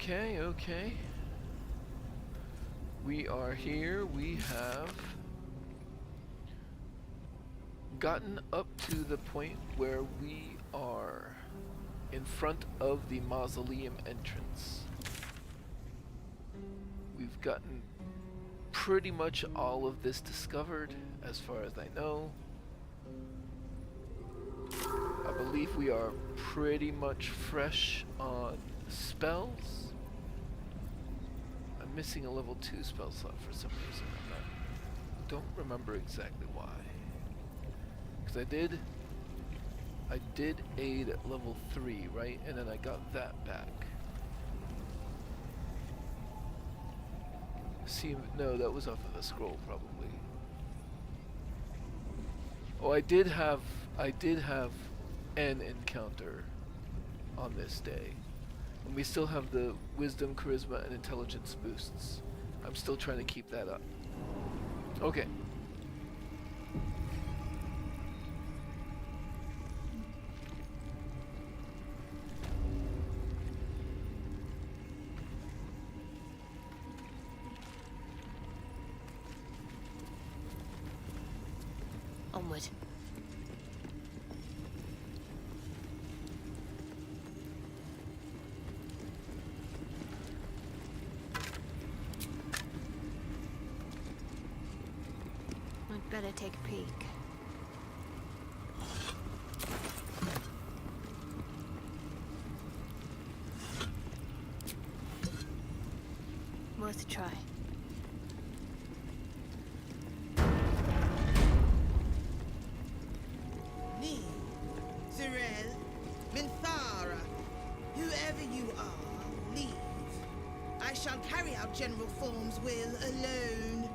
Okay. We are here. We have gotten up to the point where we are in front of the mausoleum entrance. We've gotten pretty much all of this discovered, as far as I know. I believe we are pretty much fresh on spells. I'm missing a level 2 spell slot for some reason. Don't remember exactly why. Because I did aid at level 3, right? And then I got that back. See, no, that was off of the scroll probably. Oh, I did have an encounter on this day. And we still have the wisdom, charisma, and intelligence boosts. I'm still trying to keep that up. Okay. Onward. I'd better take a peek. Worth a try. Me, Zirel, Minthara, whoever you are, leave. I shall carry out General Thorm's will alone.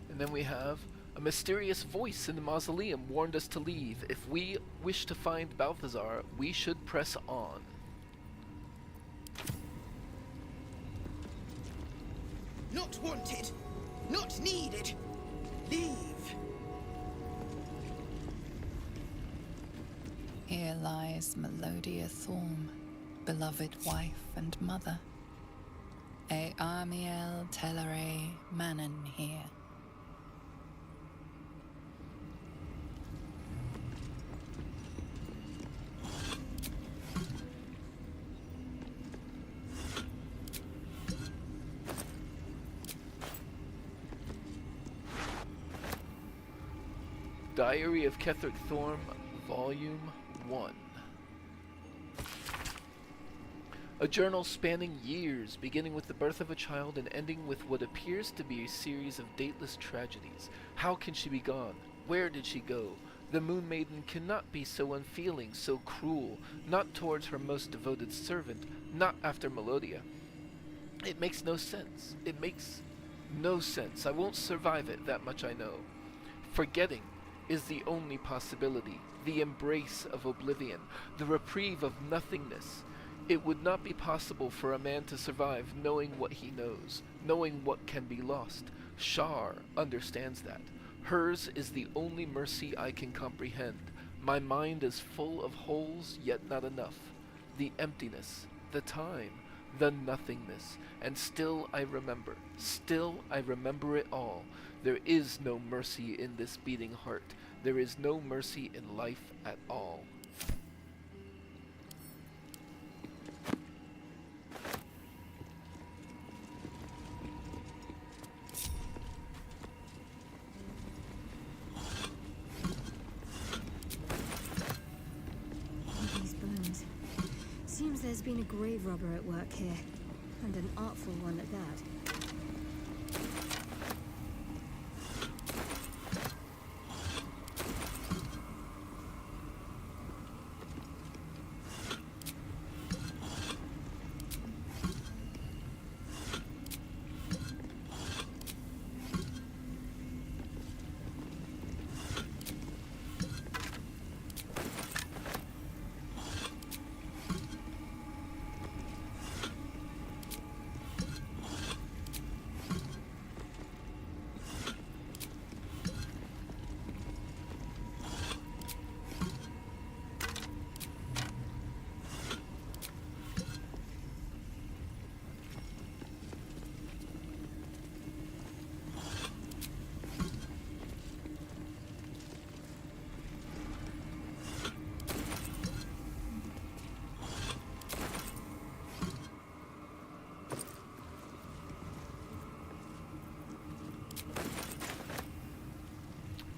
And then we have a mysterious voice in the mausoleum warned us to leave. If we wish to find Balthazar, we should press on. Not wanted, not needed. Leave. Here lies Melodia Thorm, beloved wife and mother. E Amiel Telere Manon here. Diary of Ketheric Thorm, Volume 1. A journal spanning years, beginning with the birth of a child and ending with what appears to be a series of dateless tragedies. How can she be gone? Where did she go? The Moon Maiden cannot be so unfeeling, so cruel, not towards her most devoted servant, not after Melodia. It makes no sense. It makes no sense. I won't survive it, that much I know. Forgetting is the only possibility, the embrace of oblivion, the reprieve of nothingness. It would not be possible for a man to survive knowing what he knows, knowing what can be lost. Shar understands that. Hers is the only mercy I can comprehend. My mind is full of holes, yet not enough. The emptiness, the time, the nothingness, and still I remember it all. There is no mercy in this beating heart. There is no mercy in life at all. These bones. Seems there's been a grave robber at work here, and an artful one at that.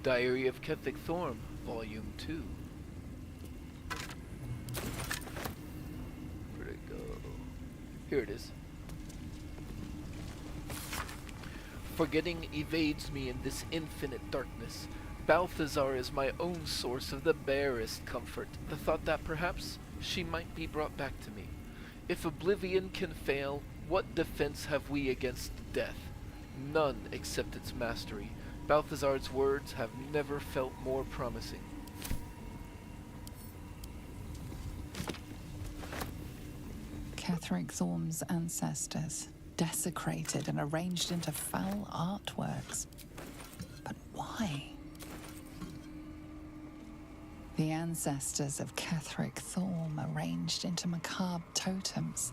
Diary of Ketheric Thorm, Volume 2. Where'd it go? Here it is. Forgetting evades me in this infinite darkness. Balthazar is my own source of the barest comfort. The thought that perhaps she might be brought back to me. If oblivion can fail, what defense have we against death? None except its mastery. Balthazar's words have never felt more promising. Ketheric Thorm's ancestors, desecrated and arranged into foul artworks. But why? The ancestors of Ketheric Thorm arranged into macabre totems.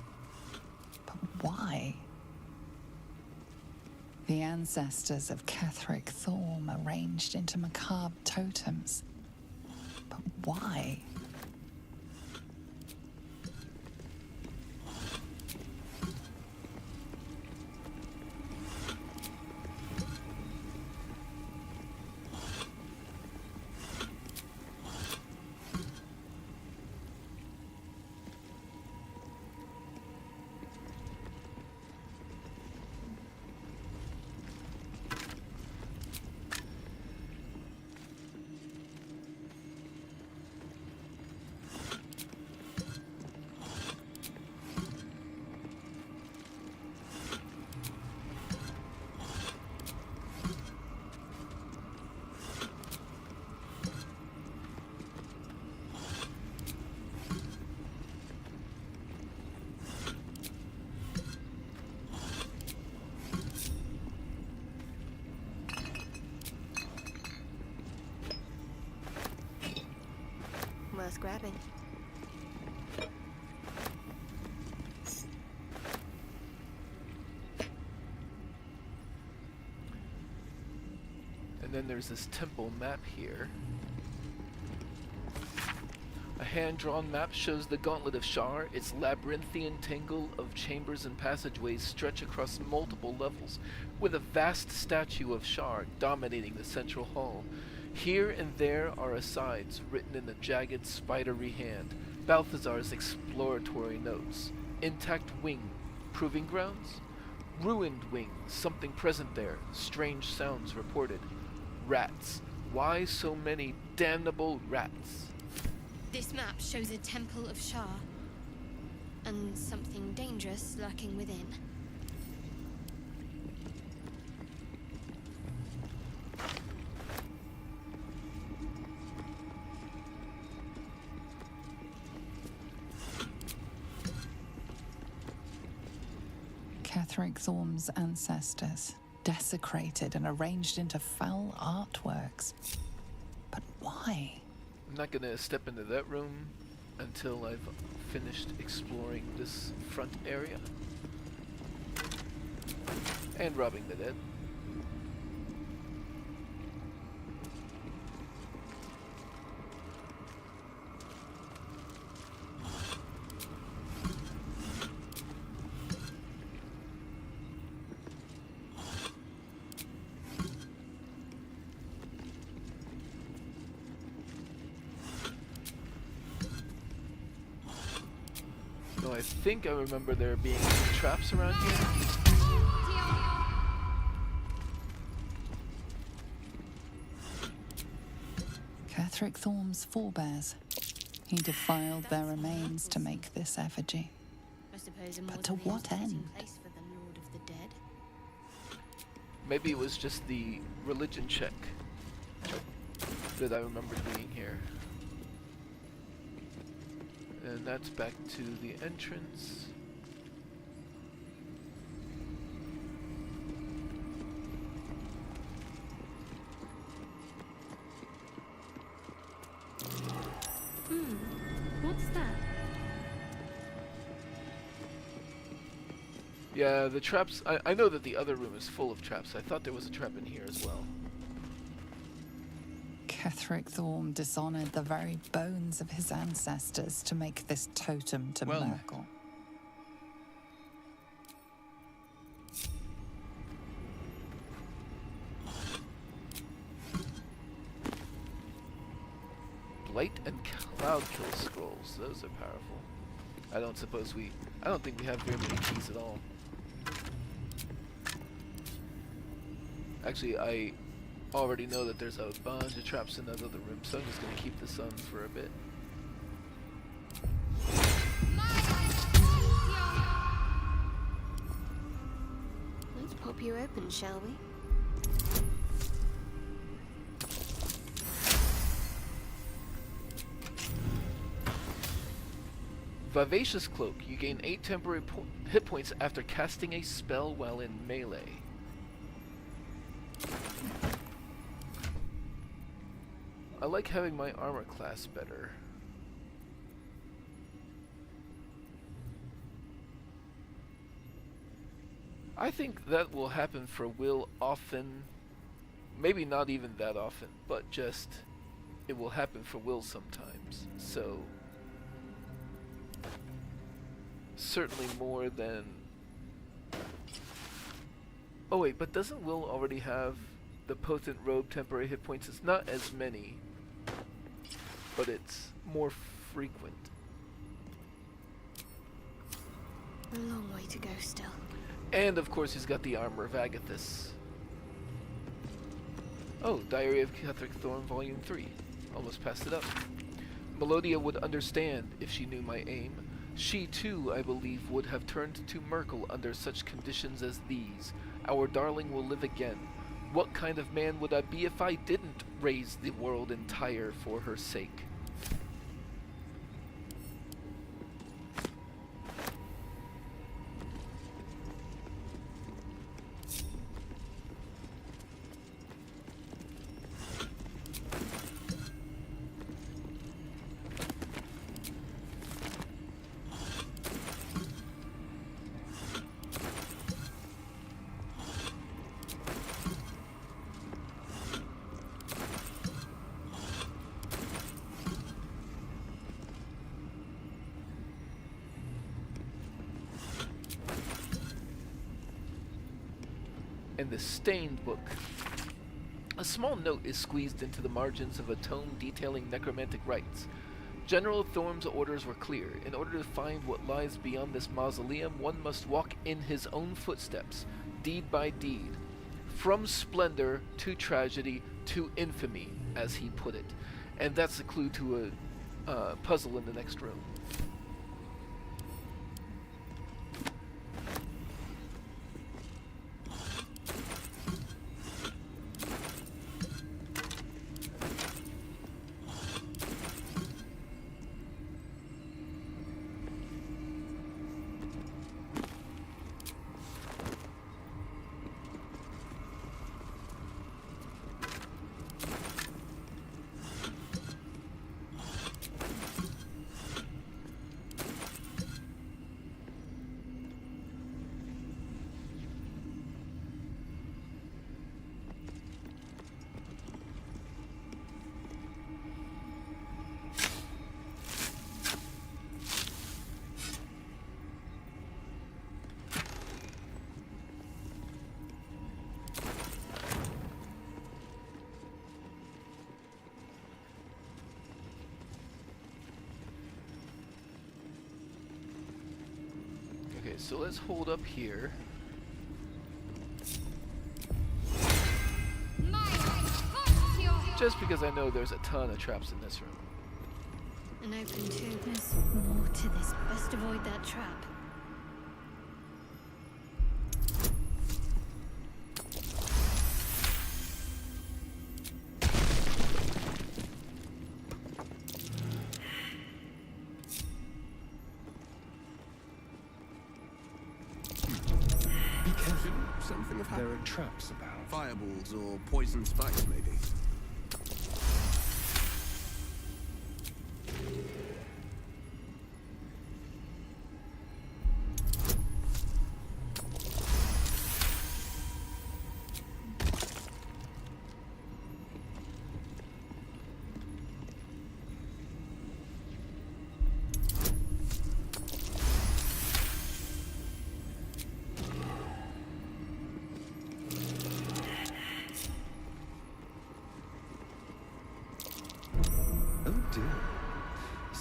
But why? The ancestors of Ketheric Thorm arranged into macabre totems. But why? Worth grabbing. And then there's this temple map here. A hand-drawn map shows the Gauntlet of Shar. Its labyrinthian tangle of chambers and passageways stretch across multiple levels, with a vast statue of Shar dominating the central hall. Here and there are asides written in a jagged, spidery hand. Balthazar's exploratory notes. Intact wing. Proving grounds? Ruined wing. Something present there. Strange sounds reported. Rats. Why so many damnable rats? This map shows a temple of Shar. And something dangerous lurking within. Ketheric Thorm's ancestors, desecrated and arranged into foul artworks. But why? I'm not gonna step into that room until I've finished exploring this front area. And robbing the dead. No, I think I remember there being some traps around here. Ketheric Thorm's forebears. He defiled their remains to make this effigy. I suppose a But to mausoleum's what a fitting end? place for the Lord of the Dead. Maybe it was just the religion check that I remembered being here. And that's back to the entrance. What's that? Yeah, the traps. I know that the other room is full of traps. I thought there was a trap in here as well. Ketheric Thorm dishonored the very bones of his ancestors to make this totem to Well met. Merkel. Light and Cloud Kill scrolls. Those are powerful. I don't think we have very many keys at all. Actually, I already know that there's a bunch of traps in that other room, so I'm just gonna keep this on for a bit. Let's pop you open, shall we? Vivacious Cloak. You gain 8 temporary hit points after casting a spell while in melee. I like having my armor class better. I think that will happen for Will often. Maybe not even that often, but just it will happen for Will sometimes. So certainly more than... Oh wait, but doesn't Will already have the Potent Robe temporary hit points? It's not as many, but it's more frequent. A long way to go still. And of course he's got the Armor of Agathis. Oh, Diary of Ketheric Thorm Volume 3. Almost passed it up. Melodia would understand if she knew my aim. She too, I believe, would have turned to Merkel under such conditions as these. Our darling will live again. What kind of man would I be if I didn't raise the world entire for her sake? And the Stained Book. A small note is squeezed into the margins of a tome detailing necromantic rites. General Thorm's orders were clear. In order to find what lies beyond this mausoleum, one must walk in his own footsteps, deed by deed. From splendor to tragedy to infamy, as he put it. And that's a clue to a puzzle in the next room. Okay, so let's hold up here. Just because I know there's a ton of traps in this room. An open tube. There's more to this. Best avoid that trap. Be careful. Something have There happened. are traps about. Fireballs or poison spikes, maybe.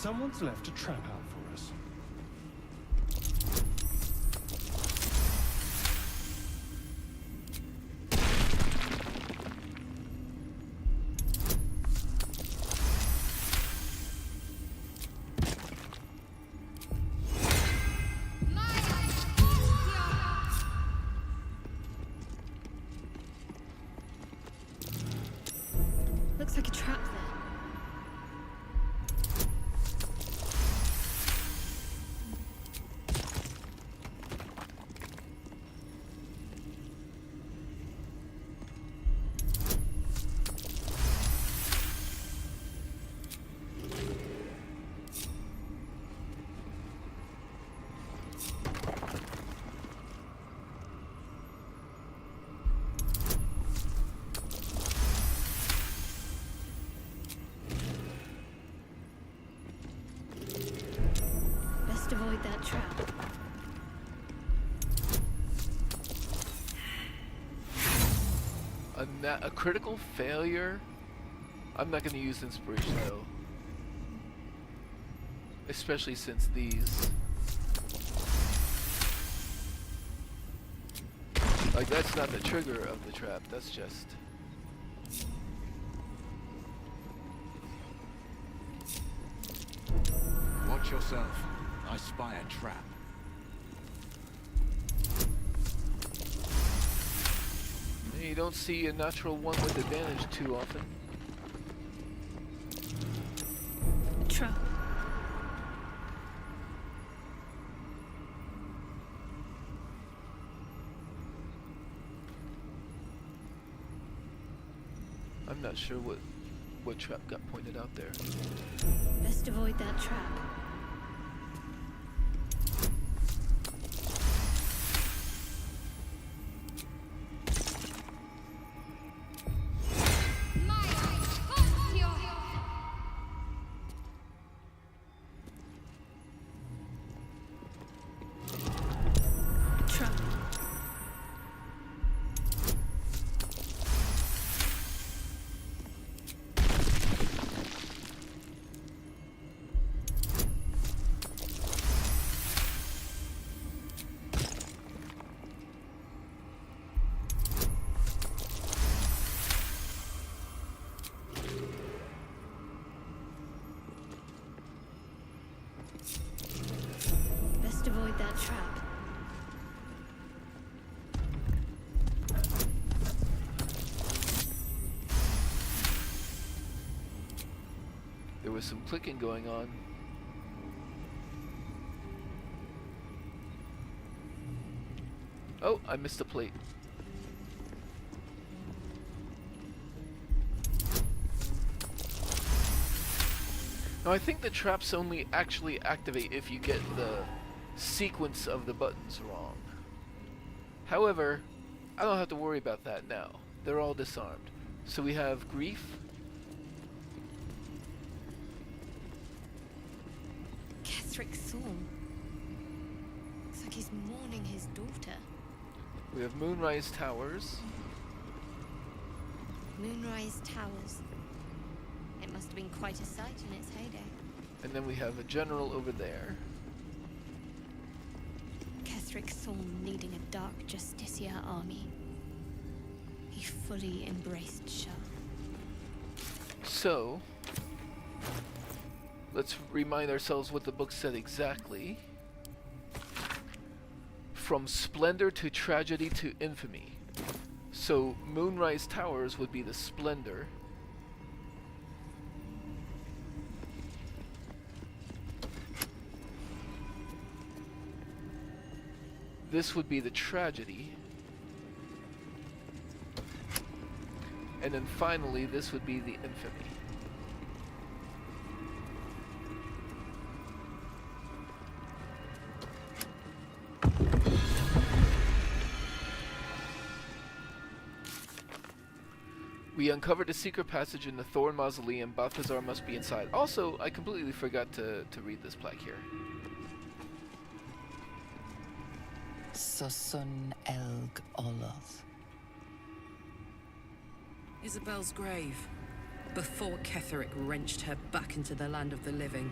Someone's left a trap out for us. Looks like a trap there. Best avoid that trap. A critical failure? I'm not going to use inspiration though. Especially since these... Like, that's not the trigger of the trap, that's just... Watch yourself. I spy a trap. You don't see a natural one with advantage too often. Trap. I'm not sure what trap got pointed out there. Best avoid that trap. Trap. Best avoid that trap. There was some clicking going on. Oh, I missed a plate. Now I think the traps only actually activate if you get the sequence of the buttons wrong. However, I don't have to worry about that now. They're all disarmed. So we have grief. Ketheric Thorm. Looks like he's mourning his daughter. We have Moonrise Towers. Moonrise Towers. It must have been quite a sight in its heyday. And then we have a general over there. Ketheric Thorm leading a dark Justicia army. He fully embraced Shar. So, let's remind ourselves what the book said exactly. From splendor to tragedy to infamy. So, Moonrise Towers would be the splendor. This would be the tragedy. And then finally, this would be the infamy. We uncovered a secret passage in the Thorm Mausoleum. Balthazar must be inside. Also, I completely forgot to read this plaque here. Susun Elg Oloth. Isabel's grave. Before Ketheric wrenched her back into the land of the living.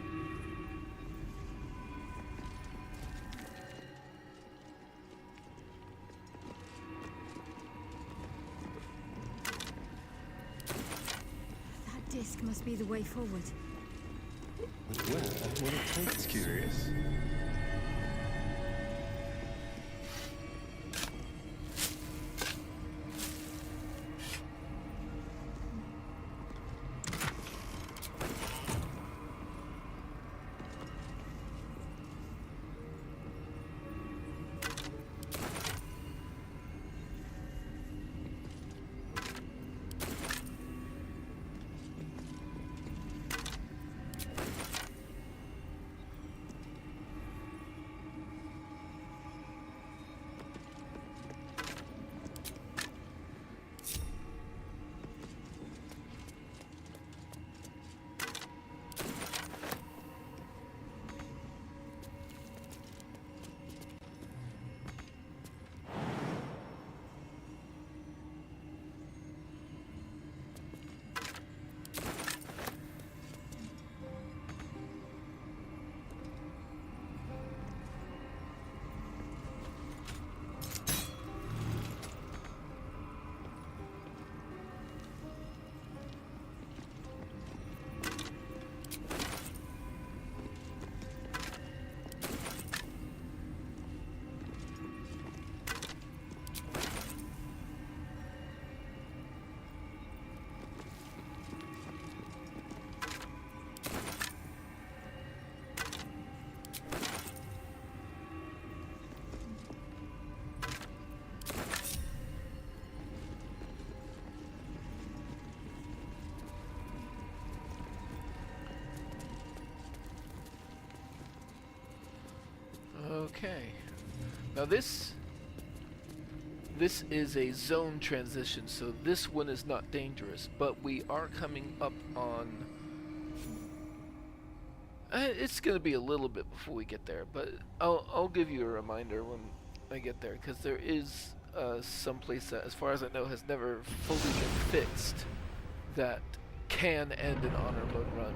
must be the way forward. But where will it take us? Curious. Okay. Now this is a zone transition, so this one is not dangerous, but we are coming up on it's gonna be a little bit before we get there, but I'll give you a reminder when I get there, because there is some place that, as far as I know, has never fully been fixed that can end an honor mode run.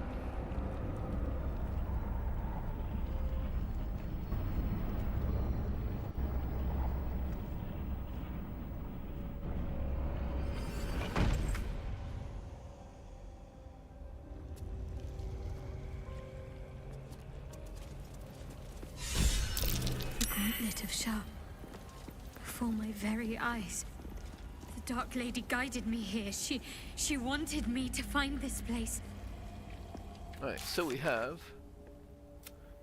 The Gauntlet of Shar. Before my very eyes. The Dark Lady guided me here. She wanted me to find this place. Alright, so we have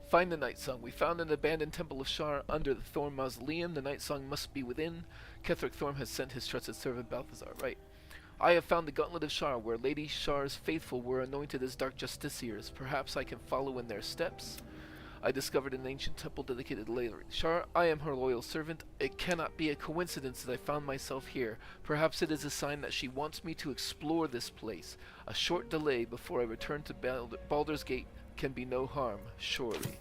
find the Night Song. We found an abandoned temple of Shar under the Thorm Mausoleum. The Night Song must be within. Ketheric Thorm has sent his trusted servant Balthazar. Right. I have found the Gauntlet of Shar, where Lady Shar's faithful were anointed as Dark Justiciars. Perhaps I can follow in their steps. I discovered an ancient temple dedicated to Lady Shar. I am her loyal servant. It cannot be a coincidence that I found myself here. Perhaps it is a sign that she wants me to explore this place. A short delay before I return to Baldur's Gate can be no harm, surely.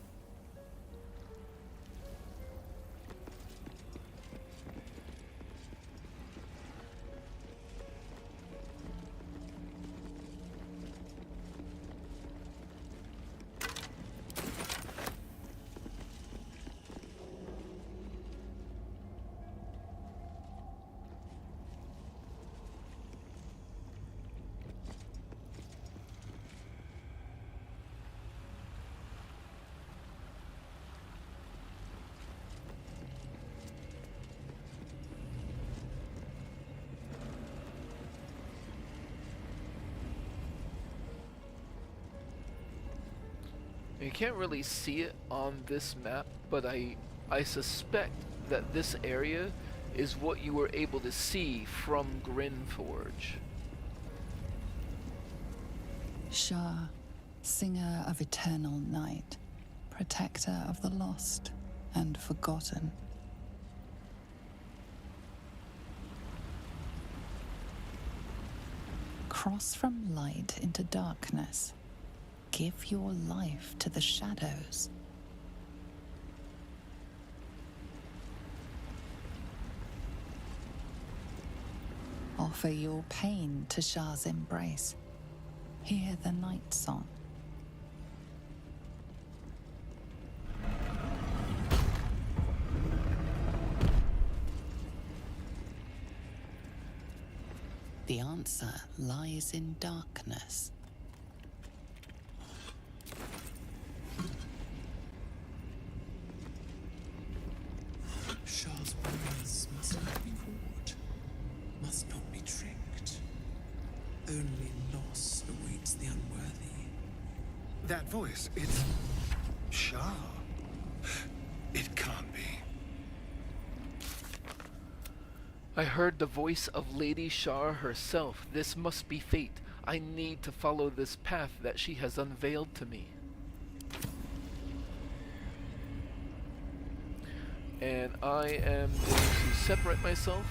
You can't really see it on this map, but I suspect that this area is what you were able to see from Grinforge. Shar, singer of eternal night, protector of the lost and forgotten. Cross from light into darkness. Give your life to the shadows. Offer your pain to Shar's embrace. Hear the night song. The answer lies in darkness. Shar's warriors must not be caught, must not be tricked. Only loss awaits the unworthy. That voice, it's Shar. It can't be. I heard the voice of Lady Shar herself. This must be fate. I need to follow this path that she has unveiled to me. And I am going to separate myself.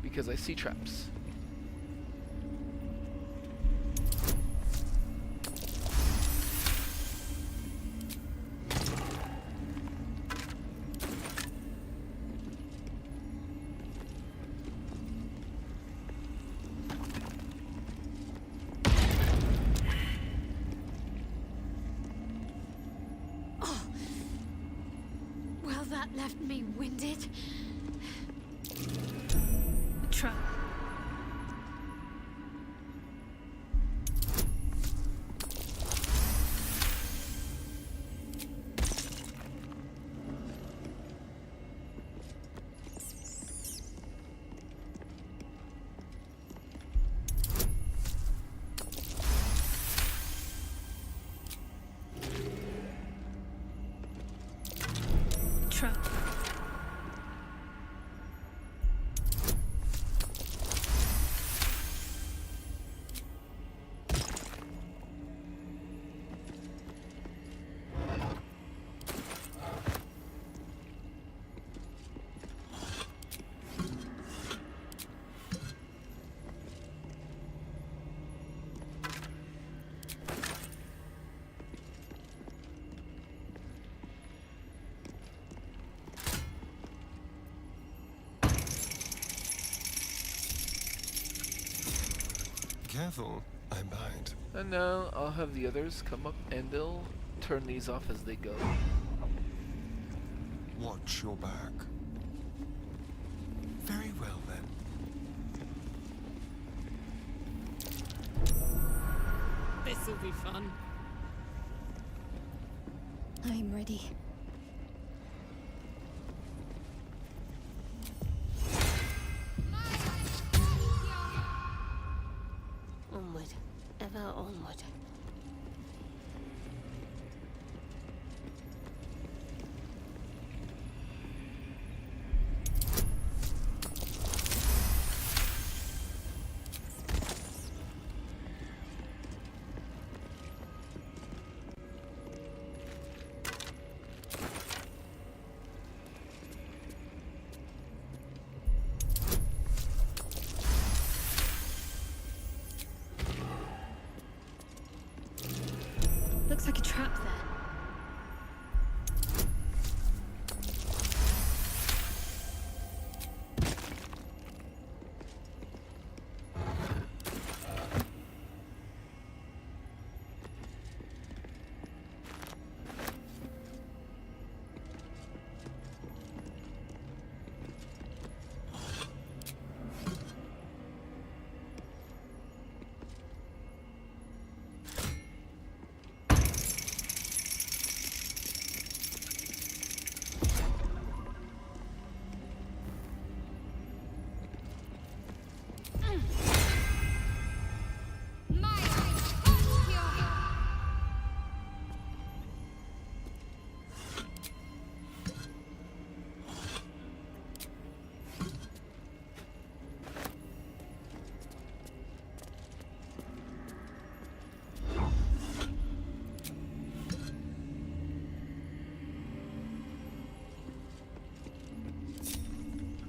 Because I see traps. Well, that left me winded. Trap. Trap. Careful, I'm behind. And now I'll have the others come up and they'll turn these off as they go. Watch your back. Very well then. This'll be fun. I'm ready. Onward, ever onward. Looks like a trap there.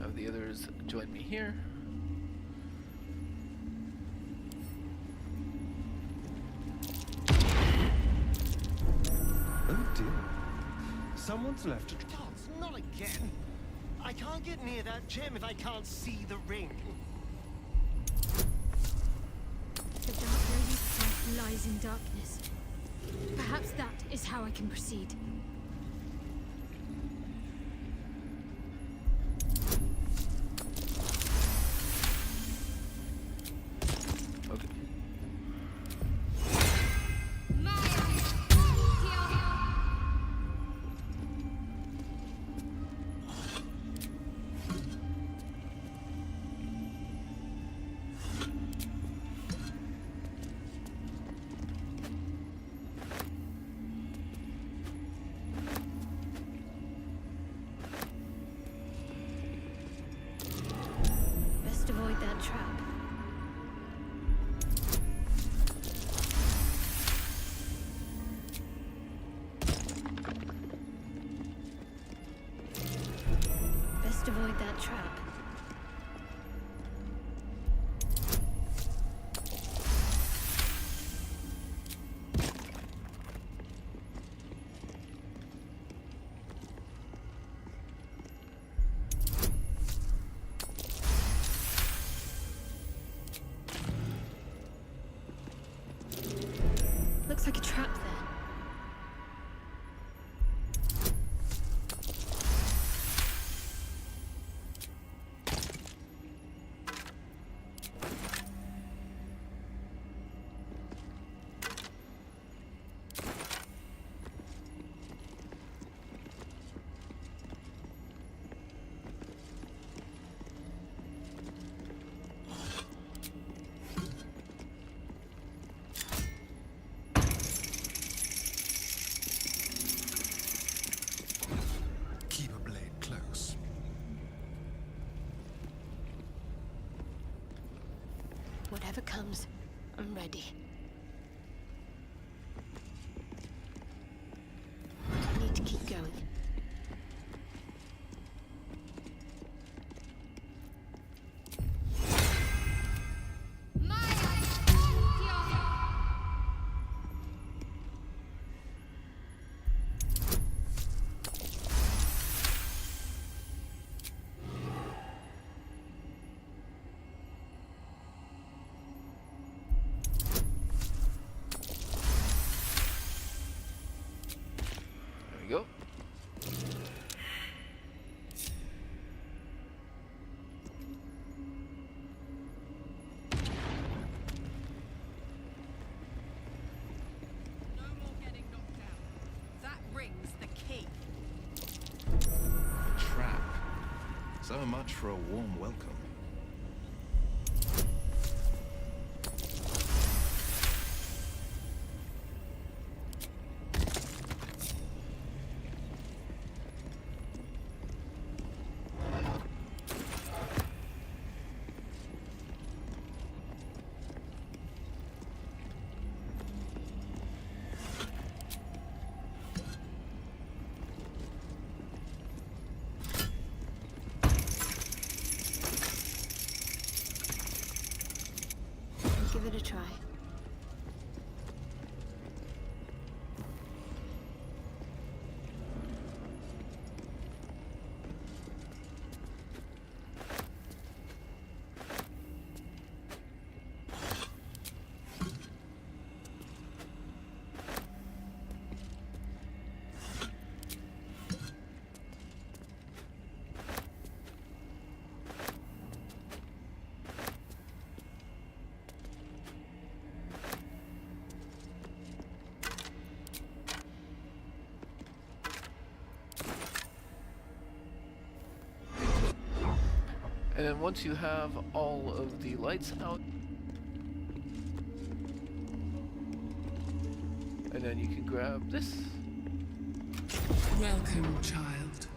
Have the others join me here. Oh dear. Someone's left a Dance, not again. I can't get near that gem if I can't see the ring. The Dark Lady's path lies in darkness. Perhaps that is how I can proceed. Okay. looks like a trap there. Keep a blade close. Whatever comes, I'm ready. I need to keep going. There we go. No more getting knocked down. That ring's the key. A trap. So much for a warm welcome. Give it a try. And then once you have all of the lights out, and then you can grab this. Welcome, child.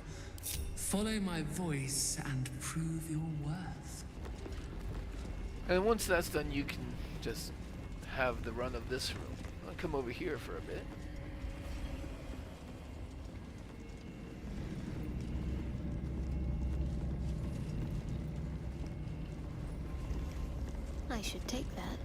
Follow my voice and prove your worth. And then once that's done, you can just have the run of this room. I'll come over here for a bit. I should take that.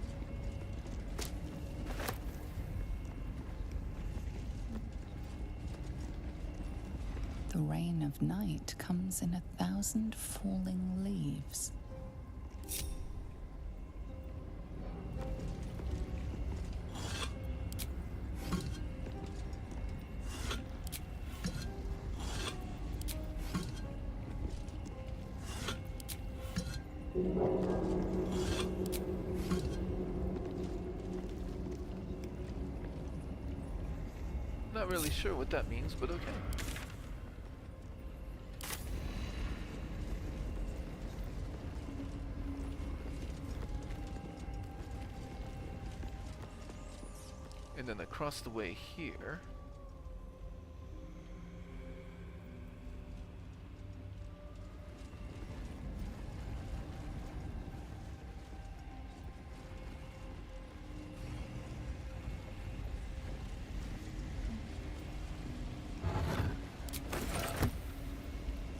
The rain of night comes in 1,000 falling leaves. Not really sure what that means, but okay. And then across the way here.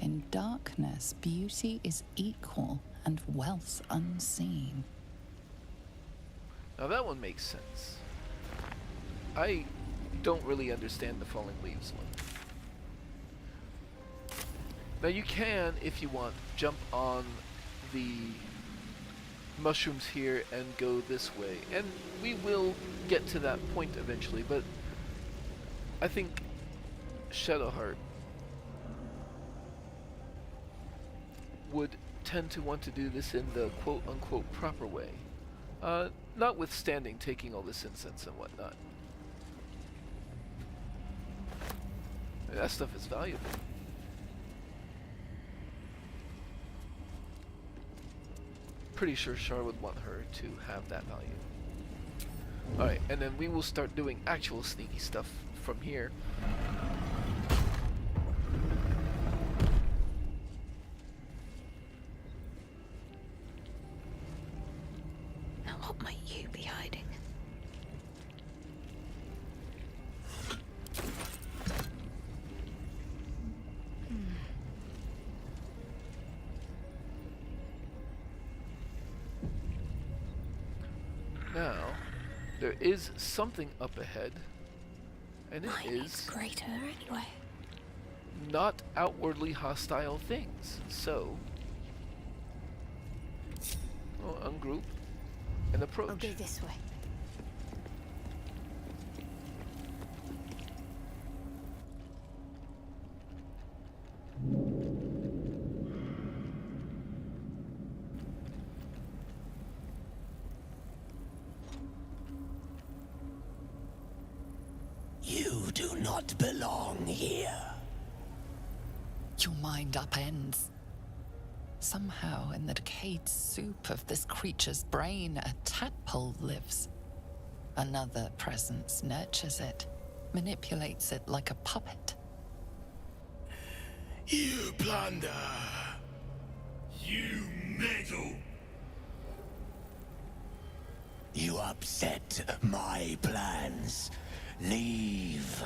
In darkness, beauty is equal and wealth unseen. Now that one makes sense. I don't really understand the falling leaves one. Now you can, if you want, jump on the mushrooms here and go this way. And we will get to that point eventually, but I think Shadowheart would tend to want to do this in the quote-unquote proper way. Notwithstanding taking all this incense and whatnot. That stuff is valuable. Pretty sure Shar would want her to have that value. Alright, and then we will start doing actual sneaky stuff from here. Now what might you be hiding? Now, there is something up ahead, and it Mine is greater anyway. not outwardly hostile things. So, we'll ungroup and approach. I'll go this way. You do not belong here. Your mind upends. Somehow, in the decayed soup of this creature's brain, a tadpole lives. Another presence nurtures it, manipulates it like a puppet. You plunder. You meddle. You upset my plans. Leave.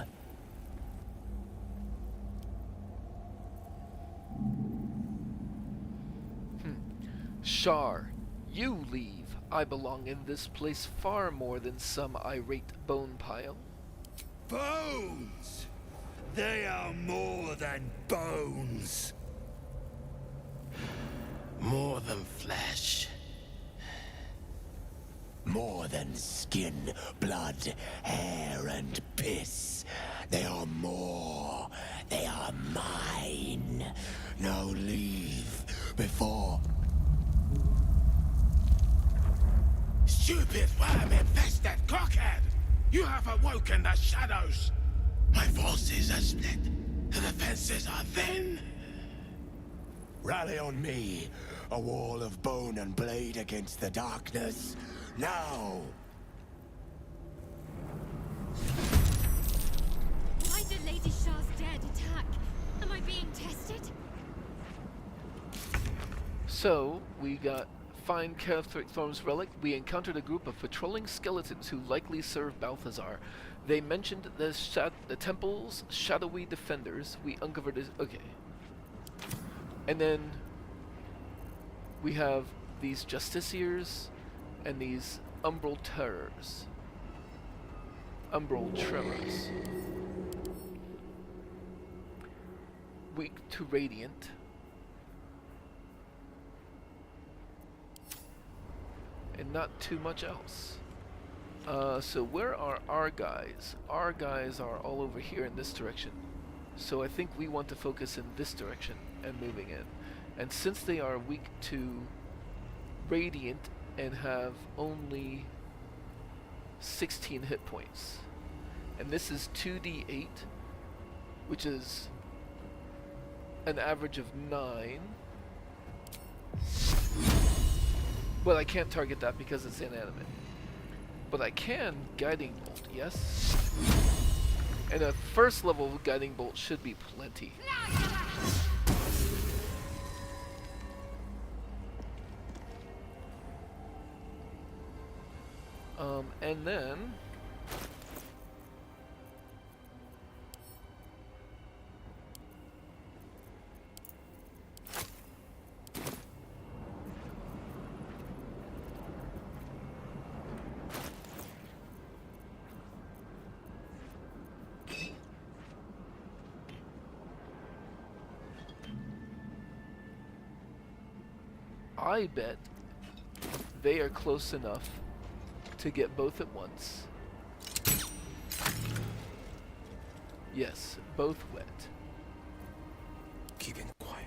Shar, you leave. I belong in this place far more than some irate bone pile. Bones! They are more than bones. More than flesh. More than skin, blood, hair, and piss. They are more. They are mine. Now leave before... Stupid worm-infested cockhead! You have awoken the shadows! My forces are split, and the fences are thin. Rally on me, a wall of bone and blade against the darkness. Now! Why did Lady Shar's dead attack? Am I being tested? So, we got find Catherick Thorm's relic. We encountered a group of patrolling skeletons who likely serve Balthazar. They mentioned the temple's shadowy defenders. We uncovered his... Okay. And then we have these justiciars and these umbral terrors. Umbral tremors. Weak to radiant. And not too much else. So where are our guys? Our guys are all over here in this direction. So I think we want to focus in this direction and moving in. And since they are weak to radiant and have only 16 hit points, and this is 2d8, which is an average of 9. Well, I can't target that because it's inanimate. But I can Guiding Bolt, yes? And a first level Guiding Bolt should be plenty. And then... I bet they are close enough to get both at once. Yes, both wet. Keeping quiet.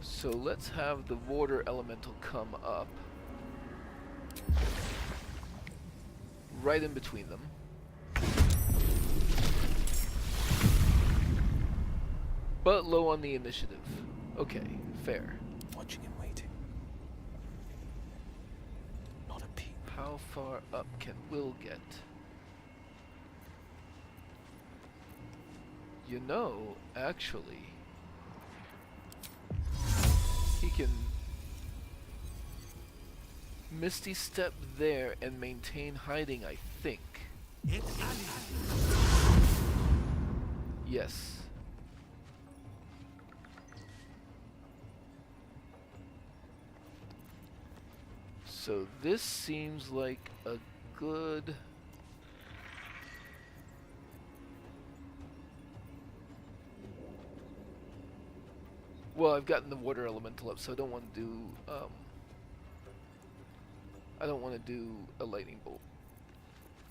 So let's have the water elemental come up. Right in between them. But low on the initiative. Okay, fair. Watching and waiting. Not a peep. How far up can Will get? You know, actually, he can Misty Step there and maintain hiding, I think. Yes. So this seems like a good... Well, I've gotten the water elemental up, so I don't want to do, I don't want to do a lightning bolt.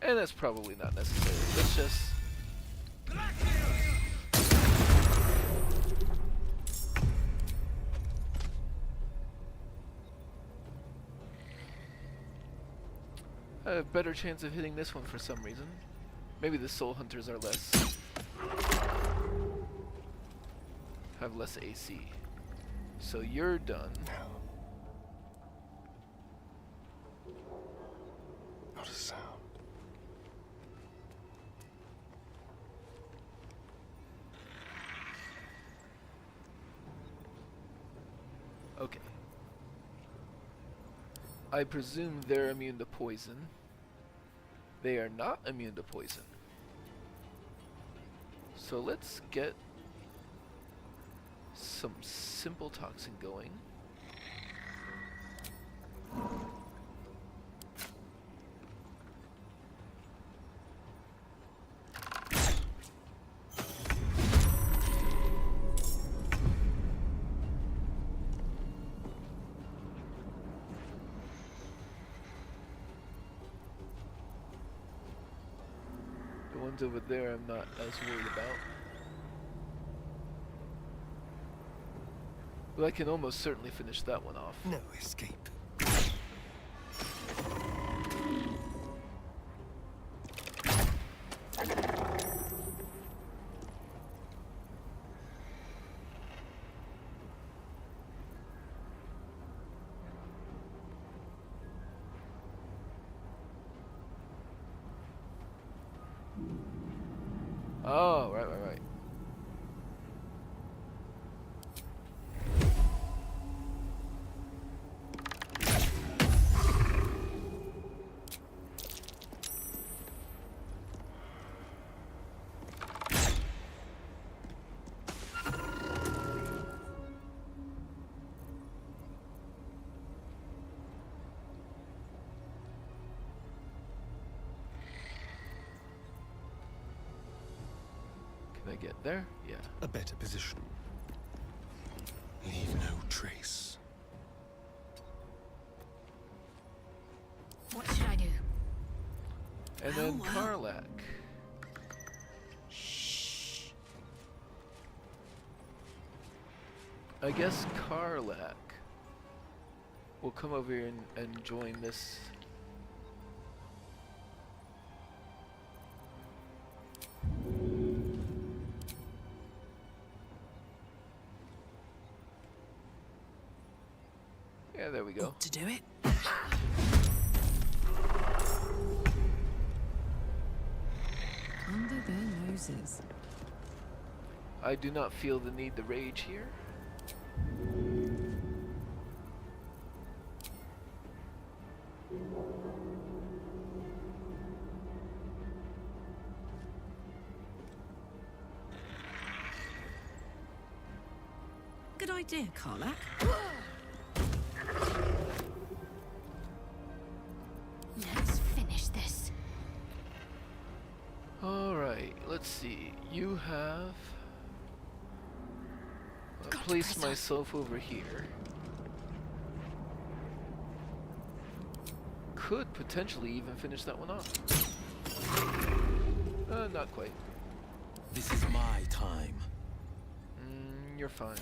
And that's probably not necessary. Let's just... I have a better chance of hitting this one for some reason. Maybe the soul hunters are less... have less AC. So you're done. Not a sound. Okay. I presume they're immune to poison. They are not immune to poison. So let's get some simple toxin going. The ones over there I'm not as worried about. Well, I can almost certainly finish that one off. No escape. Oh, right. Can I get there? Yeah. A better position. Leave no trace. What should I do? And then Karlak. Shh. I guess Karlak will come over here and join this. Yeah, there we go. To do it. Under their noses. I do not feel the need to rage here. Good idea, Karlak. Let's finish this. Alright, let's see. You have place Press on. myself over here. Could potentially even finish that one off. Not quite. This is my time. You're fine.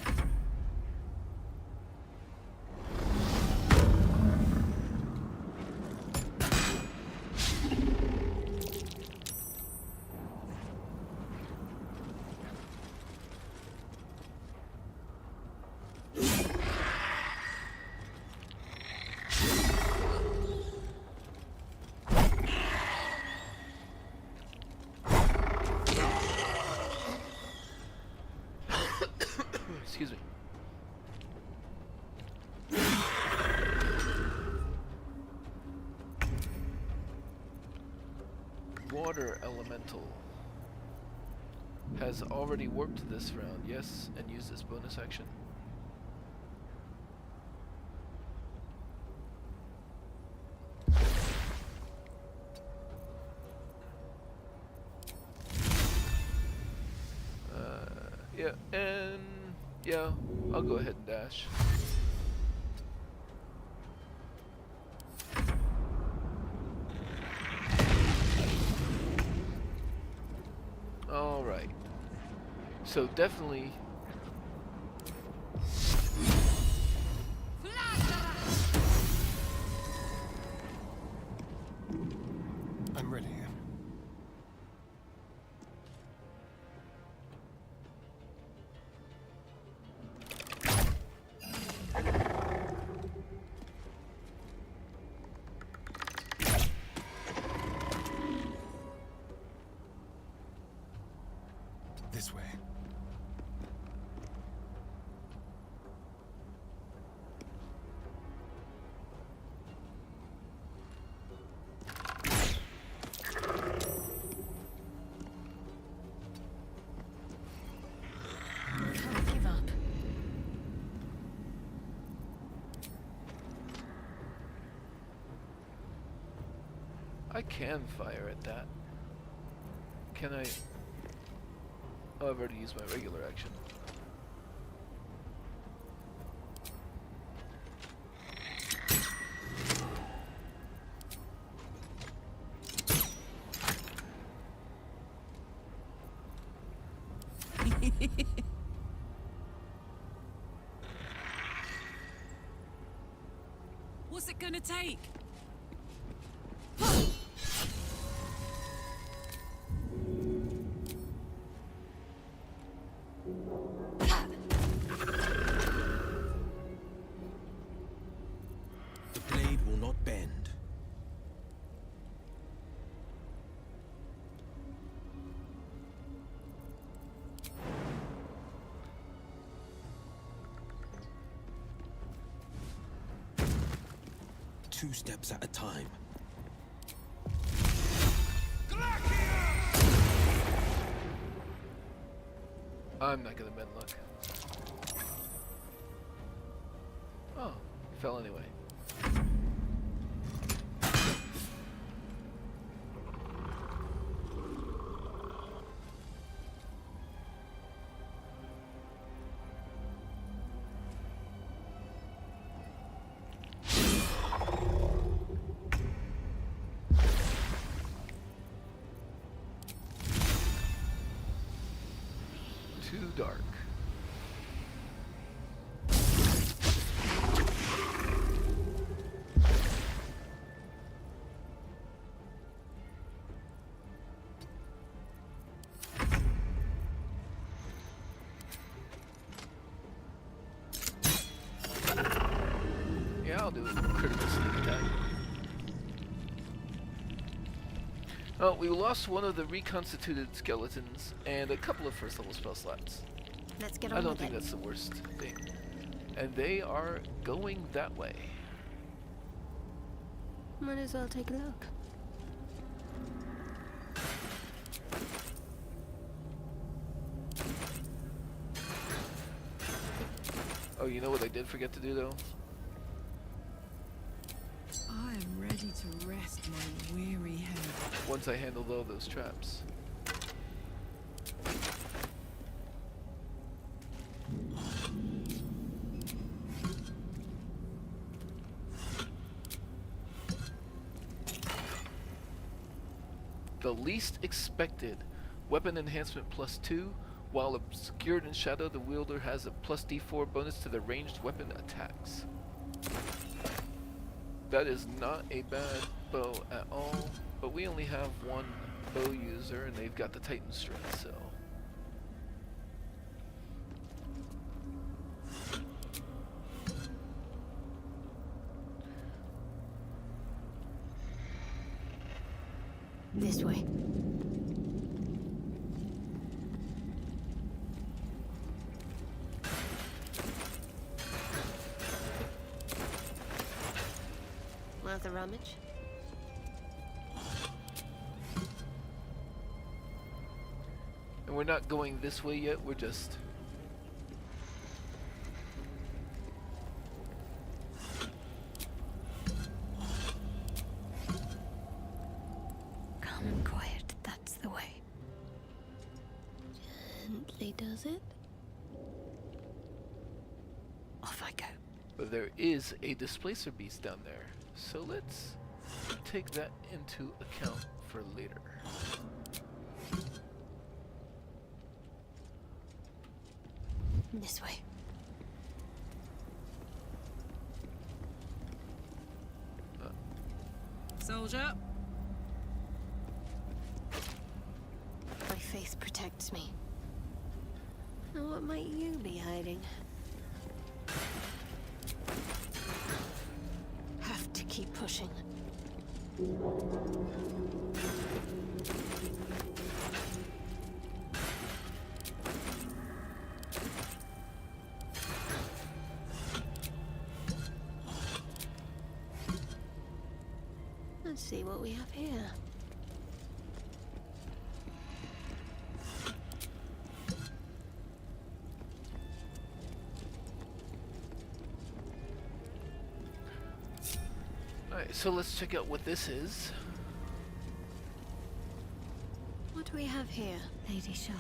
Excuse me. Water elemental has already warped this round, yes, and used this bonus action. Yeah, and yeah, I'll go ahead and dash. Alright. So definitely I'm ready. This way. Can't give up. I can fire at that. Can I? Oh, I've already used my regular action. What's it gonna take? The blade will not bend. Two steps at a time. I'm not gonna bend luck. Oh, he fell anyway. Too dark. Yeah, I'll do a critical sneak attack. Oh, we lost one of the reconstituted skeletons and a couple of first level spell slots. Let's get I on don't with think it. that's the worst thing. And they are going that way. Might as well take a look. Oh, you know what I did forget to do though? I am ready to rest my weary head. Once I handled all those traps. The least expected. Weapon enhancement +2. While obscured in shadow, the wielder has a +d4 bonus to the ranged weapon attacks. That is not a bad bow at all, but we only have one bow user and they've got the Titan strength, so... This way. Worth a rummage? And we're not going this way yet, we're just... Calm and quiet, that's the way. Gently does it. Off I go. But there is a displacer beast down there, so let's take that into account for later. This way. Soldier. My faith protects me. Now what might you be hiding? Have to keep pushing. Let's see what we have here. Alright, so let's check out what this is. What do we have here, Lady Shar.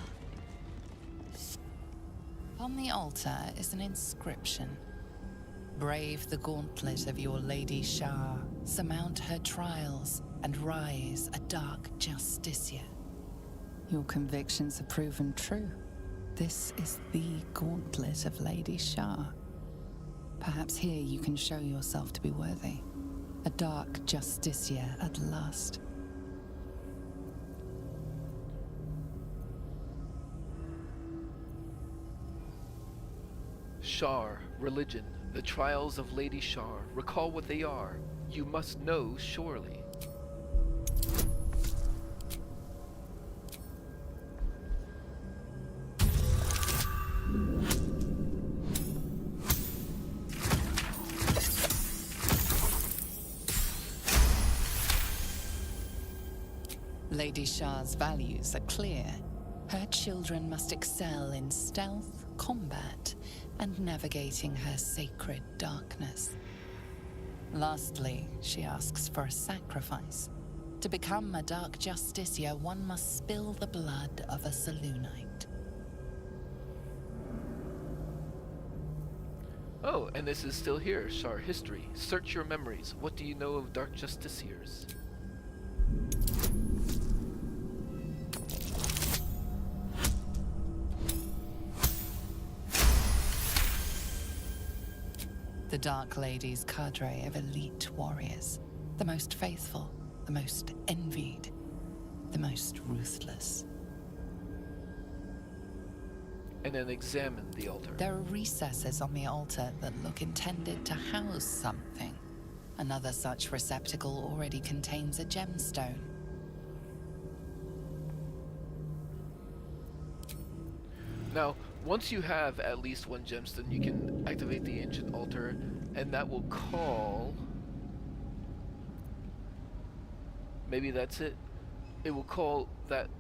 On the altar is an inscription. Brave the gauntlet of your Lady Shar, surmount her trials, and rise a dark justiciar. Your convictions are proven true. This is the gauntlet of Lady Shar. Perhaps here you can show yourself to be worthy. A dark justiciar at last. Shar, religion, the trials of Lady Shar. Recall what they are. You must know surely. Lady Shar's values are clear. Her children must excel in stealth, combat, and navigating her sacred darkness. Lastly, she asks for a sacrifice. To become a dark justiciar, one must spill the blood of a Selûnite. Oh, and this is still here, Shar history. Search your memories. What do you know of dark justiciars? The Dark Lady's cadre of elite warriors. The most faithful, the most envied, the most ruthless. And then examine the altar. There are recesses on the altar that look intended to house something. Another such receptacle already contains a gemstone. Now, once you have at least one gemstone, you can activate the ancient altar, and that will call... Maybe that's it. It will call that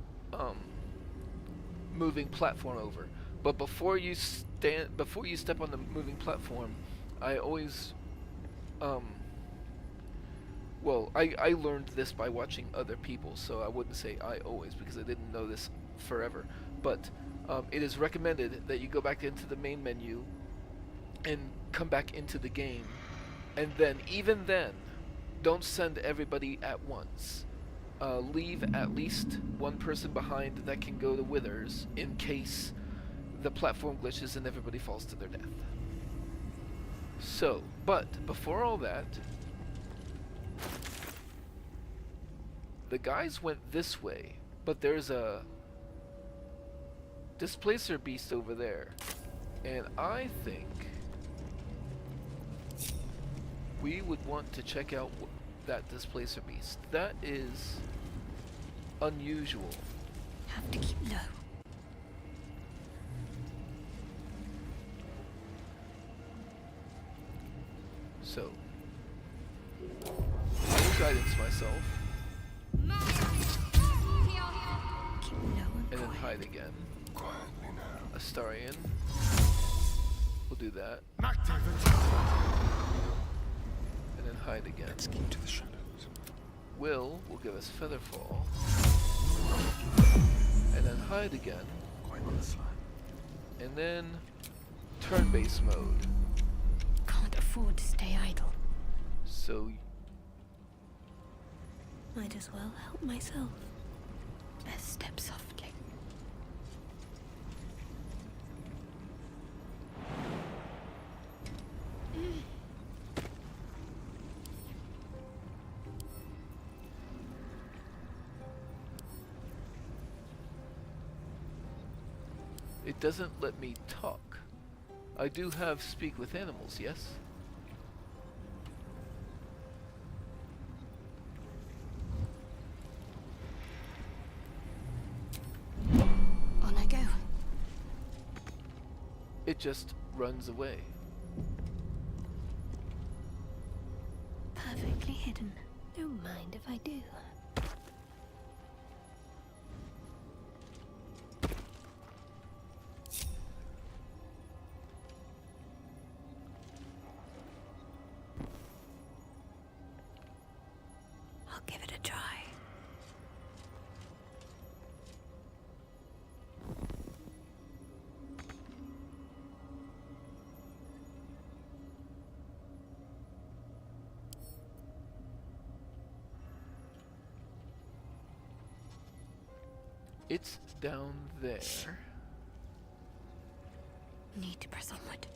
moving platform over. But before you step on the moving platform, I always well, I learned this by watching other people, so I wouldn't say I always, because I didn't know this forever. But it is recommended that you go back into the main menu and come back into the game, and then even then, don't send everybody at once. leave at least one person behind that can go to Withers in case the platform glitches and everybody falls to their death. So, but before all that, the guys went this way, but there's a displacer beast over there, and I think we would want to check out that displacer beast. That is unusual. Have to keep low. So, I will guidance myself, Keep low and and then quiet. hide again. Quietly now. Astarion. We'll do that. And then hide again. Let's keep to the shadows. Will give us Featherfall. And then hide again. Quite on the slide. And then turn-based mode. Can't afford to stay idle. So Might as well help myself. Best step softly. it doesn't let me talk. I do have speak with animals, yes? On I go. It just runs away. Perfectly hidden. Don't mind if I do. I'll give it a try. It's down there. Need to press onward.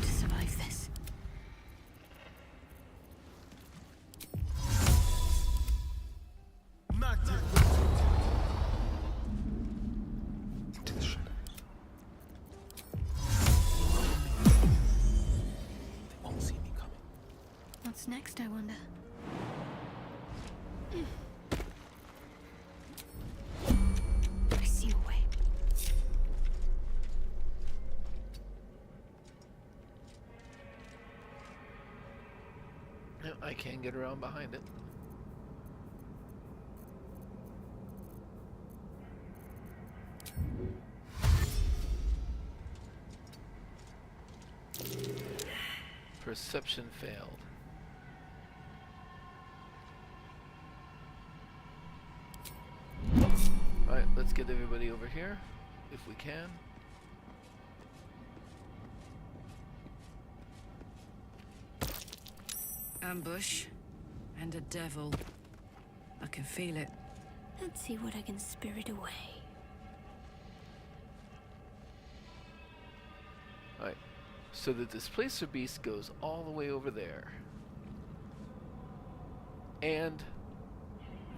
To survive this. Into the shadows. They won't see me coming. What's next, I wonder? I see a way. Yeah, I can get around behind it. Perception failed. Alright, let's get everybody over here, if we can. Ambush. And a devil. I can feel it. Let's see what I can spirit away. Alright, so the displacer beast goes all the way over there. And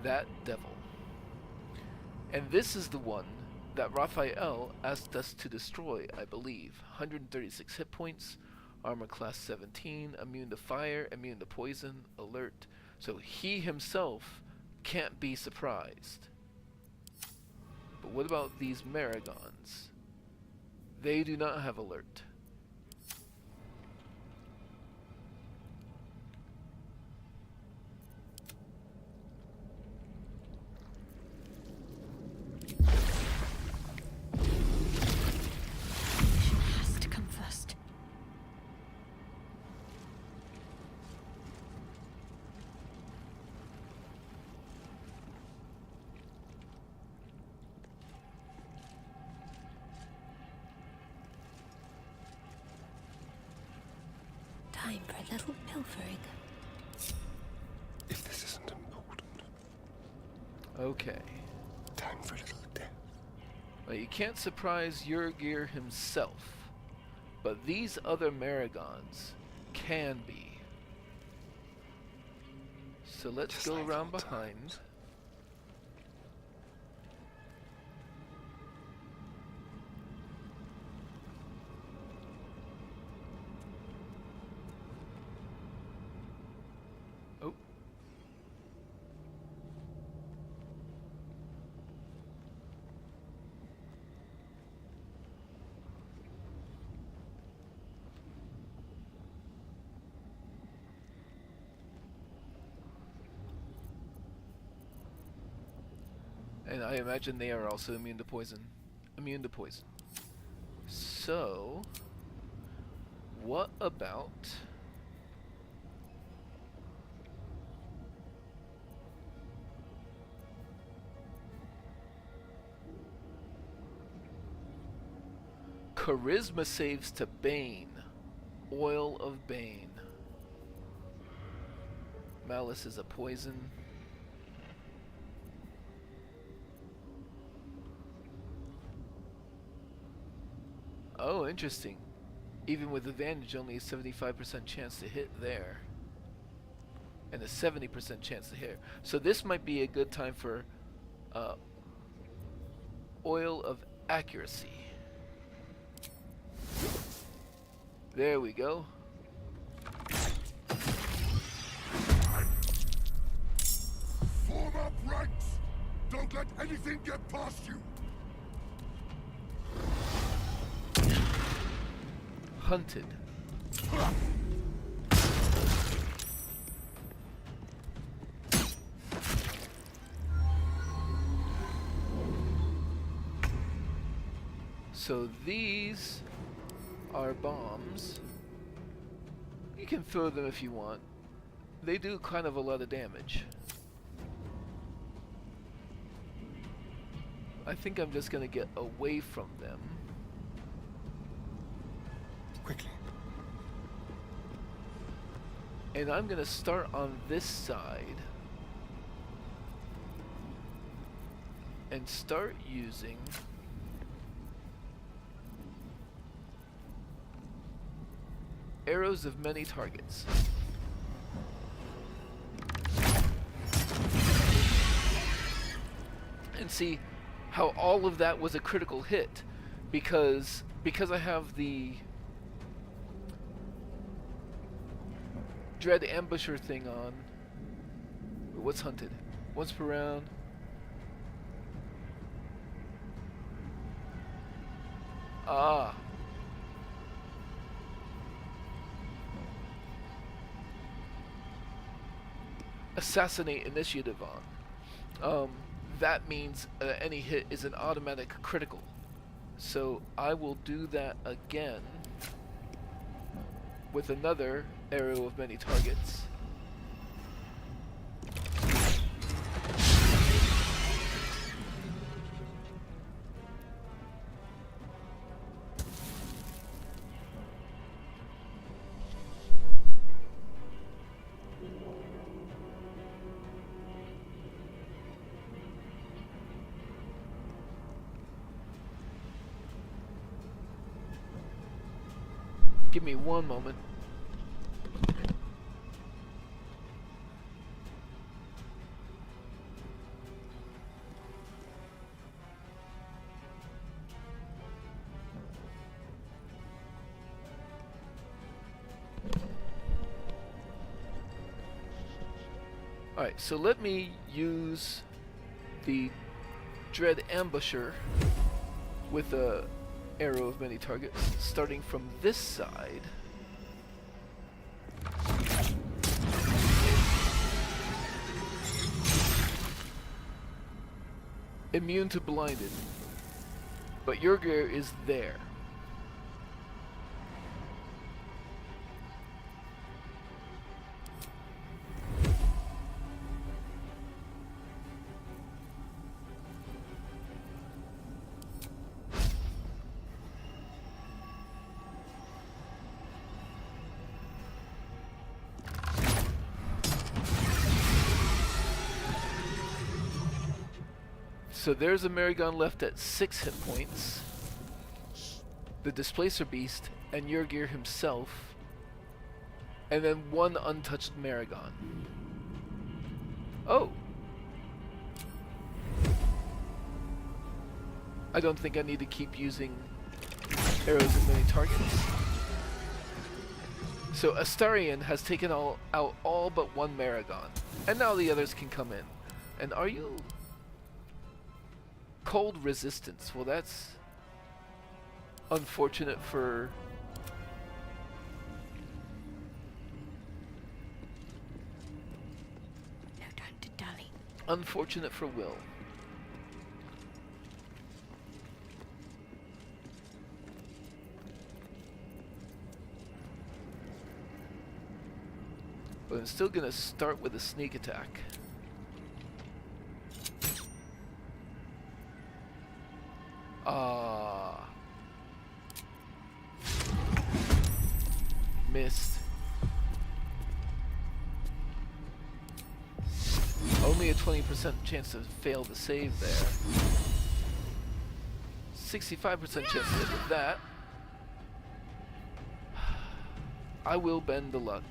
that devil. And this is the one that Raphael asked us to destroy, I believe. 136 hit points, armor class 17, immune to fire, immune to poison, alert. So he himself can't be surprised. But what about these Maragons? They do not have alert. Mission has to come first. Time for a little pilfering. If this isn't important, Okay. time for a little death. Well, you can't surprise Yurgir himself, but these other Maragons can be. So let's Just go like around old behind. times. Oh. And I imagine they are also immune to poison. Immune to poison. So, what about charisma saves to Bane? Oil of Bane. Malice is a poison. Oh, interesting. Even with advantage, only a 75% chance to hit there. And a 70% chance to hit. So this might be a good time for Oil of Accuracy. There we go. Form up ranks! Don't let anything get past you! Hunted. So these are bombs. You can throw them if you want. They do kind of a lot of damage. I think I'm just gonna get away from them. Quickly. And I'm gonna start on this side and start using arrows of many targets. And see how all of that was a critical hit because I have the Dread Ambusher thing on. What's hunted? Once per round. Ah. Assassinate initiative on. That means any hit is an automatic critical. So I will do that again with another arrow of many targets. Give me one moment. Alright, so let me use the Dread Ambusher with a arrow of many targets, starting from this side. Immune to blinded, but your gear is there. So there's a Maragon left at 6 hit points, the Displacer Beast, and Yurgir himself, and then one untouched Maragon. Oh! I don't think I need to keep using arrows of many targets. So Astarion has taken out all but one Maragon, and now the others can come in. And are you... Cold resistance? Well, that's unfortunate for... No time to dally. Unfortunate for Will. But I'm still gonna start with a sneak attack. Missed. Only a 20% chance to fail the save there. 65% chance to hit with that. I will bend the luck.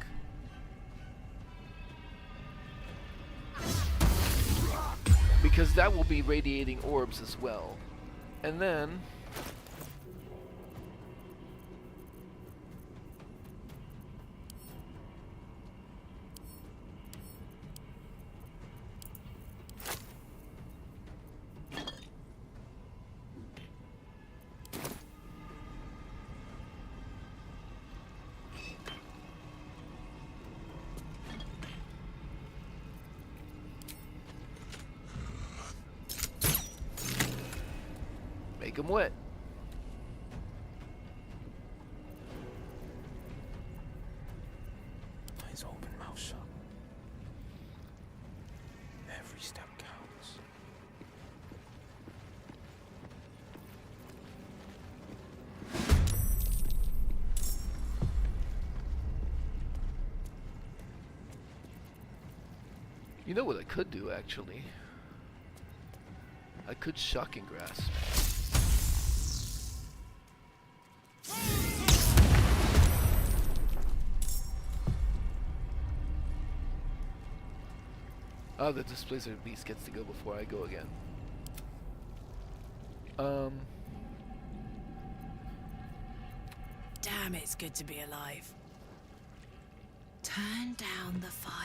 Because that will be radiating orbs as well. And then... make them wet. Eyes open, mouth shut. Every step counts. You know what I could do, actually? I could Shocking Grasp. Oh, the Displacer Beast gets to go before I go again. Damn, it's good to be alive. Turn down the fire.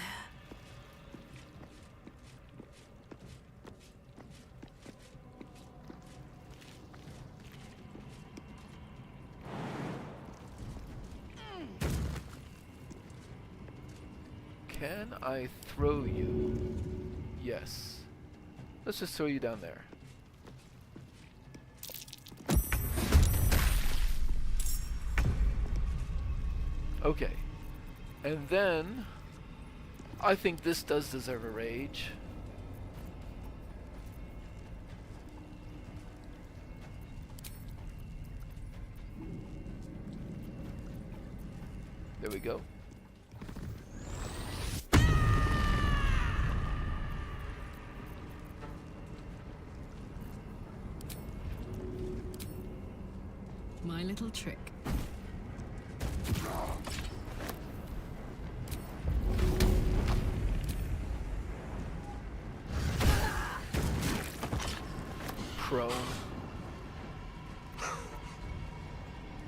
Can I throw you? Yes. Let's just throw you down there. Okay. And then I think this does deserve a rage. There we go. My little trick. Prone.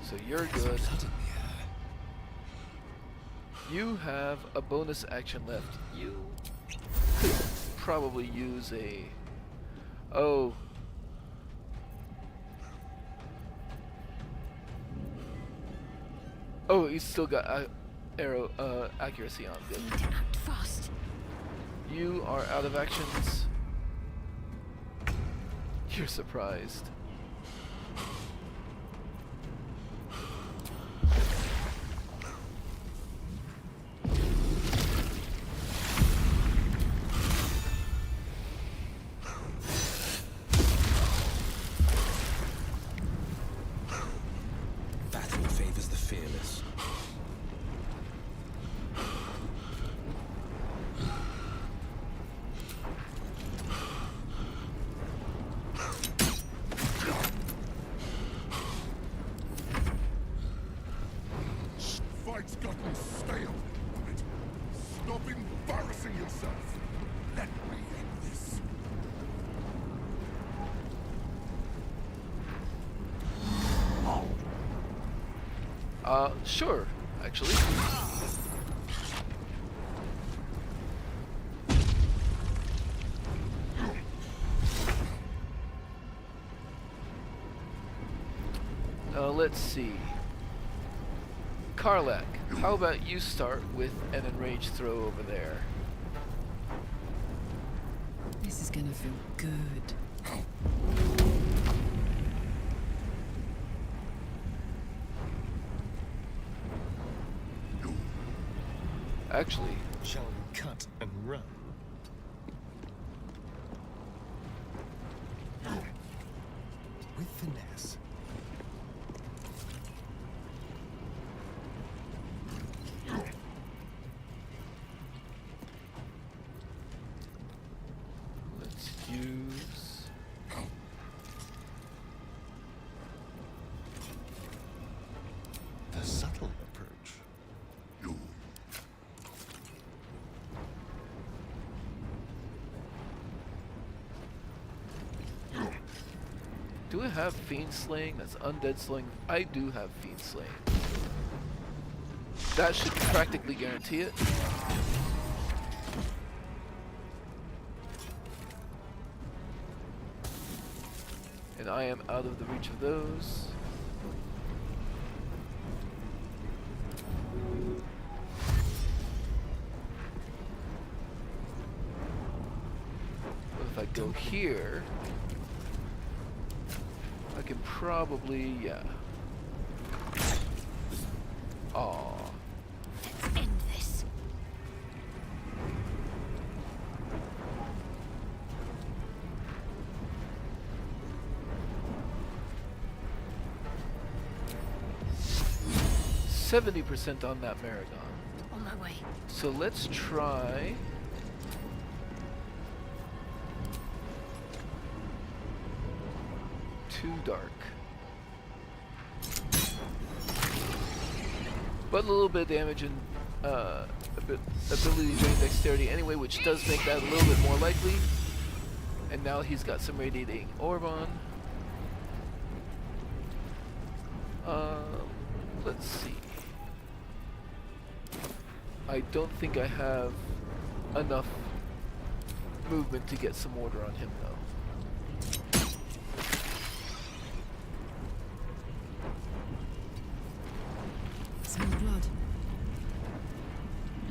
So you're good. You have a bonus action left. You could probably use a... Oh, Oh, he's still got arrow accuracy on. Good. Need to act fast. You are out of actions. You're surprised. Battle favors the fearless. Fight's gotten stale. Stop embarrassing yourself. Let me end this. Sure, actually. Let's see. Karlak, how about you start with an enraged throw over there? This is gonna feel good. Actually, Shall we cut and run? With finesse. let's use... The subtle approach. Do I have Fiend Slaying? That's Undead Slaying. I do have Fiend Slaying. That should practically guarantee it. And I am out of the reach of those. But if I go here, I can probably, yeah. Aww. Let's end this. %70 on that Maragon. On my way. So let's try. Too dark. But a little bit of damage and ability to drain dexterity anyway, which does make that a little bit more likely. And now he's got some radiating orb on. Let's see. I don't think I have enough movement to get some order on him though. Smell blood.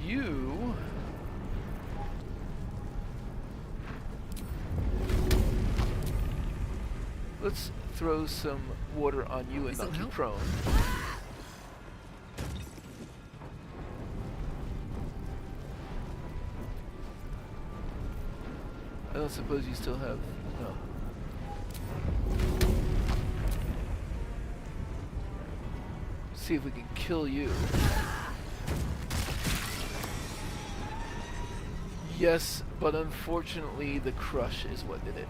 You let's throw some water on you and This'll knock you help. prone. I don't suppose you still have no. See if we can kill you. Yes, but unfortunately the crush is what did it.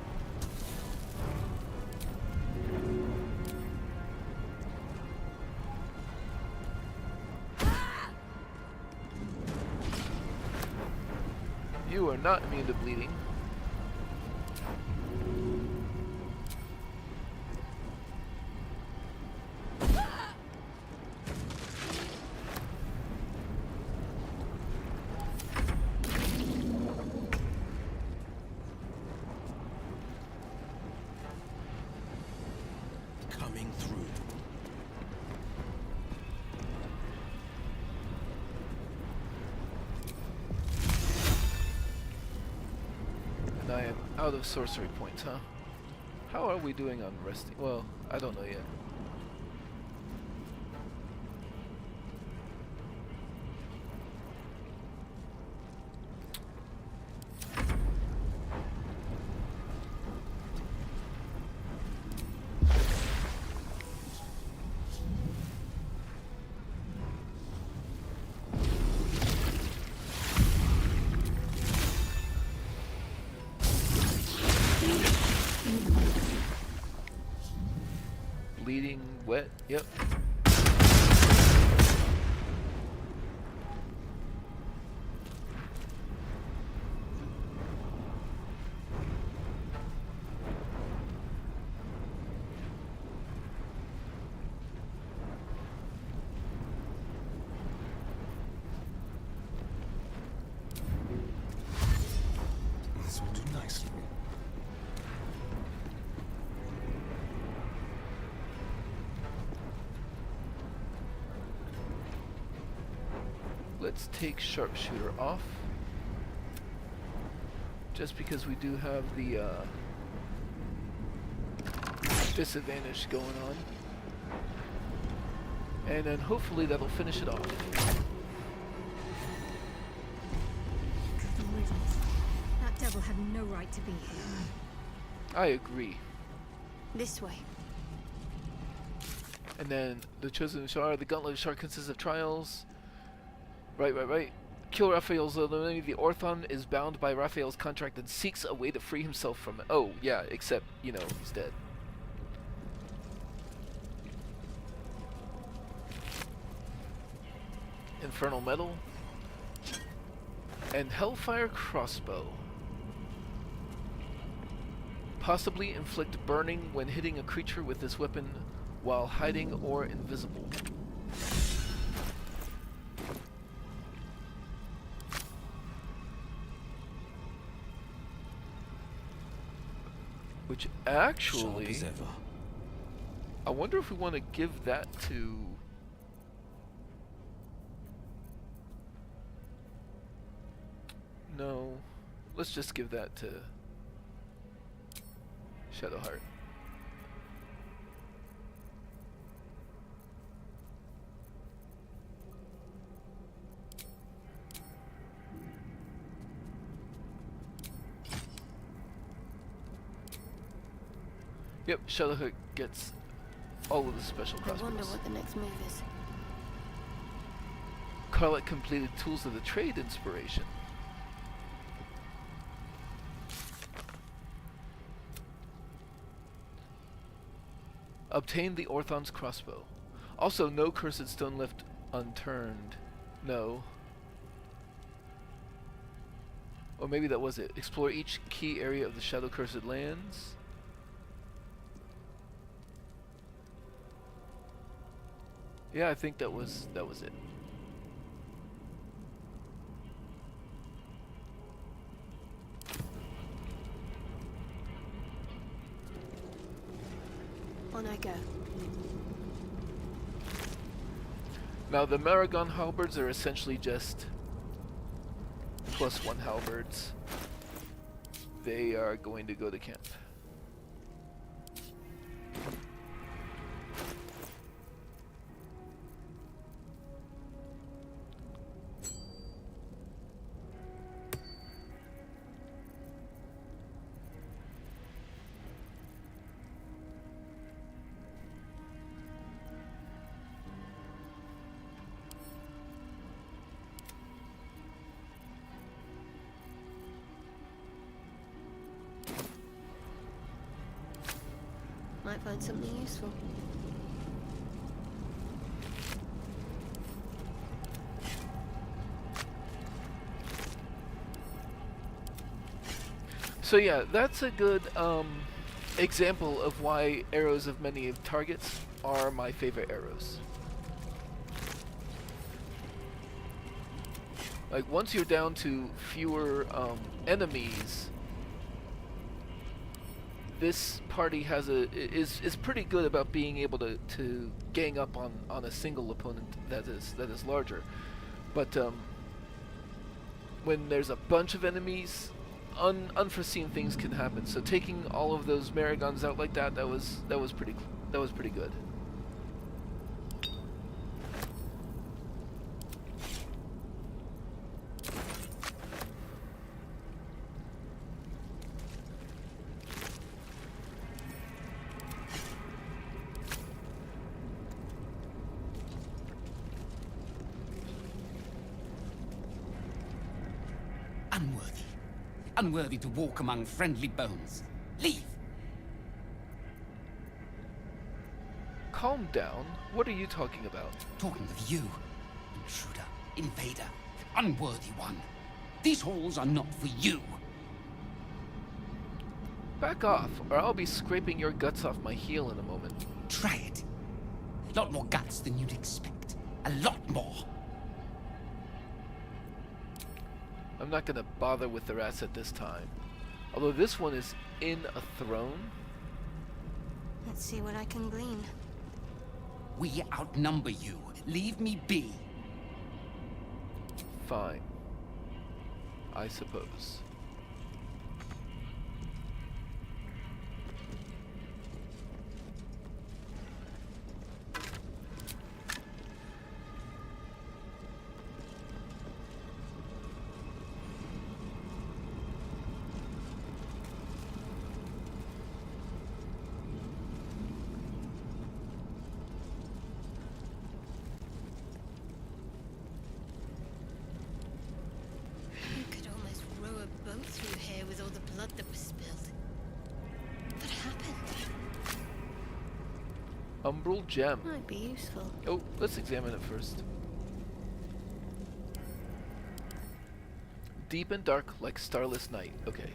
You are not immune to bleeding. Coming through. I am out of sorcery points, huh? How are we doing on resting? Well, I don't know yet. Bleeding wet, yep. This will do nicely. Let's take sharpshooter off. Just because we do have the disadvantage going on. And then hopefully that'll finish it off. That devil had no right to be here. I agree. This way. And then the Chosen Shar, the Gauntlet of Shar consists of trials. Right. Kill Raphael's enemy. The Orthon is bound by Raphael's contract and seeks a way to free himself from it. Oh, yeah, except, you know, he's dead. Infernal Metal. And Hellfire Crossbow. Possibly inflict burning when hitting a creature with this weapon while hiding or invisible. Which actually, Sharp as ever. I wonder if we want to give that to... No, let's just give that to Shadowheart. Yep, Shadowheart gets all of the special I wonder crossbows. what the next move is. Carlet completed Tools of the Trade inspiration. Obtained the Orthon's crossbow. Also, no cursed stone left unturned. No. Or maybe that was it. Explore each key area of the Shadow Cursed lands. Yeah, I think that was it. On I go. Now the Maragon halberds are essentially just +1 halberds. They are going to go to camp. Might find something useful. So yeah, that's a good example of why arrows of many targets are my favorite arrows. Like once you're down to fewer enemies, this party has is pretty good about being able to gang up on a single opponent that is larger. But when there's a bunch of enemies, unforeseen things can happen. So taking all of those Marigons out like that, that was pretty good. Unworthy. Unworthy to walk among friendly bones. Leave! Calm down. What are you talking about? Talking of you. Intruder. Invader. Unworthy one. These halls are not for you. Back off, or I'll be scraping your guts off my heel in a moment. Try it. A lot more guts than you'd expect. A lot more. I'm not gonna bother with the rats at this time. Although this one is in a throne. Let's see what I can glean. We outnumber you. Leave me be. Fine. I suppose. You could almost row a boat through here with all the blood that was spilled. What happened? Umbral gem. Might be useful. Oh, let's examine it first. Deep and dark like starless night. Okay.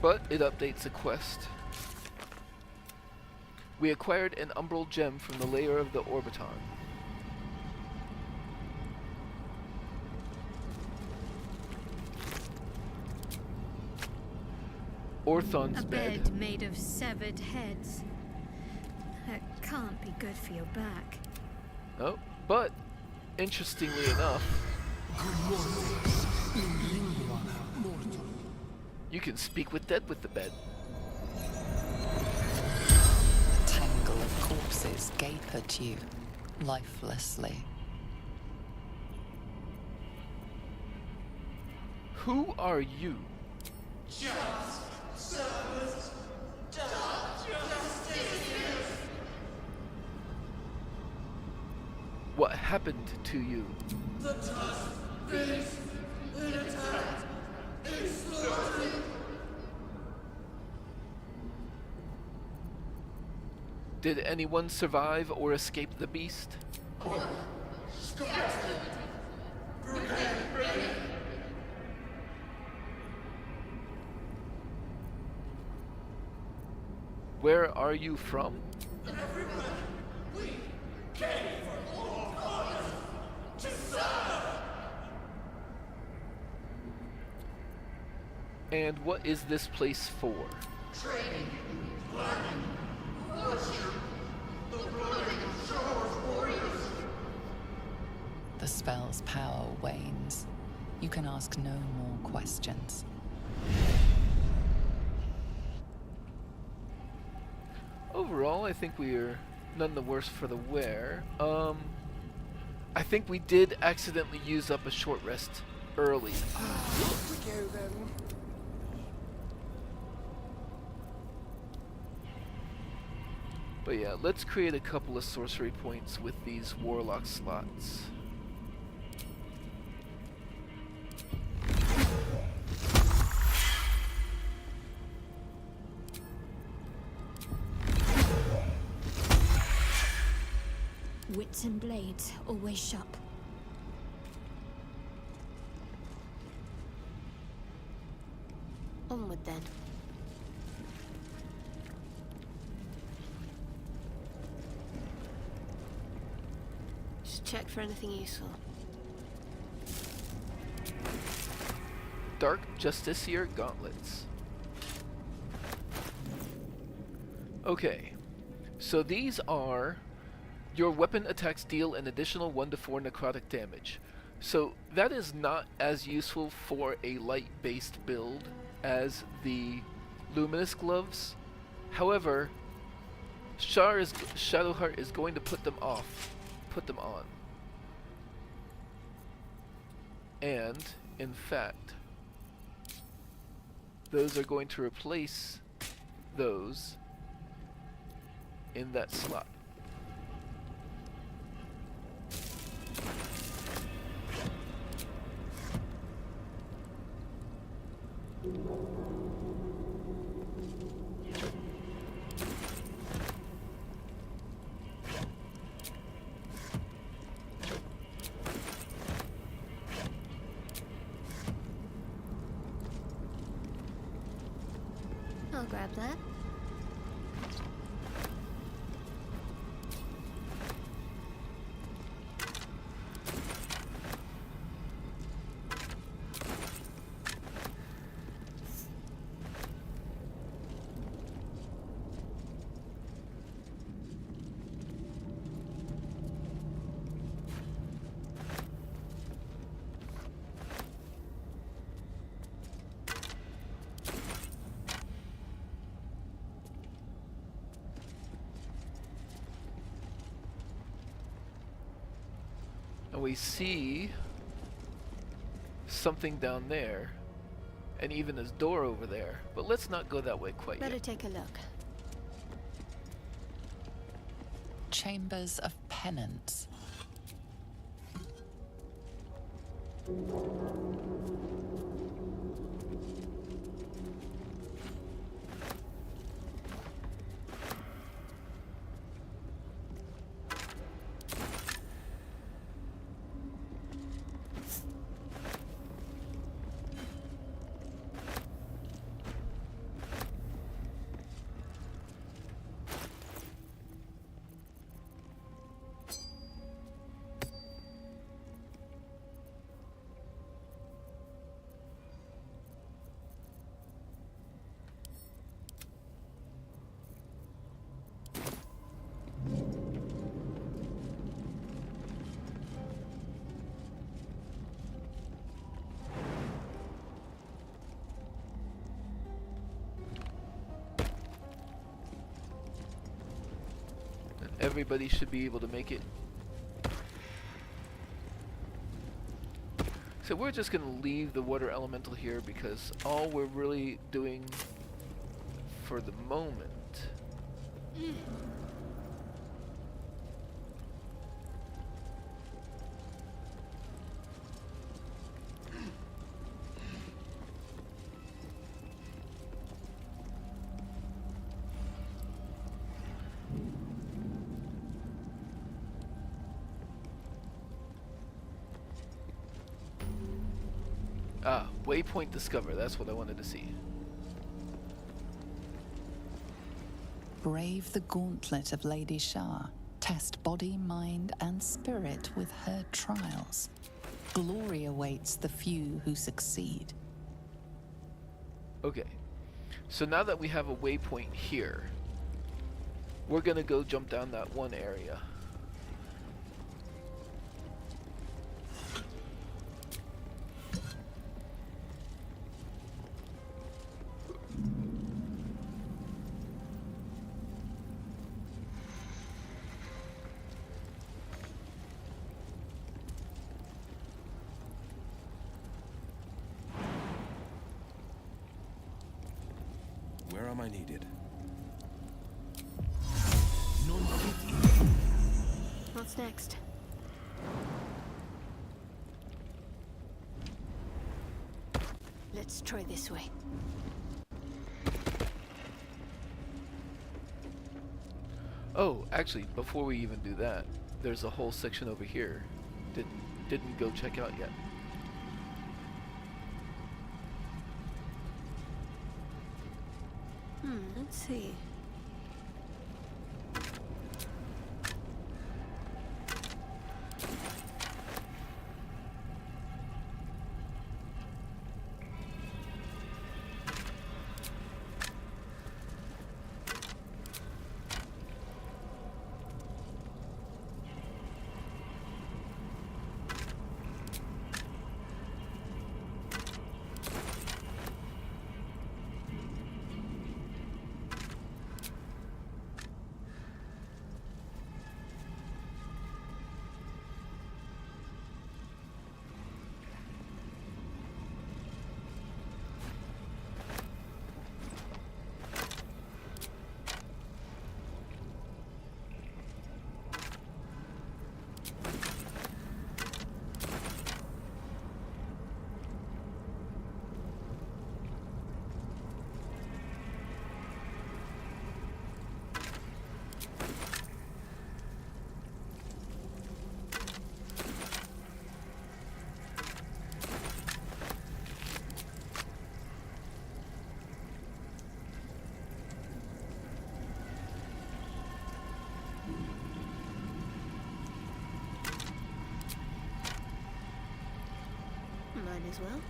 But it updates a quest. We acquired an umbral gem from the layer of the Orbiton. Orthon's A bed made of severed heads. That can't be good for your back. Oh, but interestingly enough, you can speak with dead with the bed. A tangle of corpses gape at you, lifelessly. Who are you? What happened to you? Did anyone survive or escape the beast? Where are you from? And what is this place for? The spell's power wanes. You can ask no more questions. Overall, I think we're none the worse for the wear. I think we did accidentally use up a short rest early. But yeah, let's create a couple of sorcery points with these warlock slots. Wits and blades, always sharp. Onward then. Just check for anything useful. Dark Justiciar gauntlets. Okay, so these are your weapon attacks deal an additional 1 to 4 necrotic damage. So that is not as useful for a light-based build as the luminous gloves. However, Shadowheart is going to put them on. And, in fact, those are going to replace those in that slot. I'll grab that. And we see something down there, and even this door over there. But let's not go that way quite Better yet. take a look. Chambers of Penance. Everybody should be able to make it. So we're just going to leave the water elemental here because all we're really doing for the moment waypoint discover, that's what I wanted to see. Brave the Gauntlet of Lady Shar. Test body, mind, and spirit with her trials. Glory awaits the few who succeed. Okay, so now that we have a waypoint here, we're gonna go jump down that one area. Where am I needed? What's next? Let's try this way. Oh, actually, before we even do that, there's a whole section over here. Didn't go check out yet. Let's see. mine as well.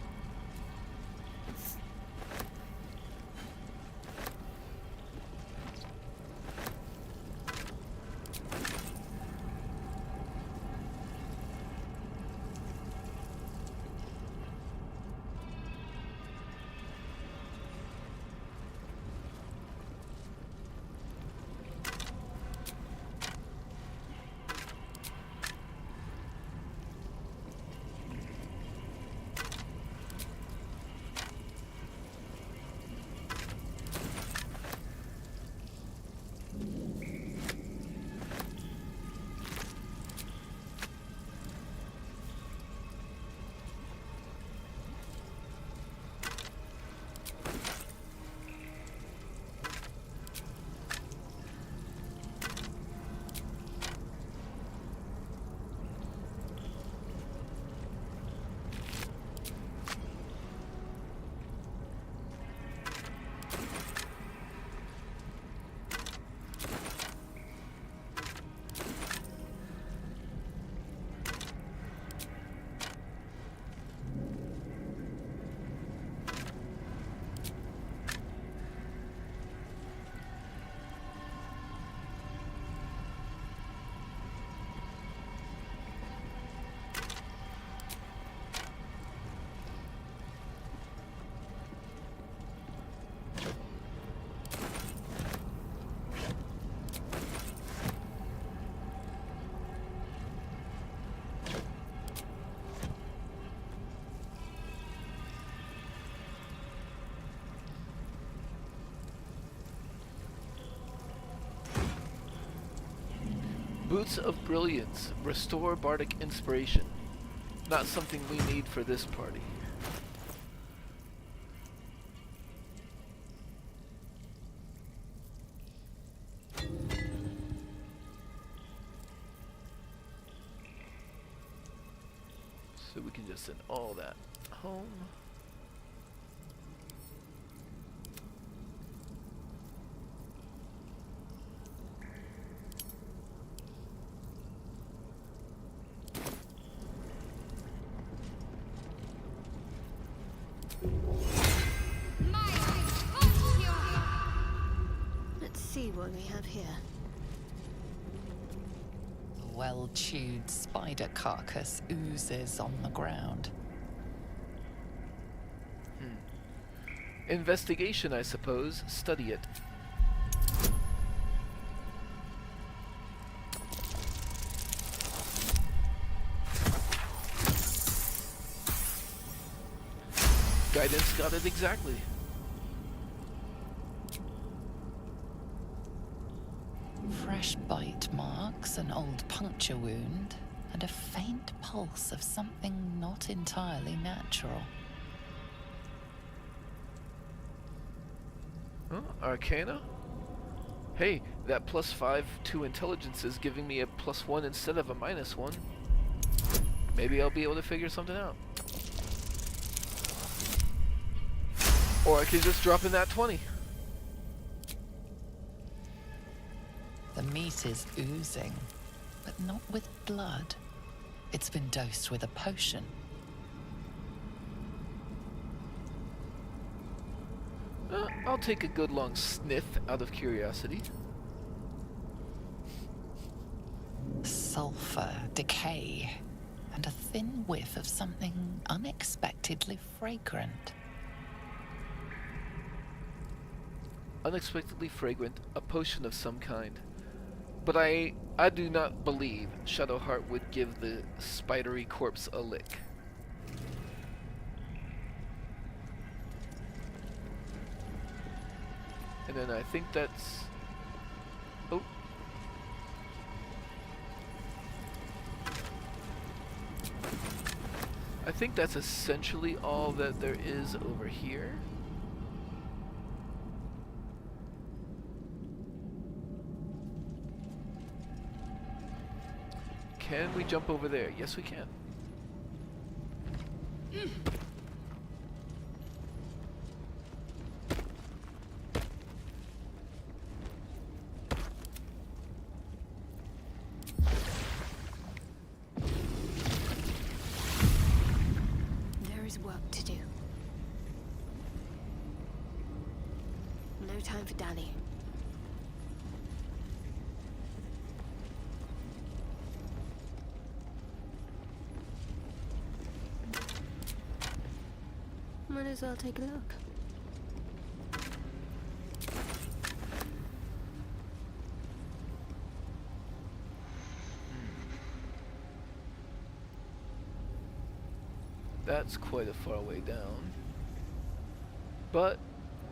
Boots of Brilliance. Restore bardic inspiration. Not something we need for this party. So we can just send all that home. Let's see what we have here. A well-chewed spider carcass oozes on the ground. Investigation, I suppose. Study it. Guidance got it exactly. Fresh bite marks, an old puncture wound, and a faint pulse of something not entirely natural. Huh? Arcana? Hey, that +5 to intelligence is giving me a +1 instead of a -1. Maybe I'll be able to figure something out. Or I could just drop in that 20. The meat is oozing, but not with blood. It's been dosed with a potion. I'll take a good long sniff out of curiosity. Sulfur, decay, and a thin whiff of something unexpectedly fragrant. Unexpectedly fragrant, a potion of some kind. But I do not believe Shadowheart would give the spidery corpse a lick. And then I think that's... Oh. I think that's essentially all that there is over here. Can we jump over there? Yes, we can. There is There's work to do. No time for dallying. Might as well take a look. That's quite a far way down. But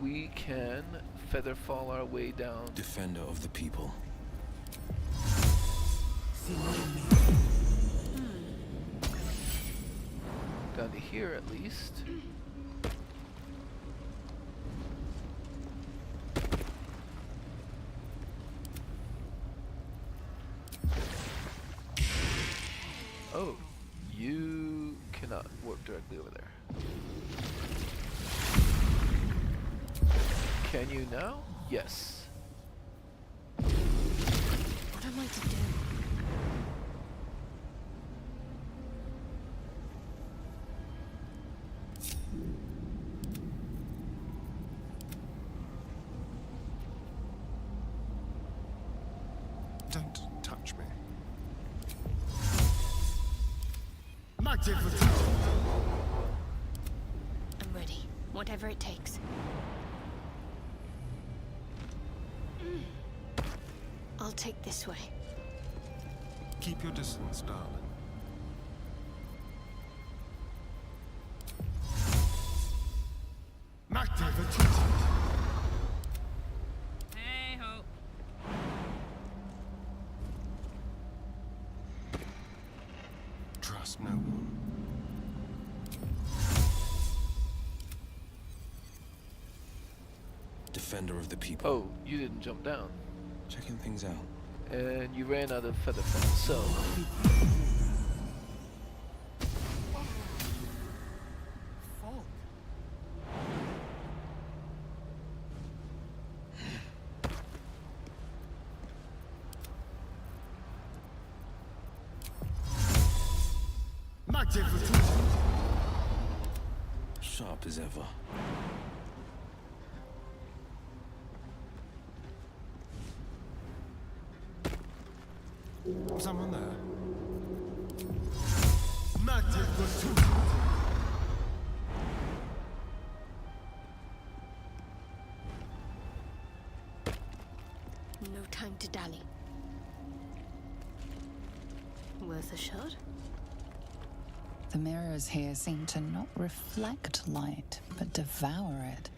we can featherfall our way down. Defender of the people. Down to here at least. Oh, you cannot warp directly over there. Can you now? Yes. What am I to do? Don't touch me. I'm ready. Whatever it takes. I'll take this way. Keep your distance, darling. Hey ho. Trust no one. Defender of the people. Oh, you didn't jump down. Checking things out. And you ran out of featherfall, so... Sharp as ever. Someone there? No time to dally. Worth a shot? The mirrors here seem to not reflect light, but devour it.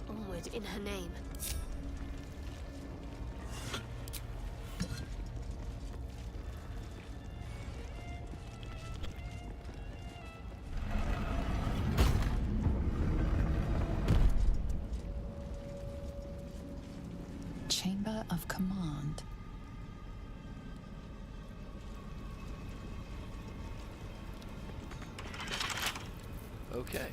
Onward in her name. Chamber of Command. Okay.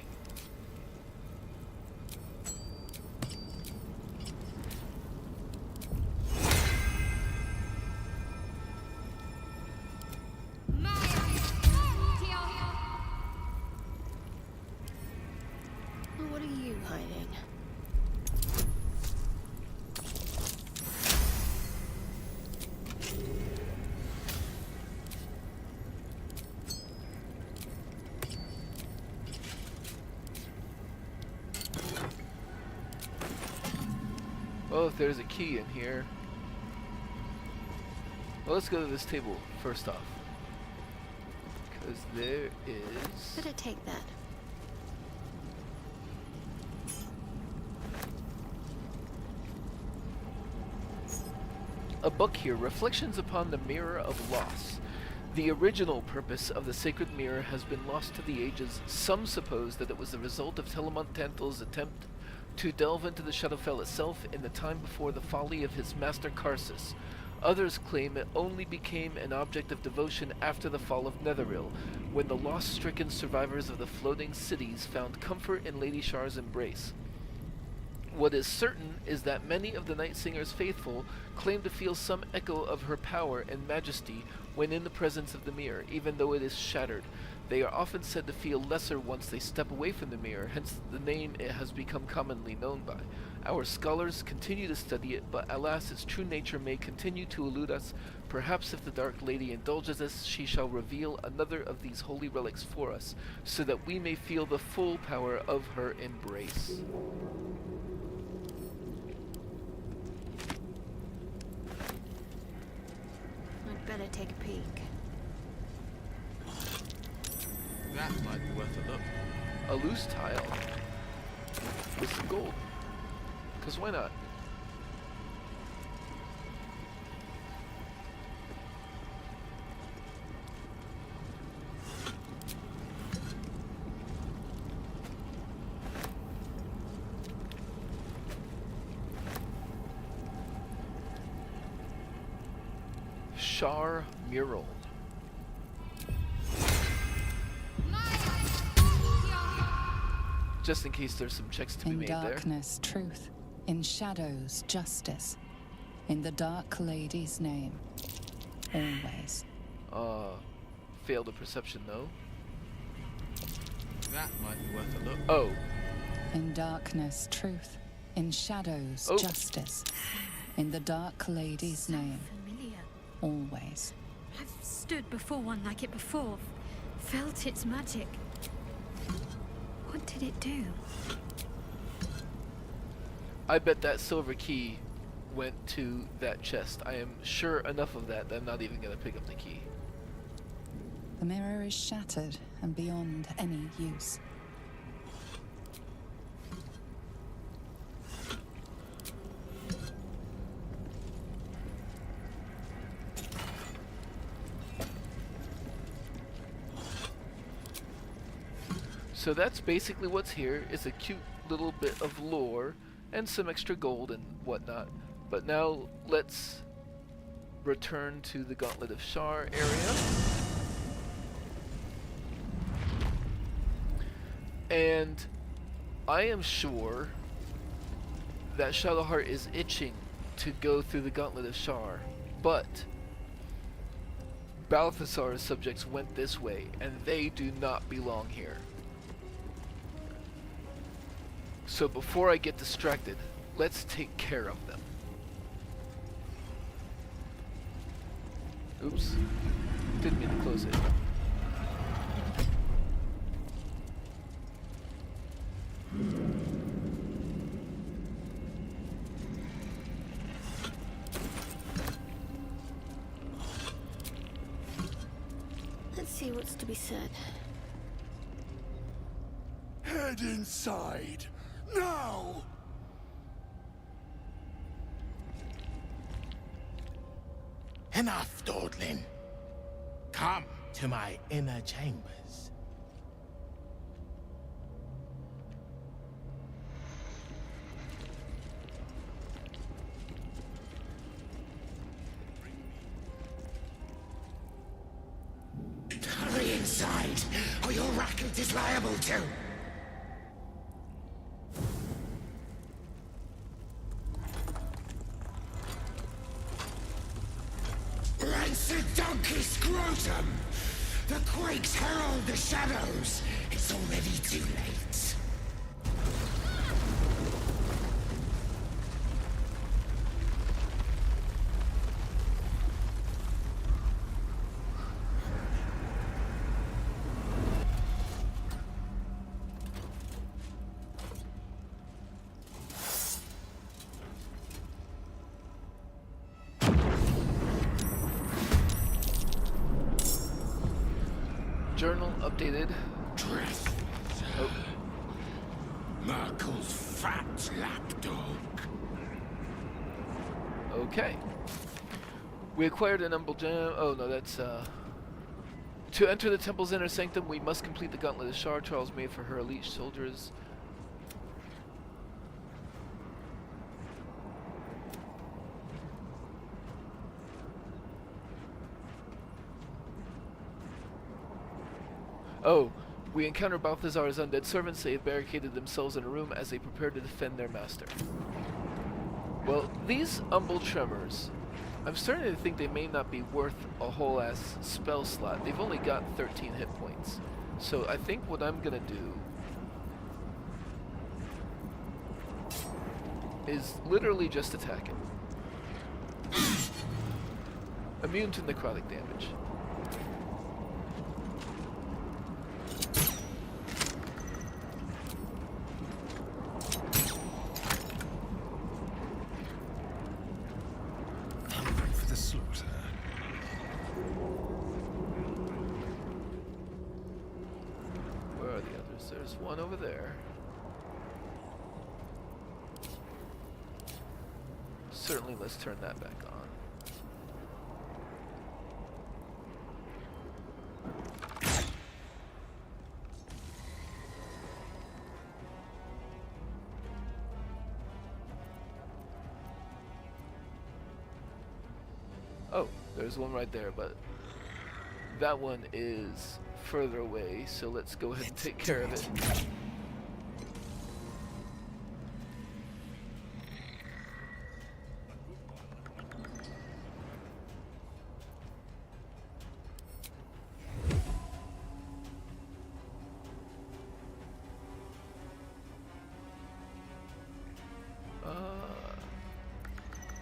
What are you hiding? Well, if there's a key in here... Well, let's go to this table first off. Because there is... Better take that. A book here, Reflections upon the Mirror of Loss. The original purpose of the sacred mirror has been lost to the ages. Some suppose that it was the result of Telemont Tantal's attempt to delve into the Shadowfell itself in the time before the folly of his master Karsus. Others claim it only became an object of devotion after the fall of Netheril, when the loss-stricken survivors of the floating cities found comfort in Lady Shar's embrace. What is certain is that many of the Night Singer's faithful claim to feel some echo of her power and majesty when in the presence of the mirror, even though it is shattered. They are often said to feel lesser once they step away from the mirror, hence the name it has become commonly known by. Our scholars continue to study it, but alas, its true nature may continue to elude us. Perhaps if the Dark Lady indulges us, she shall reveal another of these holy relics for us, so that we may feel the full power of her embrace. I'd better take a peek. That might be worth a look. A loose tile with some gold. Because why not? Shar mural. Just in case there's some checks to be In made there. darkness, truth. In shadows, justice. In the Dark Lady's name. Always. Failed a perception though. That might be worth a look. Oh. In darkness, truth. In shadows, Oh. justice. In the Dark Lady's name. Familiar. Always. I've stood before one like it before. Felt its magic. What did it do? I bet that silver key went to that chest. I am sure enough of that I'm not even going to pick up the key. The mirror is shattered and beyond any use. So that's basically what's here. It's a cute little bit of lore and some extra gold and whatnot. But now let's return to the Gauntlet of Shar area. And I am sure that Shadowheart is itching to go through the Gauntlet of Shar, but Balthasar's subjects went this way, and they do not belong here. So before I get distracted, let's take care of them. Oops. Didn't mean to close it. Let's see what's to be said. Head inside. Now! Enough, dawdling. Come to my inner chambers. Hurry inside, or your racket is liable to. Rancid donkey scrotum! The quakes herald the shadows. It's already too late. Journal updated. Dress. Oh, Merkel's fat lapdog. okay. We acquired an Umbral Gem. Oh no, that's To enter the temple's inner sanctum, we must complete the Gauntlet of Shar. Trials made for her elite soldiers. Oh, We encounter Balthazar's undead servants. They have barricaded themselves in a room as they prepare to defend their master. Well, these Umble Tremors, I'm starting to think they may not be worth a whole ass spell slot. They've only got 13 hit points. So I think what I'm gonna do is literally just attack it. Immune to necrotic damage. Hungry for the slaughter. Where are the others? There's one over there. Certainly, let's turn that back on. Oh, there's one right there, but that one is further away, so let's go ahead and take care of it.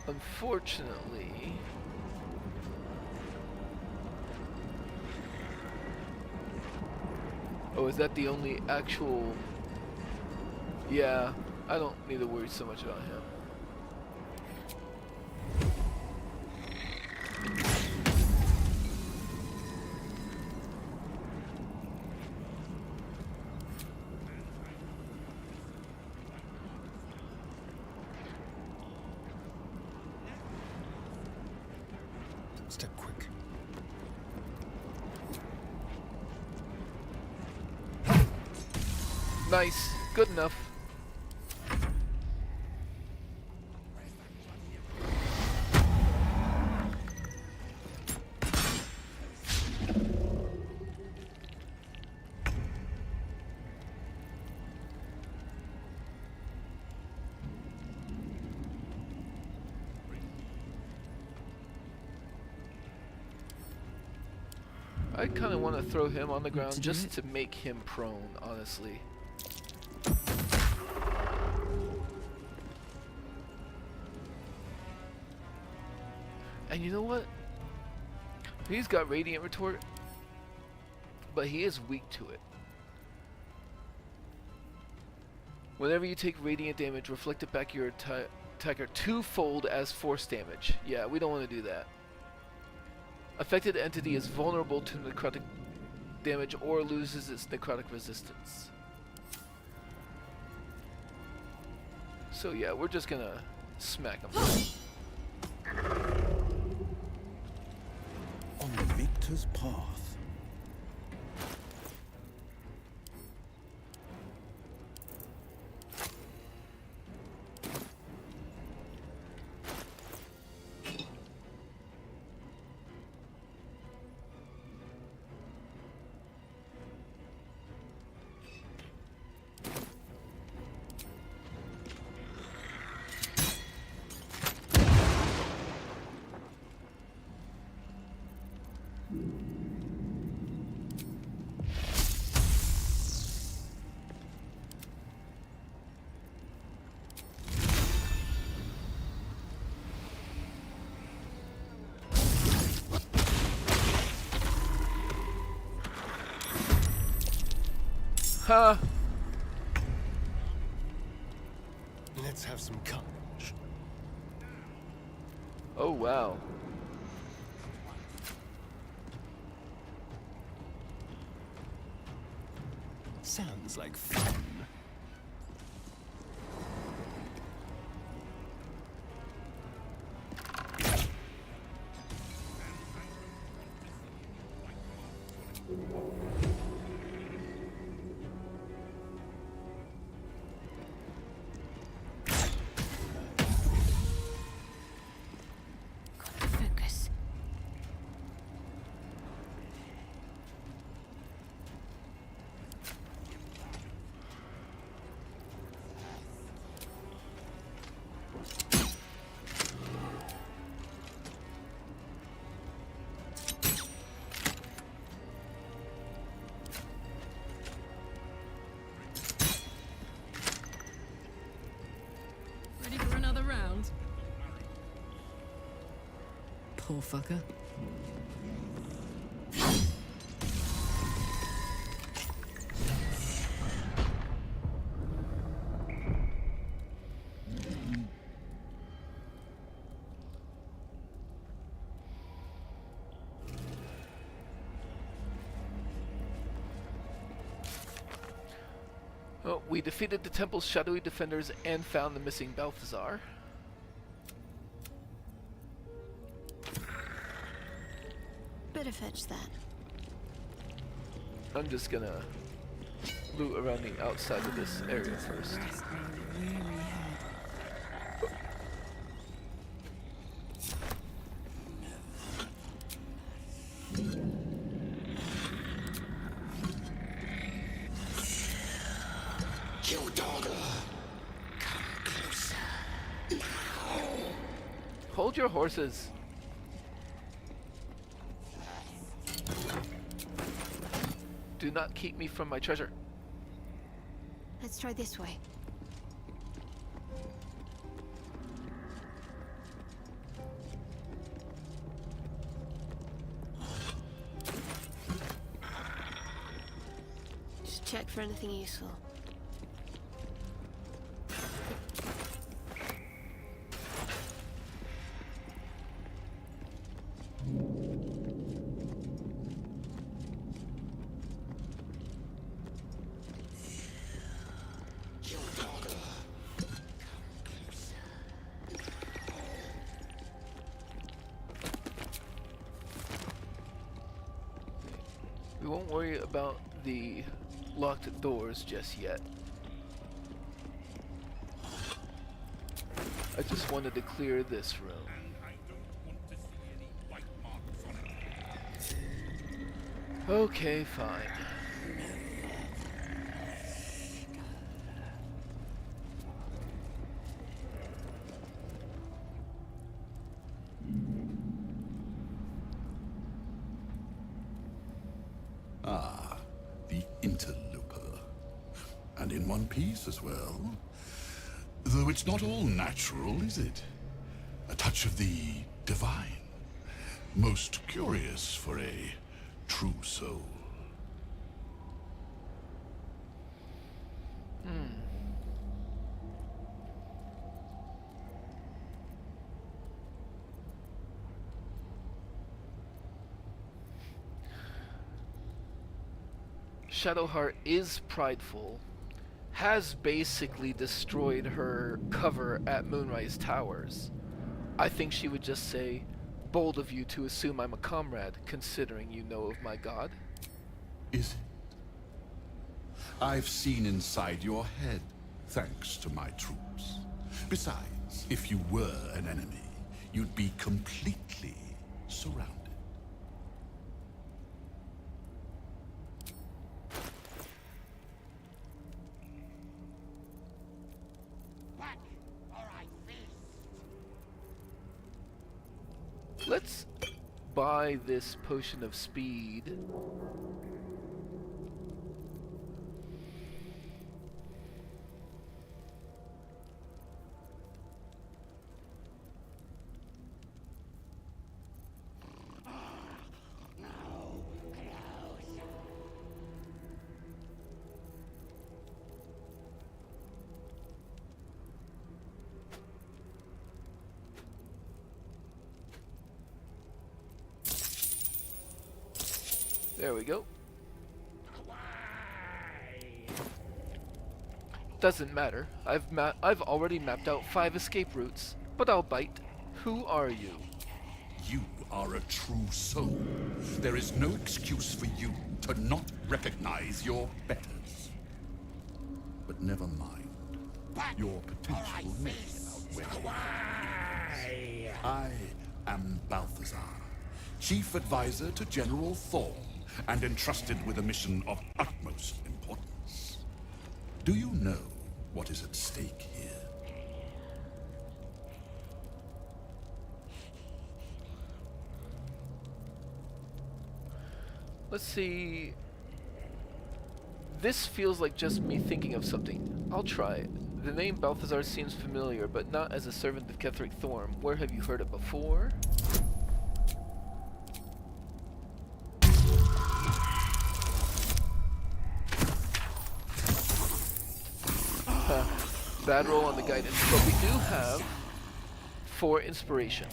Unfortunately, oh, is that the only actual? Yeah, I don't need to worry so much about him. Step quick. Nice, good enough. I kind of want to throw him on the ground just to make him prone, honestly. And you know what? He's got Radiant Retort, but he is weak to it. Whenever you take Radiant damage, reflect it back your attacker twofold as force damage. Yeah, we don't want to do that. Affected entity is vulnerable to necrotic damage or loses its necrotic resistance. So yeah, we're just gonna smack him. On the victor's path. Huh. Let's have some courage. Oh wow. Sounds like fun. Focus. Poor fucker. Oh, we defeated the temple's shadowy defenders and found the missing Balthazar. Better fetch that. I'm just gonna loot around the outside of this area first. You dog! Come closer. Hold your horses. Do not keep me from my treasure. Let's try this way. Just check for anything useful. We won't worry about the locked doors just yet. I just wanted to clear this room. Okay, fine. Ah, the interloper. And in one piece as well. Though it's not all natural, is it? A touch of the divine. Most curious for a true soul. Shadowheart is prideful, has basically destroyed her cover at Moonrise Towers. I think she would just say, bold of you to assume I'm a comrade, considering you know of my god. Is it? I've seen inside your head, thanks to my troops. Besides, if you were an enemy, you'd be completely surrounded. Let's buy this potion of speed. There we go. Doesn't matter. I've already mapped out 5 escape routes, but I'll bite. Who are you? You are a true soul. There is no excuse for you to not recognize your betters. But never mind. Your potential may outweigh. I am Balthazar, Chief Advisor to General Thorm, and entrusted with a mission of utmost importance. Do you know what is at stake here? Let's see. This feels like just me thinking of something. I'll try it. The name Balthazar seems familiar, but not as a servant of Ketheric Thorm. Where have you heard it before? Bad roll on the guidance, but we do have 4 inspiration.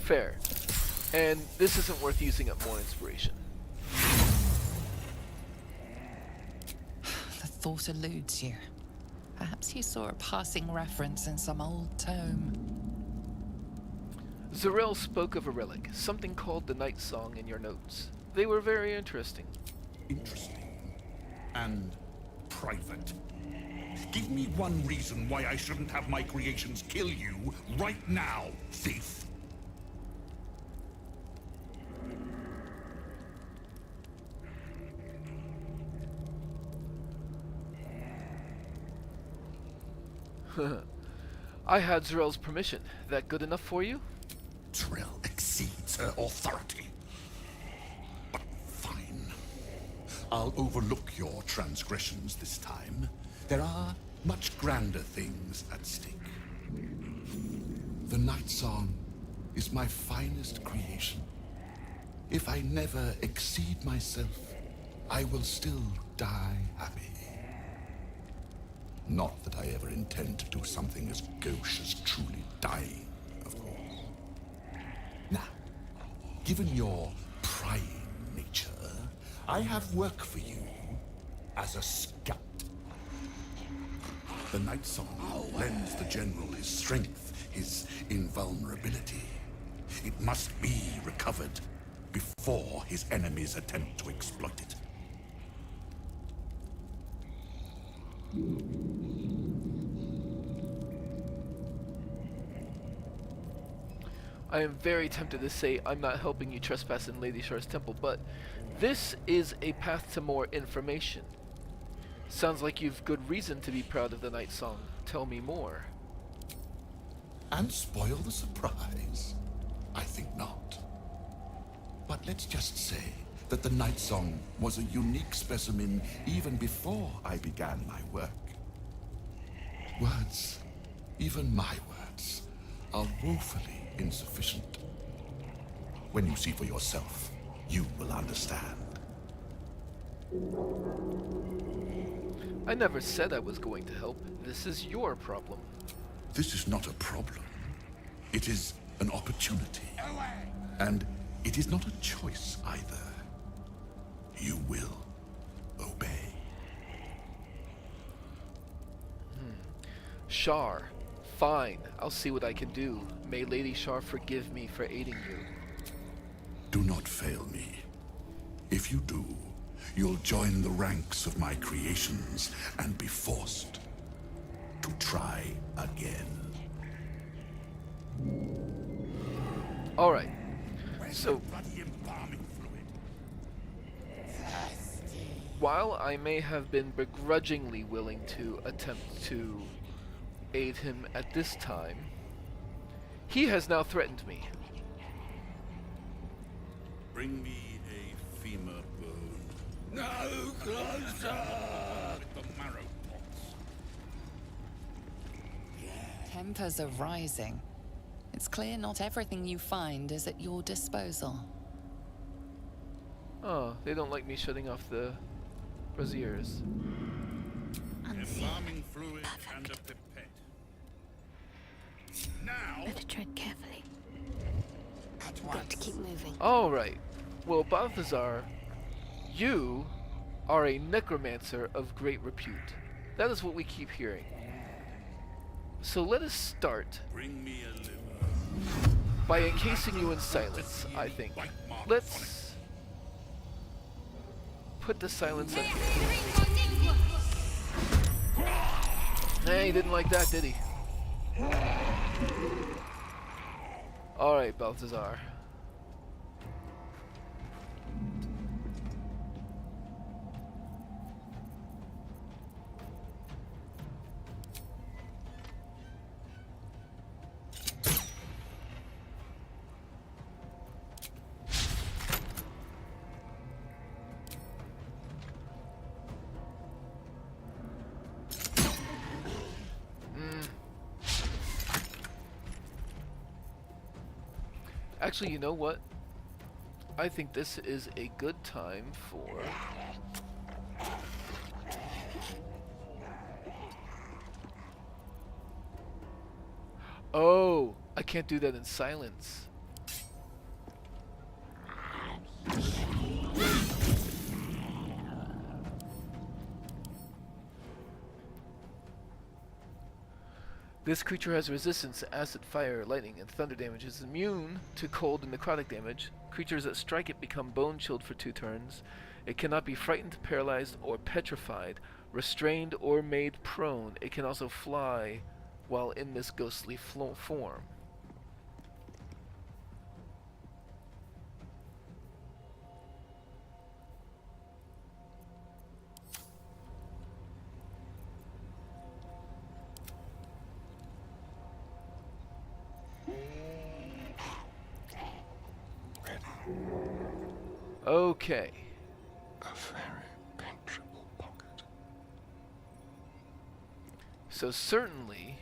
Fair. And this isn't worth using up more inspiration. The thought eludes you. Perhaps you saw a passing reference in some old tome. Zarel spoke of a relic, something called the Night Song, in your notes. They were very interesting. Interesting. And private. Give me one reason why I shouldn't have my creations kill you right now, thief. I had Zarel's permission. That good enough for you? Zarel exceeds her authority. But fine. I'll overlook your transgressions this time. There are much grander things at stake. The Night Song is my finest creation. If I never exceed myself, I will still die happy. Not that I ever intend to do something as gauche as truly dying, of course. Now, given your prying nature, I have work for you as a scout. The Night Song lends the General his strength, his invulnerability. It must be recovered before his enemies attempt to exploit it. I am very tempted to say I'm not helping you trespass in Lady Shar's temple, but this is a path to more information. Sounds like you've good reason to be proud of the Night Song. Tell me more. And spoil the surprise? I think not. But let's just say that the Night Song was a unique specimen even before I began my work. Words, even my words, are woefully insufficient. When you see for yourself, you will understand. I never said I was going to help. This is your problem. This is not a problem. It is an opportunity. And it is not a choice either. You will obey. Shar. Fine. I'll see what I can do. May Lady Shar forgive me for aiding you. Do not fail me. If you do, you'll join the ranks of my creations and be forced to try again. Alright. So, while I may have been begrudgingly willing to attempt to aid him at this time, he has now threatened me. Bring me a femur bone. No closer! With the marrow pots. Tempers are rising. It's clear not everything you find is at your disposal. Oh, they don't like me shutting off the braziers. Embalming fluid and a pipette. Now, Better tread carefully. Got to keep moving. Alright. Well, Balthazar, you are a necromancer of great repute. That is what we keep hearing. So let us start bring me a liver. by encasing you in silence, I think. Let's put the silence up here. Nah, he didn't like that, did he? Alright, Balthazar. Actually, you know what? I think this is a good time for Oh, I can't do that in silence. This creature has resistance to acid, fire, lightning, and thunder damage. It is immune to cold and necrotic damage. Creatures that strike it become bone chilled for 2 turns. It cannot be frightened, paralyzed, or petrified, restrained, or made prone. It can also fly while in this ghostly form. Okay. A very penetrable pocket. So certainly...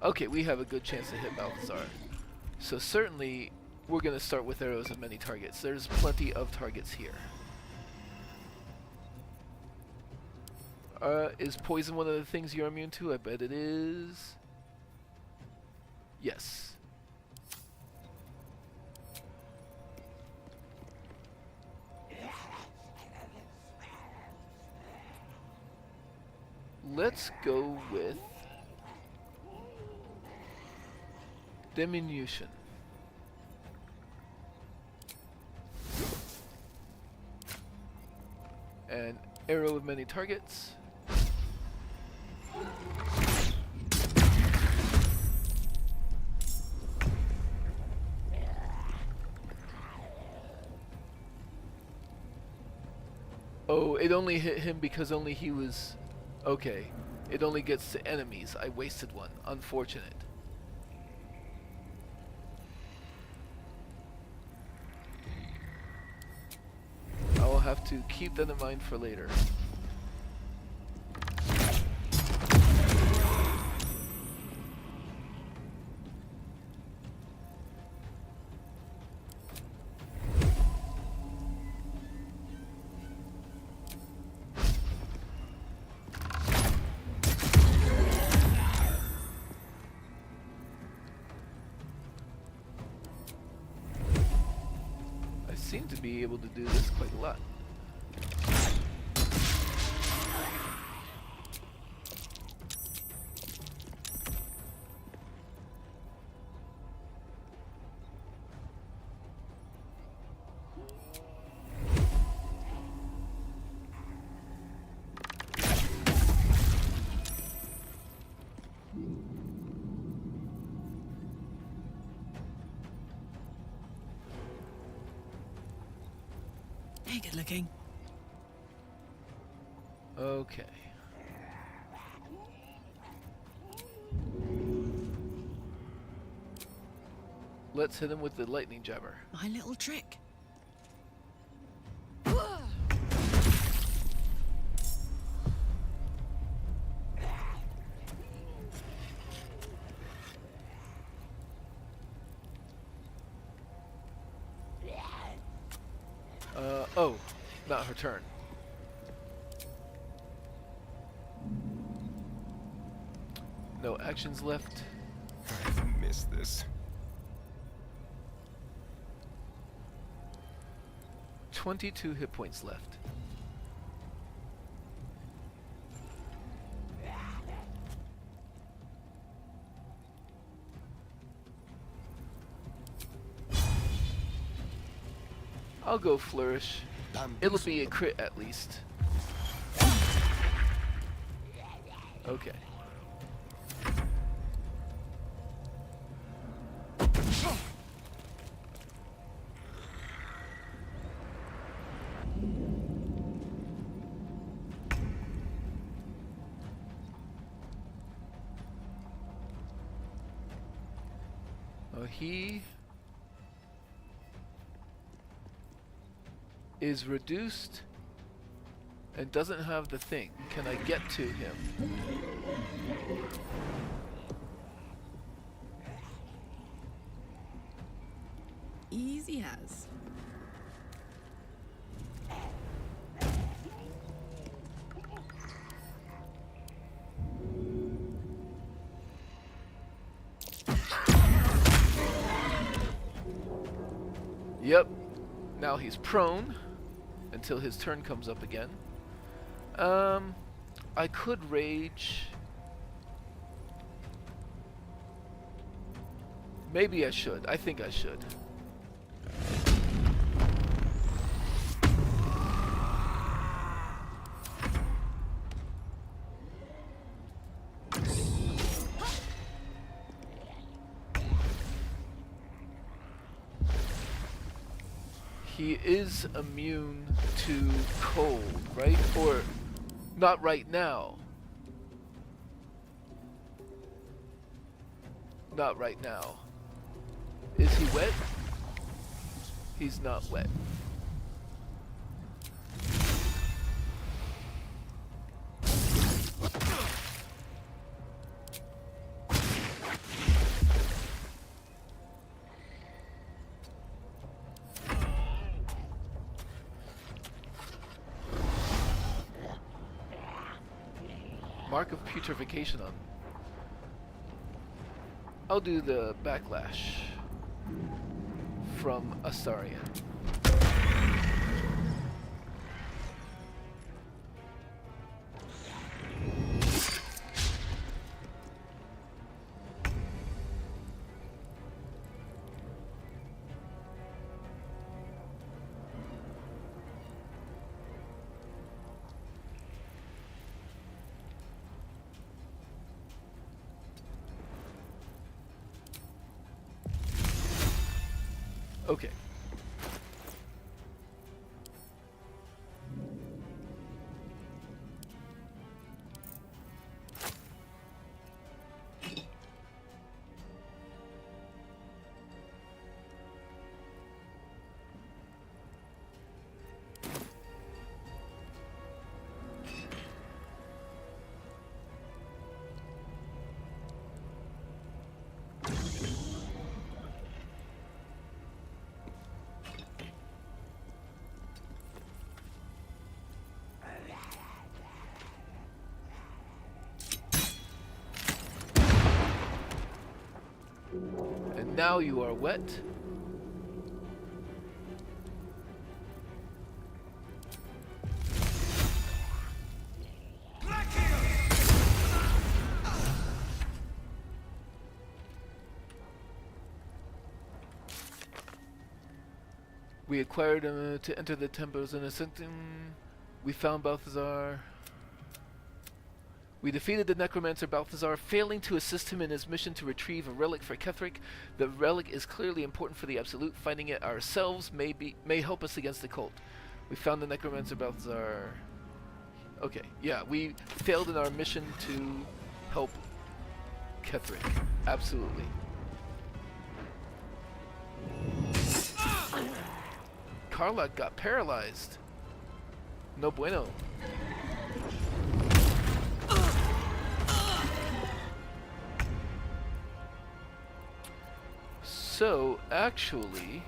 Okay, we have a good chance to hit Balthazar. So certainly, we're going to start with arrows of many targets. There's plenty of targets here. Is poison one of the things you're immune to? I bet it is. Yes. Let's go with diminution. An arrow of many targets. Oh, it only hit him because only he was... Okay. It only gets to enemies. I wasted one. Unfortunate. I will have to keep that in mind for later. Seem to be able to do this quite a lot. Hey, good looking. Okay. Let's hit him with the lightning jabber. My little trick. Oh, not her turn. No actions left. I've missed this. 22 hit points left. I'll go flourish. It'll be a crit at least. Okay. He is reduced and doesn't have the thing. Can I get to him? Easy as. Yep. Now he's prone until his turn comes up again. I could rage. Maybe I should. I think I should. He is immune to cold, right? Or not right now. Not right now. Is he wet? He's not wet. Mark of putrefaction on. I'll do the backlash from Astarion. Okay. And now you are wet. We acquired him to enter the temples in a symptom. We found Balthazar. We defeated the necromancer Balthazar, failing to assist him in his mission to retrieve a relic for Ketheric. The relic is clearly important for the Absolute. Finding it ourselves may help us against the cult. We found the necromancer Balthazar. Okay, yeah, we failed in our mission to help Ketheric. Absolutely. Karlach got paralyzed. No bueno. So, actually,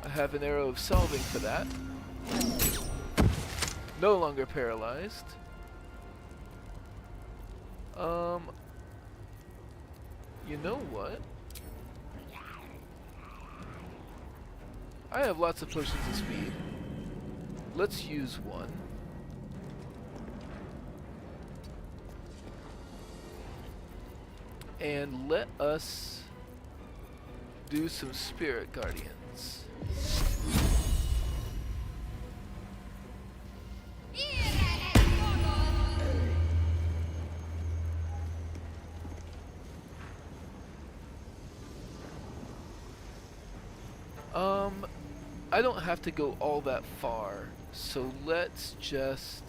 I have an arrow of salving for that. No longer paralyzed. You know what? I have lots of potions of speed. Let's use one. And let us do some spirit guardians. I don't have to go all that far, so let's just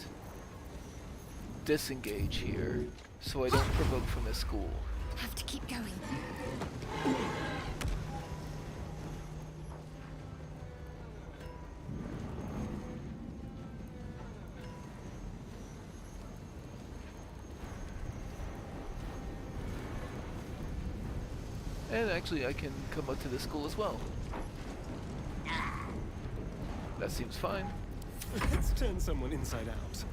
disengage here so I don't provoke from the school. Have to keep going. And actually I can come up to the school as well. That seems fine. Let's turn someone inside out.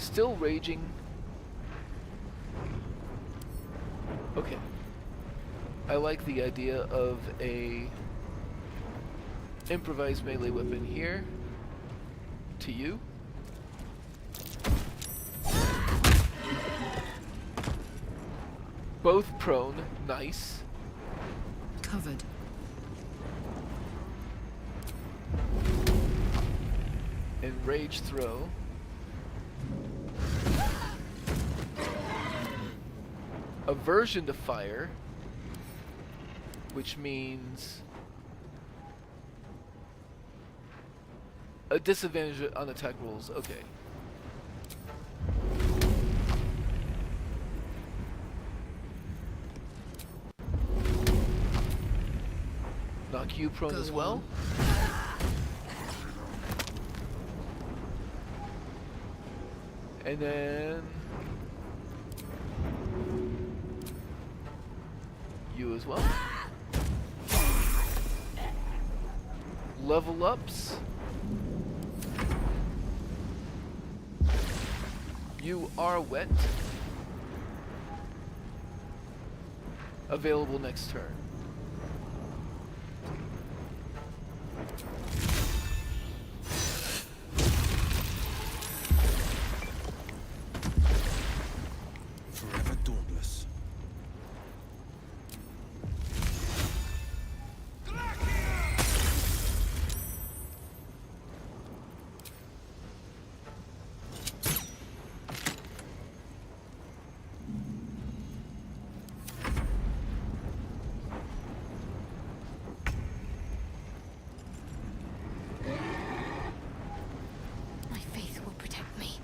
Still raging. Okay. I like the idea of a improvised melee weapon here. To you. Both prone. Nice. Covered. And rage throw. Aversion to fire, which means a disadvantage on attack rolls. Okay. Knock you prone as well. And then you as well. Level ups. You are wet. Available next turn. Forever dauntless. My faith will protect me.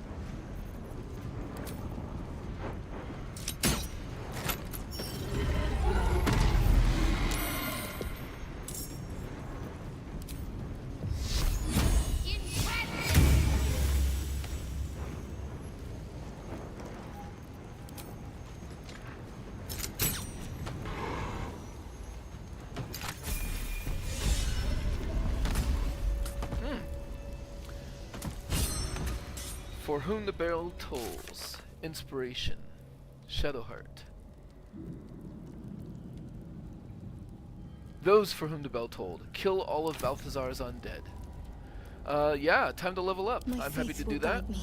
For whom the bell tolls. Inspiration. Shadowheart. Those for whom the bell tolled. Kill all of Balthazar's undead. Yeah, time to level up. My I'm happy faith to will do that. guide me.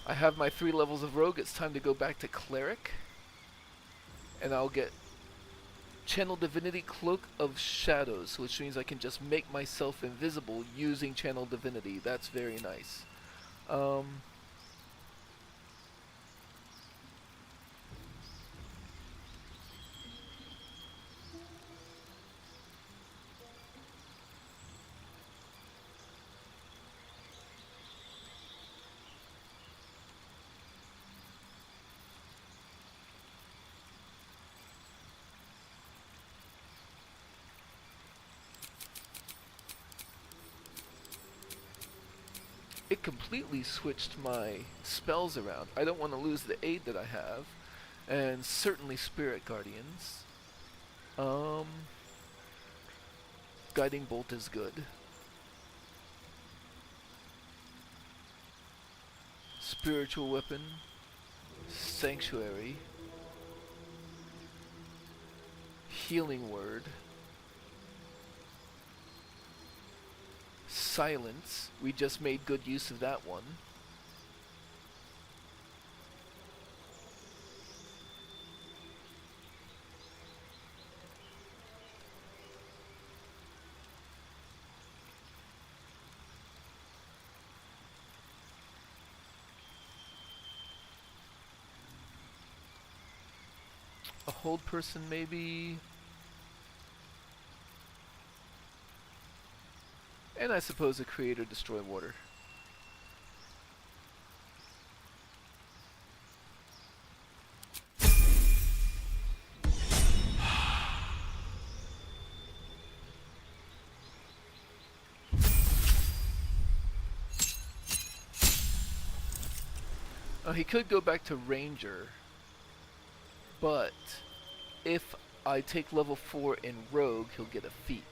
I have my 3 levels of rogue. It's time to go back to cleric. And I'll get Channel Divinity Cloak of Shadows, which means I can just make myself invisible using Channel Divinity. That's very nice. It completely switched my spells around. I don't want to lose the aid that I have, and certainly Spirit Guardians. Guiding Bolt is good. Spiritual Weapon, Sanctuary, Healing Word, Silence. We just made good use of that one. A hold person maybe. And I suppose a create or destroy water. He could go back to Ranger, but if I take level 4 in Rogue, he'll get a feat.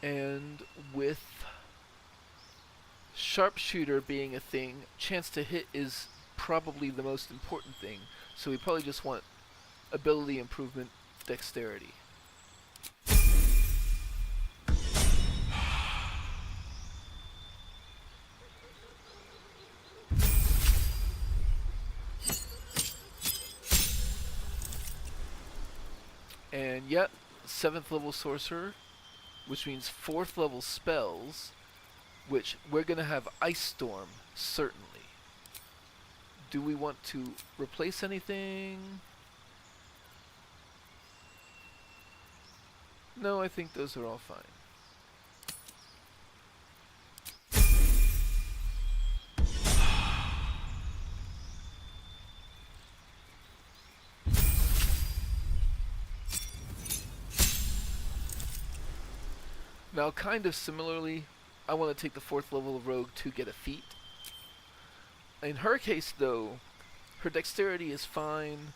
And with Sharpshooter being a thing, chance to hit is probably the most important thing. So we probably just want ability improvement, dexterity. And yet, 7th level sorcerer, which means 4th level spells, which we're going to have Ice Storm, certainly. Do we want to replace anything? No, I think those are all fine. Now, kind of similarly, I want to take the 4th level of Rogue to get a feat. In her case, though, her dexterity is fine,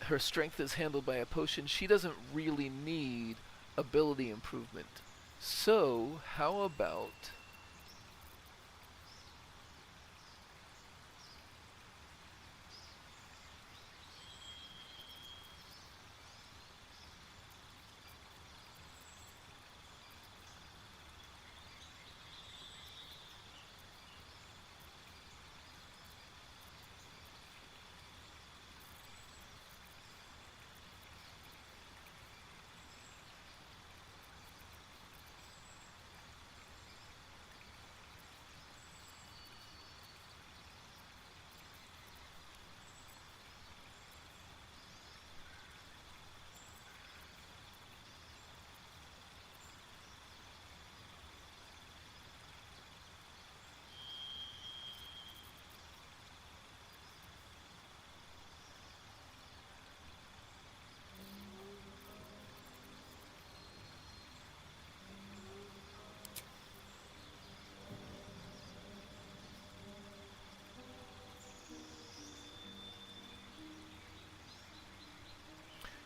her strength is handled by a potion, she doesn't really need ability improvement. So, how about...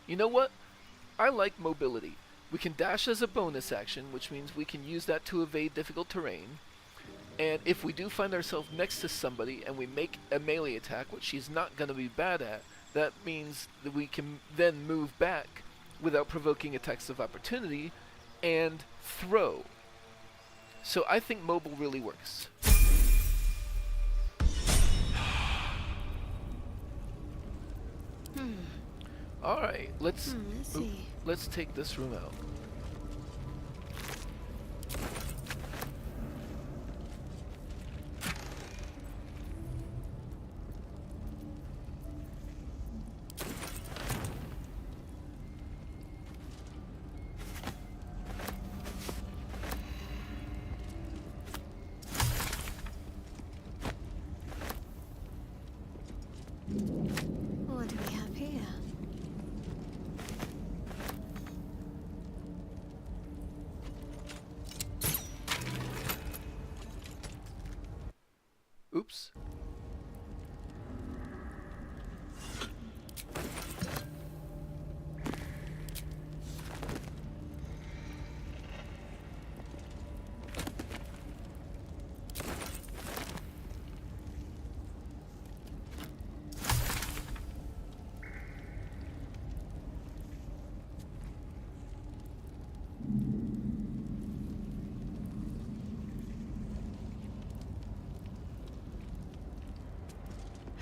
You know what? I like mobility. We can dash as a bonus action, which means we can use that to evade difficult terrain. And if we do find ourselves next to somebody and we make a melee attack, which she's not going to be bad at, that means that we can then move back without provoking attacks of opportunity and throw. So I think mobile really works. Alright, let's see. Let's take this room out. What do we have here? Oops.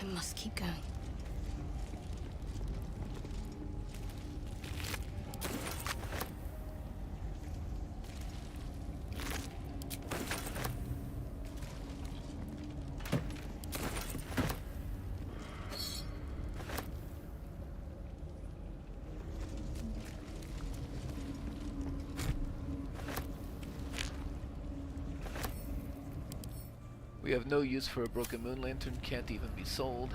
I must keep going. We have no use for a broken moon lantern, can't even be sold.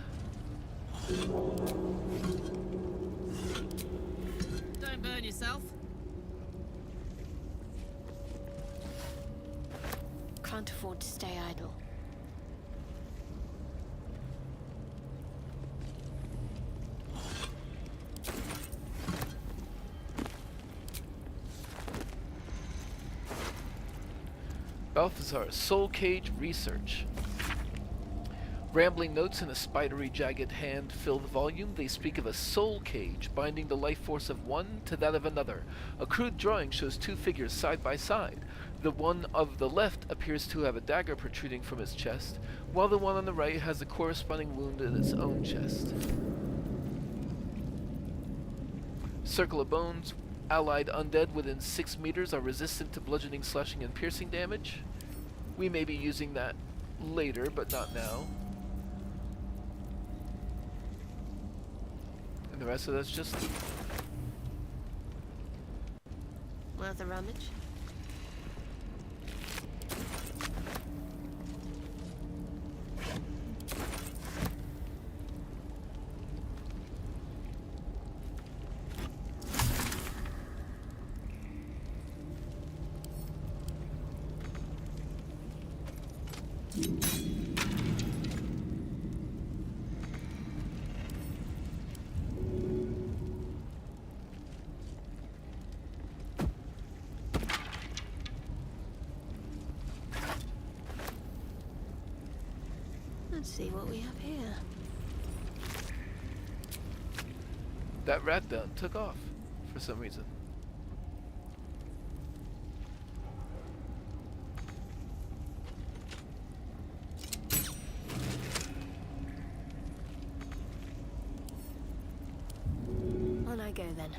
Don't burn yourself. can't afford to stay idle. Balthazar, Soul Cage Research. Rambling notes in a spidery, jagged hand fill the volume. They speak of a soul cage binding the life force of one to that of another. A crude drawing shows two figures side by side. The one of the left appears to have a dagger protruding from its chest, while the one on the right has a corresponding wound in its own chest. Circle of bones. Allied undead within 6 meters are resistant to bludgeoning, slashing, and piercing damage. We may be using that later, but not now. And the rest of that's just loot. Worth a rummage? Let's see what we have here. That rat down took off for some reason. On I go then.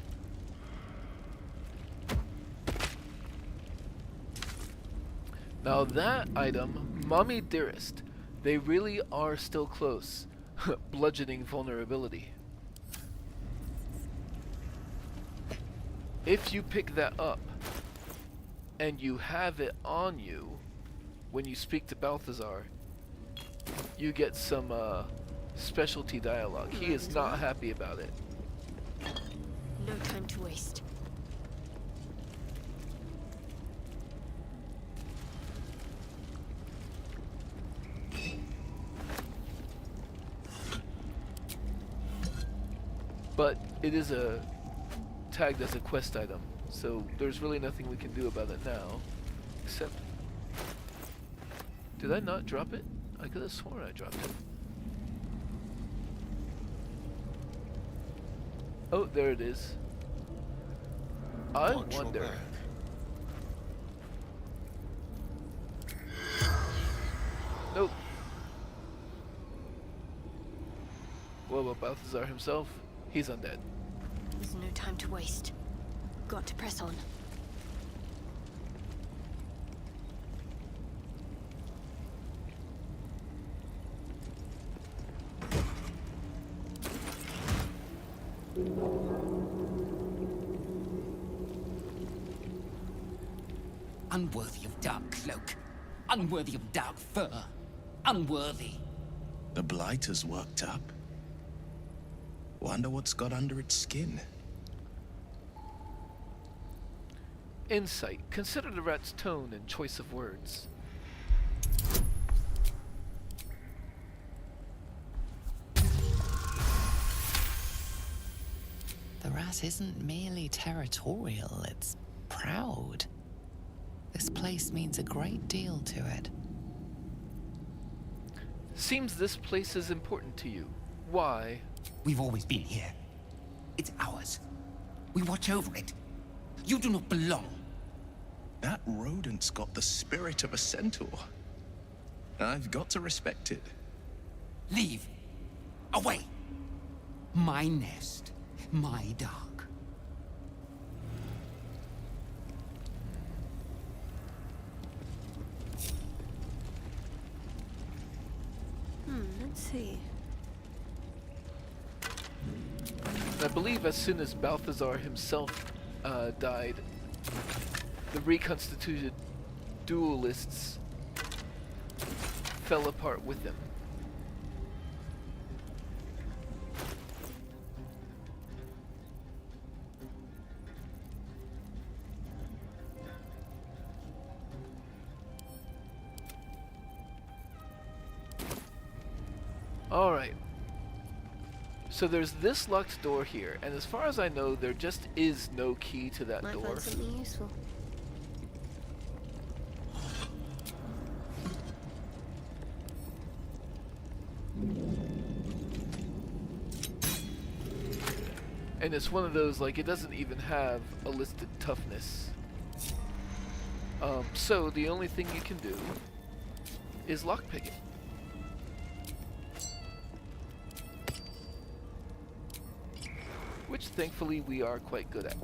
Now that item, Mommy Dearest, they really are still close. Bludgeoning vulnerability. If you pick that up, and you have it on you, when you speak to Balthazar, you get some specialty dialogue. He is not happy about it. No time to waste. But it is tagged as a quest item, so there's really nothing we can do about it now, except... Did I not drop it? I could have sworn I dropped it. Oh, there it is. I wonder... Nope. What about Balthazar himself? He's undead. There's no time to waste. Got to press on. Unworthy of dark cloak. Unworthy of dark fur. Unworthy. The blight is worked up. Wonder what's got under its skin. Insight. Consider the rat's tone and choice of words. The rat isn't merely territorial, it's proud. This place means a great deal to it. Seems this place is important to you. Why? We've always been here. It's ours. We watch over it. You do not belong. That rodent's got the spirit of a centaur. I've got to respect it. Leave. Away. My nest. My dark. Let's see. I believe as soon as Balthazar himself died, the reconstituted duelists fell apart with him. Alright. So there's this locked door here, and as far as I know, there just is no key to that Might door. find something useful. And it's one of those, like, it doesn't even have a listed toughness. So the only thing you can do is lockpick it. Which thankfully we are quite good at.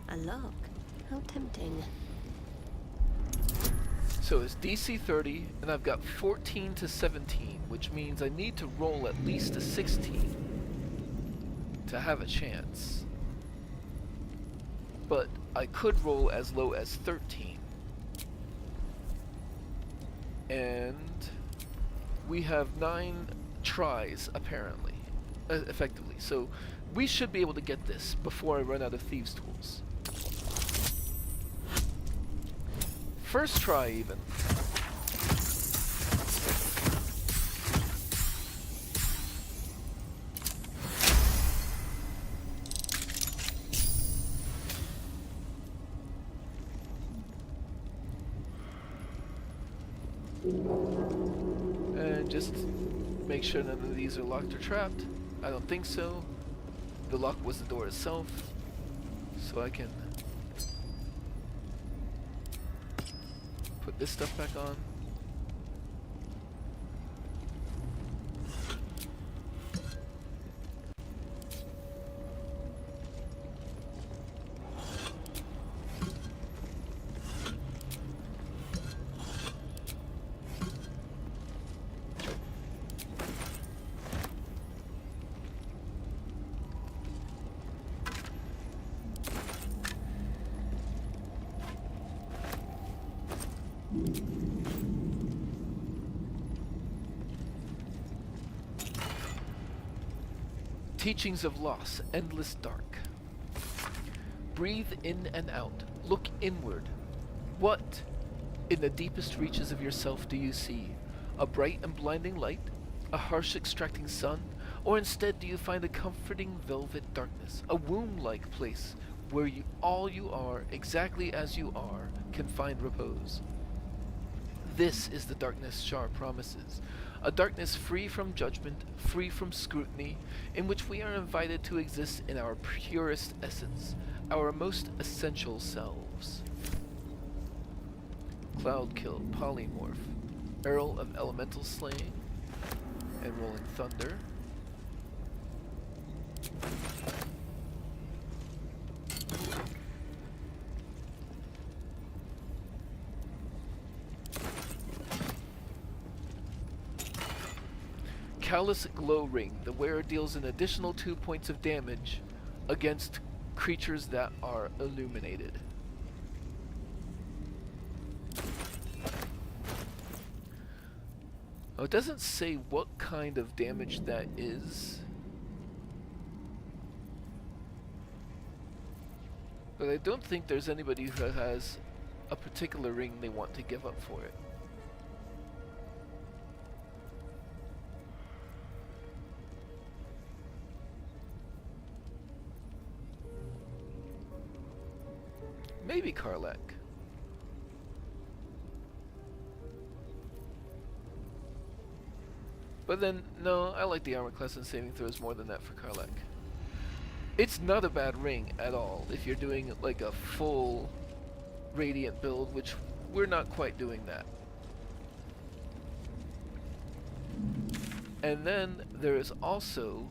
A lock? How tempting. So it's DC 30, and I've got 14 to 17, which means I need to roll at least a 16 to have a chance. But I could roll as low as 13. And we have 9 tries, apparently, effectively. So we should be able to get this before I run out of Thieves' Tools. First try, even. And just make sure none of these are locked or trapped. I don't think so. The lock was the door itself, so I can put this stuff back on. Teachings of loss, endless dark. Breathe in and out. Look inward. What, in the deepest reaches of yourself, do you see? A bright and blinding light? A harsh extracting sun? Or instead do you find a comforting velvet darkness? A womb-like place where all you are, exactly as you are, can find repose. This is the darkness Shar promises. A darkness free from judgment, free from scrutiny, in which we are invited to exist in our purest essence, our most essential selves. Cloudkill, Polymorph, Earl of Elemental Slaying, and Rolling Thunder. Callous Glow Ring. The wearer deals an additional 2 points of damage against creatures that are illuminated. Oh, it doesn't say what kind of damage that is. But I don't think there's anybody who has a particular ring they want to give up for it. Maybe Karlak. But then, no, I like the armor class and saving throws more than that for Karlak. It's not a bad ring at all if you're doing like a full Radiant build, which we're not quite doing that. And then there is also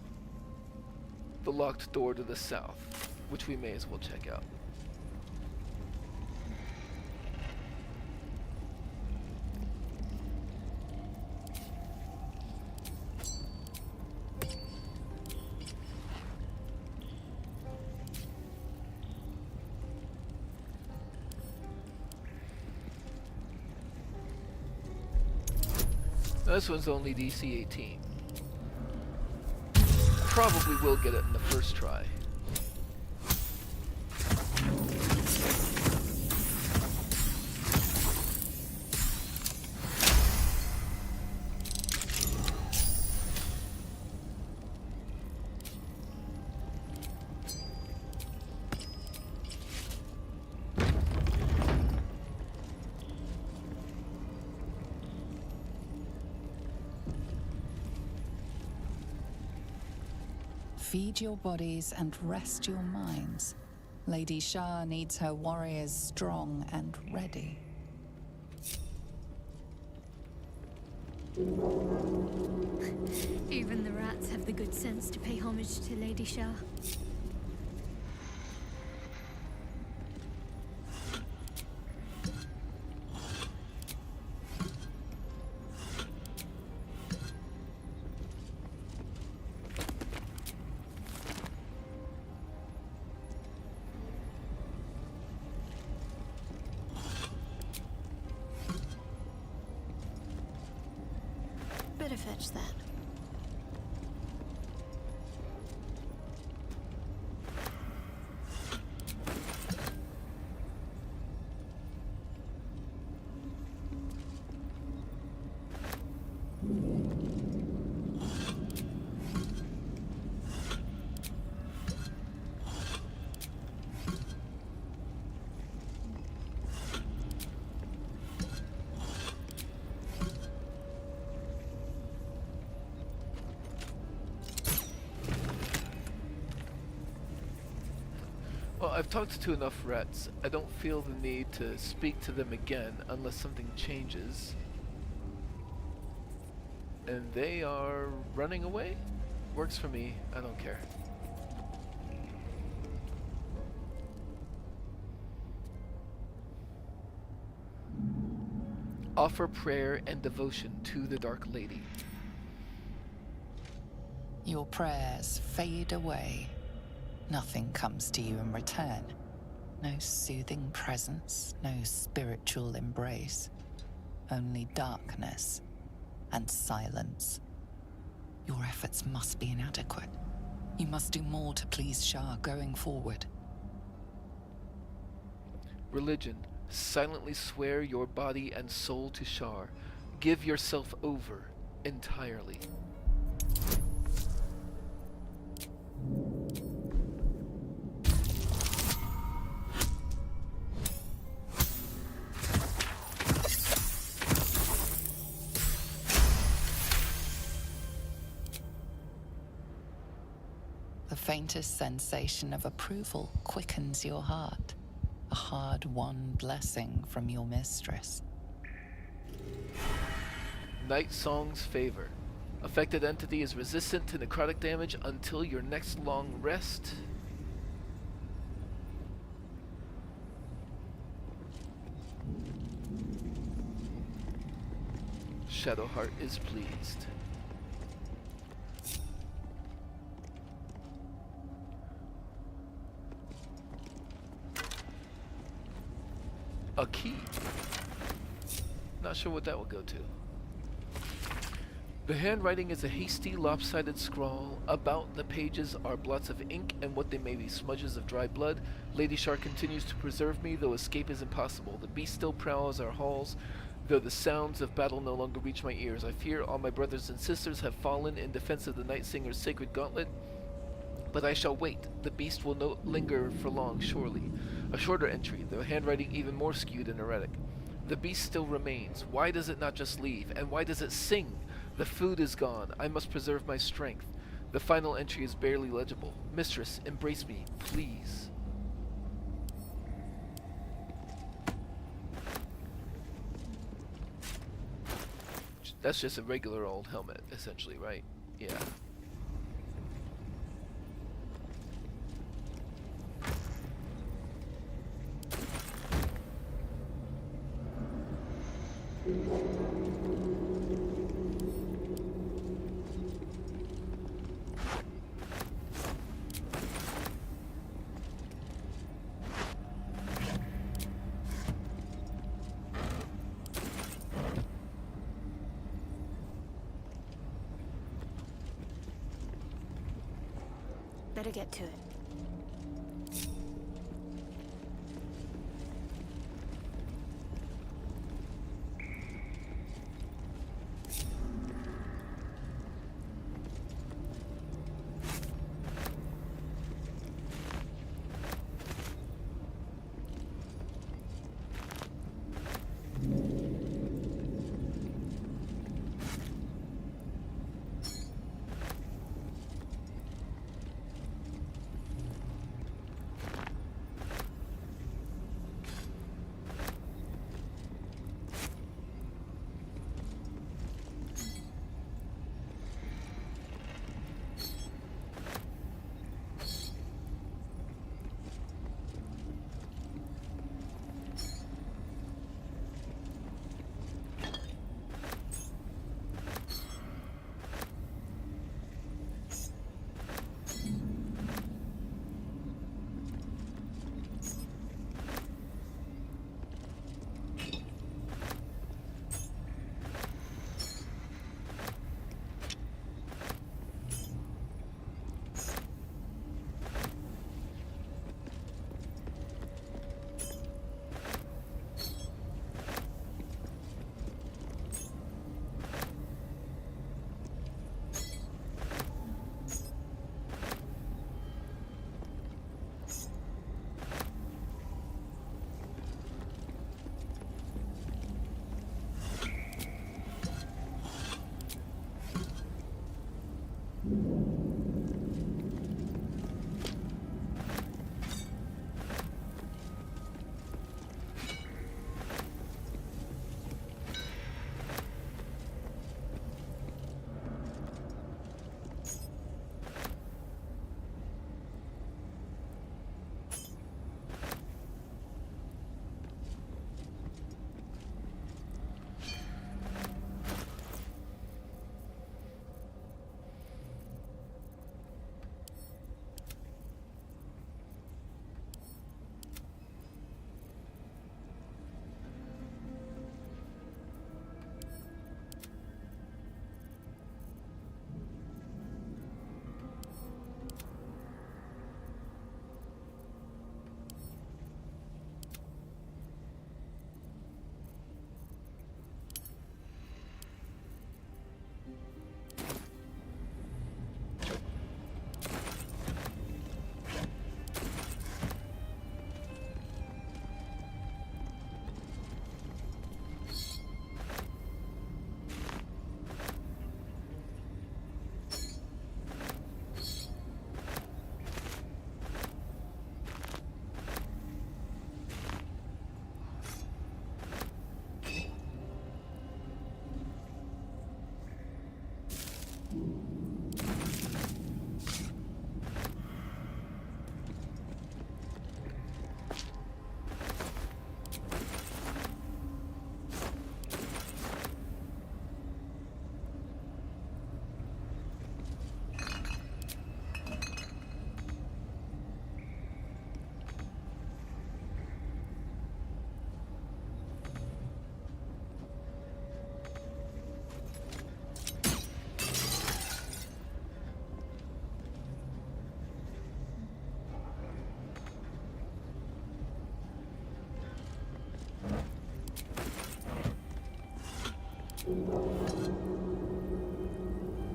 the locked door to the south, which we may as well check out. This one's only DC 18. Probably will get it in the first try. Feed your bodies and rest your minds. Lady Shar needs her warriors strong and ready. Even the rats have the good sense to pay homage to Lady Shar. Better fetch that. Well, I've talked to enough rats. I don't feel the need to speak to them again unless something changes. And they are running away? Works for me. I don't care. Offer prayer and devotion to the Dark Lady. Your prayers fade away. Nothing comes to you in return. No soothing presence, no spiritual embrace. Only darkness and silence. Your efforts must be inadequate. You must do more to please Shar going forward. Religion. Silently swear your body and soul to Shar. Give yourself over entirely. The faintest sensation of approval quickens your heart. A hard-won blessing from your mistress. Night Song's Favor. Affected entity is resistant to necrotic damage until your next long rest. Shadowheart is pleased. A key. Not sure what that will go to. The handwriting is a hasty, lopsided scrawl. About the pages are blots of ink and what they may be smudges of dry blood. Lady Shar continues to preserve me, though escape is impossible. The beast still prowls our halls, though the sounds of battle no longer reach my ears. I fear all my brothers and sisters have fallen in defense of the Night Singer's sacred gauntlet. But I shall wait. The beast will not linger for long, surely. A shorter entry, the handwriting even more skewed and erratic. The beast still remains. Why does it not just leave? And why does it sing? The food is gone. I must preserve my strength. The final entry is barely legible. Mistress, embrace me, please. That's just a regular old helmet, essentially, right? Yeah. Better get to it.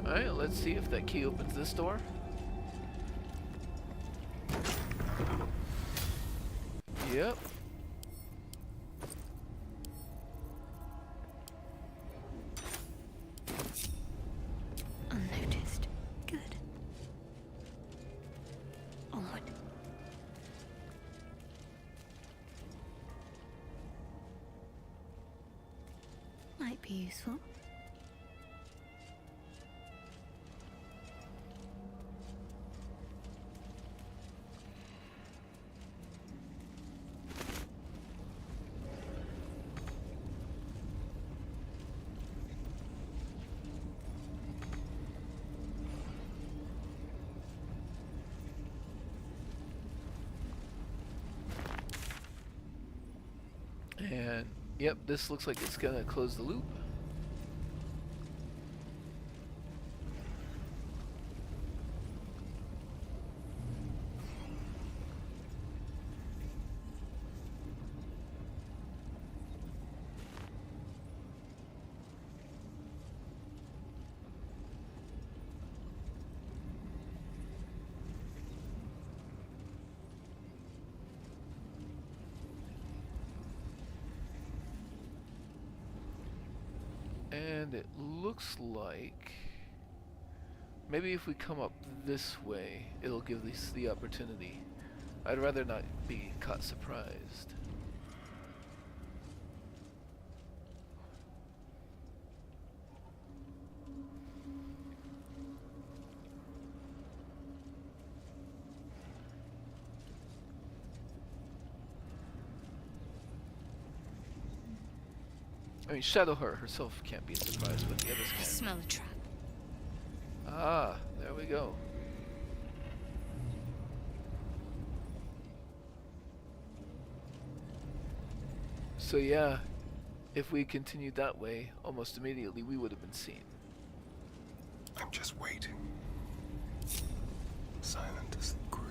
Alright, let's see if that key opens this door. Yep. Unnoticed. Good. Onward. Might be useful. And yep, this looks like it's gonna close the loop. And it looks like maybe if we come up this way, it'll give us the opportunity. I'd rather not be caught surprised. I mean, Shadowheart herself can't be surprised, but the others I can. smell a trap. Ah, there we go. So yeah, if we continued that way, almost immediately we would have been seen. I'm just waiting. Silent as the grave.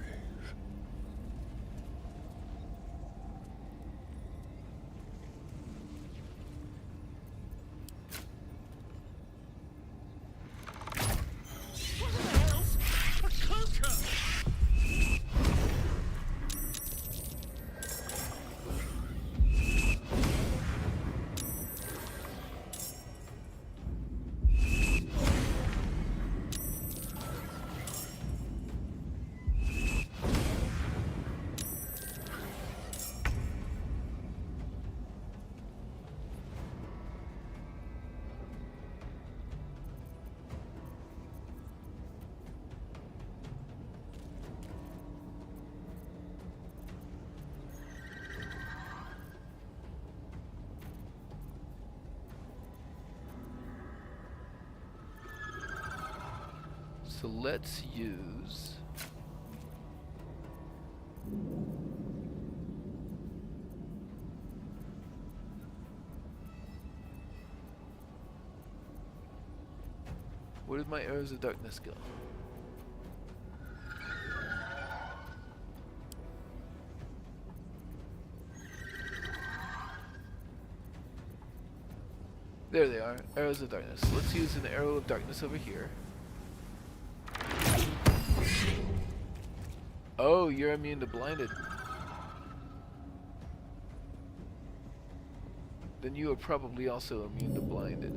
So let's use where did my arrows of darkness go? There they are, arrows of darkness. Let's use an arrow of darkness over here. Oh, you're immune to blinded. Then you are probably also immune to blinded.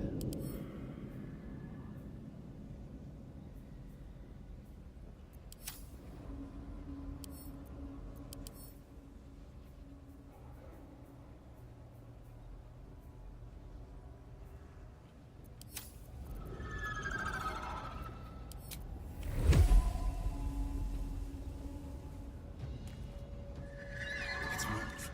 Let's move.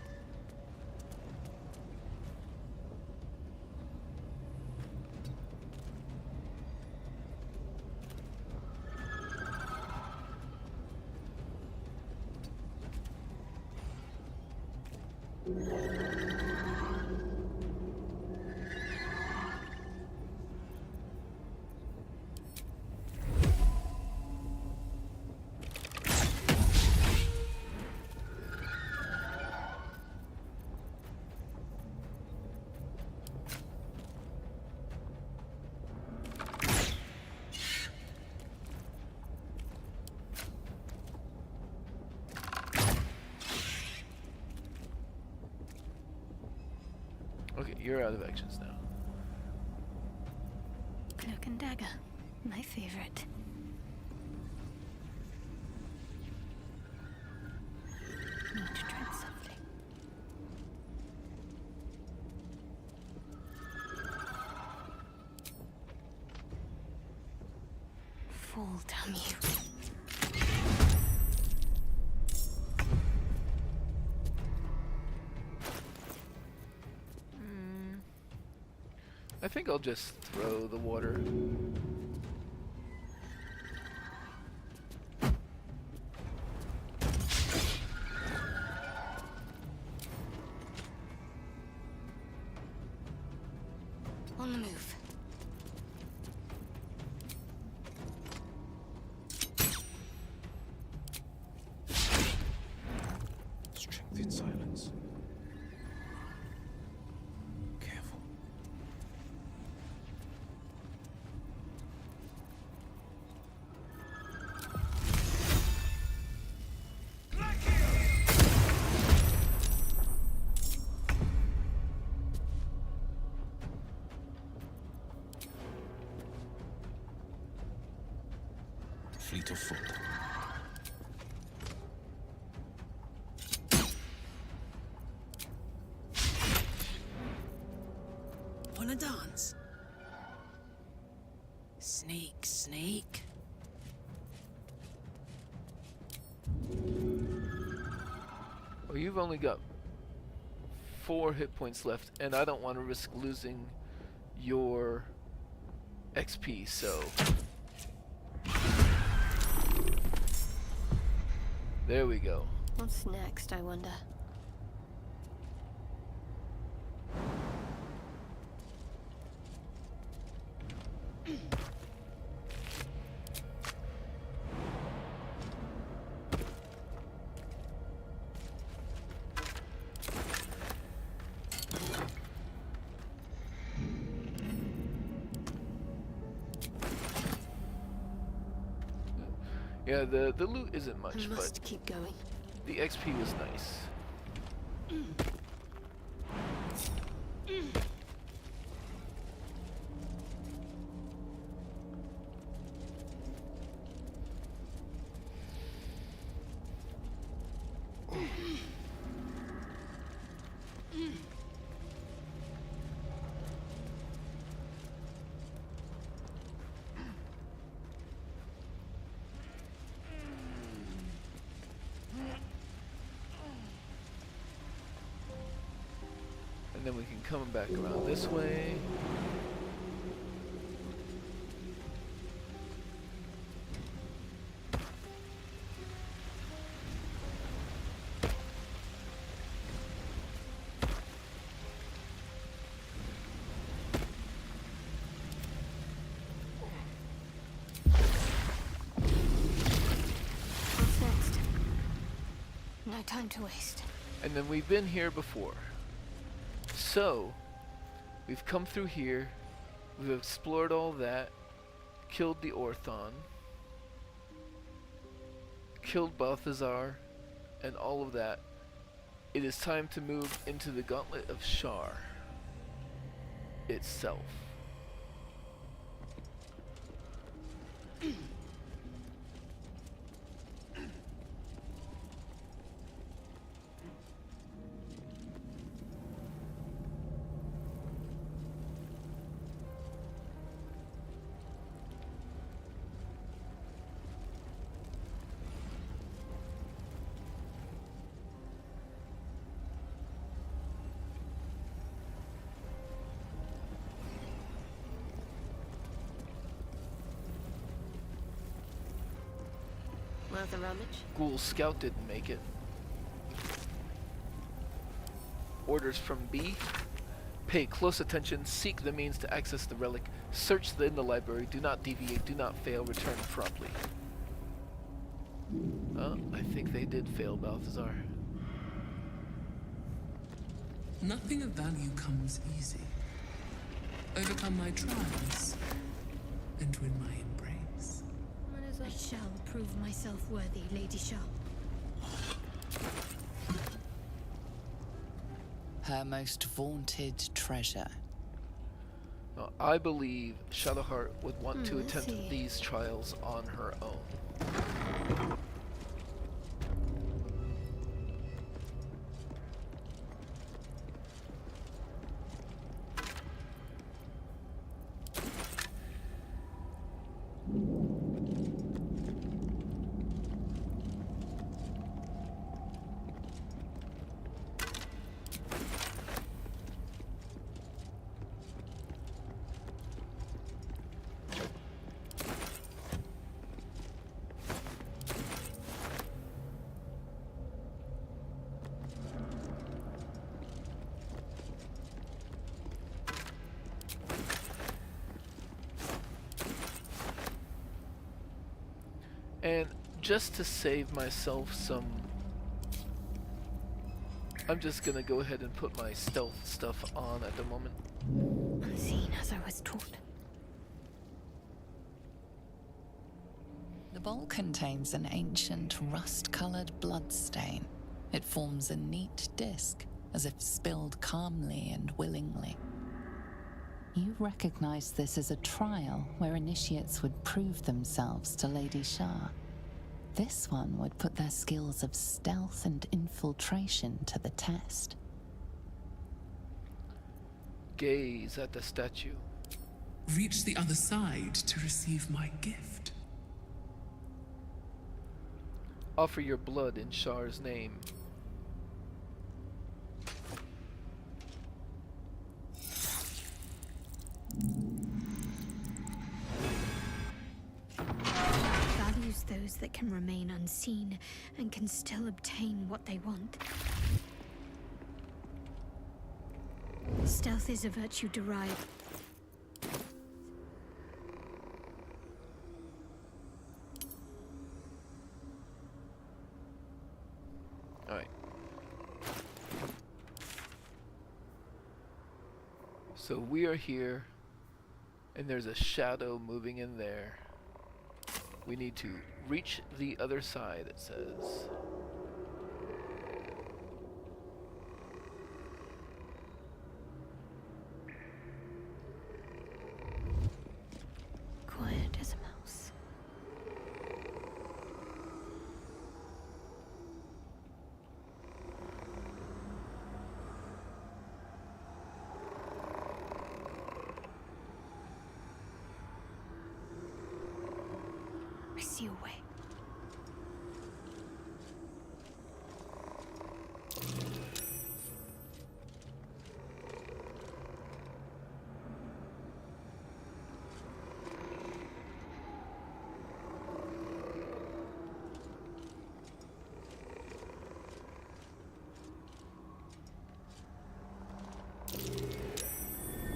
Okay, you're out of actions now. Cloak and dagger. My favorite. Need to tread softly. Fall, damn you. I think I'll just throw the water. On the move. Strength in silence. Careful. Fleet of foot. Wanna dance? Sneak, sneak. Well, you've only got 4 hit points left, and I don't want to risk losing your XP, so... There we go. What's next, I wonder? Yeah, the loot isn't much, I but must keep going. the XP was nice. And then we can come back around this way. What's next? No time to waste. And then we've been here before. So, we've come through here, we've explored all that, killed the Orthon, killed Balthazar, and all of that. It is time to move into the Gauntlet of Shar itself. Worth a rummage? Ghoul Scout didn't make it. Orders from B. Pay close attention, seek the means to access the relic, search in the library, do not deviate, do not fail, return promptly. I think they did fail, Balthazar. Nothing of value comes easy. Overcome my trials and win my embrace. I shall prove myself worthy, Lady Shar. Her most vaunted treasure. Now, I believe Shadowheart would want to Let's attempt see. these trials on her own. And just to save myself some... I'm just gonna go ahead and put my stealth stuff on at the moment. Unseen as I was taught. The bowl contains an ancient rust-colored bloodstain. It forms a neat disc, as if spilled calmly and willingly. You recognize this as a trial where initiates would prove themselves to Lady Shar. This one would put their skills of stealth and infiltration to the test. Gaze at the statue. Reach the other side to receive my gift. Offer your blood in Shar's name. Values those that can remain unseen and can still obtain what they want. Stealth is a virtue derived. Alright. So we are here, and there's a shadow moving in there. We need to reach the other side, it says. Quiet as a mouse. I see a way.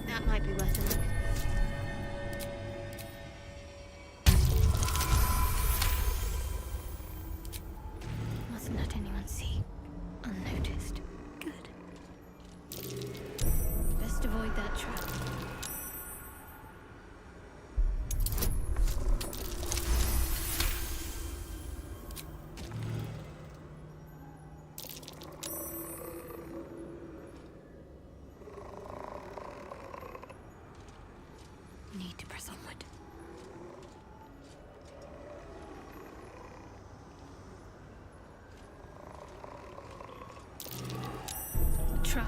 That might be worth a look. Mustn't let anyone see. Unnoticed. Good. Best avoid that trap. Need to press onward. Trap.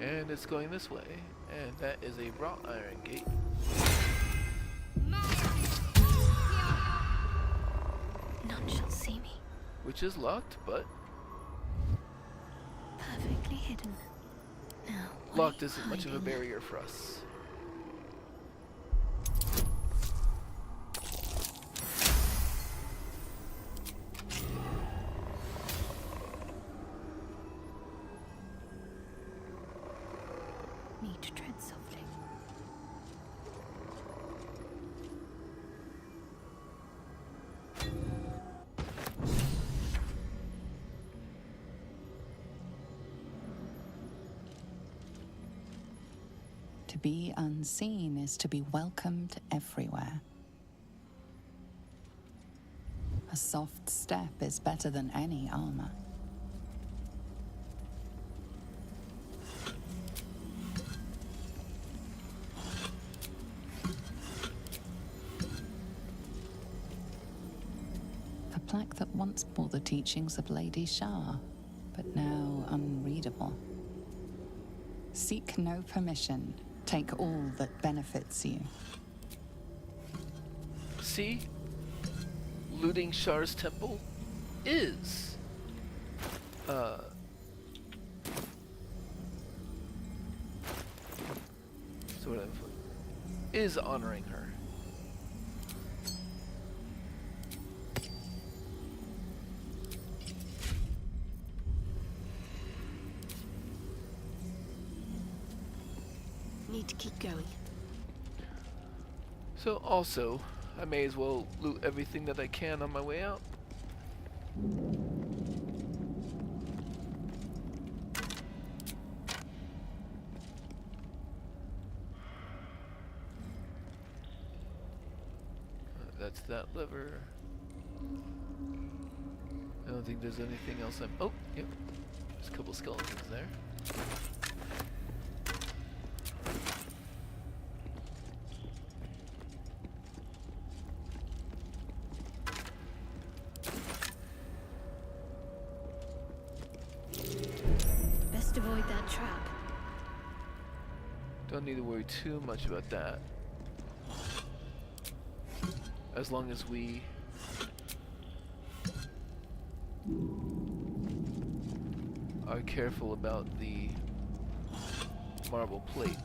And it's going this way. And that is a wrought iron gate. None shall see me. Which is locked, but Perfectly hidden. Now, what locked are you isn't much of a hiding? barrier for us. To be unseen is to be welcomed everywhere. A soft step is better than any armor. The plaque that once bore the teachings of Lady Shar, but now unreadable. Seek no permission. Take all that benefits you. See? Looting Shar's temple is sort of is honoring her. Need to keep going. So also, I may as well loot everything that I can on my way out. That's that lever. I don't think there's anything else I'm... Oh, yep. There's a couple skeletons there. Best avoid that trap. Don't need to worry too much about that. As long as we are careful about the marble plates.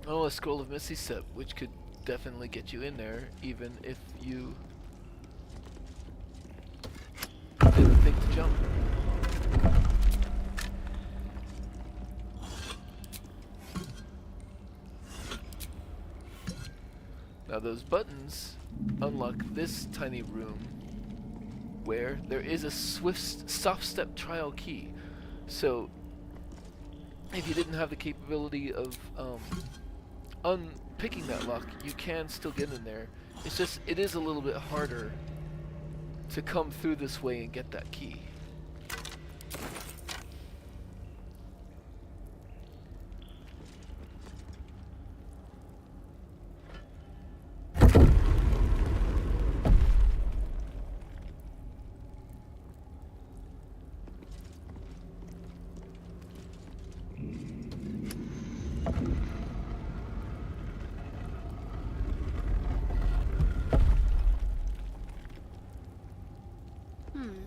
Oh, a scroll of Misty Step, which could definitely get you in there, even if you didn't think to jump. Now those buttons unlock this tiny room where there is a soft step trial key. So if you didn't have the capability of unpicking that lock, you can still get in there. It's just, it is a little bit harder to come through this way and get that key.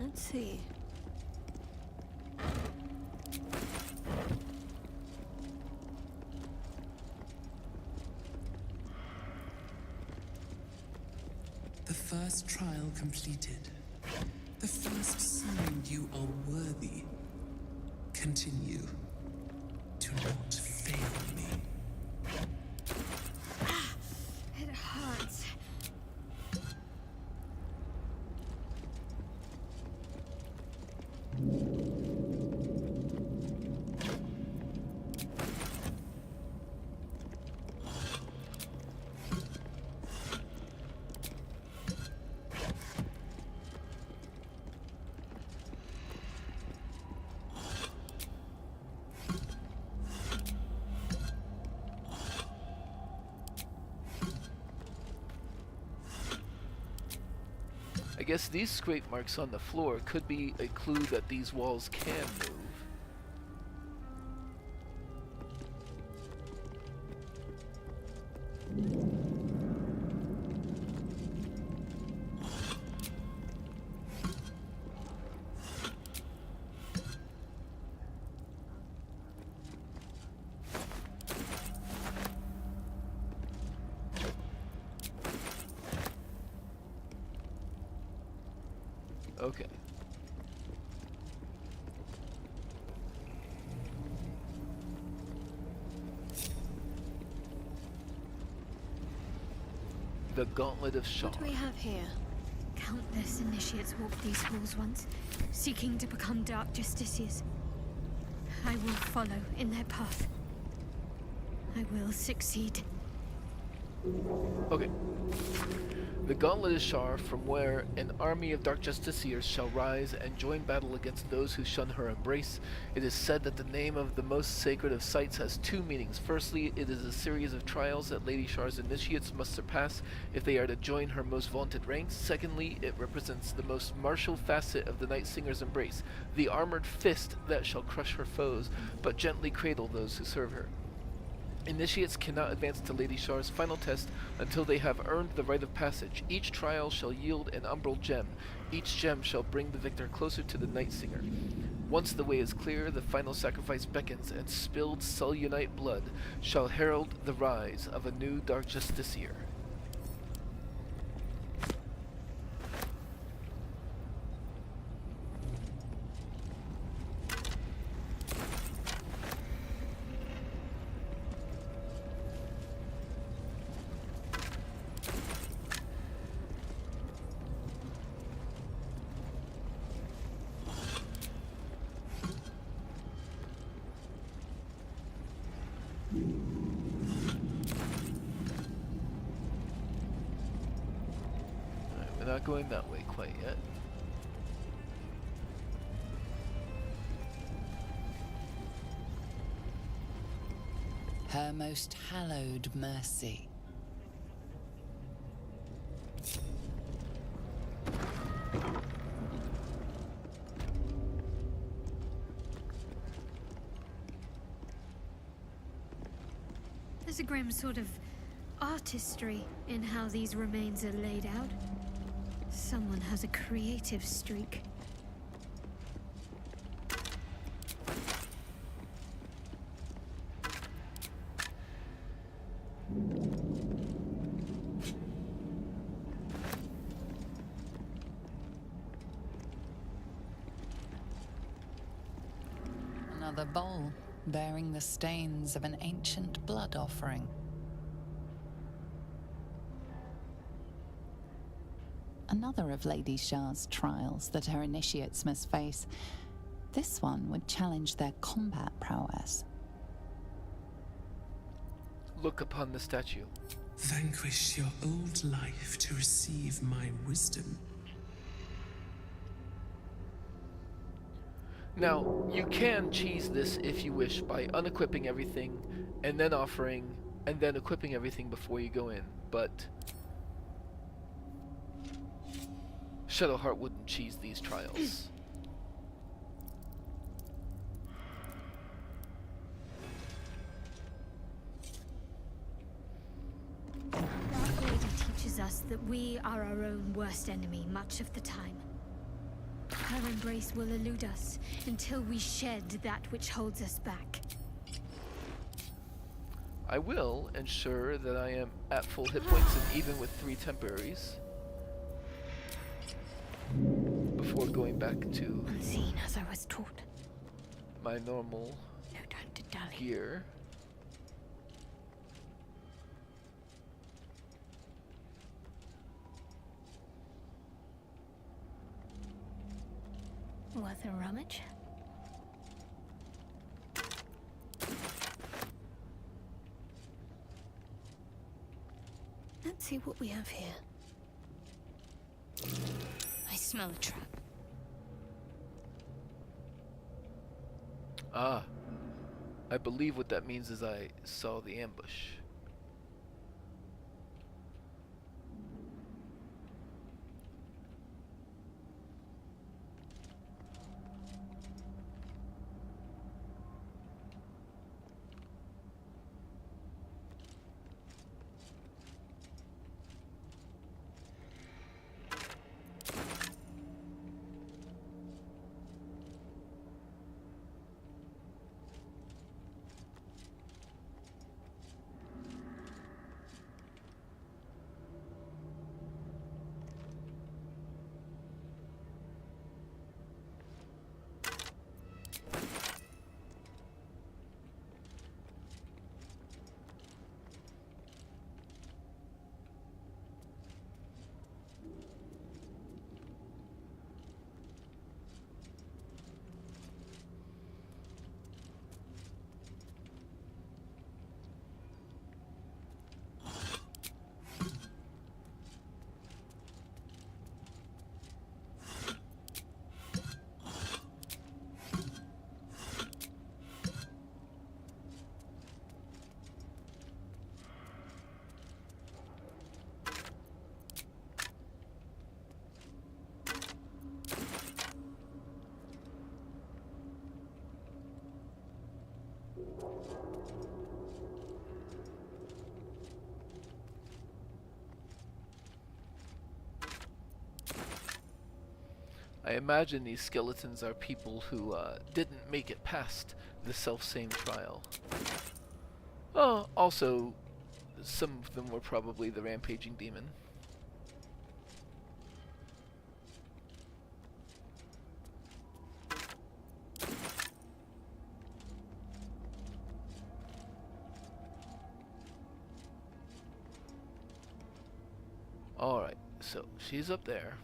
Let's see. The first trial completed. The first sign you are worthy. Continue. Do not fail me. It hurts. I guess these scrape marks on the floor could be a clue that these walls can move. Okay. The Gauntlet of Shar. What do we have here? Countless initiates walked these halls once, seeking to become Dark Justiciars. I will follow in their path. I will succeed. Okay. The Gauntlet of Shar, from where an army of Dark Justiciars shall rise and join battle against those who shun her embrace. It is said that the name of the most sacred of sites has two meanings. Firstly, it is a series of trials that Lady Shar's initiates must surpass if they are to join her most vaunted ranks. Secondly, it represents the most martial facet of the Night Singer's embrace, the armored fist that shall crush her foes, but gently cradle those who serve her. Initiates cannot advance to Lady Shar's final test until they have earned the rite of passage. Each trial shall yield an umbral gem. Each gem shall bring the victor closer to the Night Singer. Once the way is clear, the final sacrifice beckons, and spilled Selûnite blood shall herald the rise of a new Dark Justiciar. We're not going that way quite yet. Her most hallowed mercy. There's a grim sort of artistry in how these remains are laid out. Someone has a creative streak. Another bowl bearing the stains of an ancient blood offering. Another of Lady Shar's trials that her initiates must face. This one would challenge their combat prowess. Look upon the statue. Vanquish your old life to receive my wisdom. Now, you can cheese this if you wish by unequipping everything and then offering and then equipping everything before you go in, but Shadowheart wouldn't cheese these trials. Dark Lady teaches us that we are our own worst enemy much of the time. Her embrace will elude us until we shed that which holds us back. I will ensure that I am at full hit points and even with 3 temporaries before going back to Unseen as I was taught. my normal No time to dally. gear. Worth a rummage? Let's see what we have here. I smell a trap. Ah, I believe what that means is I saw the ambush. imagine these skeletons are people who didn't make it past the self-same trial. Oh, also, some of them were probably the rampaging demon. Alright, so she's up there.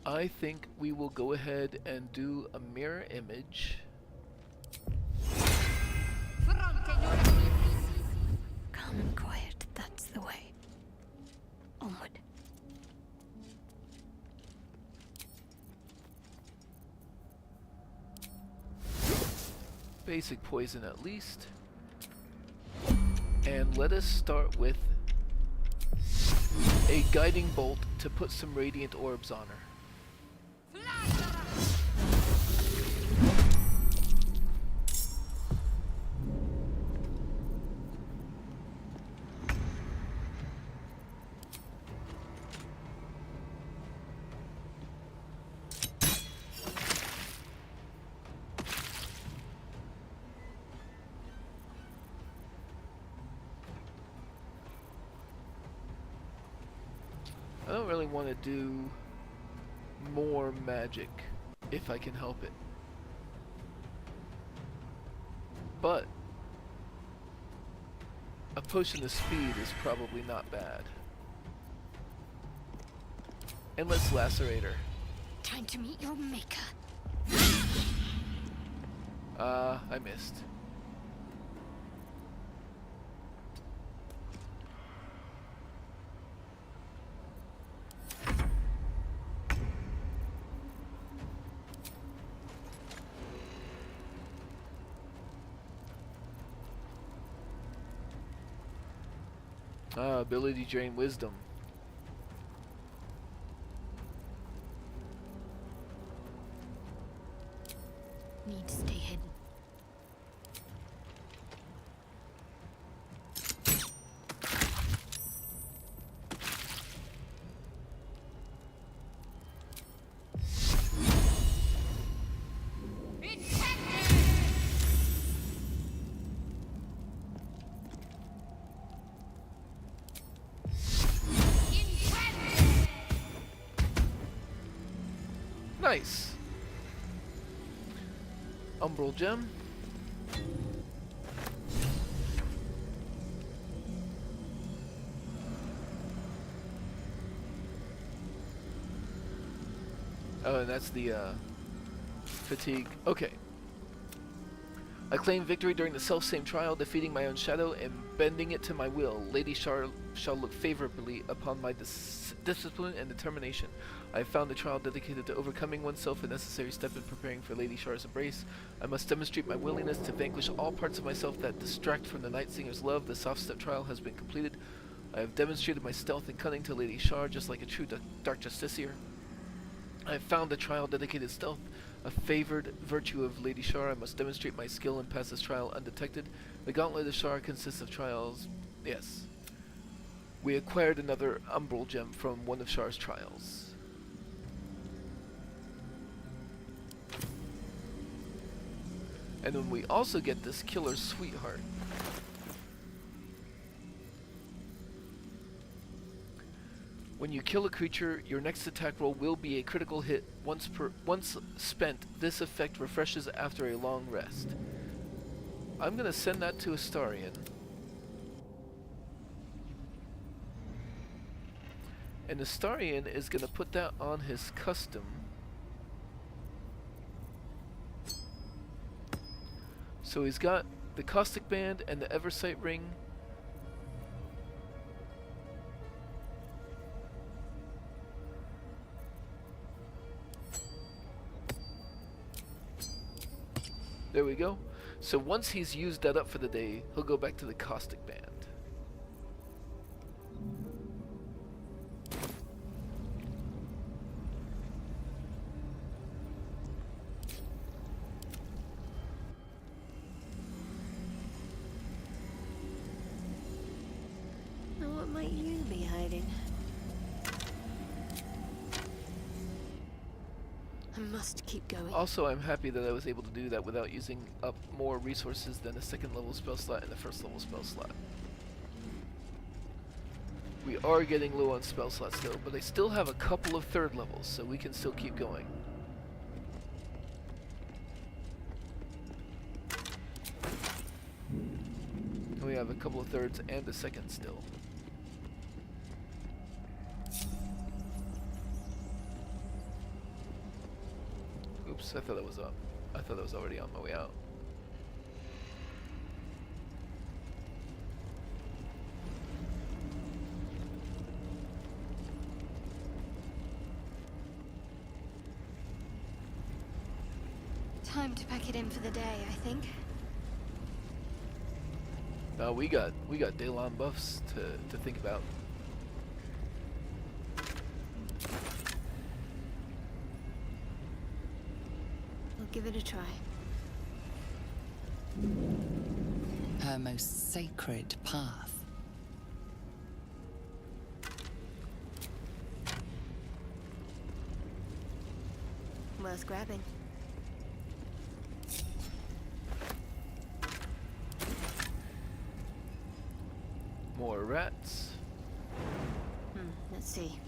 I think we will go ahead and do a mirror image. Calm and quiet, that's the way. Onward. Basic poison at least. And let us start with a guiding bolt to put some radiant orbs on her. I don't really want to do more magic if I can help it. But a potion of speed is probably not bad. And let's lacerate her. Time to meet your maker. I missed. Ability drain wisdom. Need to stay hidden. Nice. Umbral gem. Oh, and that's the fatigue. Okay. I claim victory during the self-same trial, defeating my own shadow and bending it to my will. Lady Shar shall look favorably upon my discipline and determination. I have found the trial dedicated to overcoming oneself a necessary step in preparing for Lady Shar's embrace. I must demonstrate my willingness to vanquish all parts of myself that distract from the Night Singer's love. The soft step trial has been completed. I have demonstrated my stealth and cunning to Lady Shar, just like a true Dark Justiciar. I have found the trial dedicated stealth a favored virtue of Lady Shar. I must demonstrate my skill and pass this trial undetected. The Gauntlet of Shar consists of trials. Yes. We acquired another Umbral gem from one of Shar's trials. And then we also get this Killer Sweetheart. When you kill a creature, your next attack roll will be a critical hit. Once spent, this effect refreshes after a long rest. I'm gonna send that to Astarion. And Astarion is gonna put that on his custom. So he's got the Caustic Band and the Eversight Ring. There we go. So once he's used that up for the day, he'll go back to the Caustic Band. Now what might you be hiding? I must keep going. Also, I'm happy that I was able to do that without using up more resources than a second level spell slot and a first level spell slot. We are getting low on spell slots though, but I still have a couple of third levels, so we can still keep going. We have a couple of thirds and a second still. Oops, I thought that was up. I thought that was already on my way out. Time to pack it in for the day, I think. Now we got day-long buffs to think about. We'll give it a try. Her most sacred path. Worth grabbing. More rats. Let's see.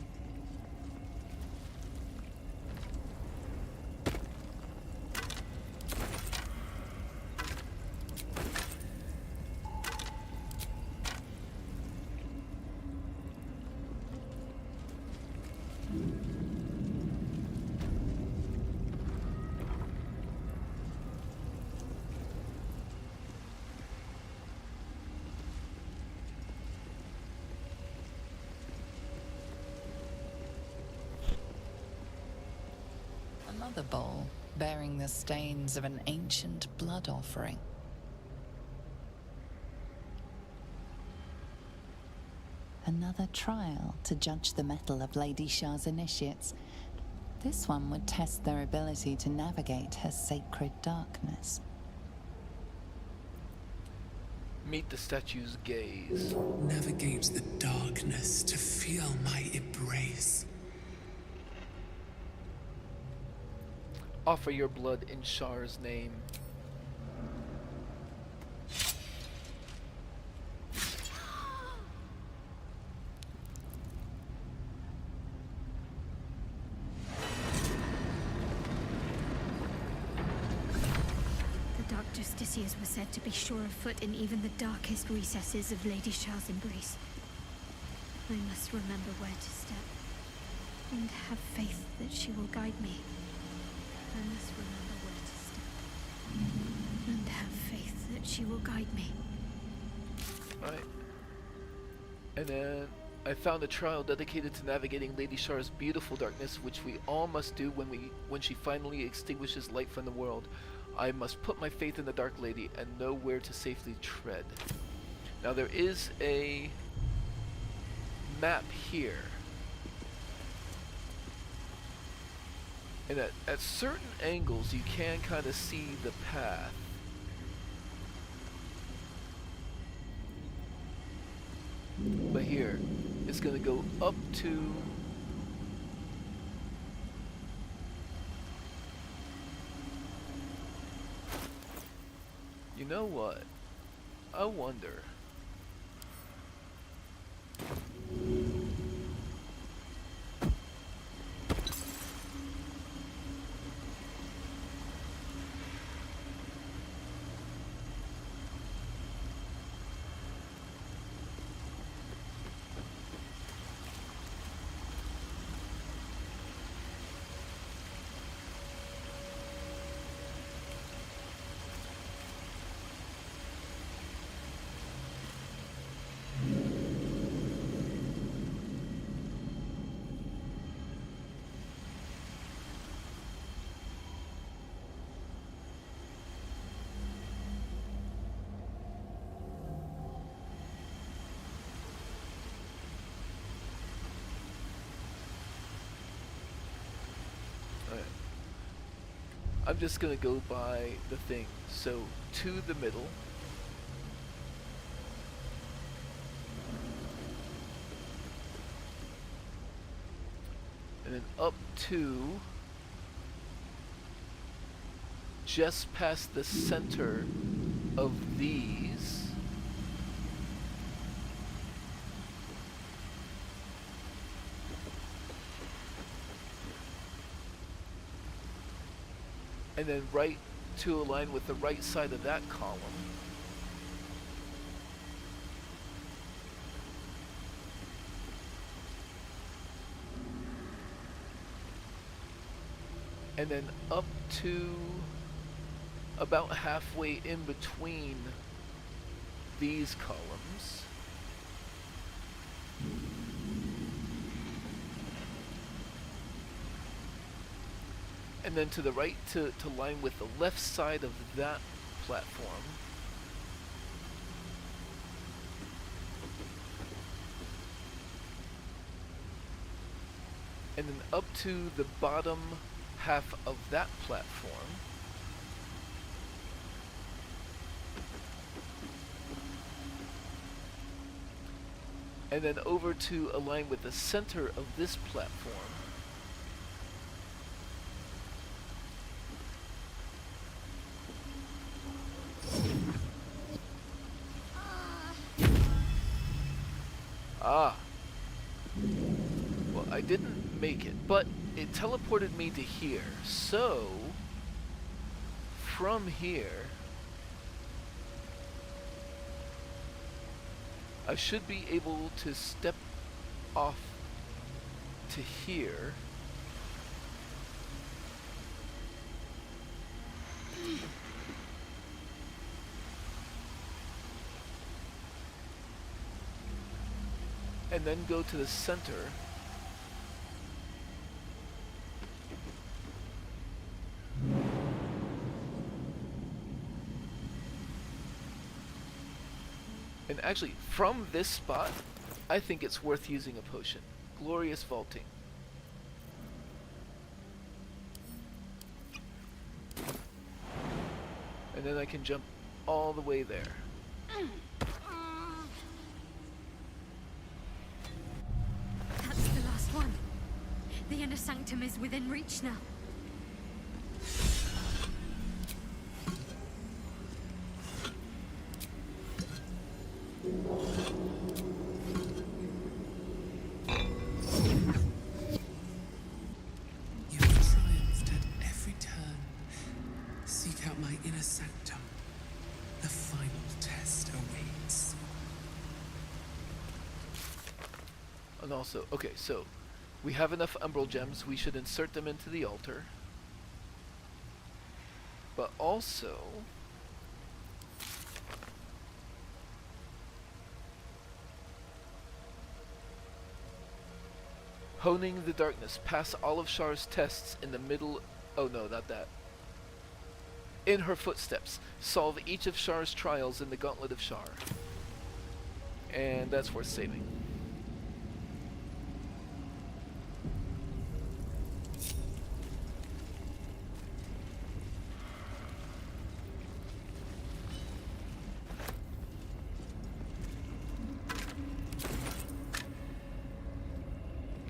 Another bowl bearing the stains of an ancient blood offering. Another trial to judge the mettle of Lady Shar's initiates. This one would test their ability to navigate her sacred darkness. Meet the statue's gaze. Navigate the darkness to feel my embrace. Offer your blood in Shar's name. The Dark Justiciars were said to be sure of foot in even the darkest recesses of Lady Shar's embrace. I must remember where to step, and have faith that she will guide me. I must remember where to step, and have faith that she will guide me. Alright. And then I found a trial dedicated to navigating Lady Shar's beautiful darkness, which we all must do when she finally extinguishes light from the world. I must put my faith in the Dark Lady and know where to safely tread. Now there is a map here. And at certain angles you can kind of see the path. But here, it's going to go up to... You know what? I wonder... I'm just gonna go by the thing. So to the middle. And then up to just past the center of these. And then right to align with the right side of that column. And then up to about halfway in between these columns. And then to the right to line with the left side of that platform. And then up to the bottom half of that platform. And then over to align with the center of this platform. Ah. Well, I didn't make it, but it teleported me to here. So, from here, I should be able to step off to here. And then go to the center. And actually, from this spot, I think it's worth using a potion. Glorious Vaulting. And then I can jump all the way there. That's the last one. The inner sanctum is within reach now. You have triumphed at every turn. Seek out my inner sanctum. The final test awaits. And also, okay, so we have enough Umbral Gems. We should insert them into the altar. But also, honing the darkness. Pass all of Shar's tests in the middle. Oh no, not that. In her footsteps. Solve each of Shar's trials in the Gauntlet of Shar. And that's worth saving.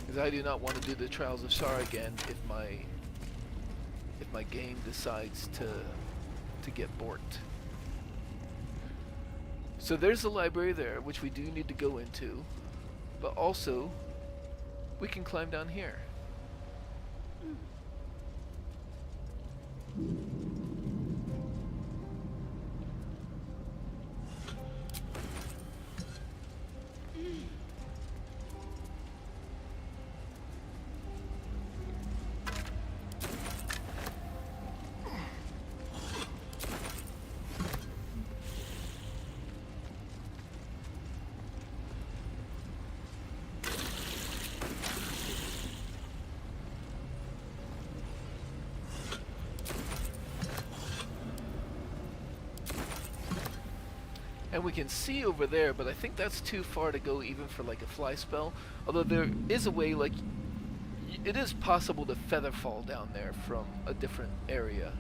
Because I do not want to do the Trials of Shar again if my game decides to get borked. So there's the library there, which we do need to go into, but also we can climb down here. And we can see over there, but I think that's too far to go even for like a fly spell. Although there is a way, like, it is possible to feather fall down there from a different area.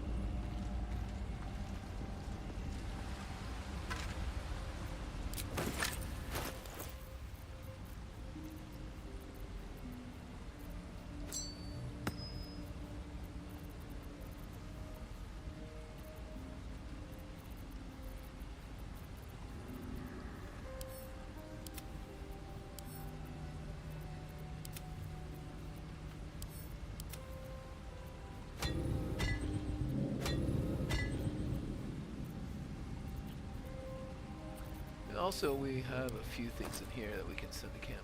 also we have a few things in here that we can send to camp.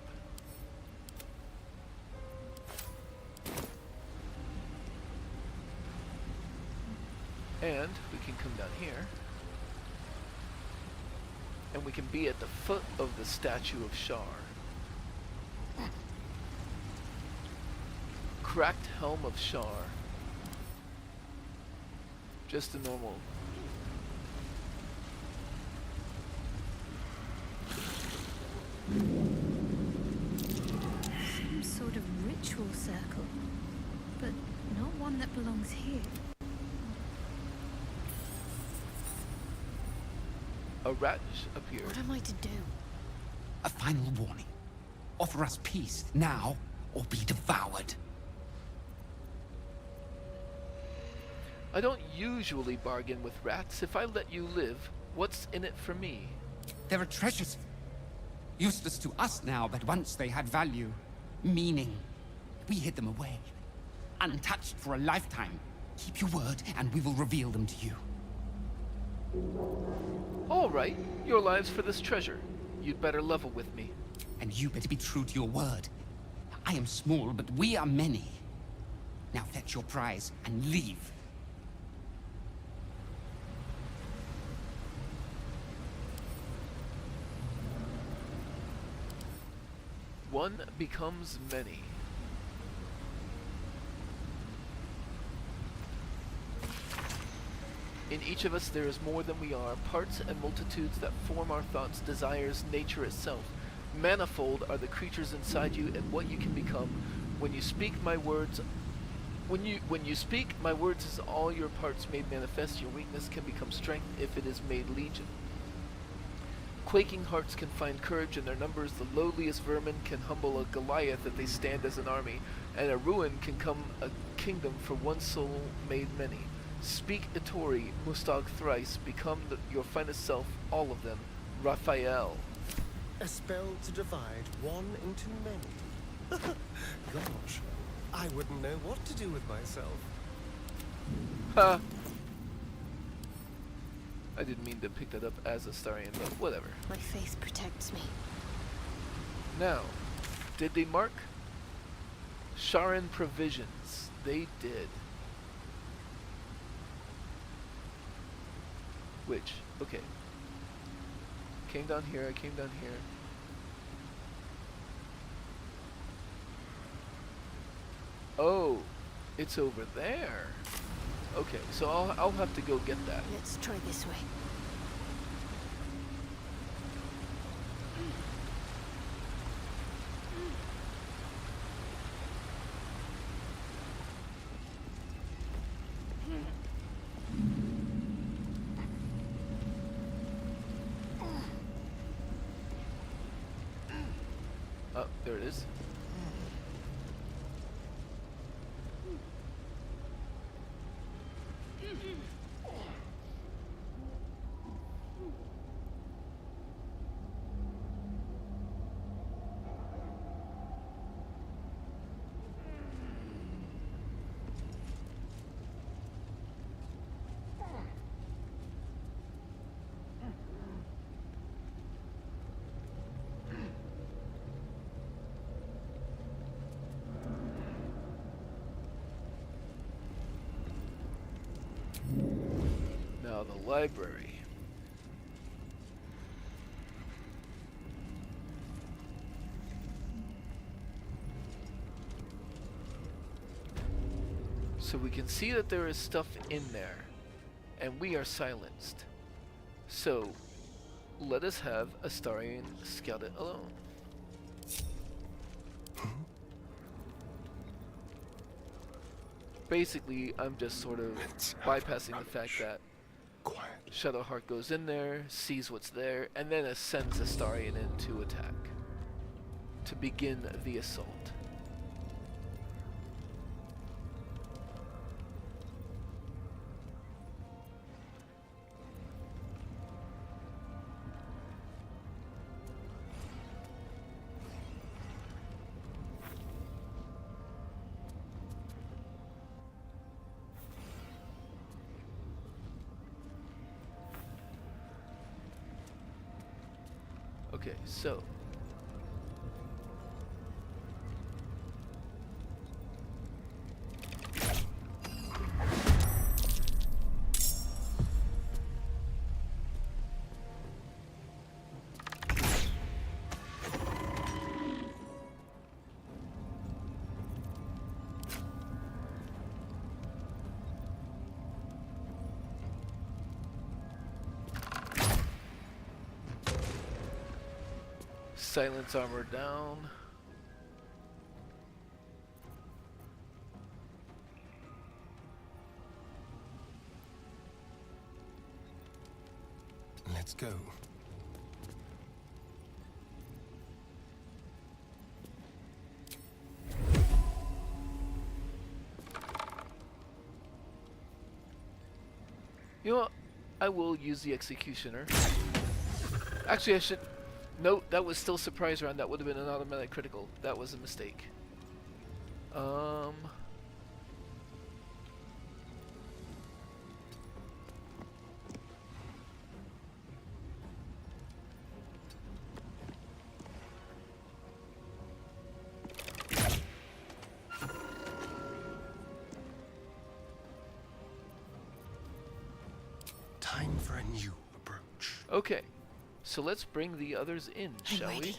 And we can come down here. And we can be at the foot of the statue of Shar. Cracked helm of Shar. Just a normal. Some sort of ritual circle, but not one that belongs here. A rat appeared. What am I to do? A final warning. Offer us peace now, or be devoured. I don't usually bargain with rats. If I let you live, what's in it for me? There are treasures. Useless to us now, but once they had value. Meaning. We hid them away. Untouched for a lifetime. Keep your word, and we will reveal them to you. All right, your lives for this treasure. You'd better level with me. And you better be true to your word. I am small, but we are many. Now fetch your prize and leave. One becomes many. In each of us there is more than we are, parts and multitudes that form our thoughts, desires, nature itself. Manifold are the creatures inside you and what you can become. When you speak my words, when you speak my words is all your parts made manifest. Your weakness can become strength if it is made legion. Quaking hearts can find courage in their numbers. The lowliest vermin can humble a Goliath if they stand as an army, and a ruin can come a kingdom for one soul made many. Speak Itori, Mustag thrice, become your finest self, all of them. Raphael. A spell to divide one into many. Gosh, I wouldn't know what to do with myself. Ha! I didn't mean to pick that up as a Starian, but whatever. My faith protects me. Now, did they mark Sharan provisions? They did. Which? Okay. Came down here, I came down here. Oh, it's over there. Okay, so I'll have to go get that. Let's try this way. Oh, there it is. Now the library. So we can see that there is stuff in there, and we are silenced. So let us have Astarion scout it alone. Basically, I'm just sort of bypassing the fact that Shadowheart goes in there, sees what's there, and then sends Astarion in to attack. To begin the assault. Okay, so silence armor down. Let's go. You know what? I will use the executioner. Actually, I should. Note that was still surprise round. That would have been an automatic critical. That was a mistake. Time for a new approach. Okay, so let's bring the others in, shall we?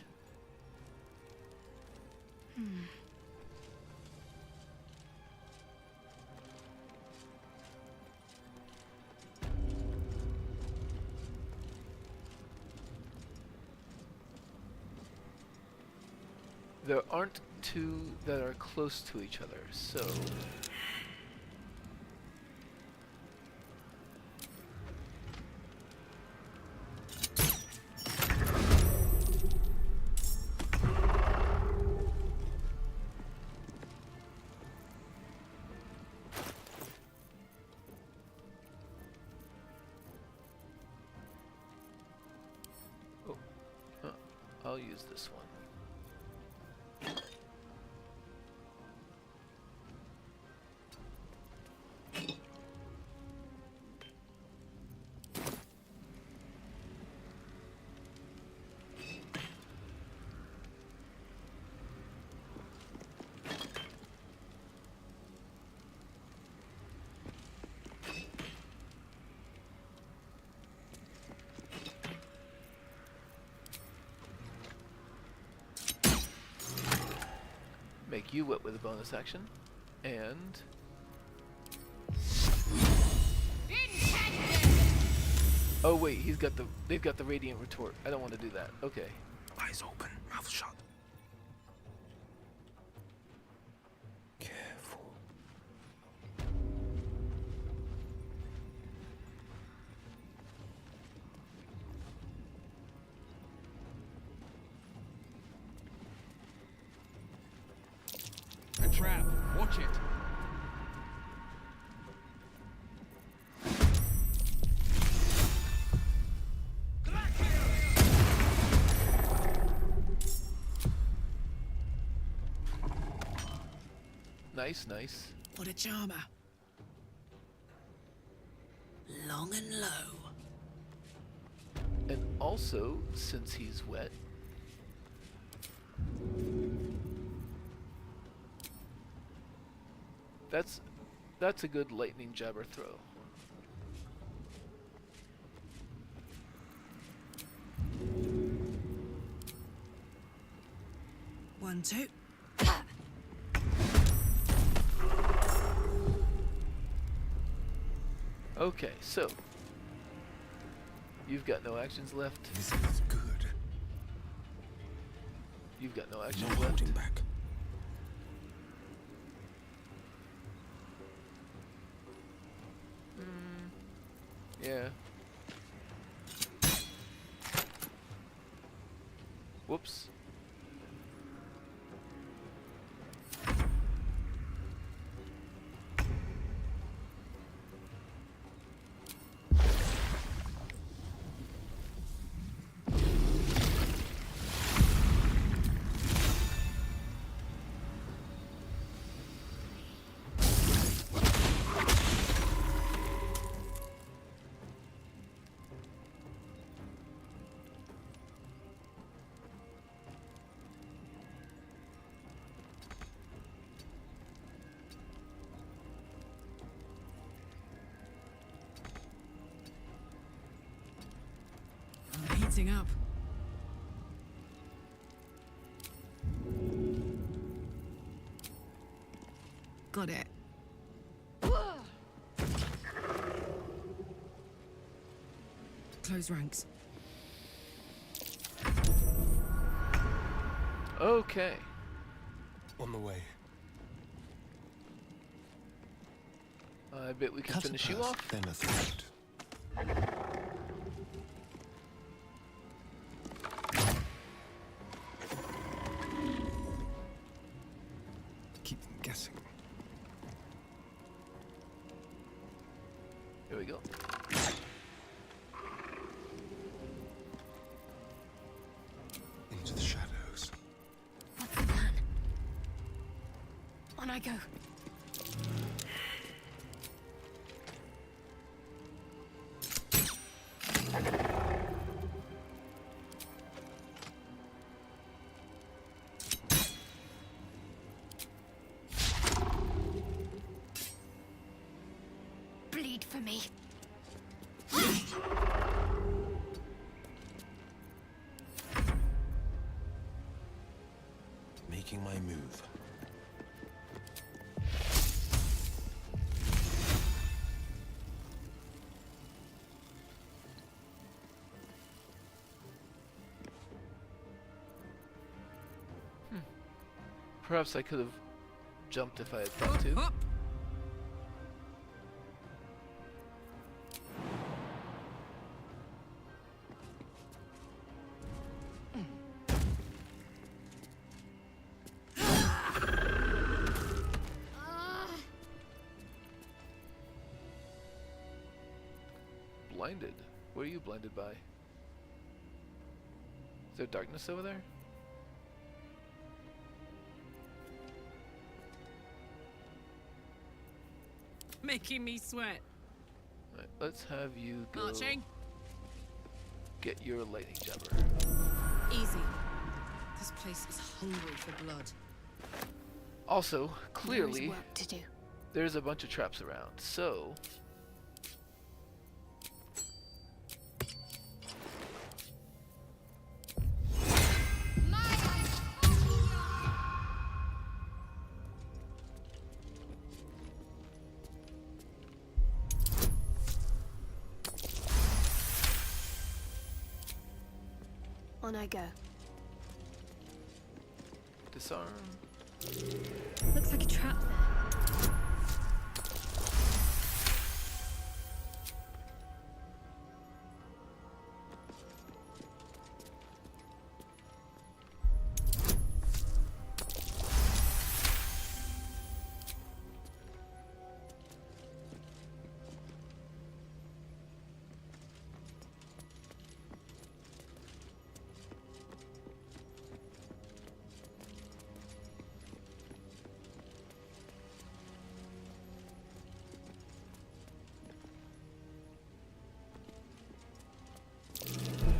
There aren't two that are close to each other, so I'll use this one. Make you wet with a bonus action, and oh wait, they've got the radiant retort. I don't want to do that. Okay. Eyes open, mouth shut. Careful. A trap. Watch it. Nice, nice. What a charmer. Long and low. And also, since he's wet, that's a good lightning jabber throw. One, two. Okay, so you've got no actions left. This is good. You've got no No actions left. holding back. Yeah. Whoops. anything up. Got it. Close ranks. Okay. On the way. I bet we can Cut a finish you path, off. then a throat. Keep them guessing. Here we go. Into the shadows. What's the plan? On I go. Bleed for me. Making my move. Perhaps I could have jumped if I had thought to. Up. Blinded. What are you blinded by? Is there darkness over there? Making me sweat. Right, let's have you go Marching. get your lightning jabber. Easy. This place is hungry for blood. Also, There clearly, is work to do. there's a bunch of traps around, so... On I go. Disarm. Looks like a trap there.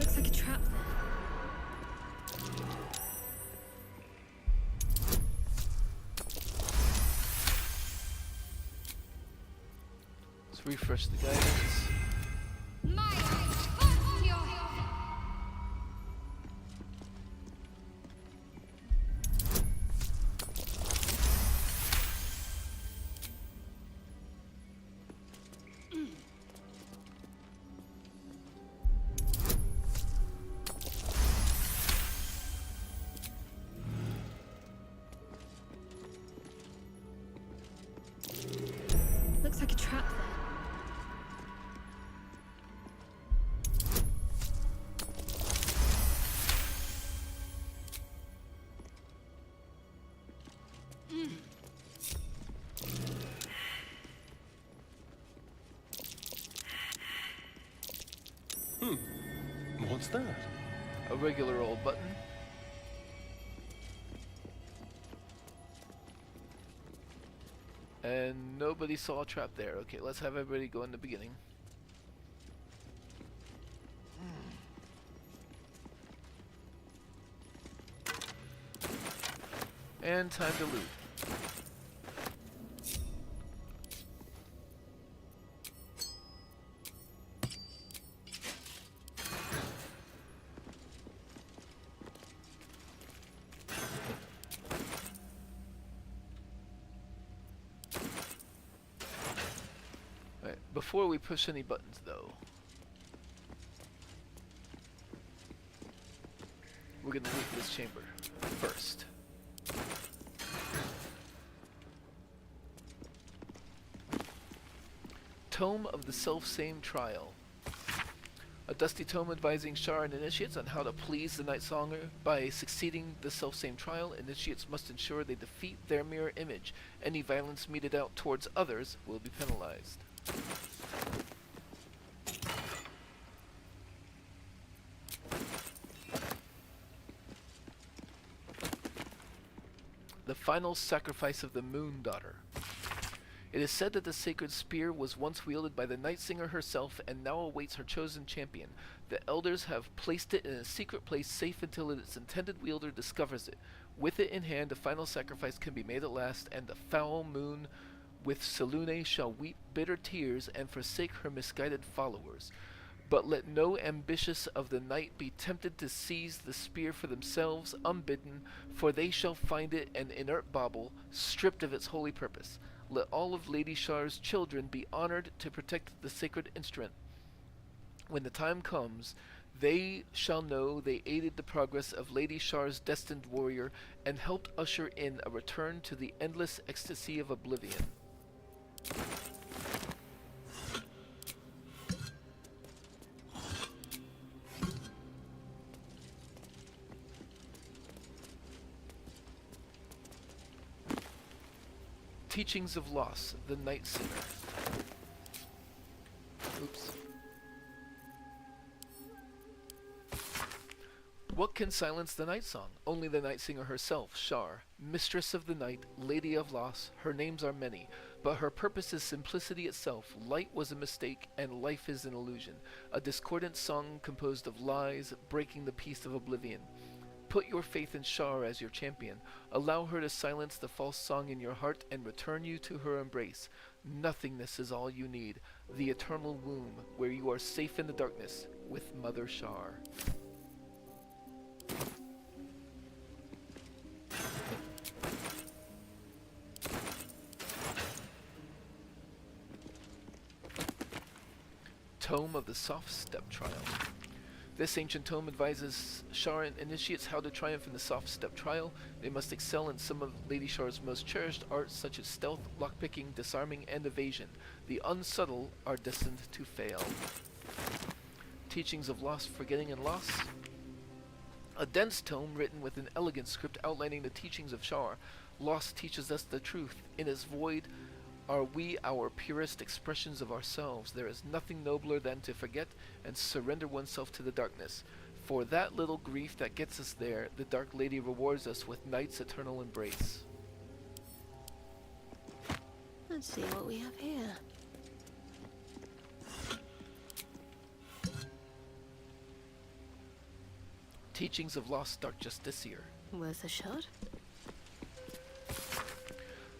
Looks like a trap there. Let's refresh the guidance. Looks like a trap there. What's that? A regular old button. And nobody saw a trap there. Okay, let's have everybody go in the beginning. And time to loot. Before we push any buttons, though, we're gonna loot this chamber first. Tome of the Self-Same Trial. A dusty tome advising Shar and initiates on how to please the Night Songer. By succeeding the self-same trial, initiates must ensure they defeat their mirror image. Any violence meted out towards others will be penalized. The final sacrifice of the Moon Daughter. It is said that the sacred spear was once wielded by the Night Singer herself and now awaits her chosen champion. The elders have placed it in a secret place safe until its intended wielder discovers it. With it in hand, the final sacrifice can be made at last, and the foul moon with Selune shall weep bitter tears and forsake her misguided followers. But let no ambitious of the night be tempted to seize the spear for themselves unbidden, for they shall find it an inert bauble, stripped of its holy purpose. Let all of Lady Shar's children be honored to protect the sacred instrument. When the time comes, they shall know they aided the progress of Lady Shar's destined warrior and helped usher in a return to the endless ecstasy of oblivion. Teachings of Loss, the Night Singer. Oops. What can silence the night song? Only the Night Singer herself, Shar. Mistress of the night, Lady of Loss, her names are many, but her purpose is simplicity itself. Light was a mistake, and life is an illusion. A discordant song composed of lies, breaking the peace of oblivion. Put your faith in Shar as your champion. Allow her to silence the false song in your heart and return you to her embrace. Nothingness is all you need. The eternal womb, where you are safe in the darkness with Mother Shar. Tome of the Soft Step Trial. This ancient tome advises Shar and initiates how to triumph in the soft step trial. They must excel in some of Lady Shar's most cherished arts, such as stealth, lockpicking, disarming, and evasion. The unsubtle are destined to fail. Teachings of Loss, Forgetting, and Loss. A dense tome written with an elegant script outlining the teachings of Shar. Loss teaches us the truth. In its void are we our purest expressions of ourselves. There is nothing nobler than to forget and surrender oneself to the darkness. For that little grief that gets us there, the Dark Lady rewards us with night's eternal embrace. Let's see what we have here. Teachings of Lost Dark Justiciar. Worth a shot?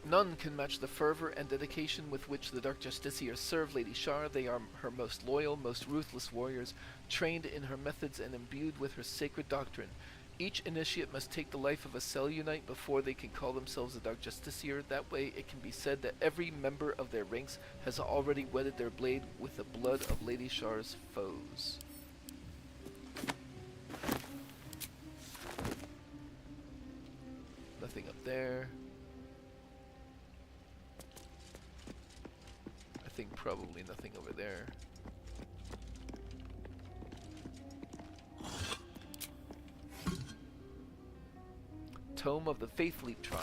None can match the fervor and dedication with which the Dark Justiciars serve Lady Shar. They are her most loyal, most ruthless warriors, trained in her methods and imbued with her sacred doctrine. Each initiate must take the life of a Selûnite before they can call themselves a Dark Justiciar. That way it can be said that every member of their ranks has already wetted their blade with the blood of Lady Shar's foes. Nothing up there. I think probably nothing over there. Tome of the Faith Leap Trial.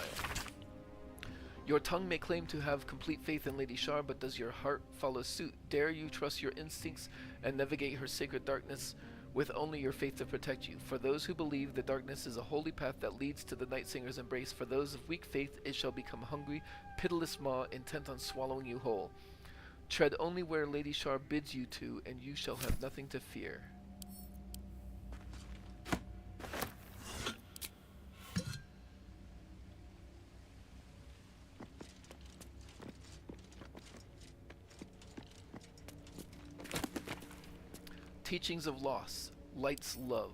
Your tongue may claim to have complete faith in Lady Shar, but does your heart follow suit? Dare you trust your instincts and navigate her sacred darkness with only your faith to protect you? For those who believe, the darkness is a holy path that leads to the Night Singer's embrace. For those of weak faith, it shall become hungry, pitiless maw, intent on swallowing you whole. Tread only where Lady Shar bids you to, and you shall have nothing to fear. Teachings of Loss, Light's Love.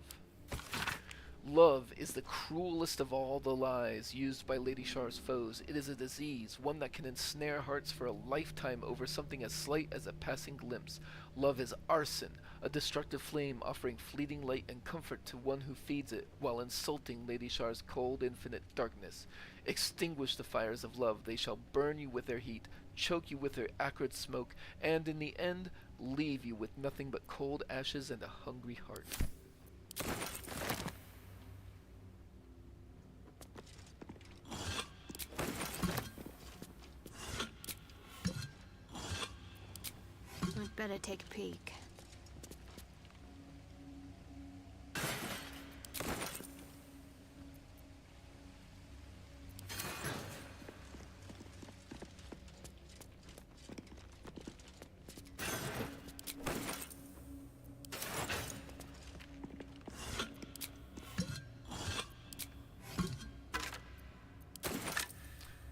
Love is the cruelest of all the lies used by Lady Shar's foes. It is a disease, one that can ensnare hearts for a lifetime over something as slight as a passing glimpse. Love is arson, a destructive flame offering fleeting light and comfort to one who feeds it, while insulting Lady Shar's cold, infinite darkness. Extinguish the fires of love, they shall burn you with their heat, choke you with their acrid smoke, and in the end, leave you with nothing but cold ashes and a hungry heart. I'd better take a peek.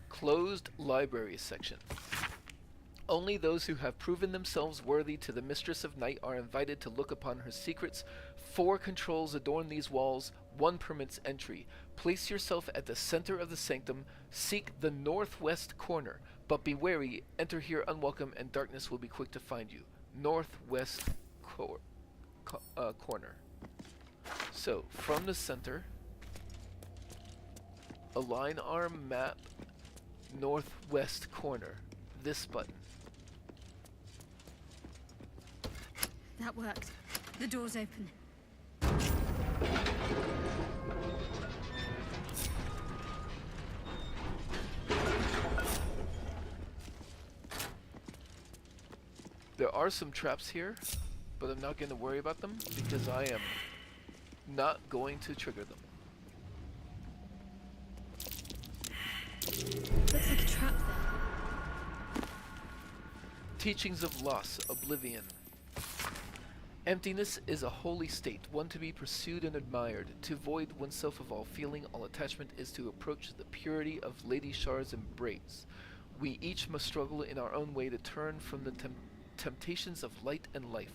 Closed library section. Only those who have proven themselves worthy to the Mistress of Night are invited to look upon her secrets. 4 controls adorn these walls, 1 permits entry. Place yourself at the center of the sanctum, seek the northwest corner, but be wary, enter here unwelcome, and darkness will be quick to find you. Northwest corner. So, from the center, align our map northwest corner. This button. That worked. The door's open. There are some traps here, but I'm not going to worry about them because I am not going to trigger them. Looks like a trap there. Teachings of loss, oblivion. Emptiness is a holy state, one to be pursued and admired. To void oneself of all feeling, all attachment is to approach the purity of Lady Shar's embrace. We each must struggle in our own way to turn from the temptations of light and life.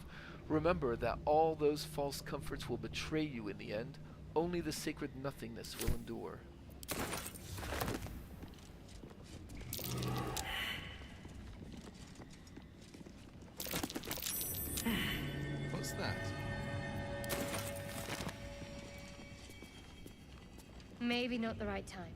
Remember that all those false comforts will betray you in the end. Only the sacred nothingness will endure. What's that? Maybe not the right time.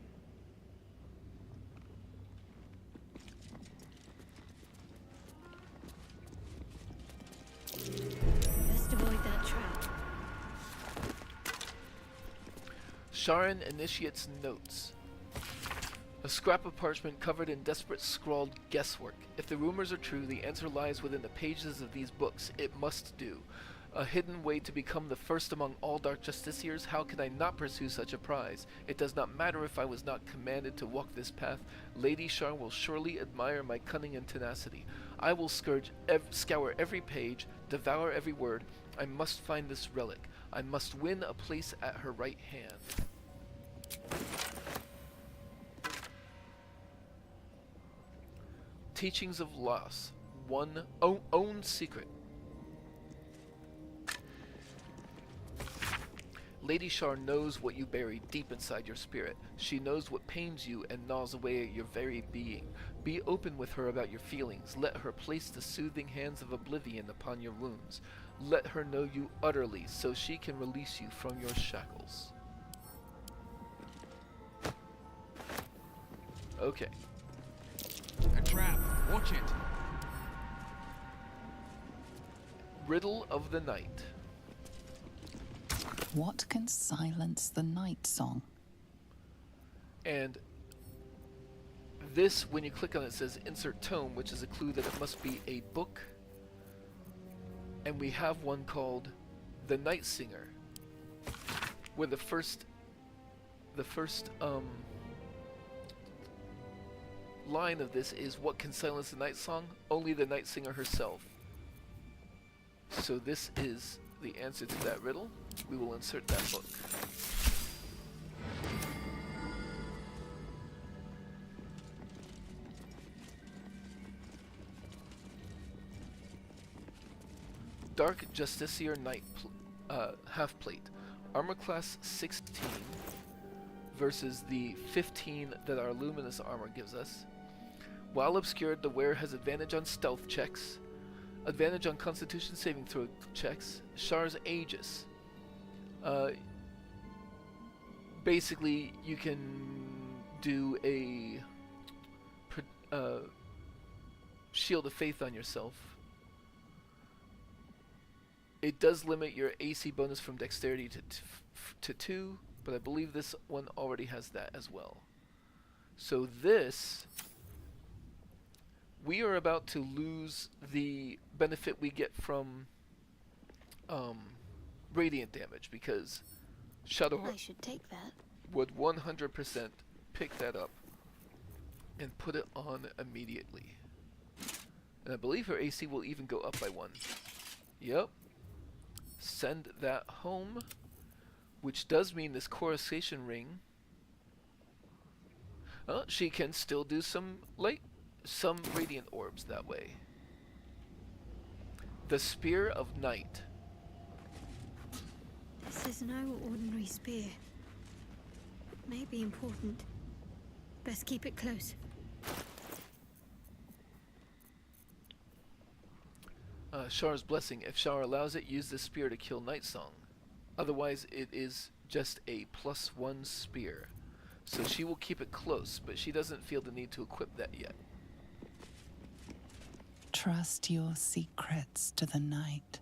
Best avoid that trap. Sharon initiates notes. A scrap of parchment covered in desperate scrawled guesswork. If the rumors are true, the answer lies within the pages of these books. It must do. A hidden way to become the first among all Dark Justiciars? How could I not pursue such a prize? It does not matter if I was not commanded to walk this path. Lady Shar will surely admire my cunning and tenacity. I will scour every page, devour every word. I must find this relic. I must win a place at her right hand. Teachings of loss. Own secret. Lady Shar knows what you bury deep inside your spirit. She knows what pains you and gnaws away at your very being. Be open with her about your feelings. Let her place the soothing hands of oblivion upon your wounds. Let her know you utterly, so she can release you from your shackles. Okay. A trap. Watch it. Riddle of the Night. What can silence the night song? And this, when you click on it, says insert tome, which is a clue that it must be a book. And we have one called The Night Singer, where the first line of this is, what can silence the night song? Only the night singer herself. So this is the answer to that riddle. We will insert that book. Dark Justiciar Knight half plate. armor class 16 versus the 15 that our luminous armor gives us. While obscured, the wearer has advantage on stealth checks, advantage on constitution saving throw checks. Shar's Aegis. Basically, you can do a shield of faith on yourself. It does limit your AC bonus from dexterity to 2, but I believe this one already has that as well. So this, we are about to lose the benefit we get from radiant damage, because Shadowheart I should take that. would 100% pick that up and put it on immediately. And I believe her AC will even go up by 1. Yep. Send that home, which does mean this coruscation ring. She can still do some radiant orbs that way. The Spear of Night. This is no ordinary spear. It may be important. Best keep it close. Shar's Blessing. If Shar allows it, use this spear to kill Night Song. Otherwise, it is just a +1 spear. So she will keep it close, but she doesn't feel the need to equip that yet. Trust your secrets to the night.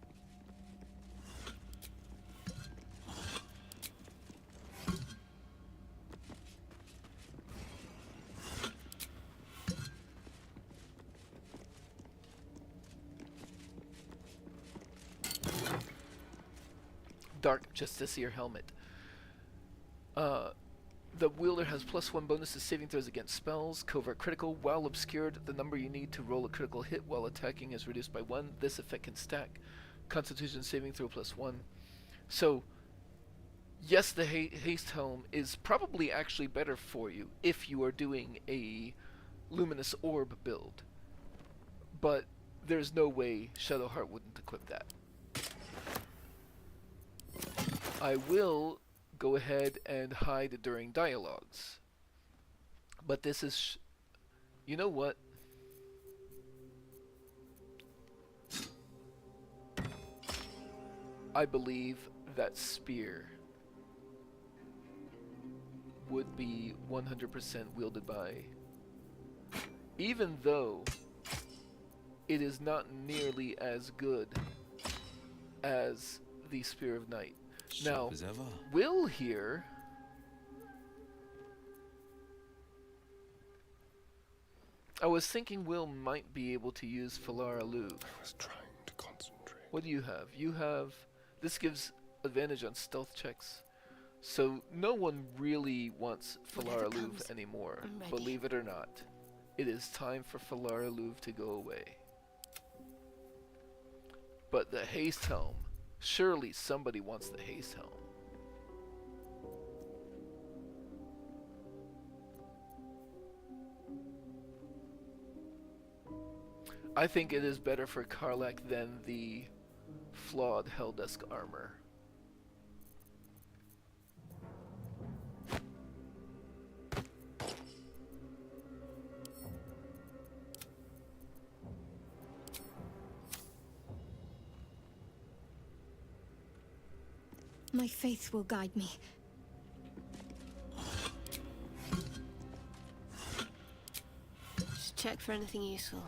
Dark Justiciar Helmet. The wielder has +1 bonus to saving throws against spells. Covert critical. While obscured, the number you need to roll a critical hit while attacking is reduced by 1. This effect can stack. Constitution saving throw +1. So, yes, the haste helm is probably actually better for you if you are doing a luminous orb build. But there's no way Shadowheart wouldn't equip that. I will go ahead and hide during dialogues. But this is... you know what? I believe that spear would be 100% wielded by... even though it is not nearly as good as the Spear of Night. Now, Will here I was thinking Will might be able to use Falara Luv. I was trying to concentrate. What do you have? You have... this gives advantage on stealth checks. So no one really wants Falara Luv anymore, believe it or not. It is time for Falara Luv to go away. But the haste helm, surely somebody wants the haste helm. I think it is better for Karlach than the flawed Helldusk armor. My faith will guide me. Just check for anything useful.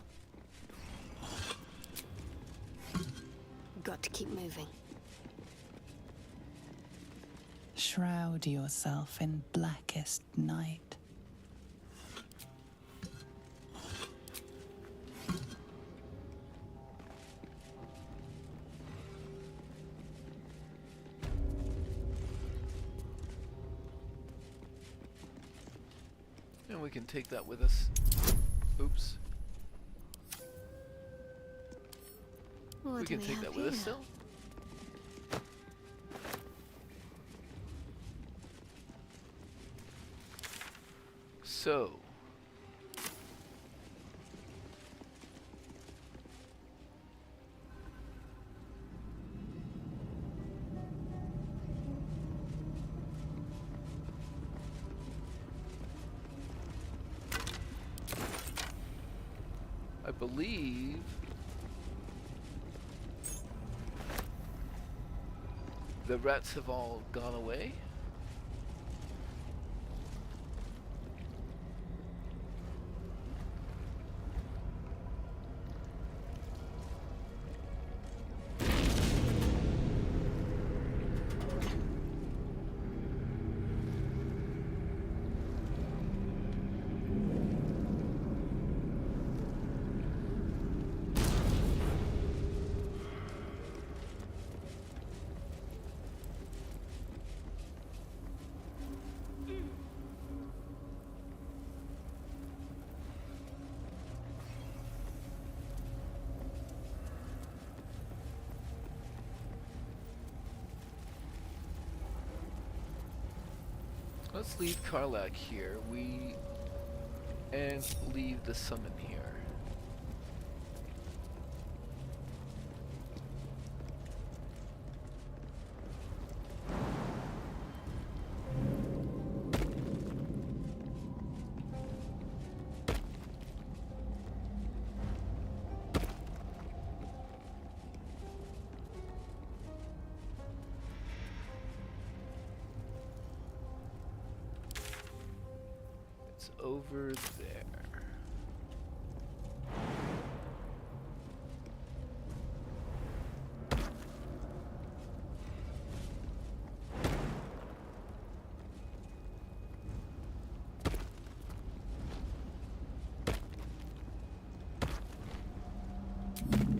Got to keep moving. Shroud yourself in blackest night. And we can take that with us. Oops. What we can take that with us still. So, believe the rats have all gone away. Let's leave Karlak here. And leave the summon here. It's over there.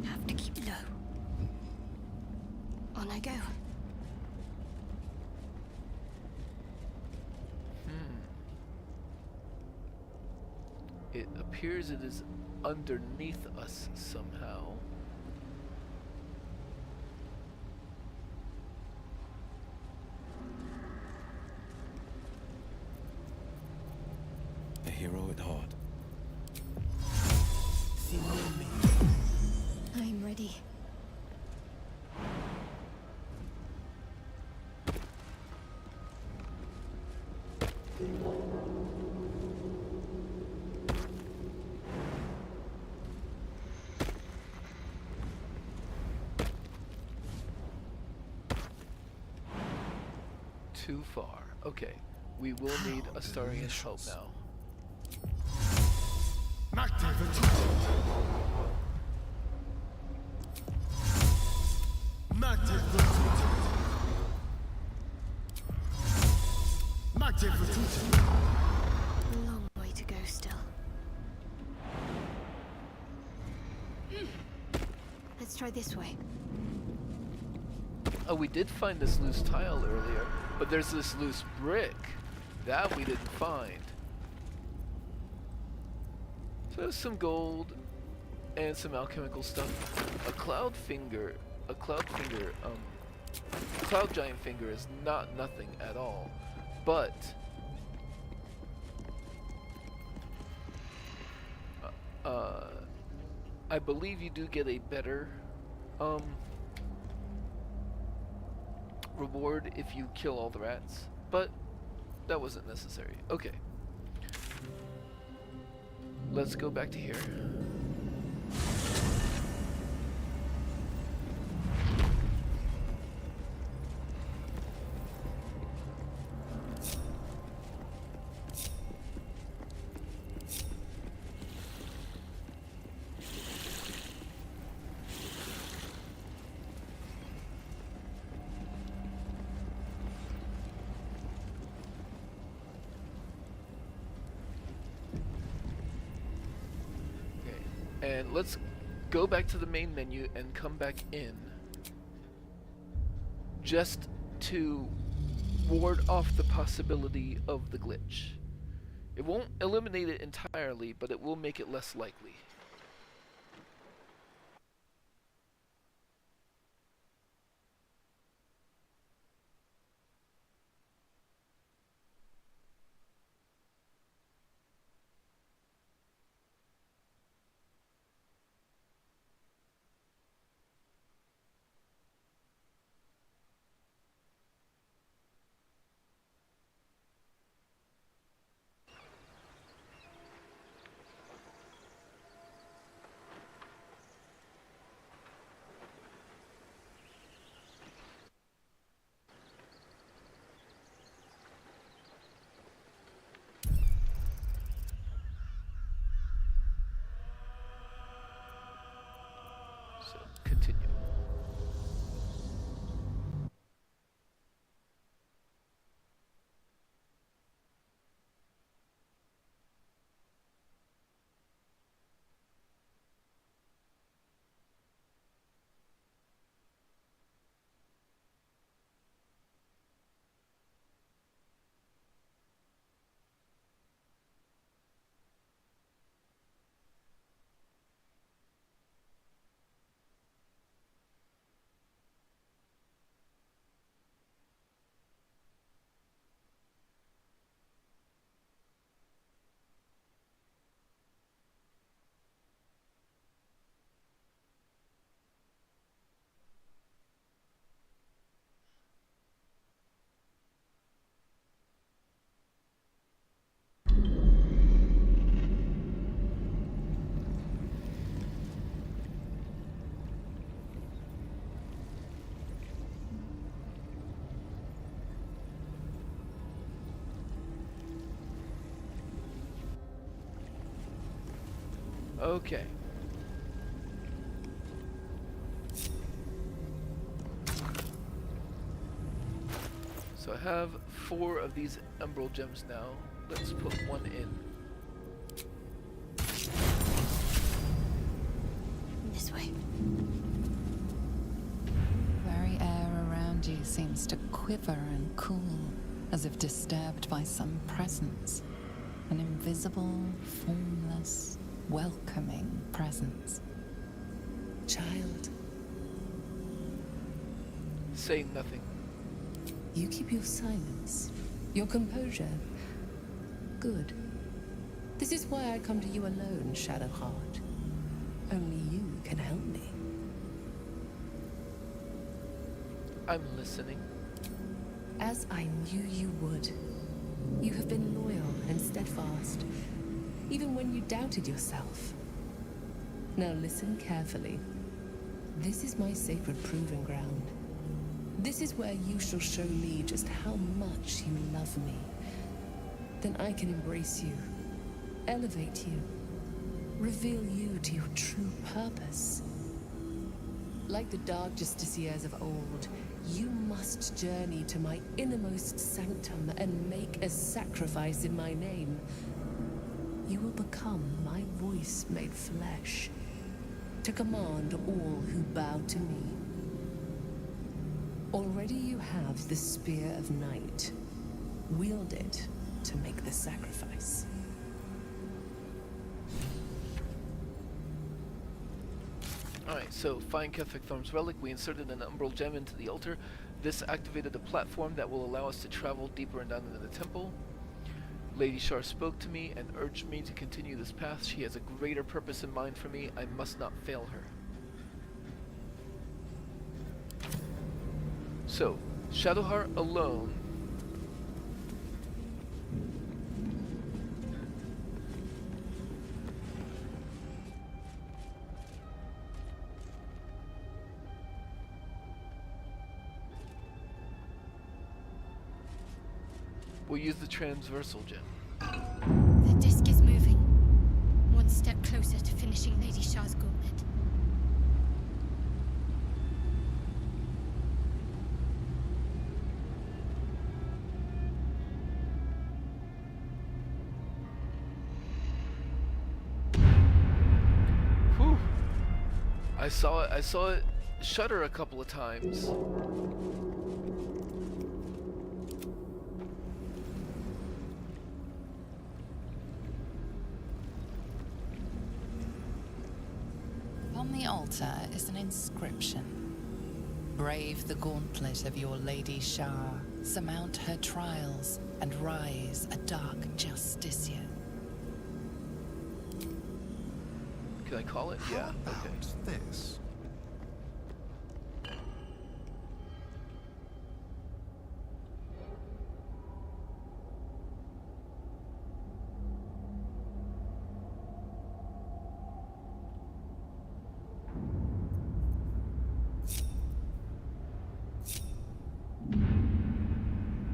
Have to keep low. On I go. It appears it is underneath us somehow. A hero at heart. I'm ready. Too far. Okay. We will need Astarian's help now. Long way to go still. Let's try this way. Oh, we did find this loose tile earlier, but there's this loose brick. That we didn't find. So there's some gold and some alchemical stuff. A cloud giant finger is not nothing at all. But I believe you do get a better reward if you kill all the rats, but that wasn't necessary. Okay. Let's go back to here. And let's go back to the main menu and come back in just to ward off the possibility of the glitch. It won't eliminate it entirely, but it will make it less likely. Okay. So I have 4 of these emerald gems now. Let's put 1 in. This way. The very air around you seems to quiver and cool, as if disturbed by some presence. An invisible, formless, welcoming presence. Child, Saying nothing. you keep your silence, your composure. Good. This is why I come to you alone, Shadowheart. Only you can help me. I'm listening. As I knew you would. You have been loyal and steadfast, even when you doubted yourself. Now listen carefully. This is my sacred proving ground. This is where you shall show me just how much you love me. Then I can embrace you, elevate you, reveal you to your true purpose. Like the dark justiciars of old, you must journey to my innermost sanctum and make a sacrifice in my name. You will become my voice made flesh, to command all who bow to me. Already you have the Spear of Night. Wield it to make the sacrifice. Alright, so find Ketheric Thorm's relic. We inserted an umbral gem into the altar. This activated a platform that will allow us to travel deeper and down into the temple. Lady Shar spoke to me and urged me to continue this path. She has a greater purpose in mind for me. I must not fail her. So, Shadowheart alone. We'll use the transversal gem. The disc is moving. One step closer to finishing Lady Shar's gauntlet. Whew. I saw it shudder a couple of times. On the altar is an inscription. Brave the gauntlet of your Lady Shar, surmount her trials, and rise a dark justiciar. Can I call it? Yeah, okay. This.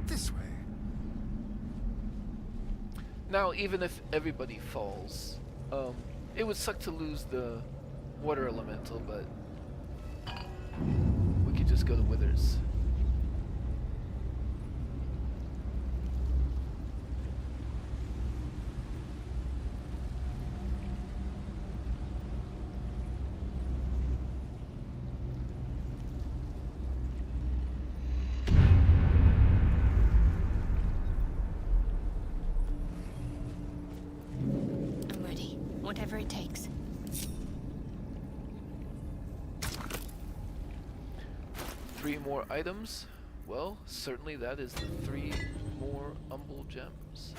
This way. Now, even if everybody falls, it would suck to lose the water elemental, but we could just go to Withers. I'm ready. Whatever it takes. Three more items? Well, certainly that is the 3 more umbral gems.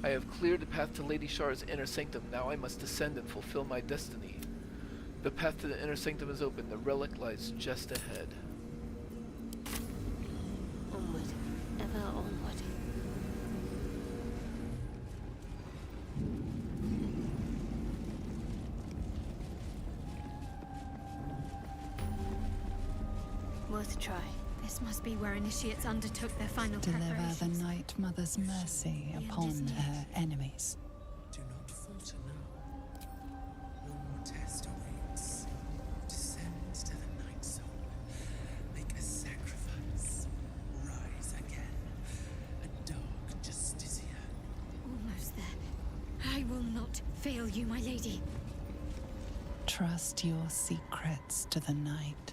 I have cleared the path to Lady Shar's inner sanctum. Now I must descend and fulfill my destiny. The path to the inner sanctum is open. The relic lies just ahead. Onward. Ever onward. worth a try. This must be where initiates undertook their final Deliver the preparations. Night Mother's mercy The end is upon near. her enemies. Do not falter now. One more test awaits. Descend to the Night Soul. Make a sacrifice. Rise again. A dark Justicia. Almost there. I will not fail you, my lady. Trust your secrets to the night.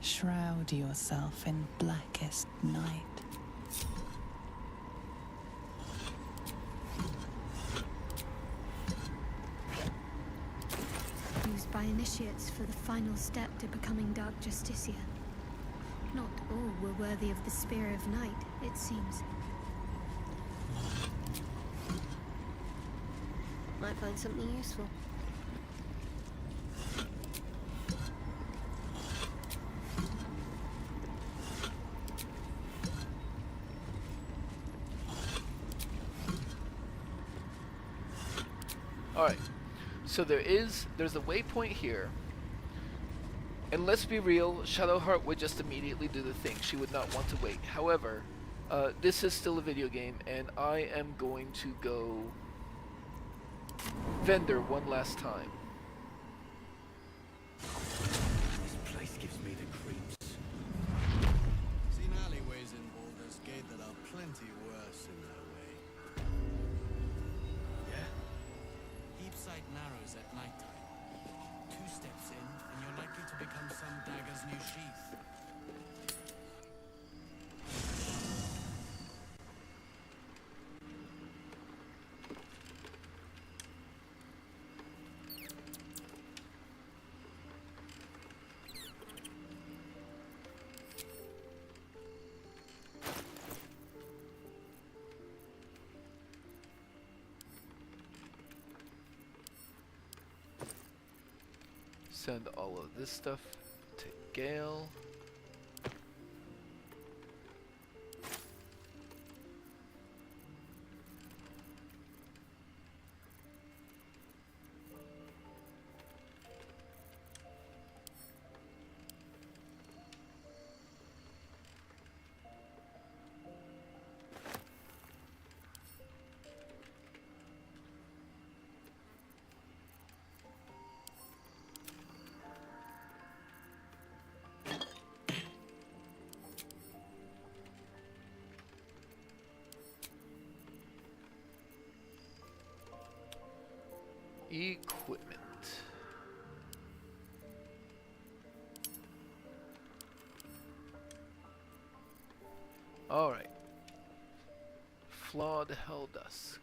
Shroud yourself in blackest night. Used by initiates for the final step to becoming Dark Justicia. Not all were worthy of the Spear of Night, it seems. Might find something useful. Alright, so there's a waypoint here, and let's be real, Shadowheart would just immediately do the thing. She would not want to wait. However, this is still a video game, and I am going to go vendor one last time. This place gives me the creeps. Seen alleyways in Baldur's Gate that are plenty worse in their way. Yeah? Heap sight narrows at nighttime. 2 steps in, and you're likely to become some dagger's new sheath. Send all of this stuff to Gale. Equipment. Alright. Flawed Helldusk.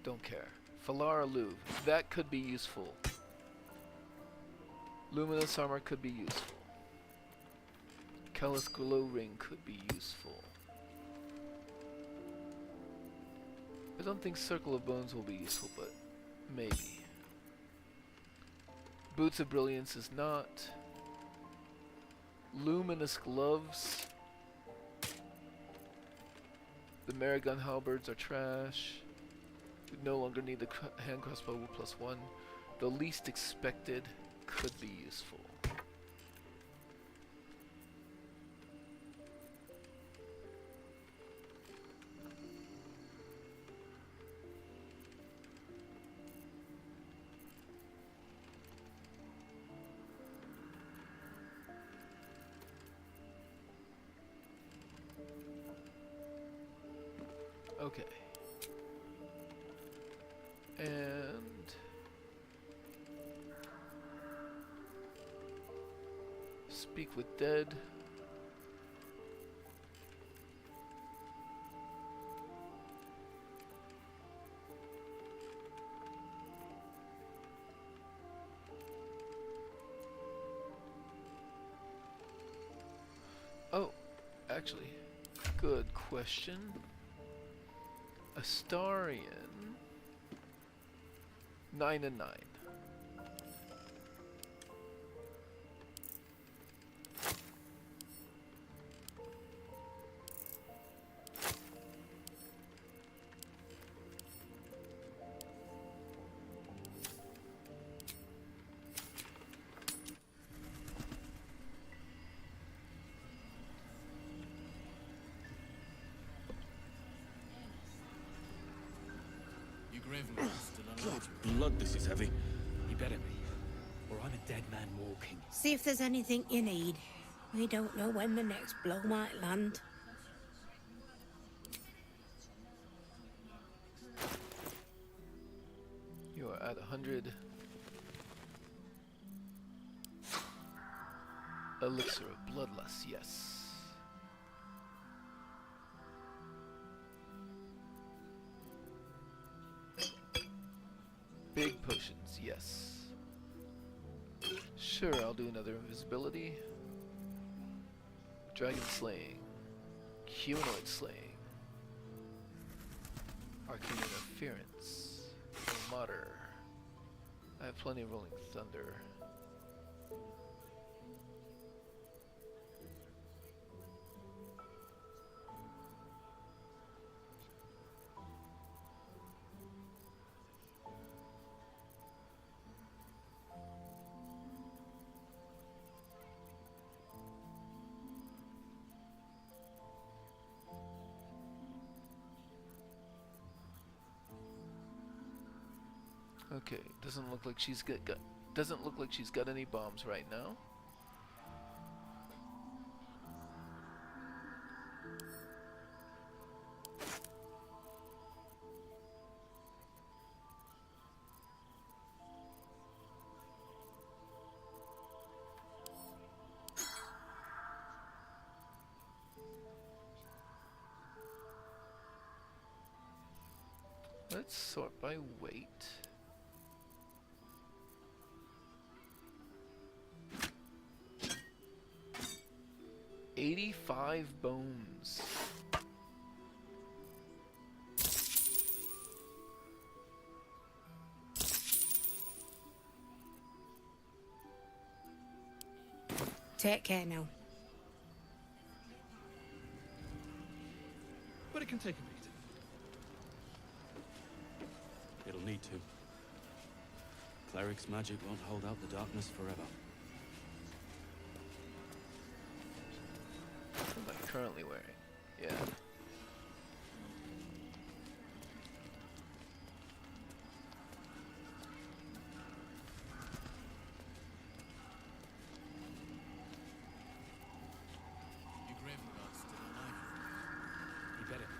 Don't care. Falara Louvre. That could be useful. Luminous Armor could be useful. Callous Glow Ring could be useful. I don't think Circle of Bones will be useful, but maybe. Boots of Brilliance is not. Luminous Gloves. The Maragon Halberds are trash. We no longer need the hand crossbow +1. The Least Expected could be useful. Okay. And Speak with Dead. Oh, actually, good question. Astarion 9 and 9. Gravenguard's still alive. Blood, this is heavy. You better be, or I'm a dead man walking. See if there's anything you need. We don't know when the next blow might land. You are at 100. Elixir of Bloodlust, yes. Big potions, yes. Sure, I'll do another invisibility. Dragon slaying. Humanoid slaying. Arcane interference. Mater. I have plenty of rolling thunder. Okay, doesn't look like she's doesn't look like she's got any bombs right now. Let's sort by weight. $85 bones. Take care now. But it can take a beat. It'll need to. Cleric's magic won't hold out the darkness forever. What am I currently wearing? Yeah. Your Gravenguard's still alive. You better be,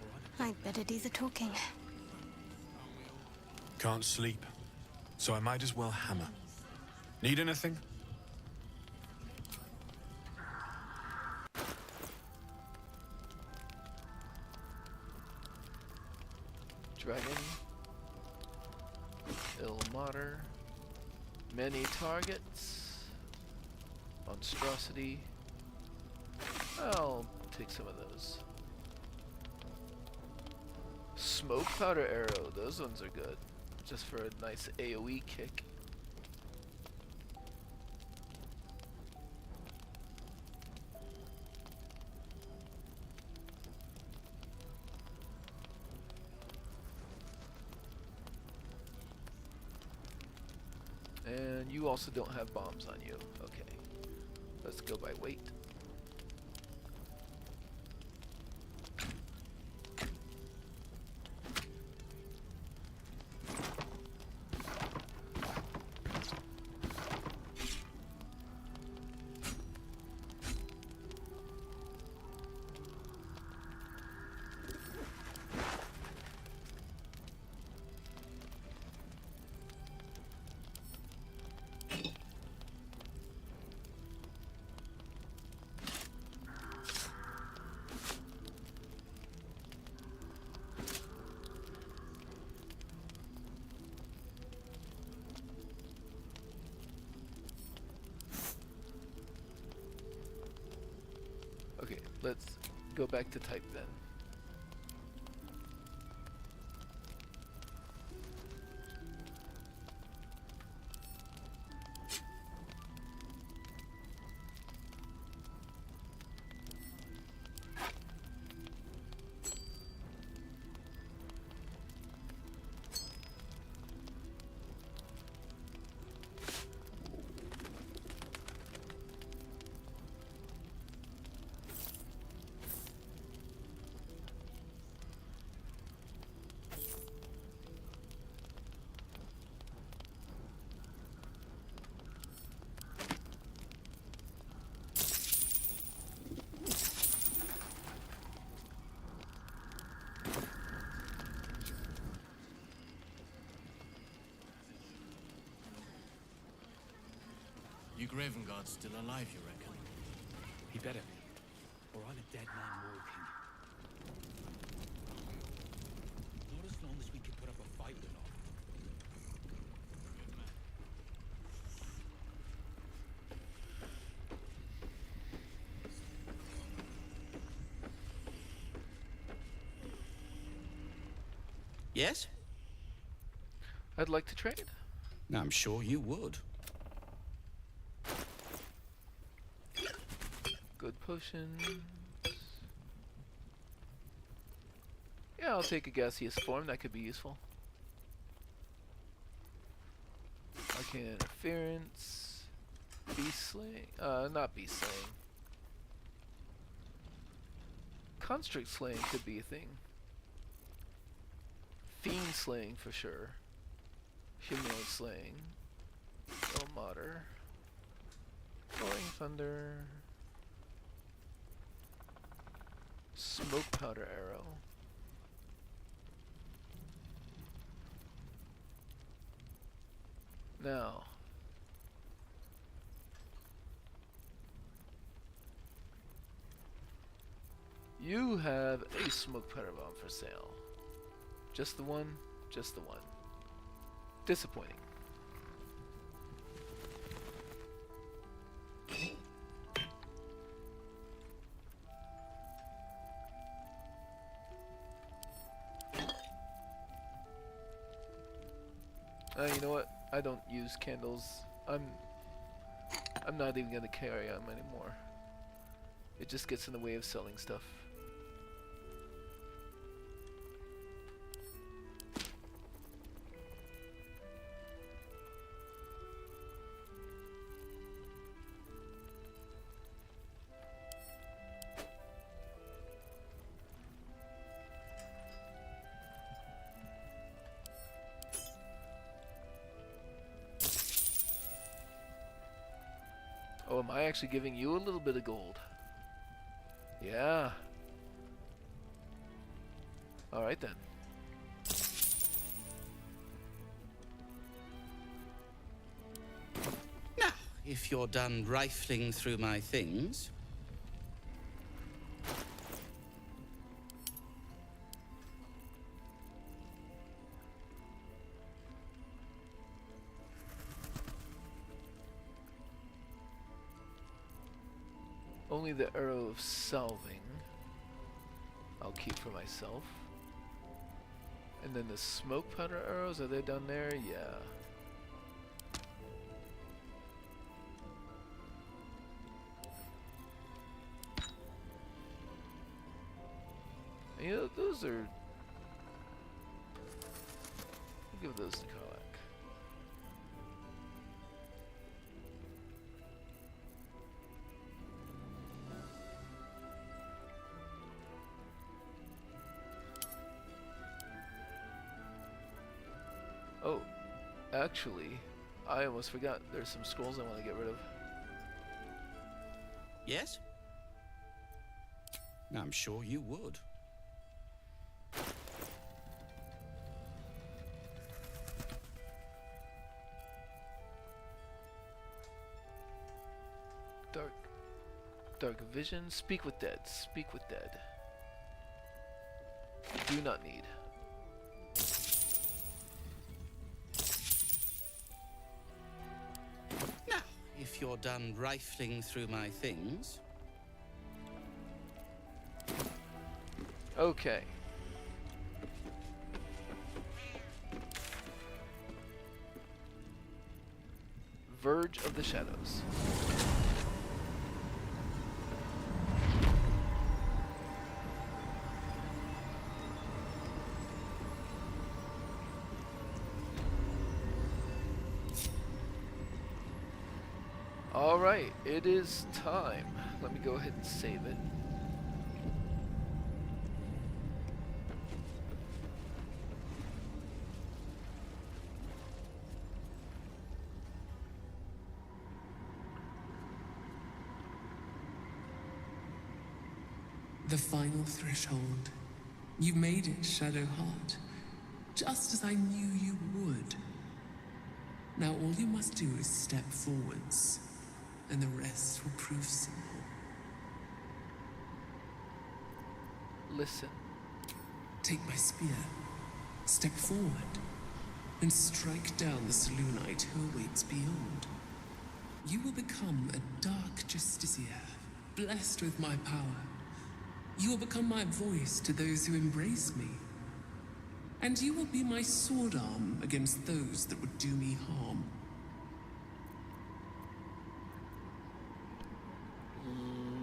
or I'm a I'd better do the talking. Can't sleep, so I might as well hammer. Need anything? Dragon. Ilmater. Many targets. Monstrosity. I'll take some of those. Smoke powder arrow. Those ones are good. Just for a nice AoE kick. And you also don't have bombs on you. Okay. Let's go by weight. Okay, let's go back to type then. You Graven Guard's still alive, you reckon? He better be, or I'm a dead man walking. Not as long as we can put up a fight with him. Yes? I'd like to trade. I'm sure you would. Good potions. Yeah, I'll take a gaseous form. That could be useful. Arcane interference. Beast slaying. Not beast slaying. Construct slaying could be a thing. Fiend slaying for sure. Humanoid slaying. Mater. Rolling thunder. Smoke powder arrow. Now. You have a smoke powder bomb for sale. Just the one? Just the one. Disappointing. You know what? I don't use candles. I'm not even gonna carry them anymore. It just gets in the way of selling stuff. Oh, am I actually giving you a little bit of gold? Yeah. Alright then. Now, if you're done rifling through my things... Only the arrow of salving I'll keep for myself. And then the smoke powder arrows, are they down there? Yeah. And you know, those are... I'll give those to Karlak. Oh, actually, I almost forgot. There's some scrolls I want to get rid of. Yes? I'm sure you would. Dark vision. Speak with dead. Speak with dead. Do not need. Now, if you're done rifling through my things... Okay. Verge of the Shadows. Alright, it is time. Let me go ahead and save it. The final threshold. You made it, Shadowheart. Just as I knew you would. Now all you must do is step forwards. and the rest will prove simple. Listen. Take my spear, step forward, and strike down the Selûnite who awaits beyond. You will become a dark justiciar, blessed with my power. You will become my voice to those who embrace me. And you will be my sword arm against those that would do me harm.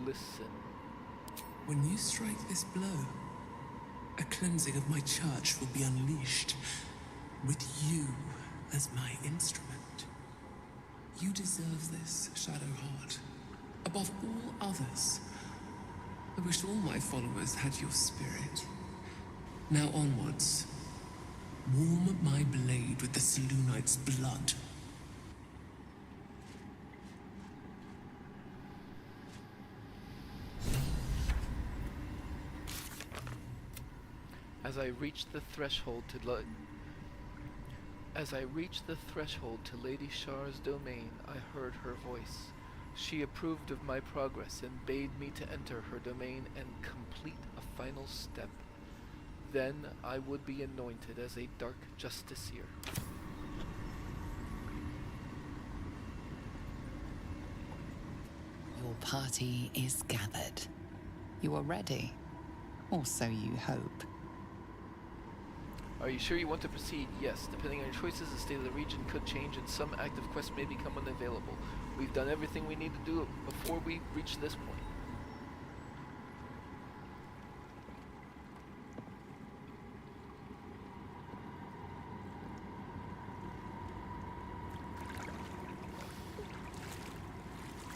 Listen. When you strike this blow, a cleansing of my church will be unleashed, with you as my instrument. You deserve this, Shadowheart. Above all others. I wish all my followers had your spirit. Now onwards. Warm my blade with the Selûnite's blood. As I reached the threshold to Lady Shar's domain, I heard her voice. She approved of my progress and bade me to enter her domain and complete a final step. Then I would be anointed as a Dark Justiciar. Your party is gathered. You are ready. Or so you hope. Are you sure you want to proceed? Yes. Depending on your choices, the state of the region could change and some active quests may become unavailable. We've done everything we need to do before we reach this point.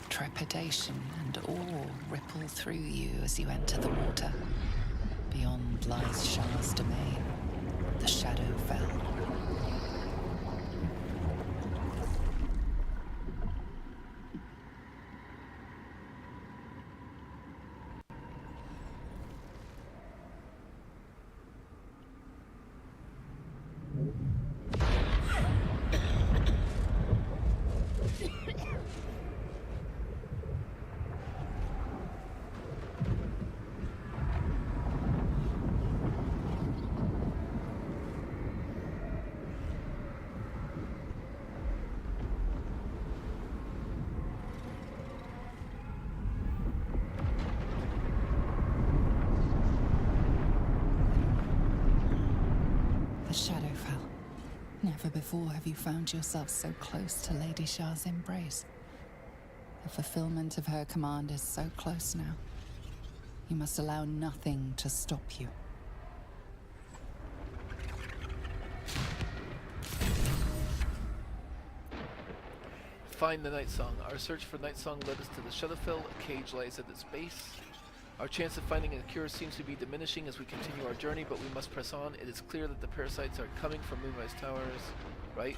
Trepidation and awe ripple through you as you enter the water. Beyond lies Shar's domain, the Shadowfell. The Shadowfell. Never before have you found yourself so close to Lady Shar's embrace. The fulfillment of her command is so close now. You must allow nothing to stop you. Find the Night Song. Our search for Night Song led us to the Shadowfell. A cage lies at its base. Our chance of finding a cure seems to be diminishing as we continue our journey, but we must press on. It is clear that the parasites are coming from Moonrise Towers, right?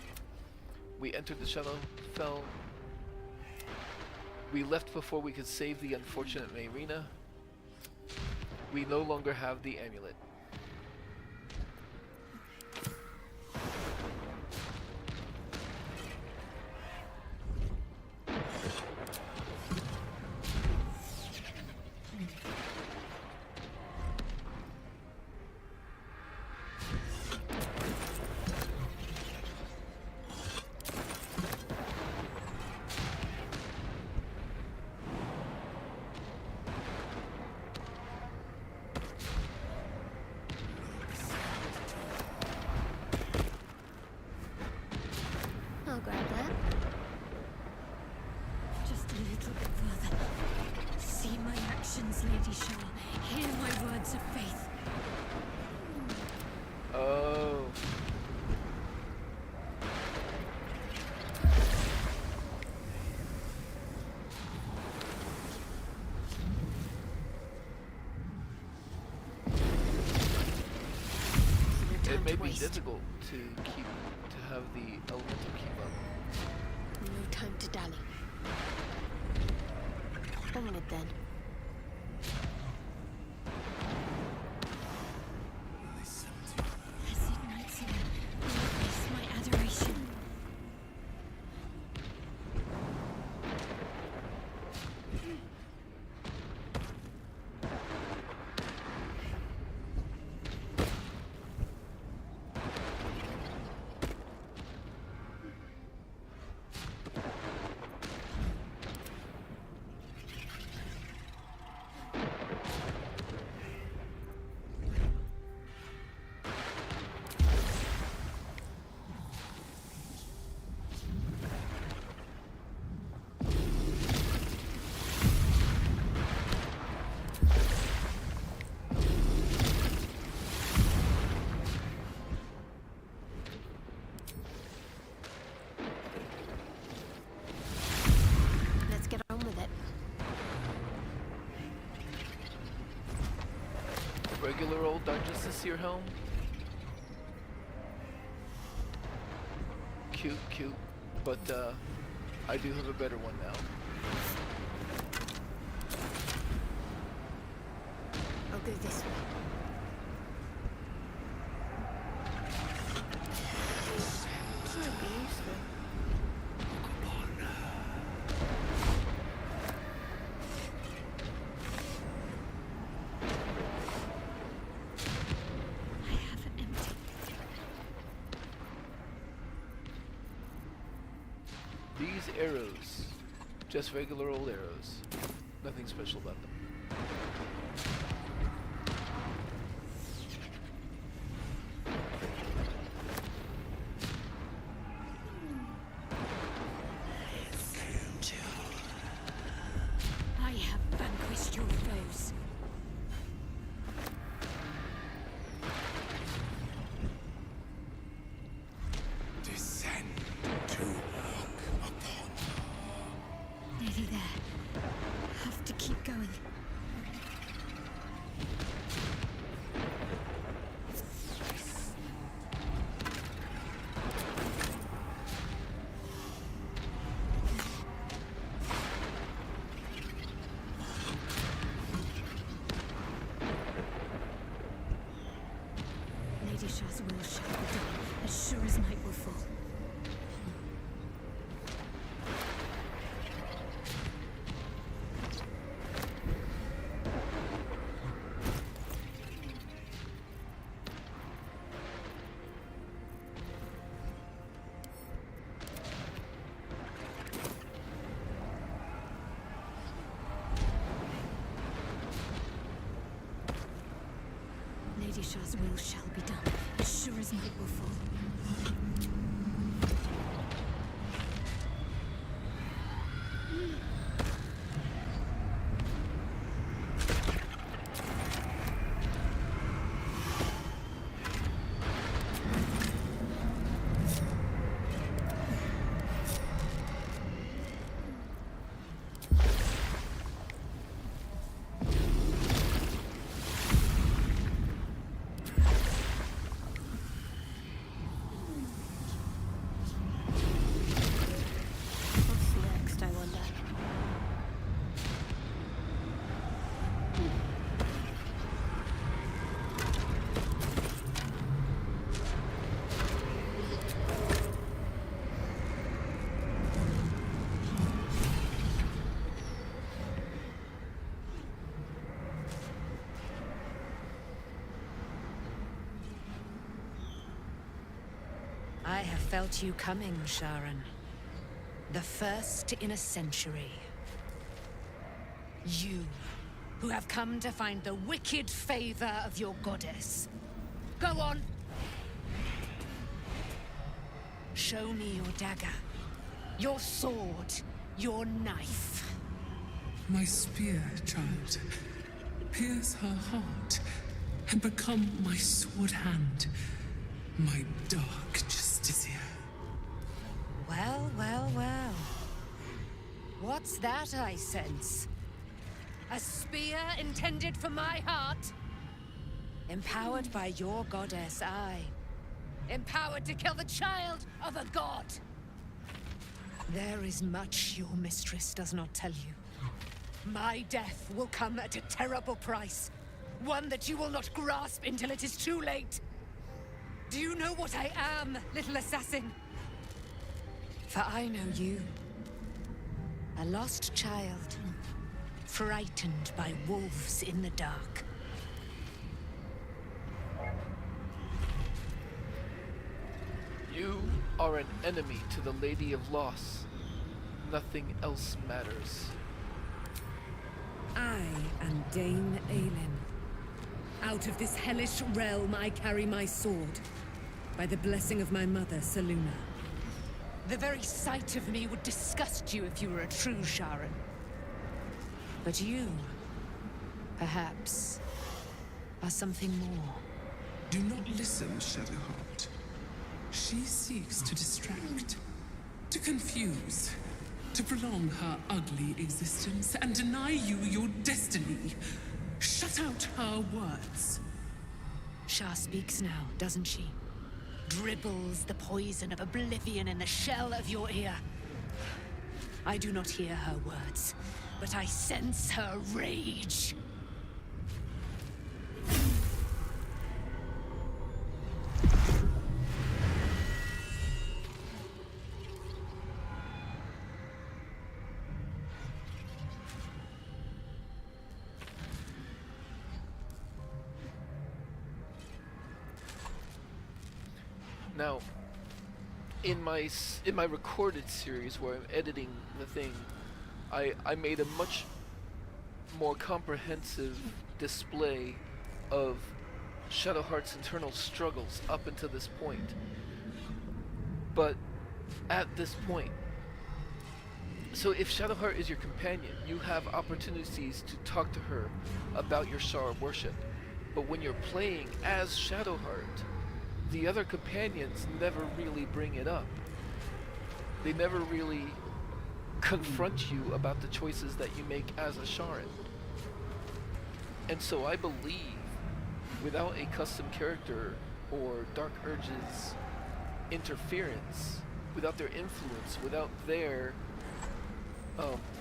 We entered the Shadowfell. We left before we could save the unfortunate Mayrina. We no longer have the amulet. I'll grab that. Just a little bit further. See my actions, Lady Shar. Hear my words of faith. Oh. It may be difficult to have the elemental keep up. No time to dally. Onward then. Blessed Night Song, witness my adoration. regular old Dungeons this your home? Cute, cute. But, I do have a better one now. I'll go this way. This might be useful. I have empty. These arrows, just regular old arrows. Nothing special about them. I have vanquished your foes. Descend to look upon. Nearly there. Have to keep going. Lady Shar's will shall be done, as sure as night will fall. Lady Shar's will shall be done, as sure as night will fall. What's next, I wonder? I have felt you coming, Sharon. The first in a century. You, who have come to find the wicked favor of your goddess. Go on! Show me your dagger, your sword, your knife. My spear, child. Pierce her heart and become my sword hand. My dark justiciar. Well, well, well. What's that I sense? A spear intended for my heart? Empowered by your goddess, aye. Empowered to kill the child of a god. There is much your mistress does not tell you. My death will come at a terrible price. One that you will not grasp until it is too late. Do you know what I am, little assassin? For I know you. A lost child, frightened by wolves in the dark. You are an enemy to the Lady of Loss. Nothing else matters. I am Dame Aelin. Out of this hellish realm I carry my sword, by the blessing of my mother, Seluna. The very sight of me would disgust you if you were a true Sharon. But you, perhaps, are something more. Do not listen, Shadowheart. She seeks to distract, to confuse, to prolong her ugly existence and deny you your destiny. Shut out her words. Shar speaks now, doesn't she? Dribbles the poison of oblivion in the shell of your ear. I do not hear her words, but I sense her rage. Now, in my recorded series where I'm editing the thing, I made a much more comprehensive display of Shadowheart's internal struggles up until this point. But at this point, so if Shadowheart is your companion, you have opportunities to talk to her about your Shar worship. But when you're playing as Shadowheart, the other companions never really bring it up. They never really confront you about the choices that you make as a Sharan. And so I believe, without a custom character or Dark Urge's interference, without their influence, without their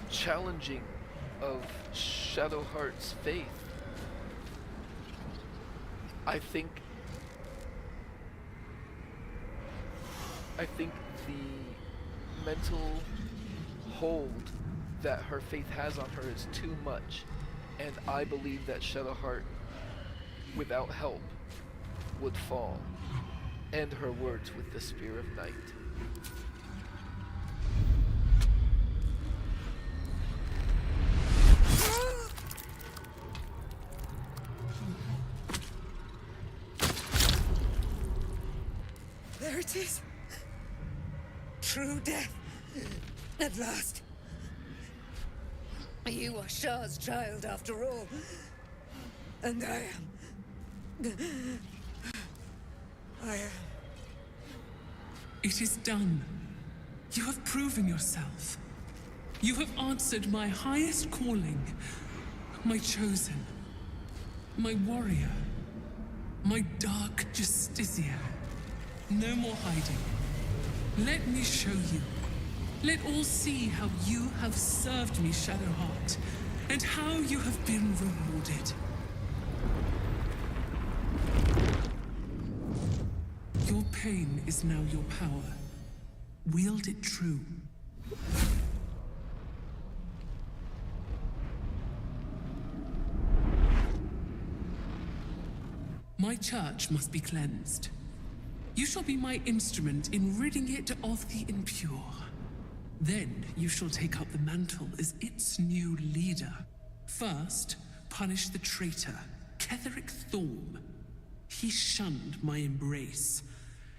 challenging of Shadowheart's faith, I think the mental hold that her faith has on her is too much, and I believe that Shadowheart, without help, would fall. End her words with the Spear of Night. There it is. True death. At last. You are Shar's child after all. And I am. I am. It is done. You have proven yourself. You have answered my highest calling. My chosen. My warrior. My dark justiciar. No more hiding. Let me show you. Let all see how you have served me, Shadowheart, and how you have been rewarded. Your pain is now your power. Wield it true. My church must be cleansed. You shall be my instrument in ridding it of the impure. Then you shall take up the mantle as its new leader. First, punish the traitor, Ketheric Thorm. He shunned my embrace.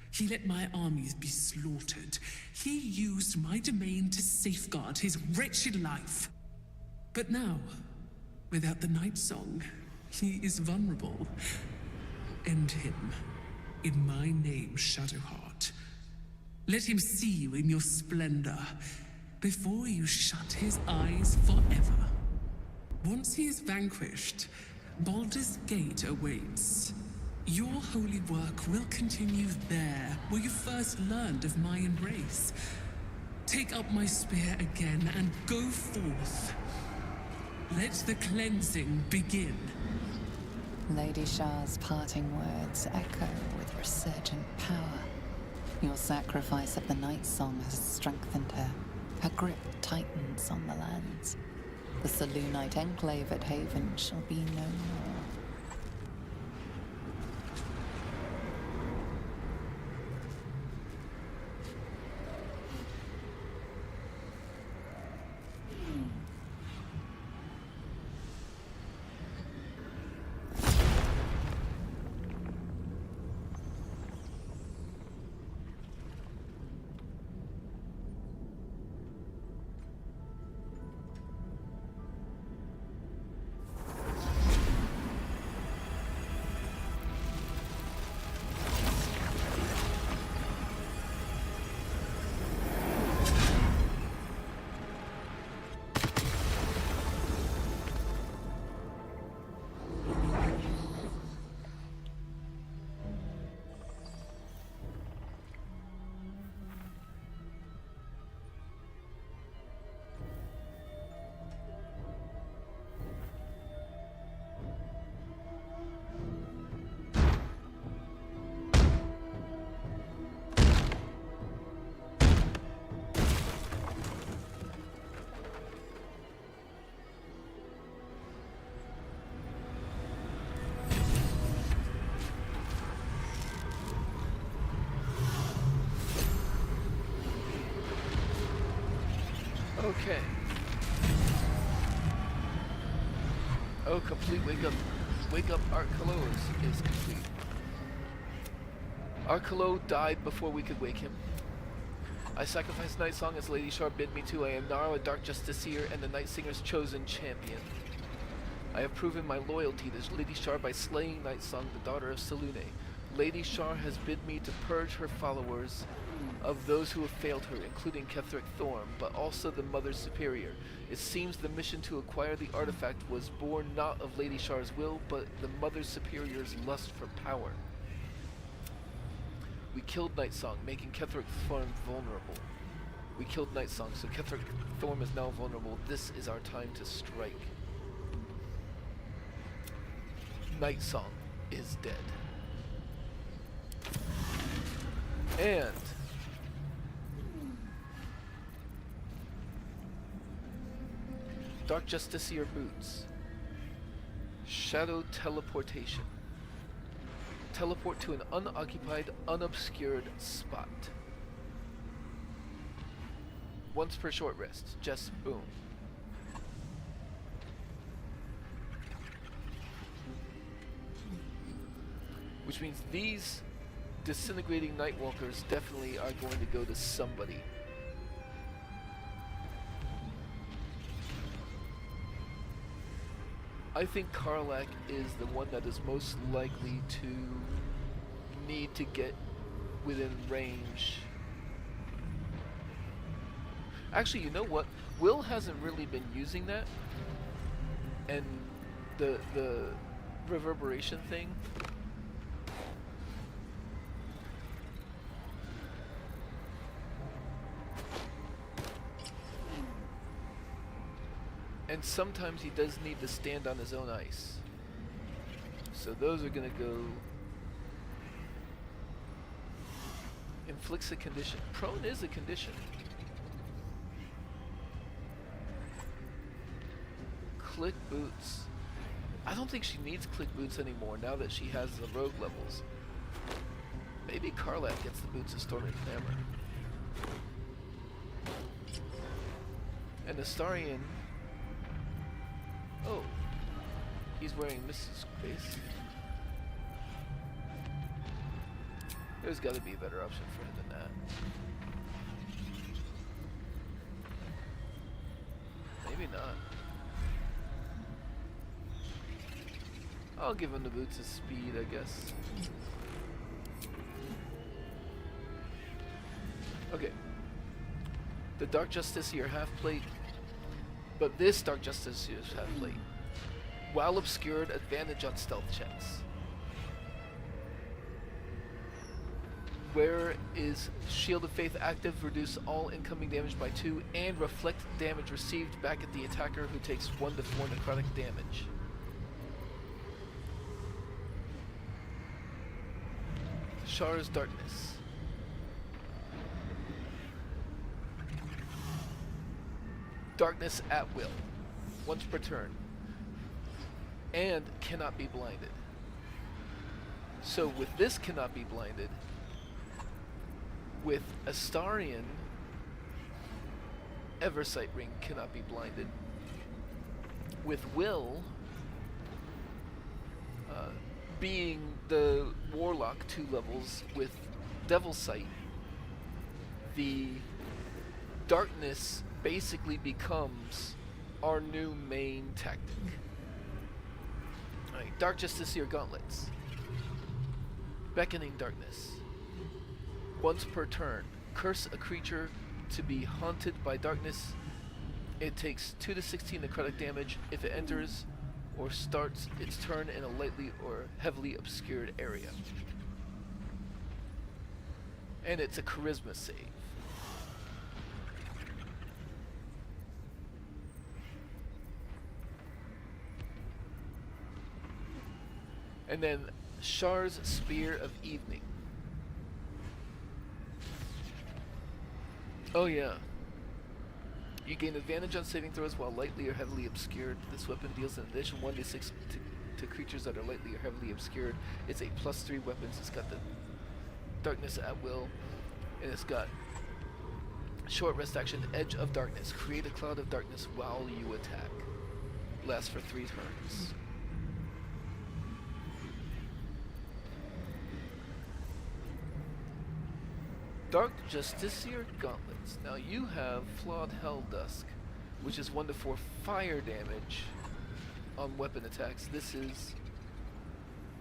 He let my armies be slaughtered. He used my domain to safeguard his wretched life. But now, without the Night Song, he is vulnerable. End him. In my name, Shadowheart. Let him see you in your splendor, before you shut his eyes forever. Once he is vanquished, Baldur's Gate awaits. Your holy work will continue there, where you first learned of my embrace. Take up my spear again and go forth. Let the cleansing begin. Lady Shar's parting words echo with resurgent power. Your sacrifice of the Night Song has strengthened her. Her grip tightens on the lands. The Selûnite enclave at Haven shall be no more. Okay. Oh, complete wake up Arkalo is complete. Arkalo died before we could wake him. I sacrificed Night Song as Lady Shar bid me to. I am now a Dark Justiciar and the Night Singer's chosen champion. I have proven my loyalty to Lady Shar by slaying Night Song, the daughter of Selune. Lady Shar has bid me to purge her followers of those who have failed her, including Ketheric Thorm, but also the Mother Superior. It seems the mission to acquire the artifact was born not of Lady Shar's will, but the Mother Superior's lust for power. We killed Night Song, making Ketheric Thorm vulnerable. We killed Night Song, so Ketheric Thorm is now vulnerable. This is our time to strike. Night Song is dead. And Dark Justiciar boots. Shadow teleportation. Teleport to an unoccupied, unobscured spot. Once per short rest. Just boom. Which means these disintegrating Nightwalkers definitely are going to go to somebody. I think Karlach is the one that is most likely to need to get within range. Actually, you know what? Will hasn't really been using that. And the reverberation thing. And sometimes he does need to stand on his own ice. So those are going to go... Inflicts a condition. Prone is a condition. Click boots. I don't think she needs click boots anymore now that she has the rogue levels. Maybe Karlach gets the boots of Storm and Clamor. And Astarion... Oh, he's wearing Mrs. Grace. There's got to be a better option for him than that. Maybe not. I'll give him the boots of speed, I guess. Okay. The Dark Justiciar half plate. But this Dark Justiciar's half plate. While obscured, advantage on stealth checks. Where is Shield of Faith active? Reduce all incoming damage by 2 and reflect damage received back at the attacker who takes 1 to 4 necrotic damage. Shar's Darkness. Darkness at will, once per turn, and cannot be blinded. So with this cannot be blinded, with Astarion, Eversight Ring cannot be blinded. With Will, being the Warlock 2 levels with Devil Sight, the Darkness basically becomes our new main tactic. Alright, Dark Justiciar Gauntlets. Beckoning Darkness. Once per turn, curse a creature to be haunted by darkness. It takes 2 to 16 necrotic damage if it enters or starts its turn in a lightly or heavily obscured area. And it's a charisma save. And then Shar's Spear of Evening. Oh yeah. You gain advantage on saving throws while lightly or heavily obscured. This weapon deals an additional 1d6 to creatures that are lightly or heavily obscured. It's a +3 weapons. It's got the Darkness at Will. And it's got Short rest action, Edge of Darkness. Create a cloud of darkness while you attack. Lasts for 3 turns. Dark Justiciar Gauntlets. Now you have Flawed Hell Dusk, which is 1 to 4 fire damage on weapon attacks. This is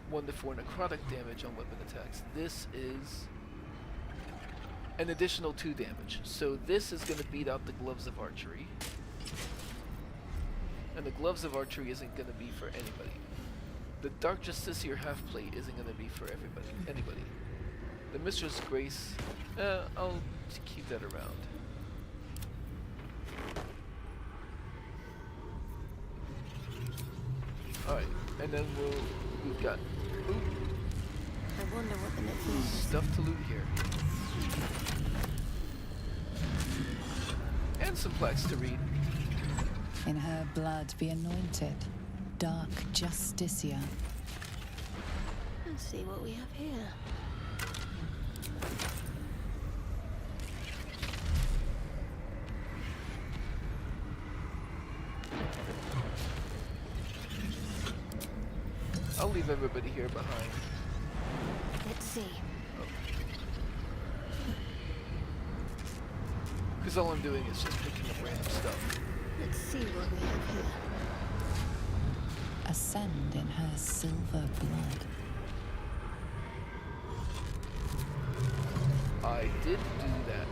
1 to 4 necrotic damage on weapon attacks. This is an additional 2 damage. So this is going to beat out the Gloves of Archery. And the Gloves of Archery isn't going to be for anybody. The Dark Justiciar Half-Plate isn't going to be for anybody. The Mistress Grace, I'll keep that around. Alright, and then we've got I wonder what the next move is. stuff to loot here. And some plaques to read. In her blood be anointed, Dark Justiciar. Let's see what we have here. I'll leave everybody here behind. Let's see. Because all I'm doing is just picking up random stuff. Let's see what we have here. Ascend in her silver blood. I did do that.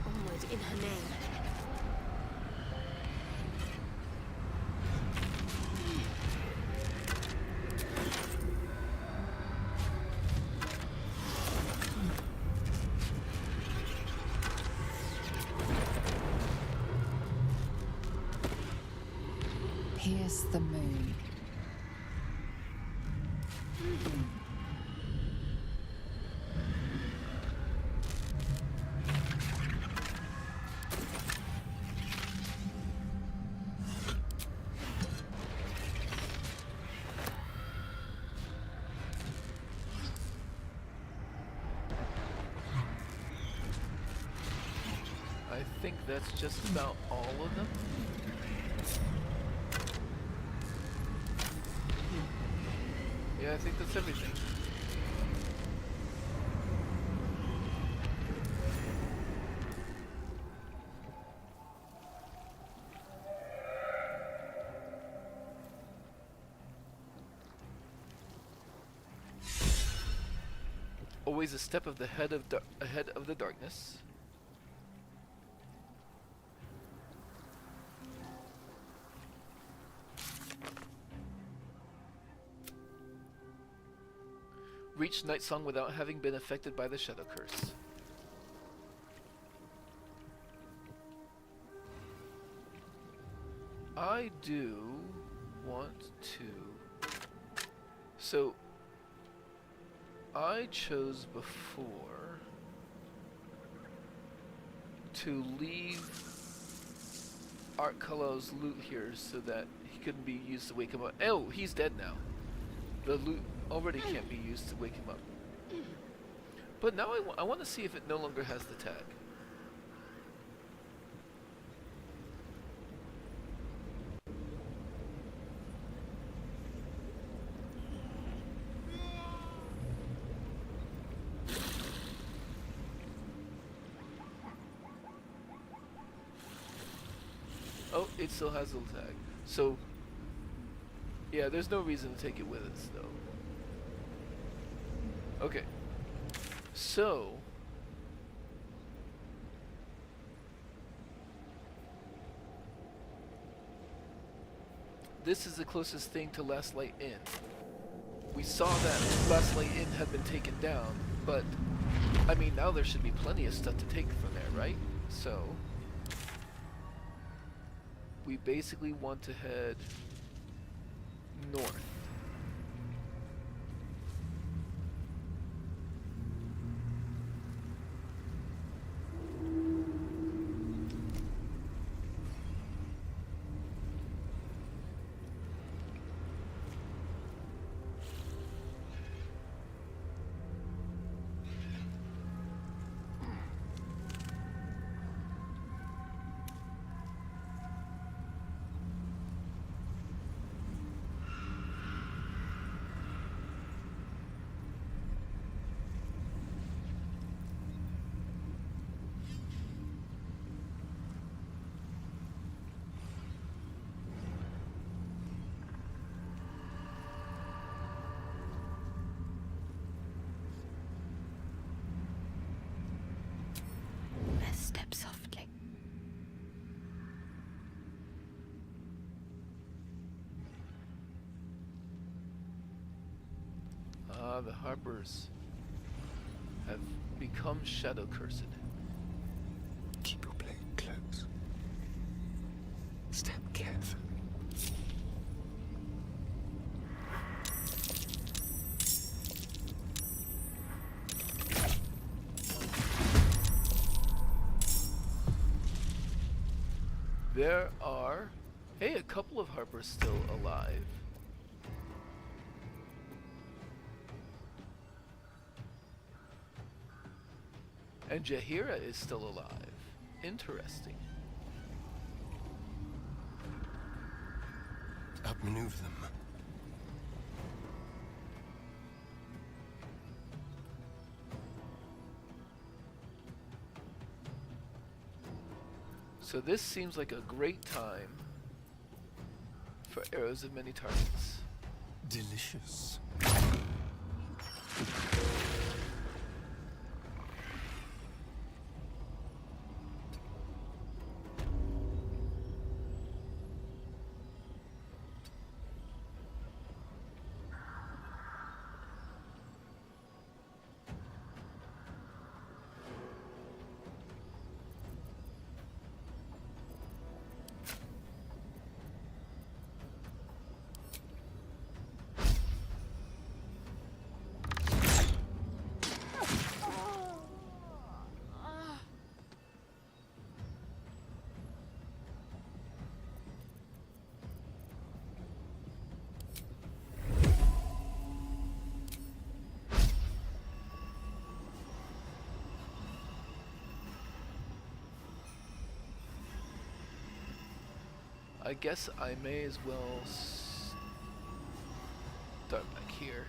Onward in her name. Pierce the moon. I think that's just about all of them. Yeah, I think that's everything. Always a step of the ahead of the darkness. Reach Night Song without having been affected by the Shadow Curse. I do want to... So, I chose before to leave Art Kalo's loot here so that he couldn't be used to wake him up. Oh, he's dead now. The loot already can't be used to wake him up. But now I want to see if it no longer has the tag. Oh, it still has the tag. So, yeah, there's no reason to take it with us, though. Okay. So, this is the closest thing to Last Light Inn. We saw that Last Light Inn had been taken down, but, I mean, now there should be plenty of stuff to take from there, right? So, we basically want to head north. Let's step softly. Ah, the Harpers have become shadow cursed. Keep your blade close. Step carefully. There are, hey, a couple of Harpers still alive. And Jaheira is still alive. Interesting. Outmaneuver them. So this seems like a great time for arrows of many targets. Delicious. I guess I may as well start back here.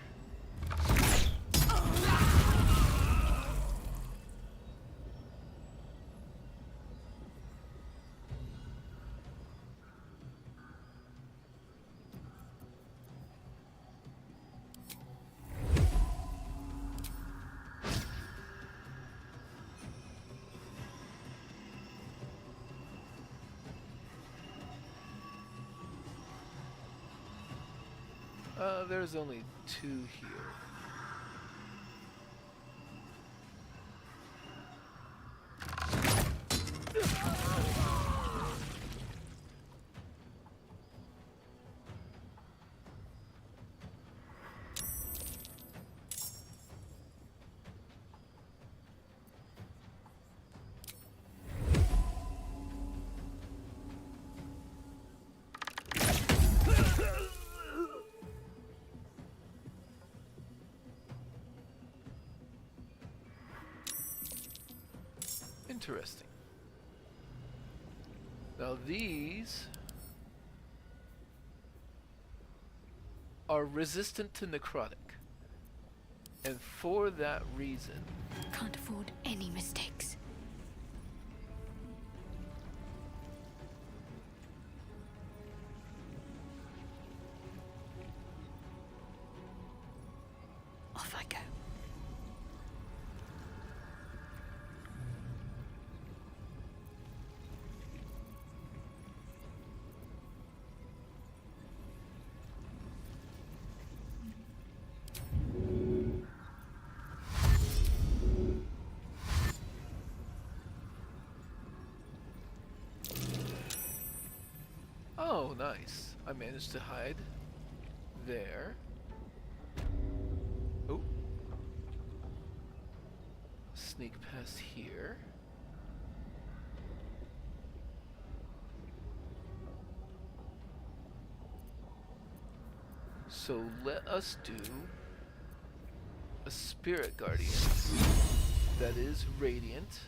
There's only 2 here. Interesting. Now these are resistant to necrotic. And for that reason, Can't afford any mistakes. Off I go. I managed to hide there. Oh. Sneak past here. So let us do a spirit guardian that is radiant.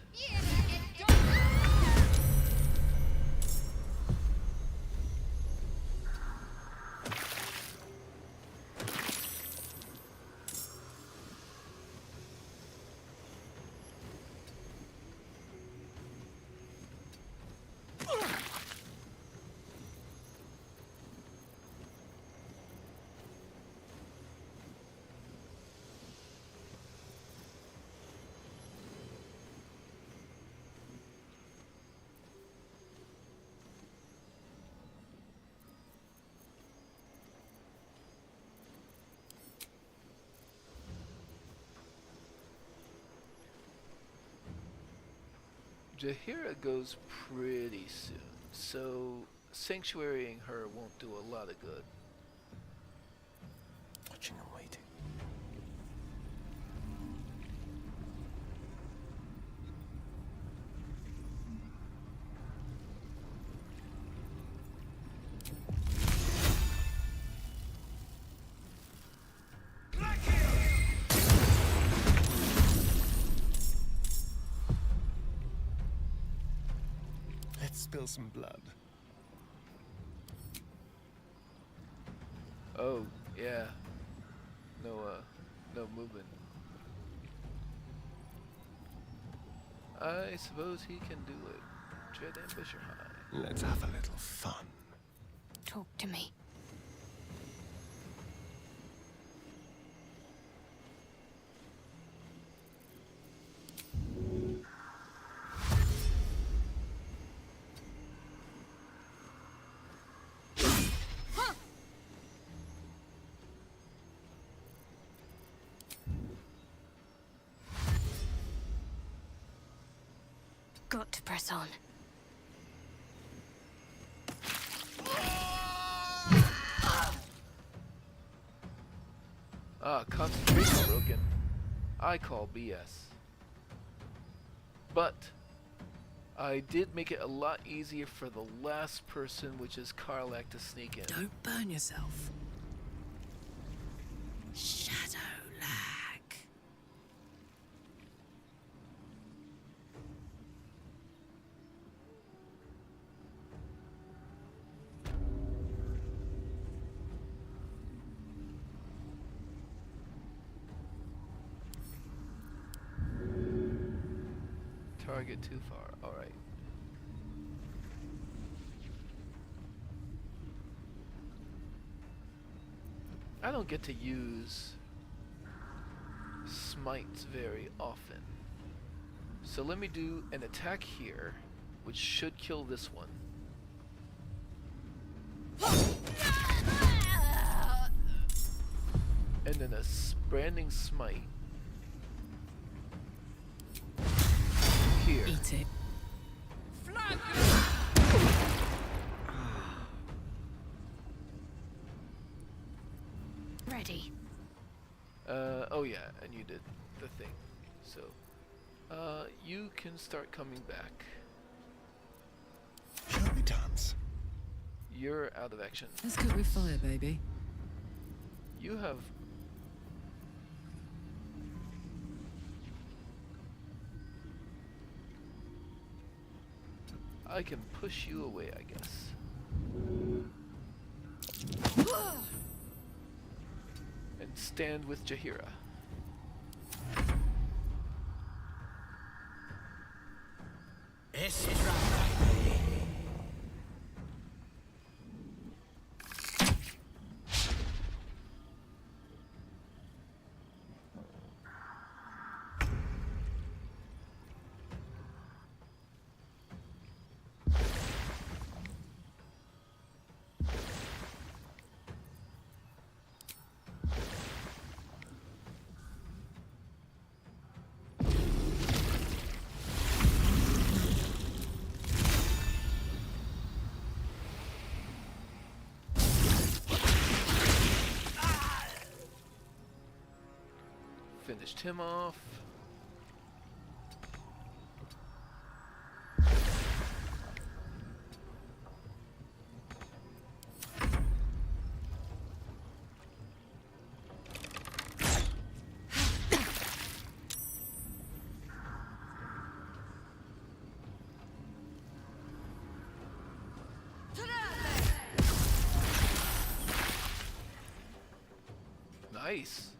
Jaheira goes pretty soon, so sanctuarying her won't do a lot of good. Watching and waiting. Let's spill some blood. Oh, yeah. No movement. I suppose he can do it. Dread Ambusher High. Let's have a little fun. Talk to me. Got to press on. Ah, concentration broken. I call BS. But I did make it a lot easier for the last person, which is Karlak, to sneak in. Don't burn yourself. Shadow lag. Target too far. Alright. I don't get to use smites very often. So let me do an attack here, which should kill this one. And then a branding smite here. Eat it. Ready. Oh yeah, and you did the thing. So, you can start coming back. Shall we dance? You're out of action. Let's cook with fire, baby. You have... I can push you away, I guess. And stand with Jaheira. Finished him off. Nice.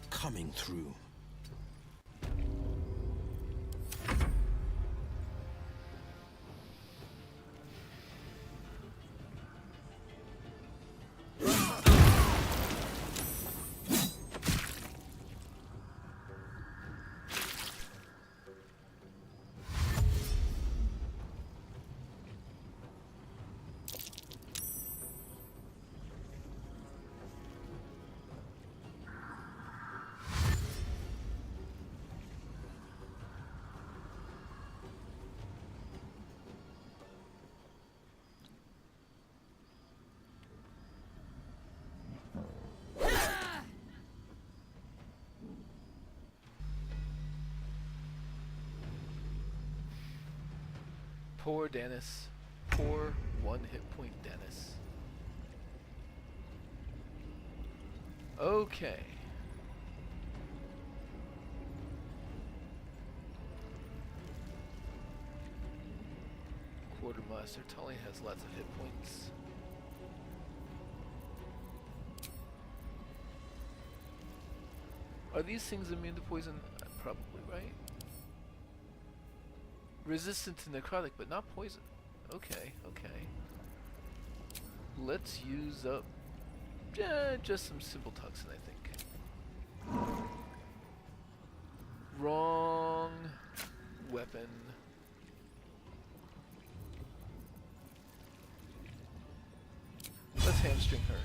Coming through. Poor Dennis. Poor one hit point Dennis. Okay. Quartermaster Tully has lots of hit points. Are these things immune to poison? Probably, right? Resistant to necrotic, but not poison. Okay, okay. Let's use up just some simple toxin, I think. Wrong weapon. Let's hamstring her.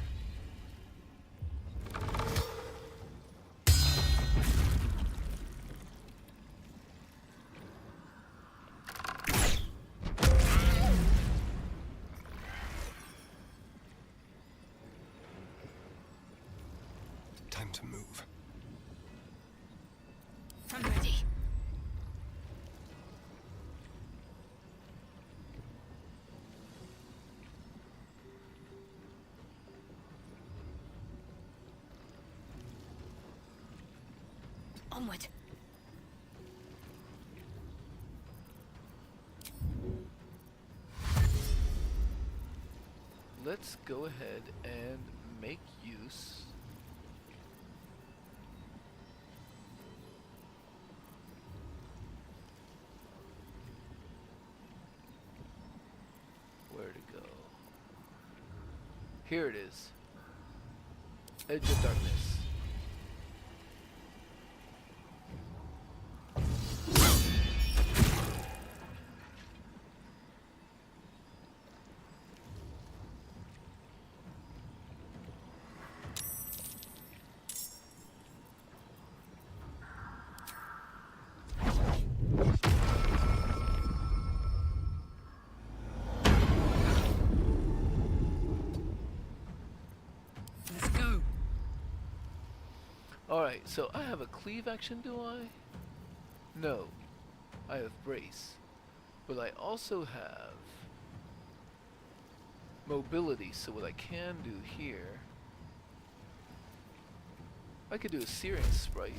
Time to move. I'm ready. Onward. Let's go ahead and make use where to go. Here it is. Edge of Darkness. Let's go. Alright, so I have a cleave action, do I? No. I have brace. But I also have mobility, so what I can do here, I could do a searing sprite.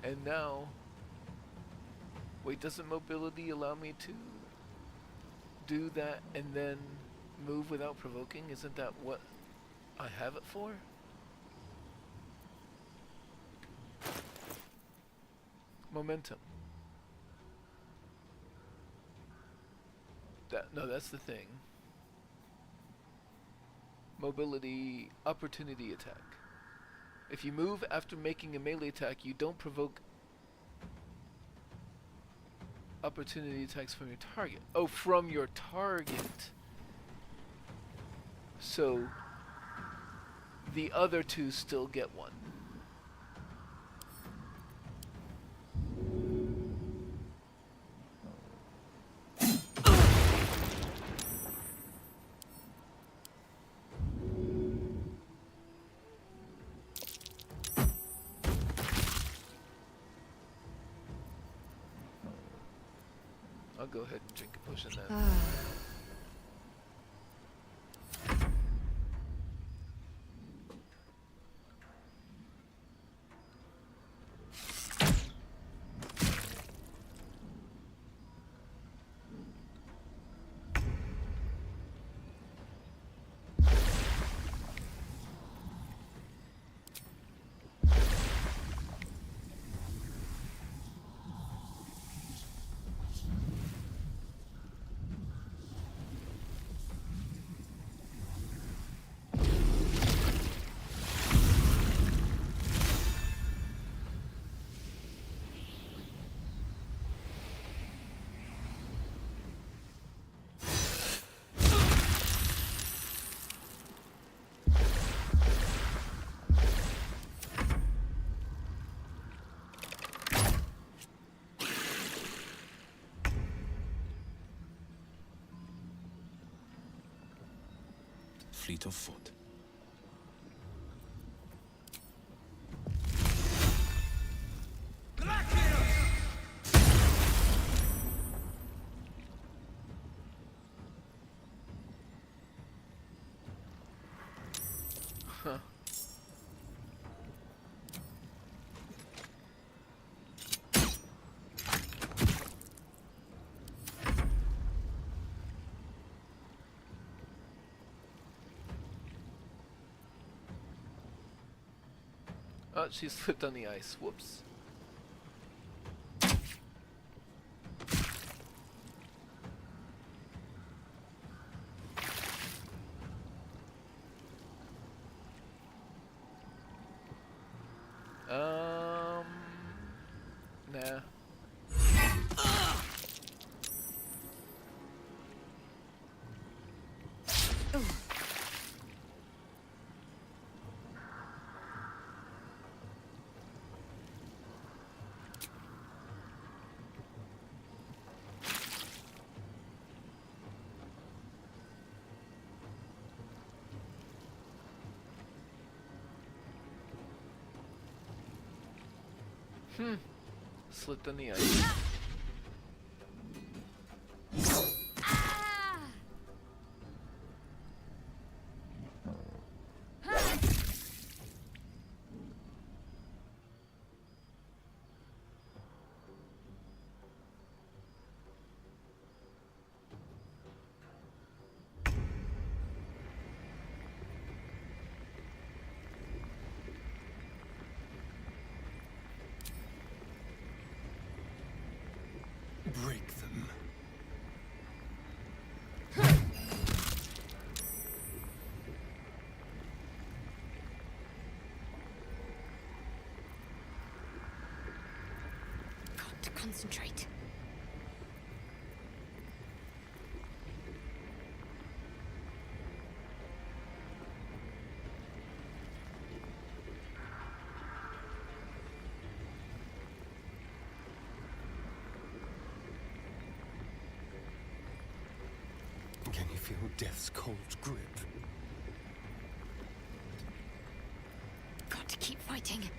And now, wait, doesn't mobility allow me to do that and then Move without provoking? Isn't that what I have it for? Momentum. No, that's the thing. Mobility, opportunity attack. If you move after making a melee attack, you don't provoke opportunity attacks from your target. Oh, from your target. So the other two still get one. I'll go ahead and drink a potion then. Fleet of foot. Huh. Oh, she slipped on the ice. Whoops. Nah. Slipped on the ice. Break them. Got to concentrate. Can you feel death's cold grip? Got to keep fighting.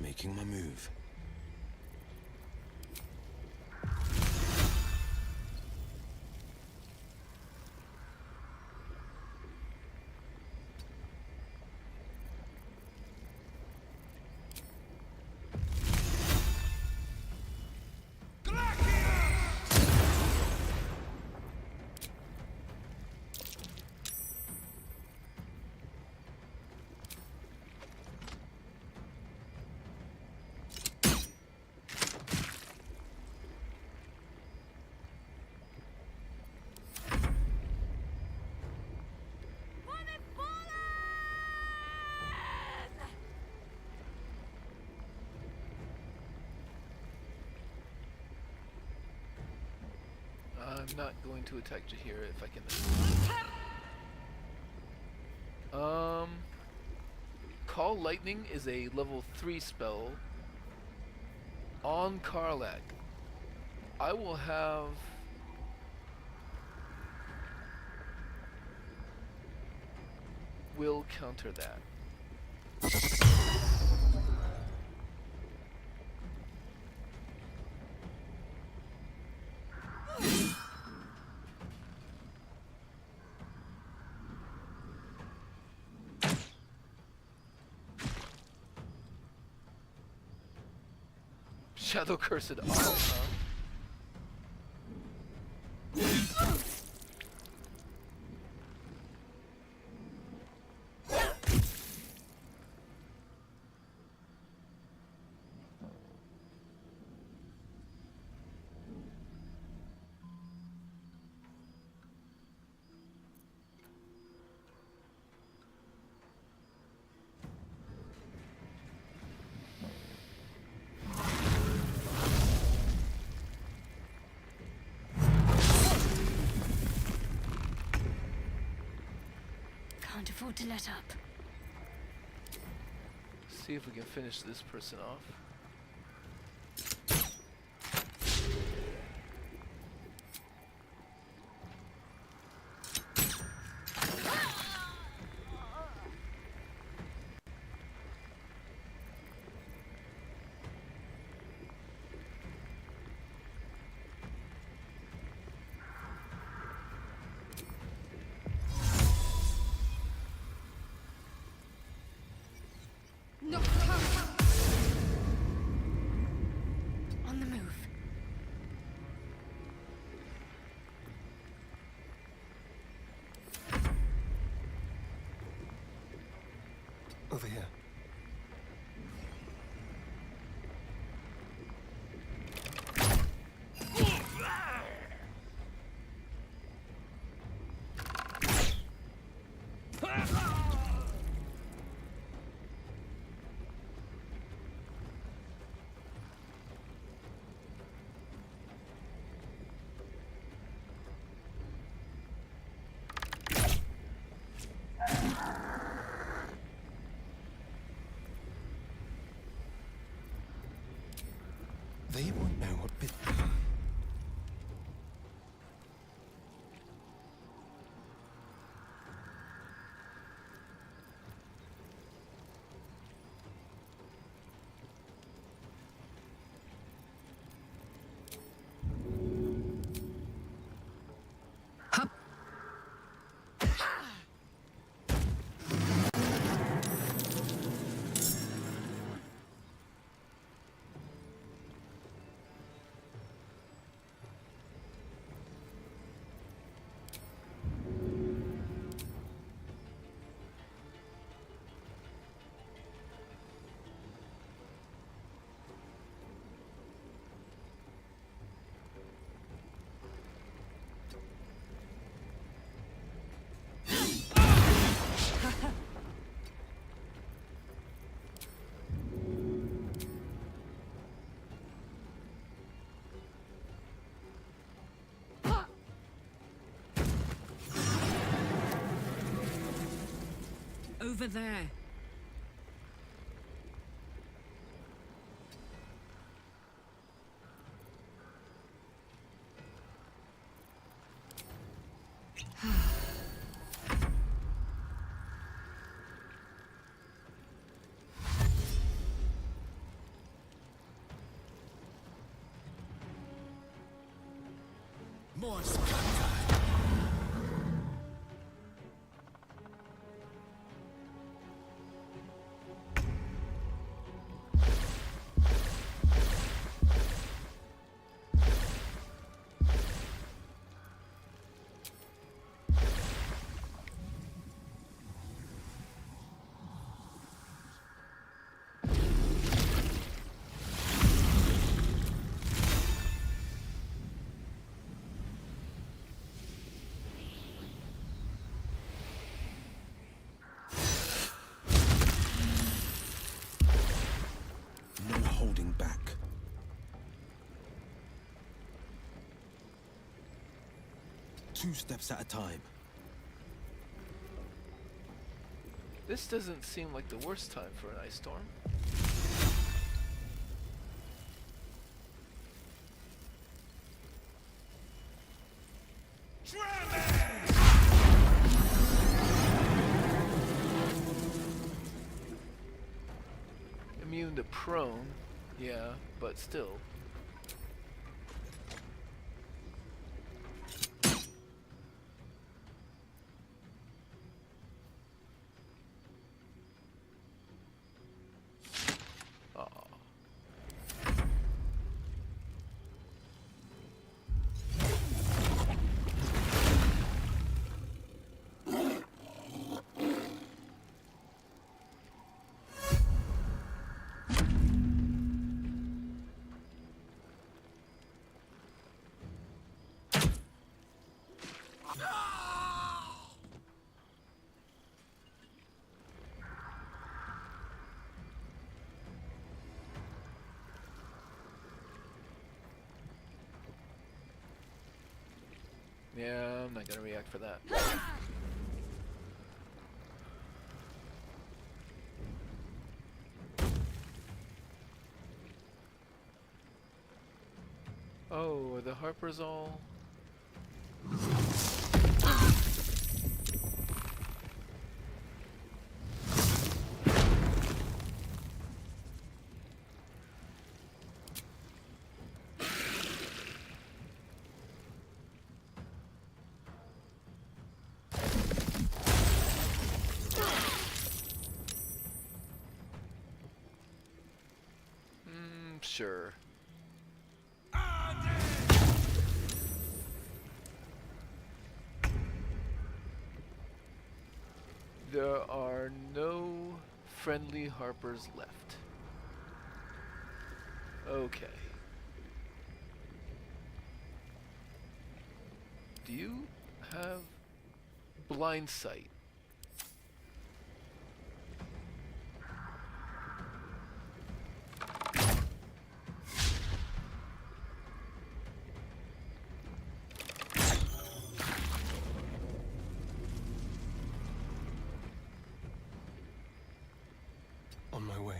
Making my move. I'm not going to attack Jahira if I can. Call Lightning is a level 3 spell on Karlach. I will have will counter that. Shadow Cursed Arm, huh? Can't afford to let up. See if we can finish this person off. On the move. Over here. They won't know what bit. over there. More scatter. No holding back. Two steps at a time. This doesn't seem like the worst time for an ice storm. Immune to prone, yeah, but still. Yeah, I'm not gonna react for that. Oh, are the Harpers all... Sure. There are no friendly Harpers left. Okay. Do you have blind sight? On my way.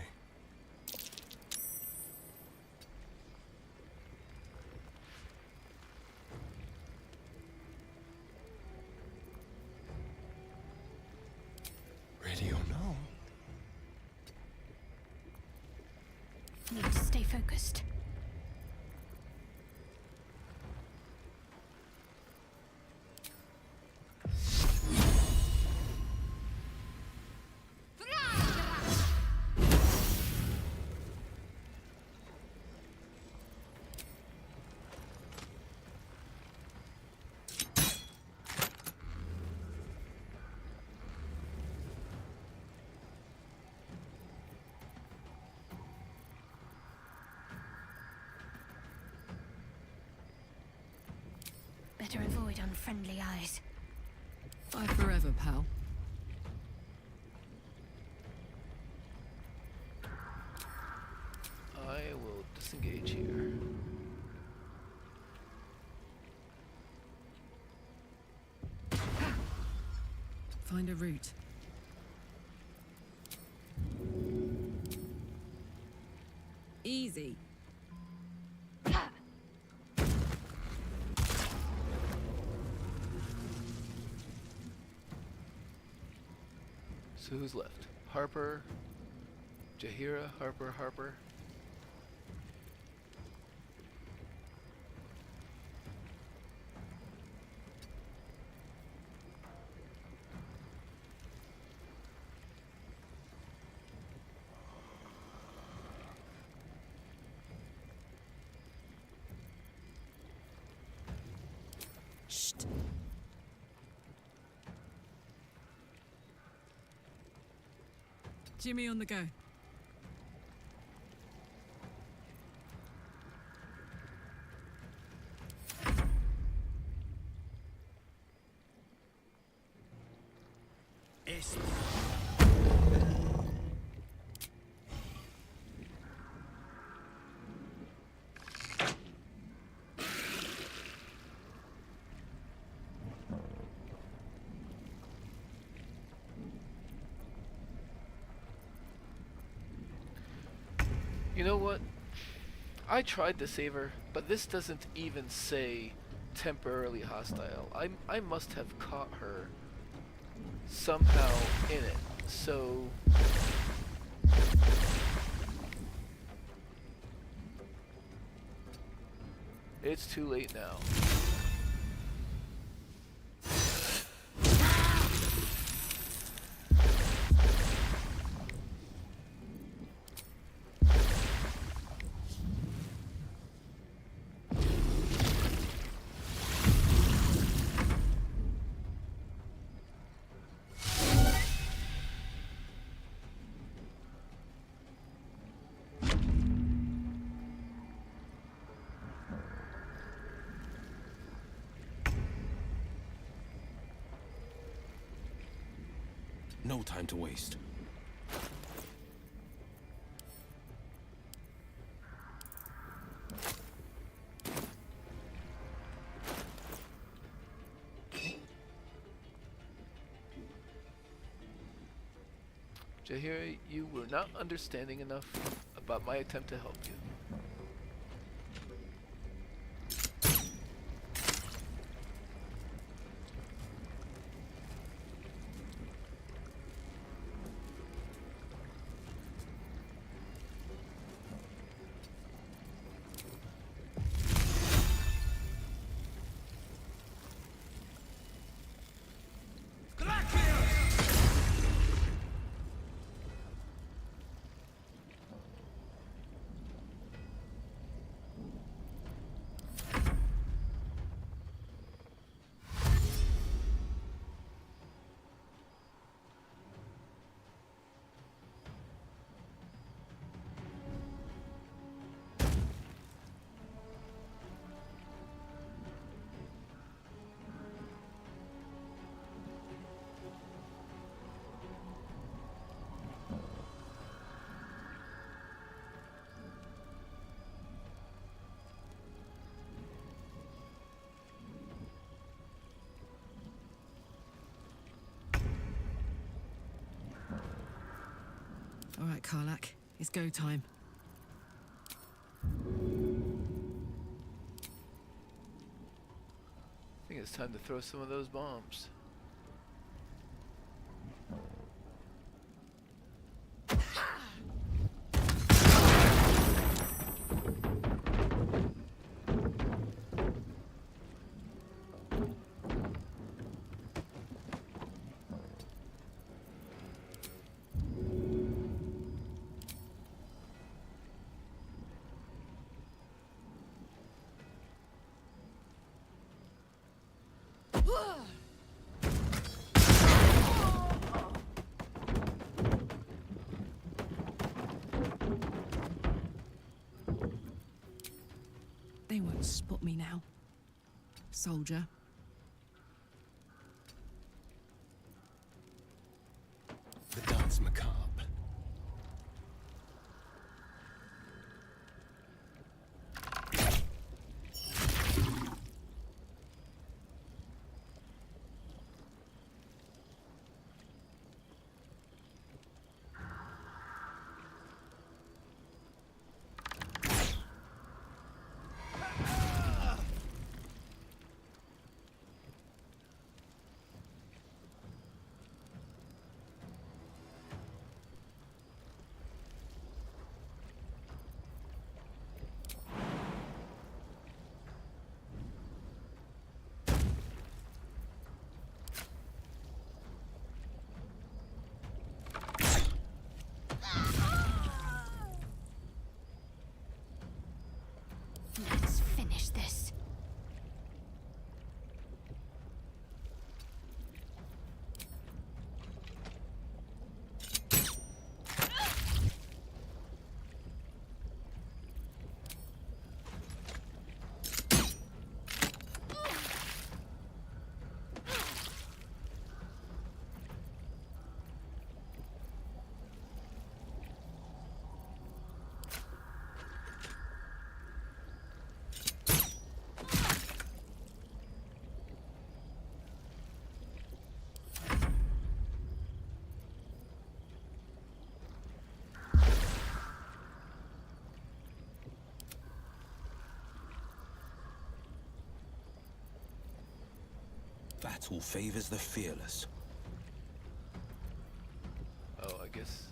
Ready or no? Need to stay focused. Better avoid unfriendly eyes. Bye forever, pal. I will disengage here. Find a route. Easy. So who's left? Harper, Jaheira, Harper. Shh. Jimmy on the go. You know what? I tried to save her, but this doesn't even say temporarily hostile. I must have caught her somehow in it. So it's too late now. No time to waste. Jaheira, you were not understanding enough about my attempt to help you. All right, Karlak. It's go time. I think it's time to throw some of those bombs. They won't spot me now. Soldier. The dance macabre. Battle favors the fearless. Oh, I guess.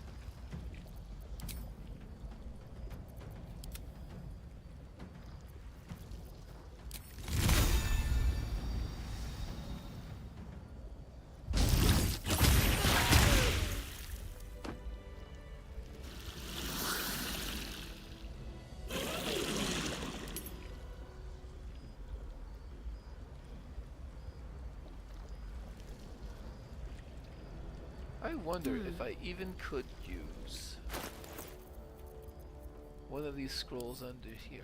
I wonder if I even could use one of these scrolls under here.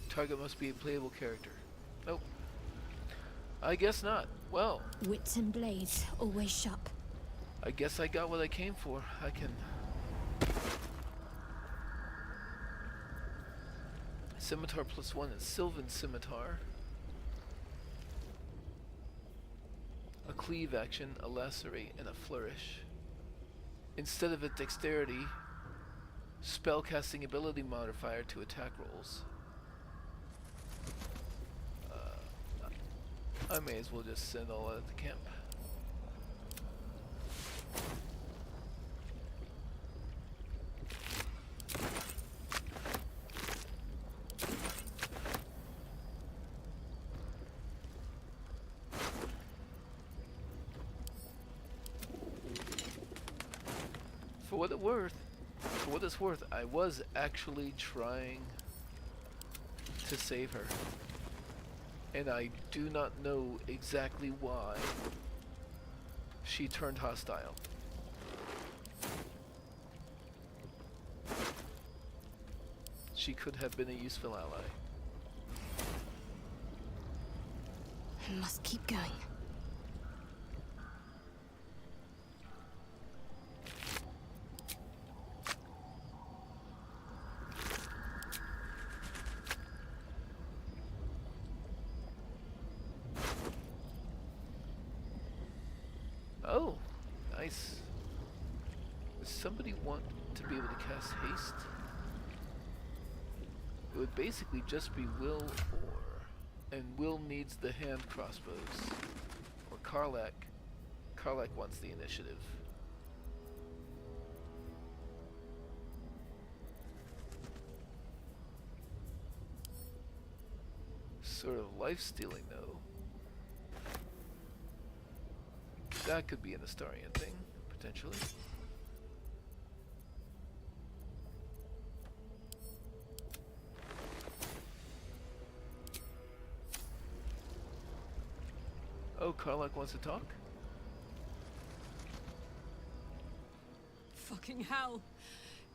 Target must be a playable character. Nope. I guess not. Well, Wits and blades, always sharp. I guess I got what I came for. I can... Scimitar +1 is Sylvan Scimitar. A cleave action, a lacerate, and a flourish. Instead of a dexterity, spellcasting ability modifier to attack rolls. I may as well just send all out to camp. For what it's worth, I was actually trying to save her. And I do not know exactly why she turned hostile. She could have been a useful ally. I must keep going. Oh, nice. Does somebody want to be able to cast haste? It would basically just be Will or... And Will needs the hand crossbows. Or Karlak. Karlak wants the initiative. Sort of life-stealing though. That could be an Astarian thing, potentially. Oh, Karlak wants to talk? Fucking hell!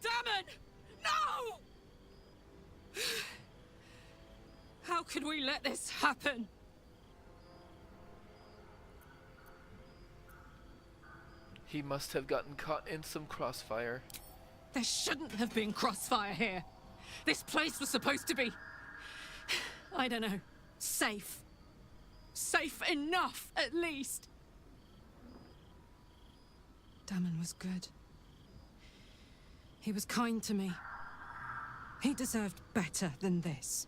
Damn it! No! How could we let this happen? He must have gotten caught in some crossfire. There shouldn't have been crossfire here. This place was supposed to be... I don't know. Safe. Safe enough, at least. Damon was good. He was kind to me. He deserved better than this.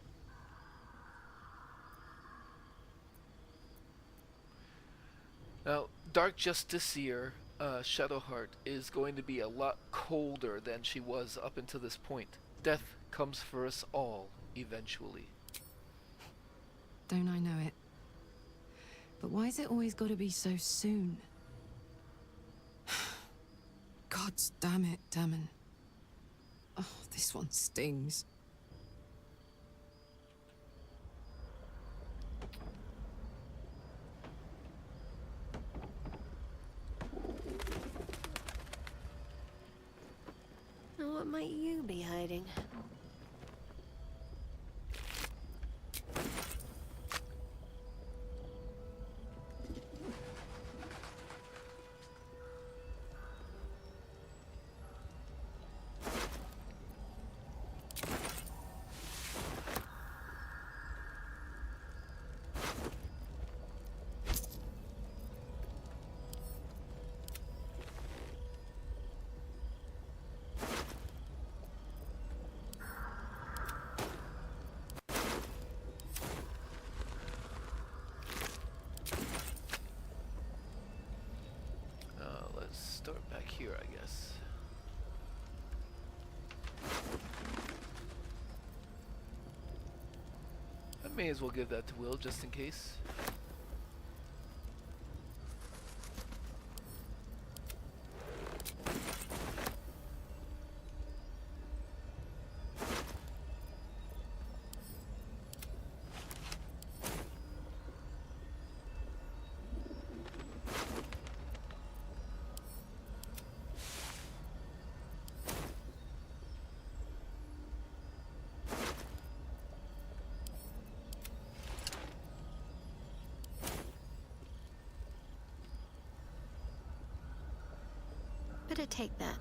Now, Dark Justiciar, Shadowheart, is going to be a lot colder than she was up until this point. Death comes for us all, eventually. Don't I know it? But why's it always got to be so soon? Gods damn it, Damon. Oh, this one stings. Now what might you be hiding? May as well give that to Will just in case. Better take that.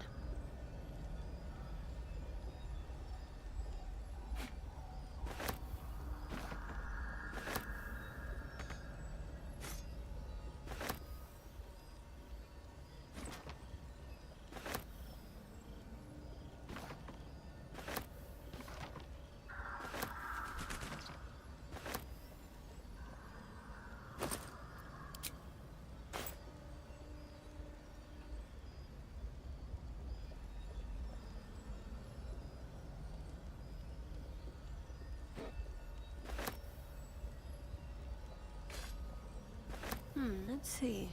Let's see.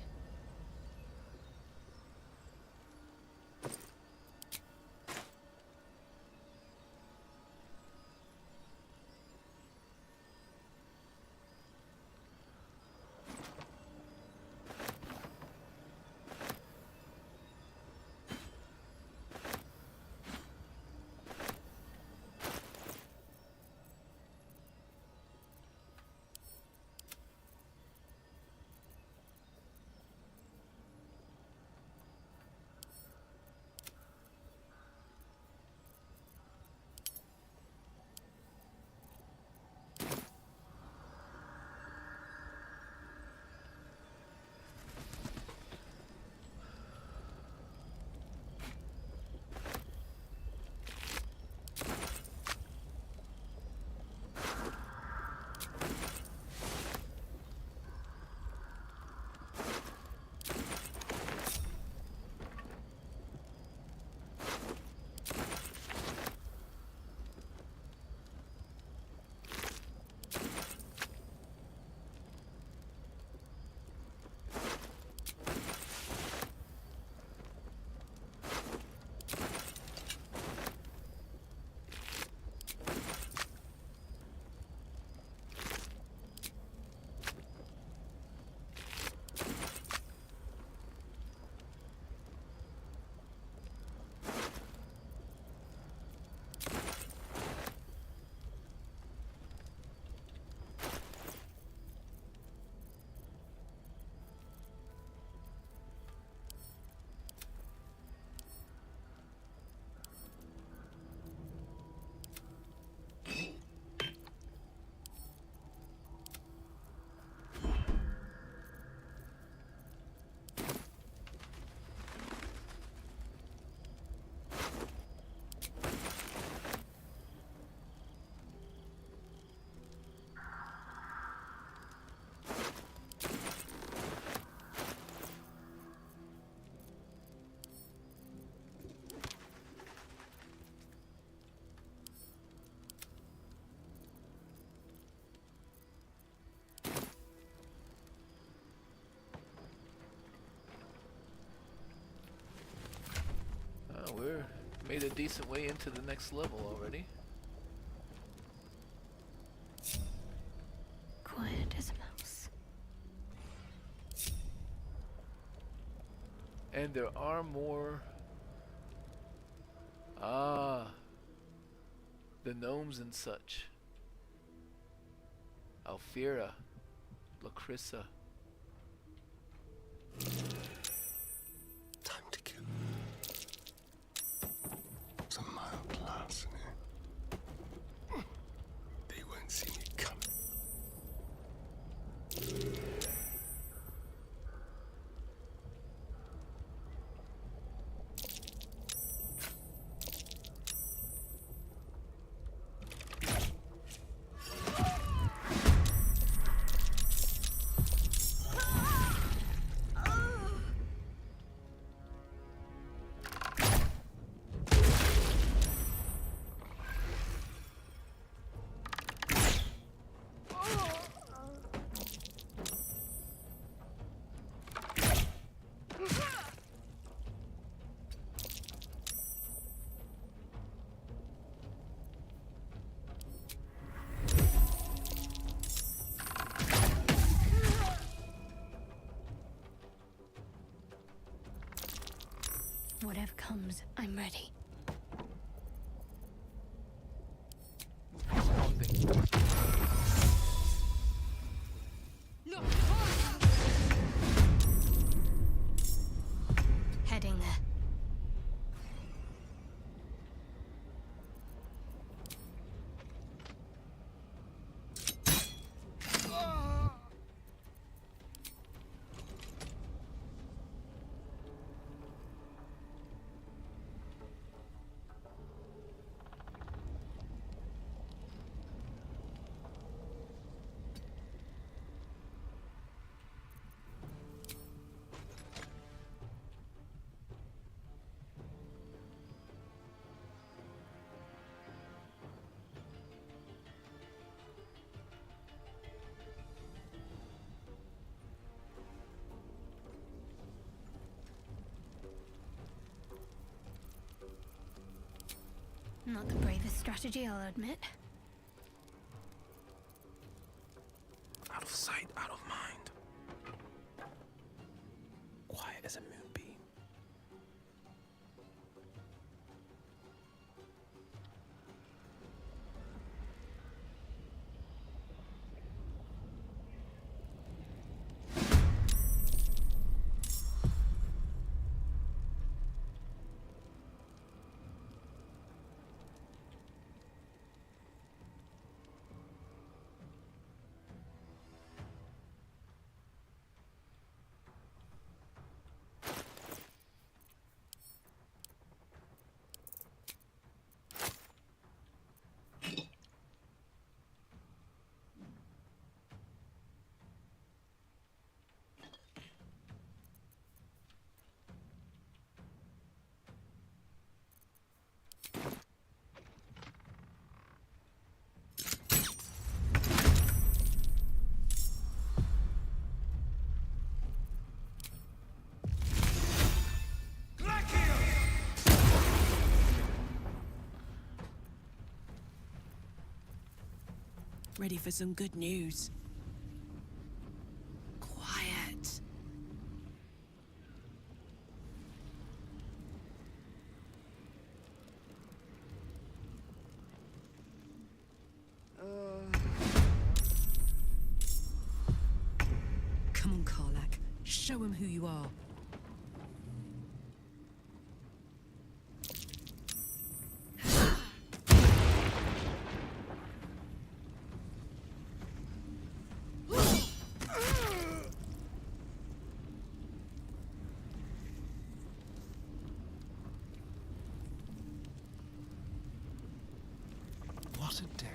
We're made a decent way into the next level already. Quiet as a mouse. And there are more... the gnomes and such. Alfira, Lacrissa. Time to kill. Some mild larceny. They won't see me coming. Oh! Not the bravest strategy, I'll admit. Out of sight, out of mind. Quiet as a moonbeam. Ready for some good news? Quiet. Come on, Karlak. Show him who you are. What a day.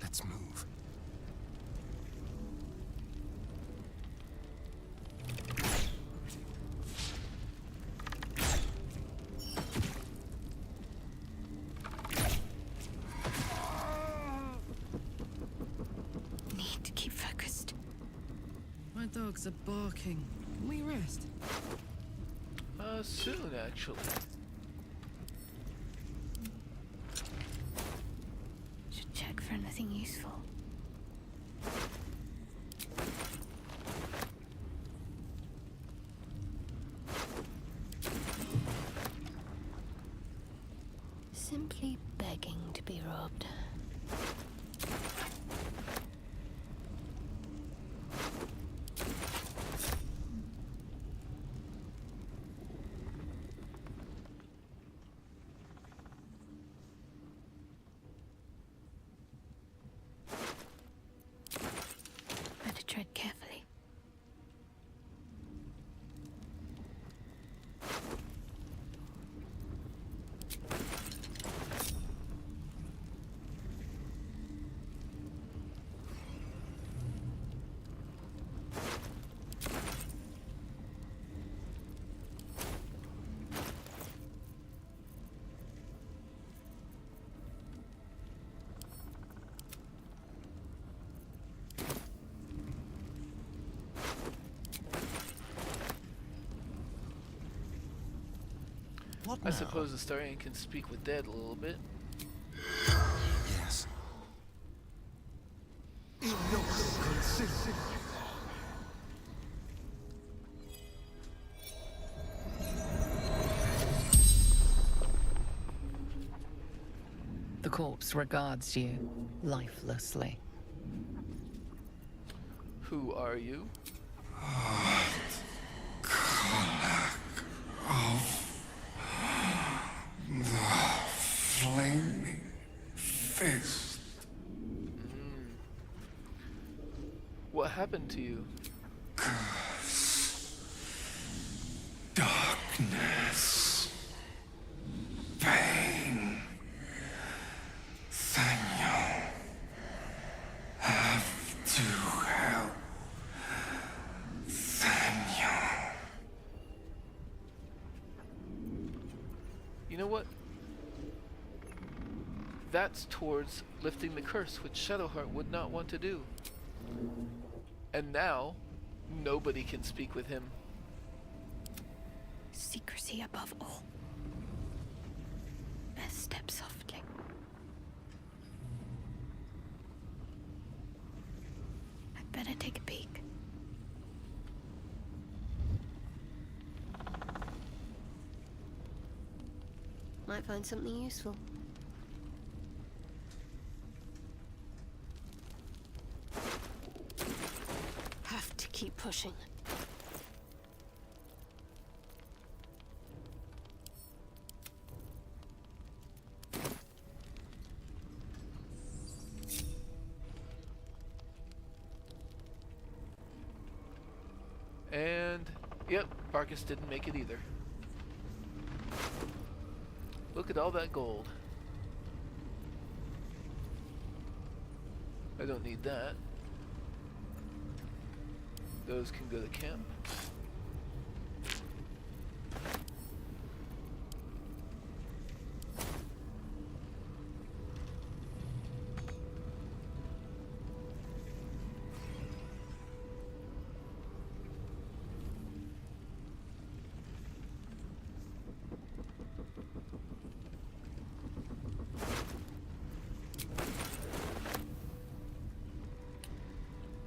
Let's move. Need to keep focused. My dogs are barking. Can we rest? Soon, actually. Should check for anything useful. Simply begging to be robbed. Better tread carefully. What I now? suppose the Starian can speak with dead a little bit. Yes. The corpse regards you lifelessly. Who are you? Flaming fist. What happened to you? Darkness. Pain. Daniel. Have to help. Daniel. You know what? That's towards lifting the curse, which Shadowheart would not want to do. And now, nobody can speak with him. Secrecy above all. step softly. I'd better take a peek. Might find something useful. Have to keep pushing. And, yep, Barkus didn't make it either. Look at all that gold. I don't need that. Those can go to camp.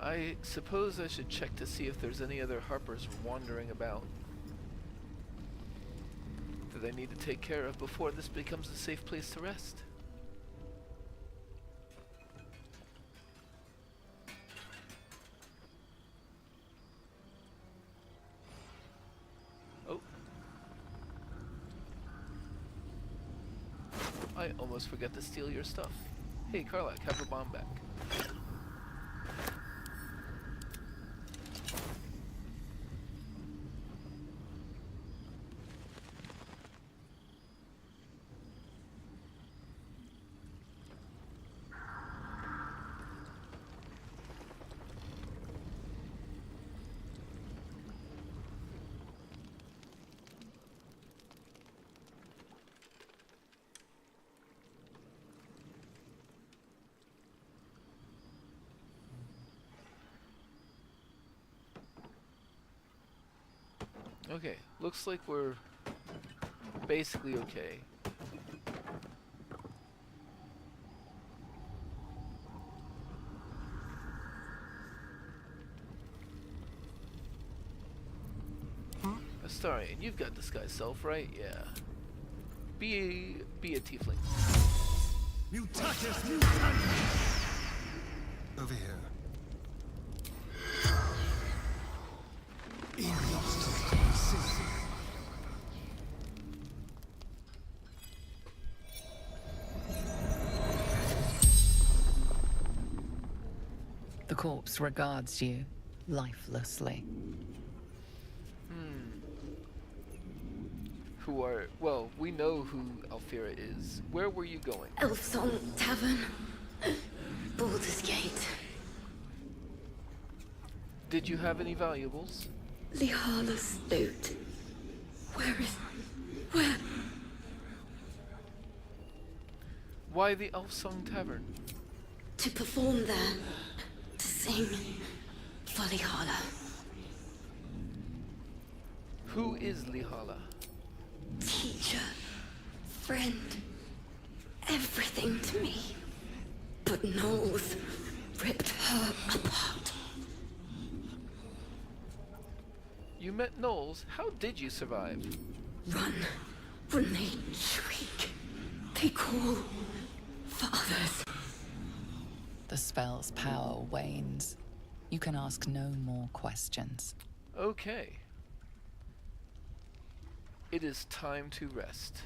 I suppose I should check to see if there's any other Harpers wandering about that I need to take care of before this becomes a safe place to rest. Oh. I almost forgot to steal your stuff. Hey, Karlak, have a bomb back. Okay, looks like we're basically okay. Astarian, you've got disguise self, right? Yeah. Be a tiefling. Mutatis mutandis! Over here. The corpse regards you lifelessly. Well, we know who Alfira is. Where were you going? Elfsong Tavern. Baldur's Gate. Did you have any valuables? Lihala's loot. Where? Why the Elfsong Tavern? To perform there. To sing for Lihala. Who is Lihala? Teacher. Friend. Everything to me. But Knowles ripped her apart. You met Knowles? How did you survive? Run when they shriek. They call for others. The spell's power wanes. You can ask no more questions. Okay. It is time to rest.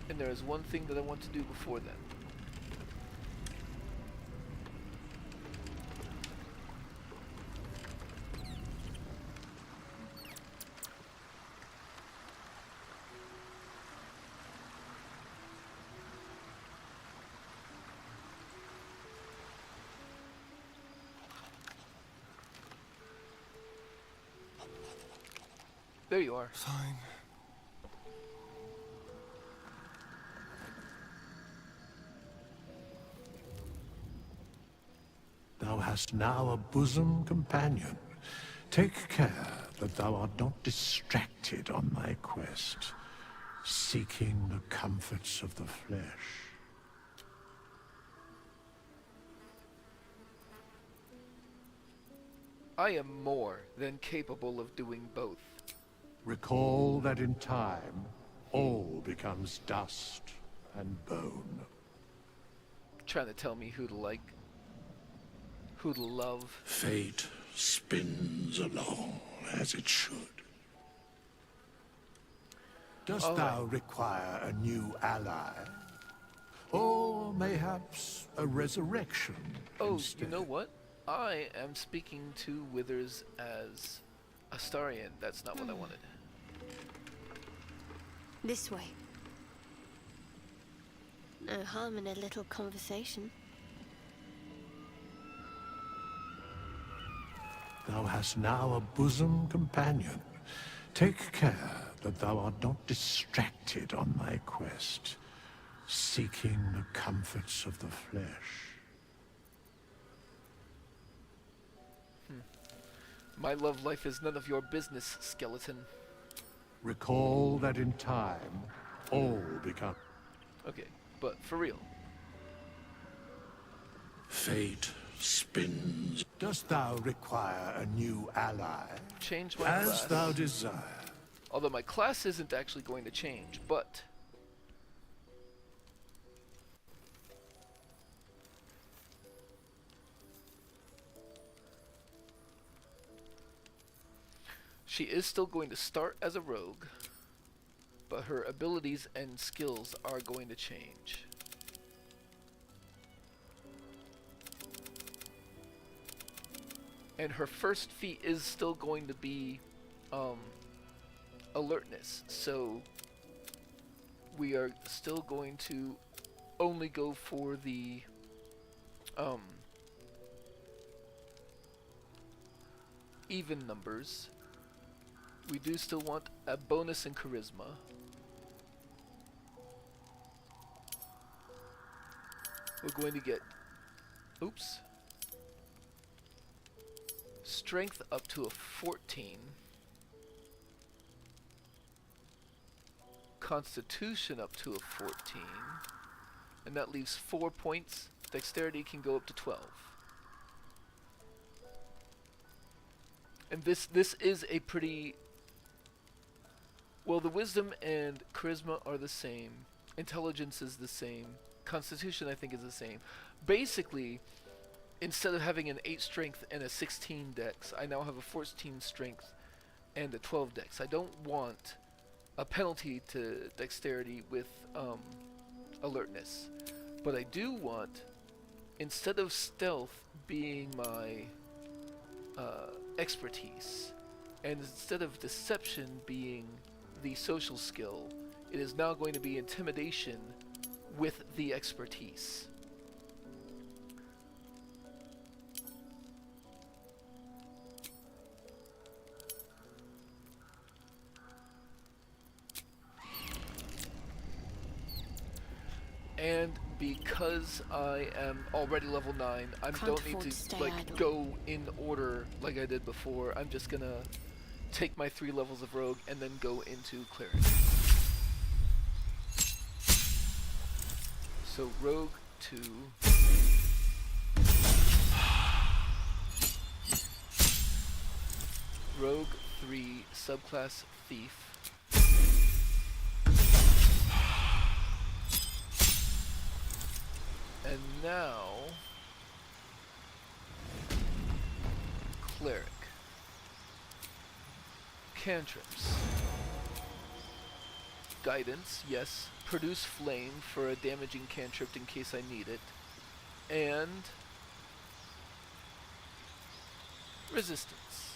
And there is one thing that I want to do before then. There you are. Fine. Thou hast now a bosom companion Take care that thou art not distracted on thy quest, seeking the comforts of the flesh. I am more than capable of doing both. Recall that in time, all becomes dust and bone. Trying to tell me who to like, who to love. Fate spins along as it should. Dost thou require a new ally? Or mayhaps a resurrection instead? You know what? I am speaking to Withers as Astarion. That's not what I wanted. This way. No harm in a little conversation. Thou hast now a bosom companion. Take care that thou art not distracted on thy quest, seeking the comforts of the flesh. My love life is none of your business, skeleton. Recall that in time, all become... Okay, but for real. Fate spins. Dost thou require a new ally? Change my class. As thou desire. Although my class isn't actually going to change, but... she is still going to start as a rogue, but her abilities and skills are going to change. And her first feat is still going to be alertness, so we are still going to only go for the even numbers. We do still want a bonus in charisma. We're going to get, strength up to a 14. Constitution up to a 14. And that leaves 4 points. Dexterity can go up to 12. And this is a pretty... well, the wisdom and charisma are the same. Intelligence is the same. Constitution, I think, is the same. Basically, instead of having an 8 strength and a 16 dex, I now have a 14 strength and a 12 dex. I don't want a penalty to dexterity with alertness. But I do want, instead of stealth being my expertise, and instead of deception being the social skill, it is now going to be intimidation with the expertise. And because I am already level 9, I don't need to go in order like I did before. I'm just gonna take my 3 levels of rogue and then go into cleric. So rogue 2. Rogue 3, subclass thief. And now, cleric. Cantrips. Guidance, yes. Produce flame for a damaging cantrip in case I need it. And resistance.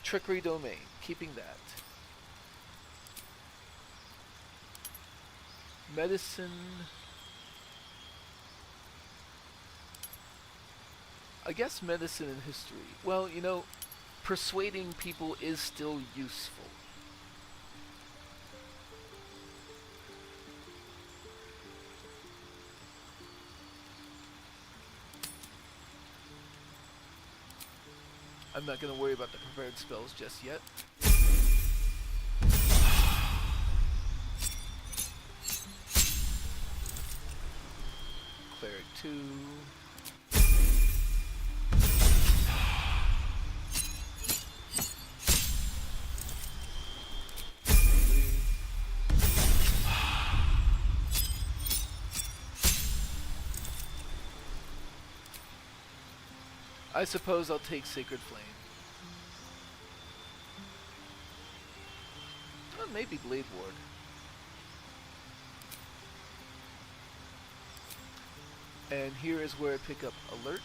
Trickery domain, keeping that. Medicine. I guess medicine and history. Well, you know, persuading people is still useful. I'm not going to worry about the prepared spells just yet. Cleric 2. I suppose I'll take Sacred Flame. Maybe Blade Ward. And here is where I pick up Alert.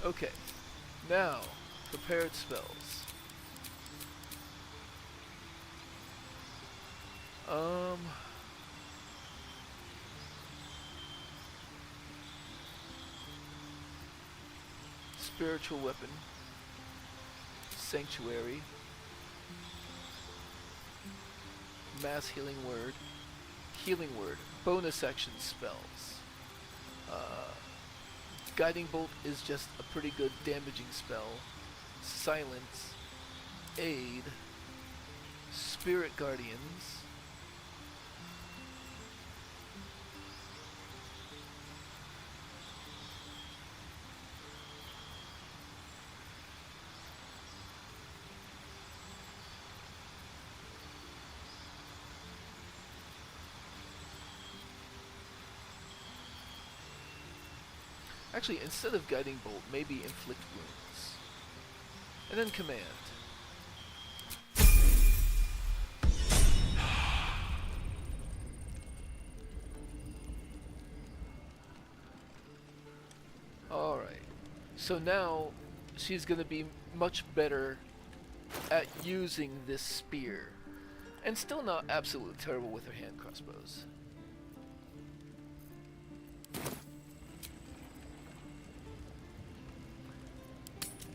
Okay, now, prepared spells. Spiritual Weapon, Sanctuary, Mass Healing Word, bonus action spells. Guiding Bolt is just a pretty good damaging spell. Silence, Aid, Spirit Guardians, actually, instead of Guiding Bolt, maybe Inflict Wounds. And then Command. Alright. So now, she's going to be much better at using this spear. And still not absolutely terrible with her hand crossbows.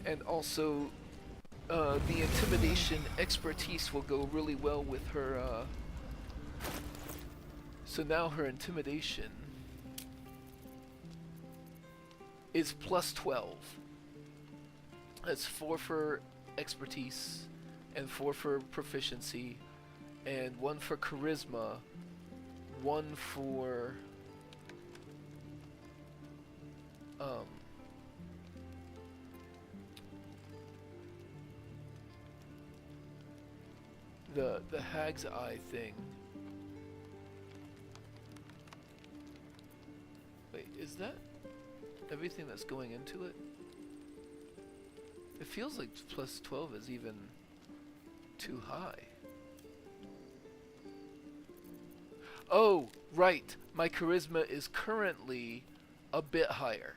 And also, the intimidation expertise will go really well with her. So now her intimidation is plus 12. That's 4 for expertise, and 4 for proficiency, and 1 for charisma, 1 for the Hag's Eye thing. Wait, is that everything that's going into it? It feels like plus 12 is even too high. Oh, right. My charisma is currently a bit higher.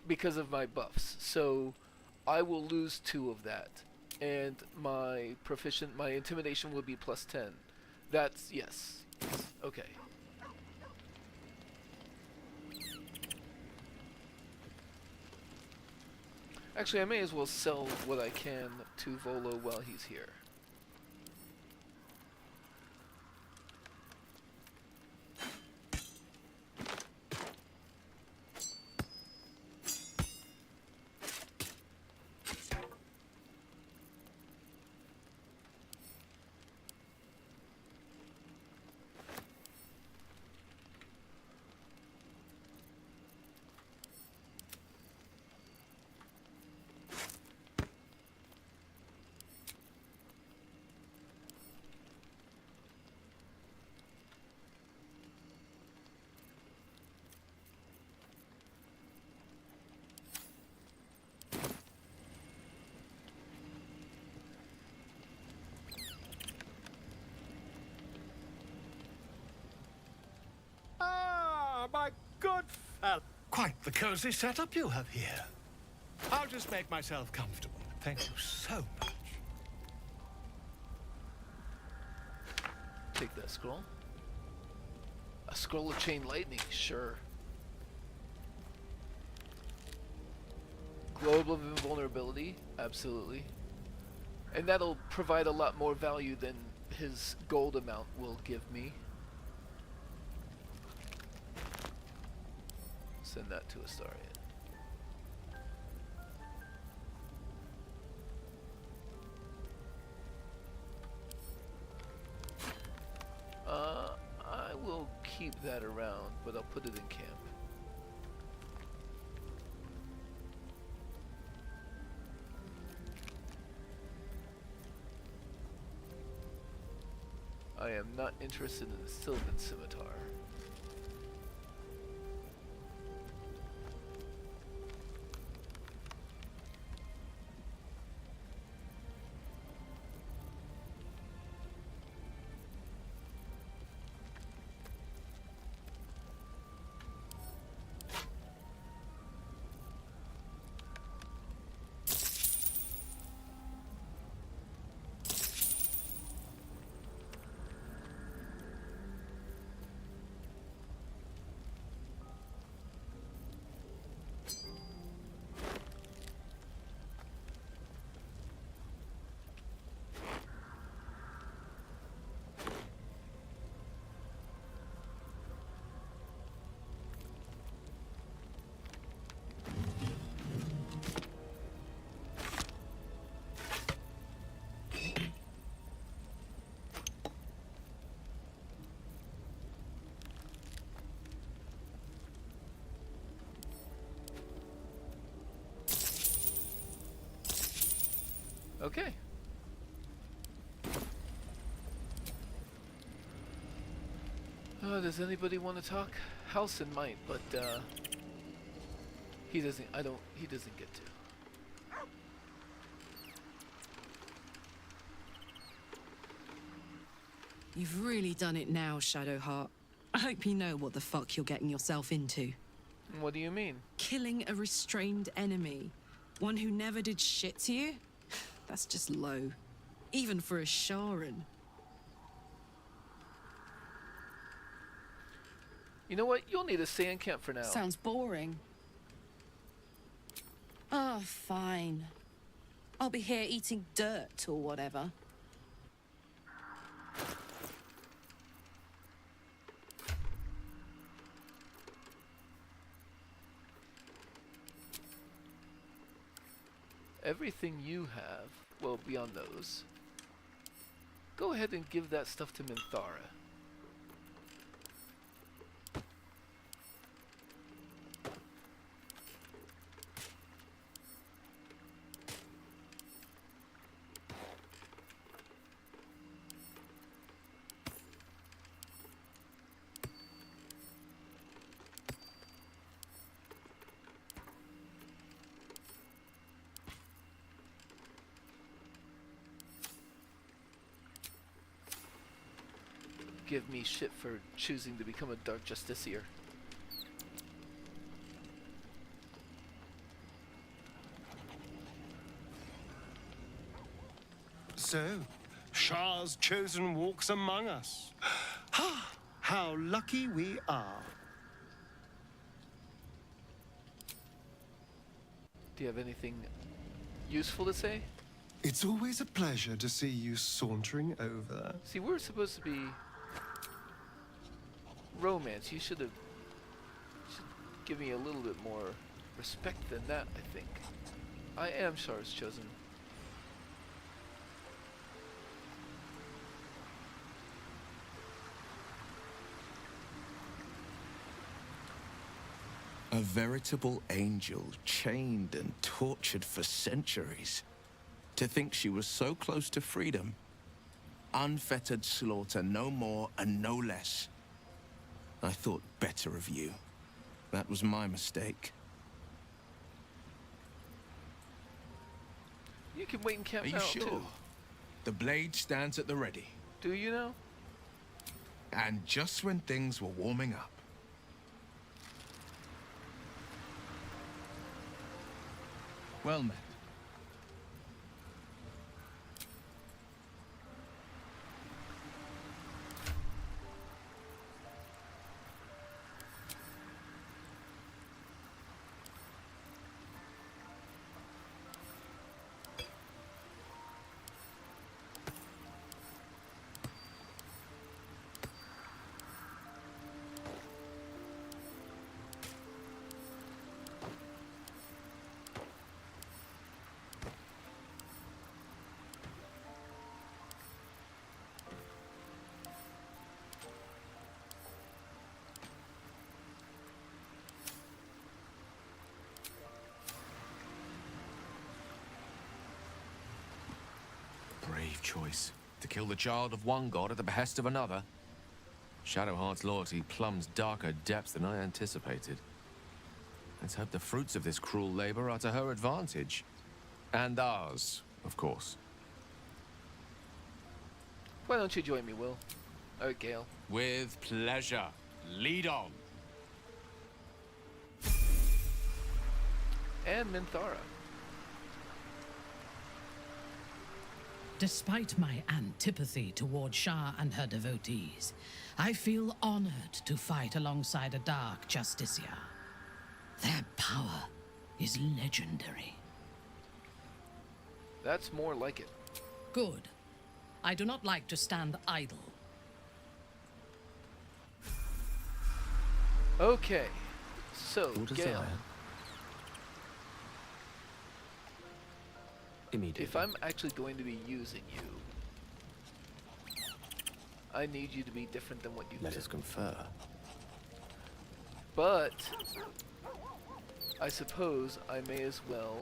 Because of my buffs. So I will lose 2 of that. And my intimidation will be plus 10. That's, yes. Okay. Actually, I may as well sell what I can to Volo while he's here. My good fellow. Quite the cozy setup you have here. I'll just make myself comfortable. Thank you so much. take that scroll. A scroll of chain lightning, sure. Globe of invulnerability, absolutely. And that'll provide a lot more value than his gold amount will give me. Send that to Astarion. I will keep that around, but I'll put it in camp. I am not interested in the Sylvan Scimitar. Okay. Does anybody want to talk? Halson might, but he doesn't. He doesn't get to. You've really done it now, Shadowheart. I hope you know what the fuck you're getting yourself into. What do you mean? Killing a restrained enemy. One who never did shit to you? That's just low. Even for a Sharan. You know what? You'll need a sand camp for now. Sounds boring. Oh, fine. I'll be here eating dirt or whatever. Everything you have, well, beyond those, go ahead and give that stuff to Minthara. Give me shit for choosing to become a Dark Justiciar. So, Shar's chosen walks among us. How lucky we are. Do you have anything useful to say? It's always a pleasure to see you sauntering over. See, we're supposed to be romance. You should give me a little bit more respect than that, I think. I am Shar's chosen. A veritable angel, chained and tortured for centuries. To think she was so close to freedom. Unfettered slaughter, no more and no less. I thought better of you. That was my mistake. You can wait in camp Are you now, sure? too. The blade stands at the ready. Do you know? And just when things were warming up. Well met. brave choice. To kill the child of one god at the behest of another. Shadowheart's loyalty plumbs darker depths than I anticipated. Let's hope the fruits of this cruel labor are to her advantage. And ours, of course. Why don't you join me, Will? Or Gale? With pleasure. Lead on. And Minthara. Despite my antipathy toward Shar and her devotees, I feel honored to fight alongside a dark justiciar. Their power is legendary. That's more like it. Good. I do not like to stand idle. Okay, so, Your Gale, desire. Immediately. if I'm actually going to be using you, I need you to be different than what you Let did. us confer. But I suppose I may as well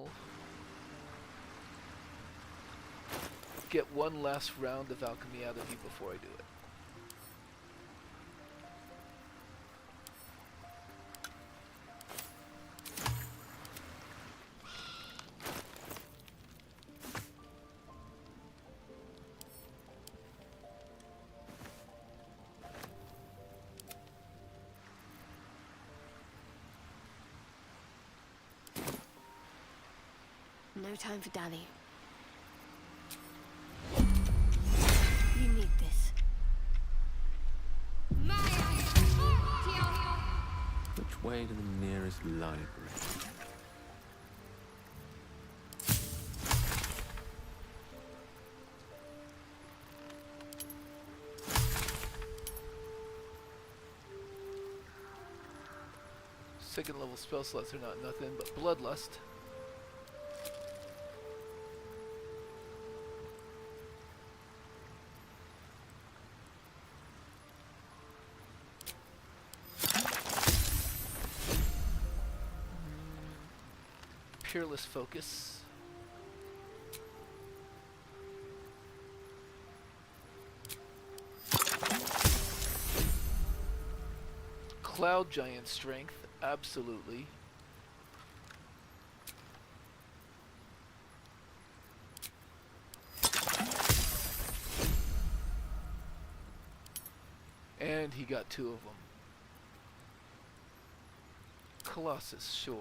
get one last round of alchemy out of you before I do it. No time for dally. You need this. Which way to the nearest library? Second level spell slots are not nothing but bloodlust. Peerless focus. Cloud giant strength, absolutely. And he got 2 of them. Colossus, sure.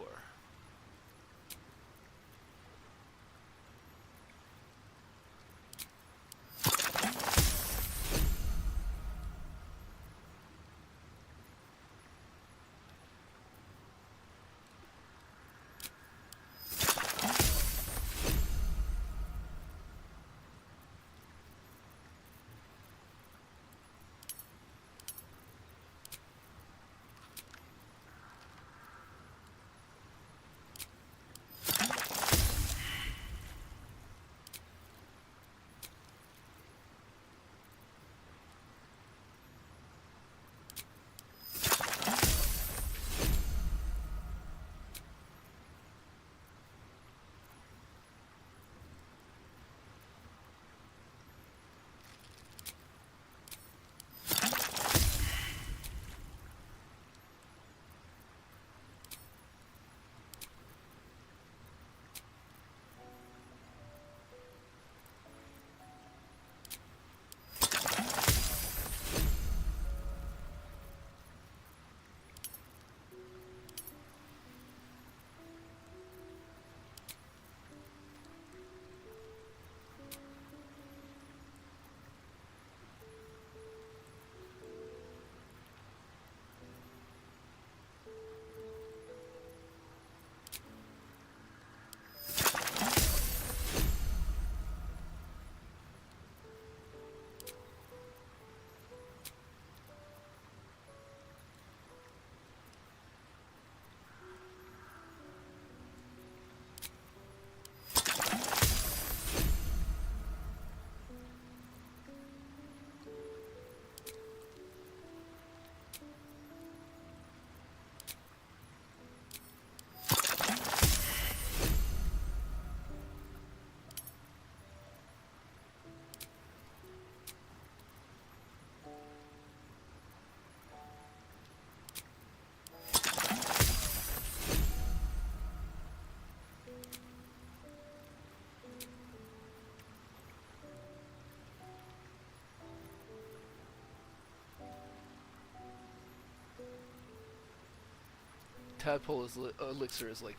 tadpole elixir is like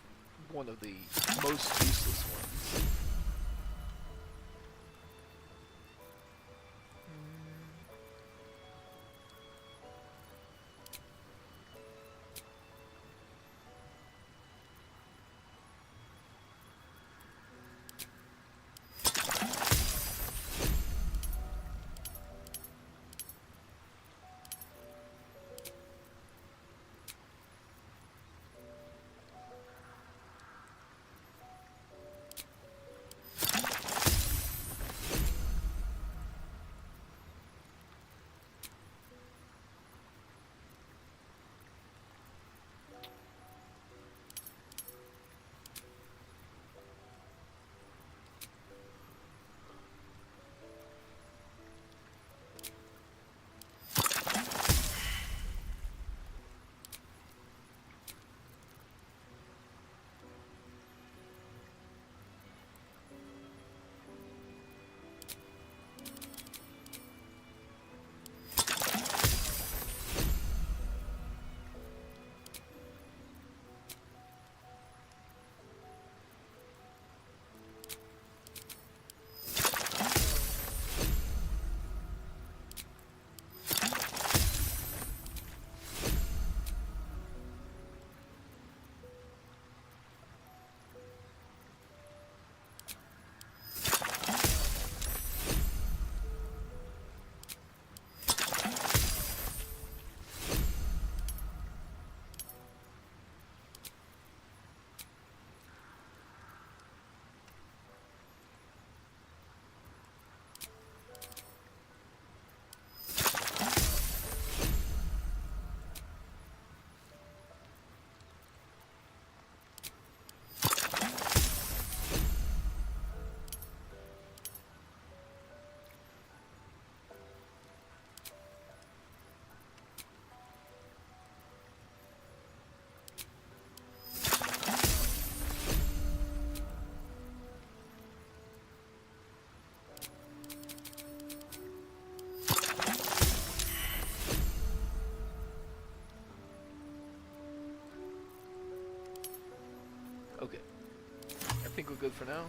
one of the most useless ones. Okay. I think we're good for now.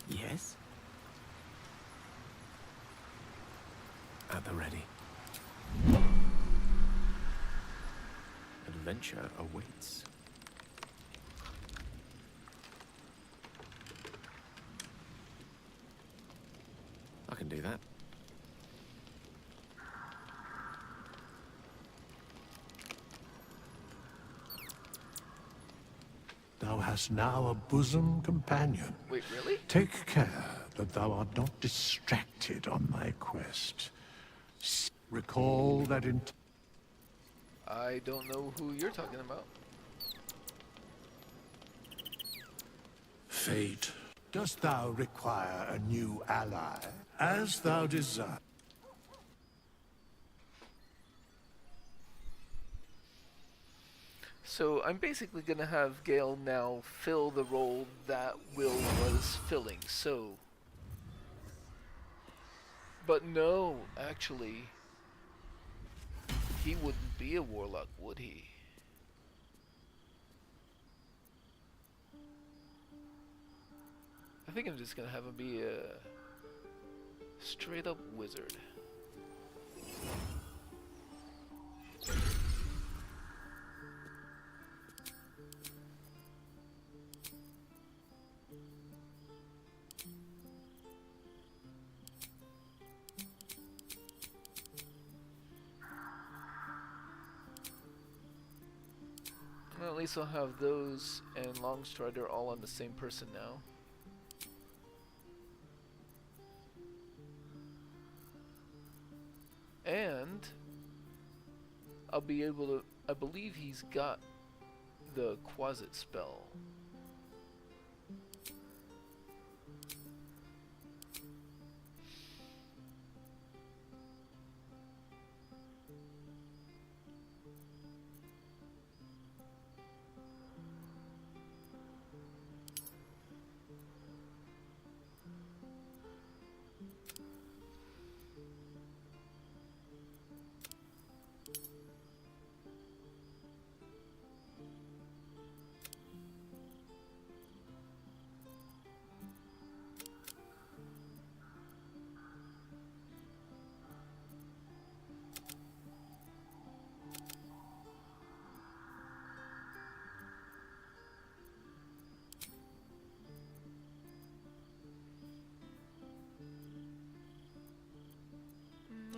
Yes? At the ready. Adventure awaits. I can do that. Thou hast now a bosom companion. Wait, really? Take care that thou art not distracted on thy quest. Recall that in... I don't know who you're talking about. Fate, dost thou require a new ally? As thou desire. So I'm basically gonna have Gale now fill the role that Will was filling, so... But no, actually... He wouldn't be a warlock, would he? I think I'm just gonna have him be a... straight up wizard. Well, at least I'll have those and Longstrider all on the same person now. And I'll be able to... I believe he's got the Quasit spell.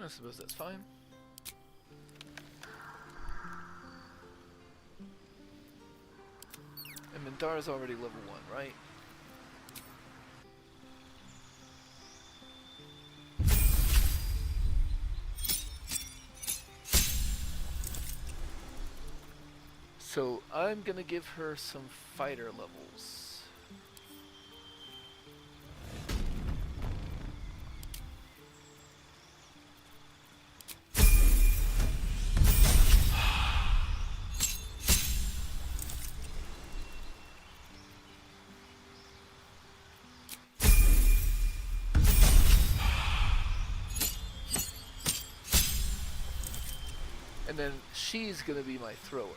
I suppose that's fine. And Mindara's already level 1, right? So I'm gonna give her some fighter levels. And then she's gonna be my thrower.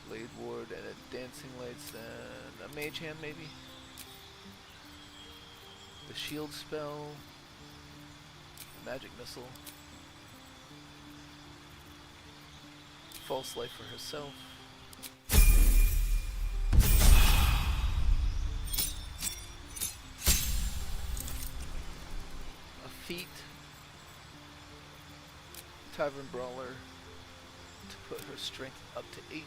Blade Ward and a Dancing Lights, then a Mage Hand maybe? The Shield Spell, a Magic Missile, False Life for herself. A Feat, Tavern Brawler to put her strength up to 18.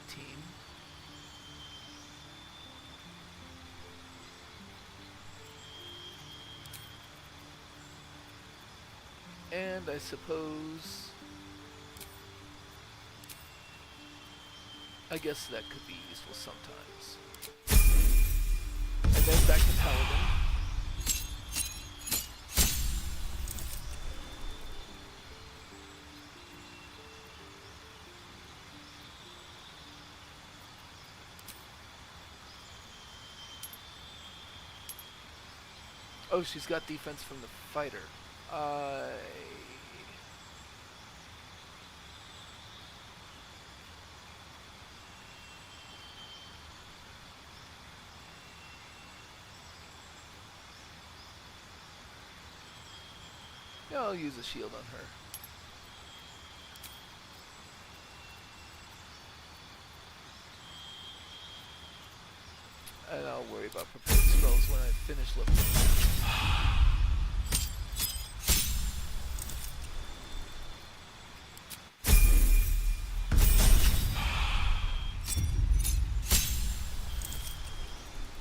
And I suppose, I guess that could be useful sometimes. And then back to Paladin. Oh, she's got defense from the fighter. Yeah, I'll use a shield on her. And I'll worry about prepared spells when I finish leveling.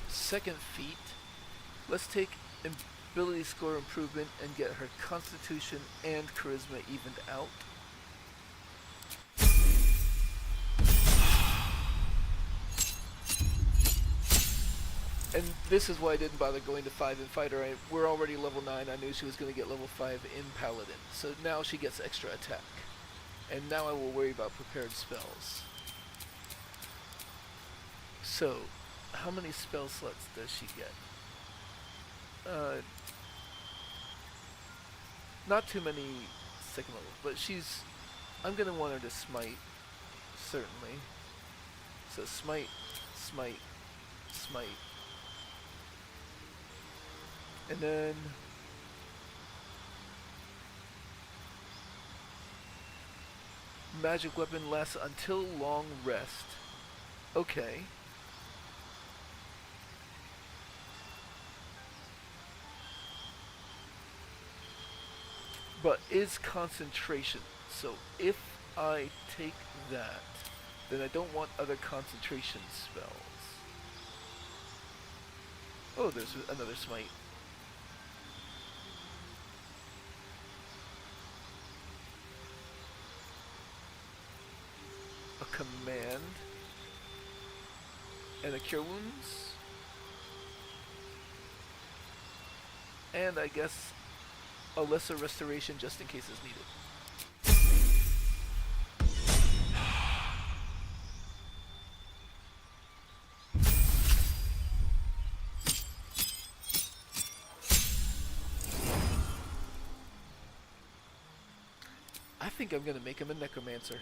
Second feat. Let's take ability score improvement and get her constitution and charisma evened out. And this is why I didn't bother going to 5 in fighter. We're already level 9. I knew she was going to get level 5 in paladin. So now she gets extra attack. And now I will worry about prepared spells. So, how many spell slots does she get? Not too many second level, but I'm gonna want her to smite, certainly. So smite, smite, smite. And then magic weapon lasts until long rest. Okay. But is concentration. So if I take that, then I don't want other concentration spells. Oh, there's another smite. A command. And a cure wounds. And I guess a lesser restoration just in case it's needed. I think I'm gonna make him a necromancer.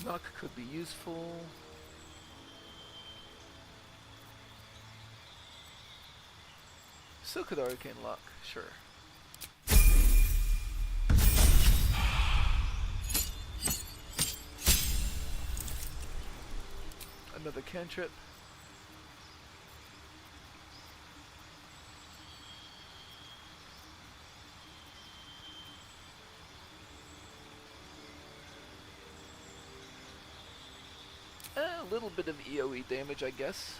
Knock could be useful. So could Arcane Lock, sure. Another cantrip. A little bit of EOE damage, I guess.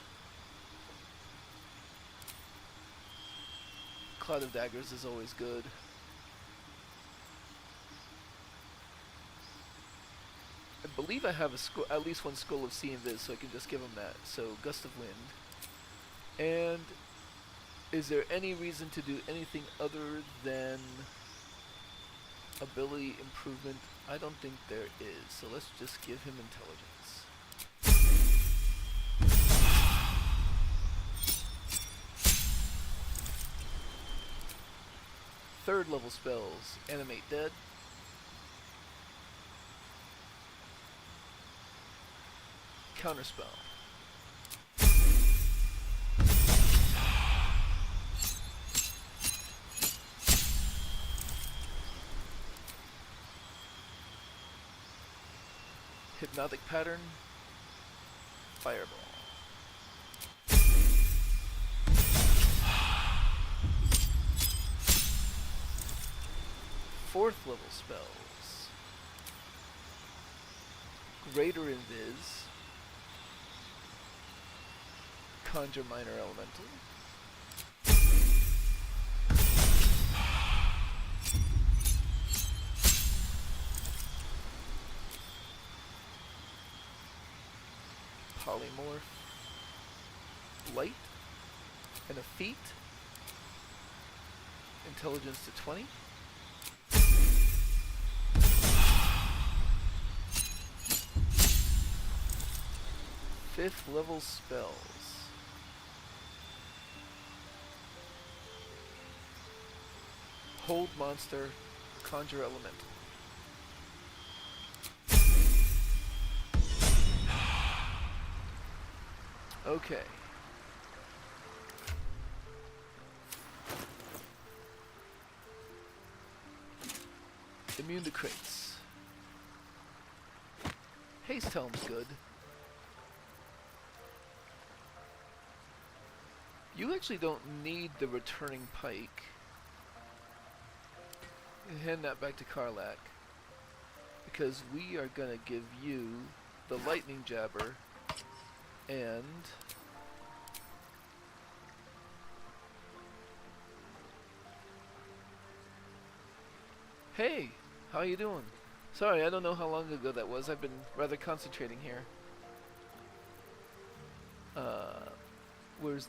Cloud of Daggers is always good. I believe I have at least one Scroll of Sea Invis, so I can just give him that. So, Gust of Wind. And is there any reason to do anything other than ability improvement? I don't think there is, so let's just give him intelligence. Third level spells, Animate Dead. Counterspell. Hypnotic Pattern. Fireball. Fourth level spells. Greater Invis. Conjure Minor Elemental. Polymorph. Light. And a feat. Intelligence to 20. Fifth level spells. Hold monster, conjure elemental. Okay. Immune to crates. Haste Helm's good. You actually don't need the returning pike. Hand that back to Karlach, because we are gonna give you the lightning jabber and hey, how you doing? Sorry, I don't know how long ago that was. I've been rather concentrating here. Where's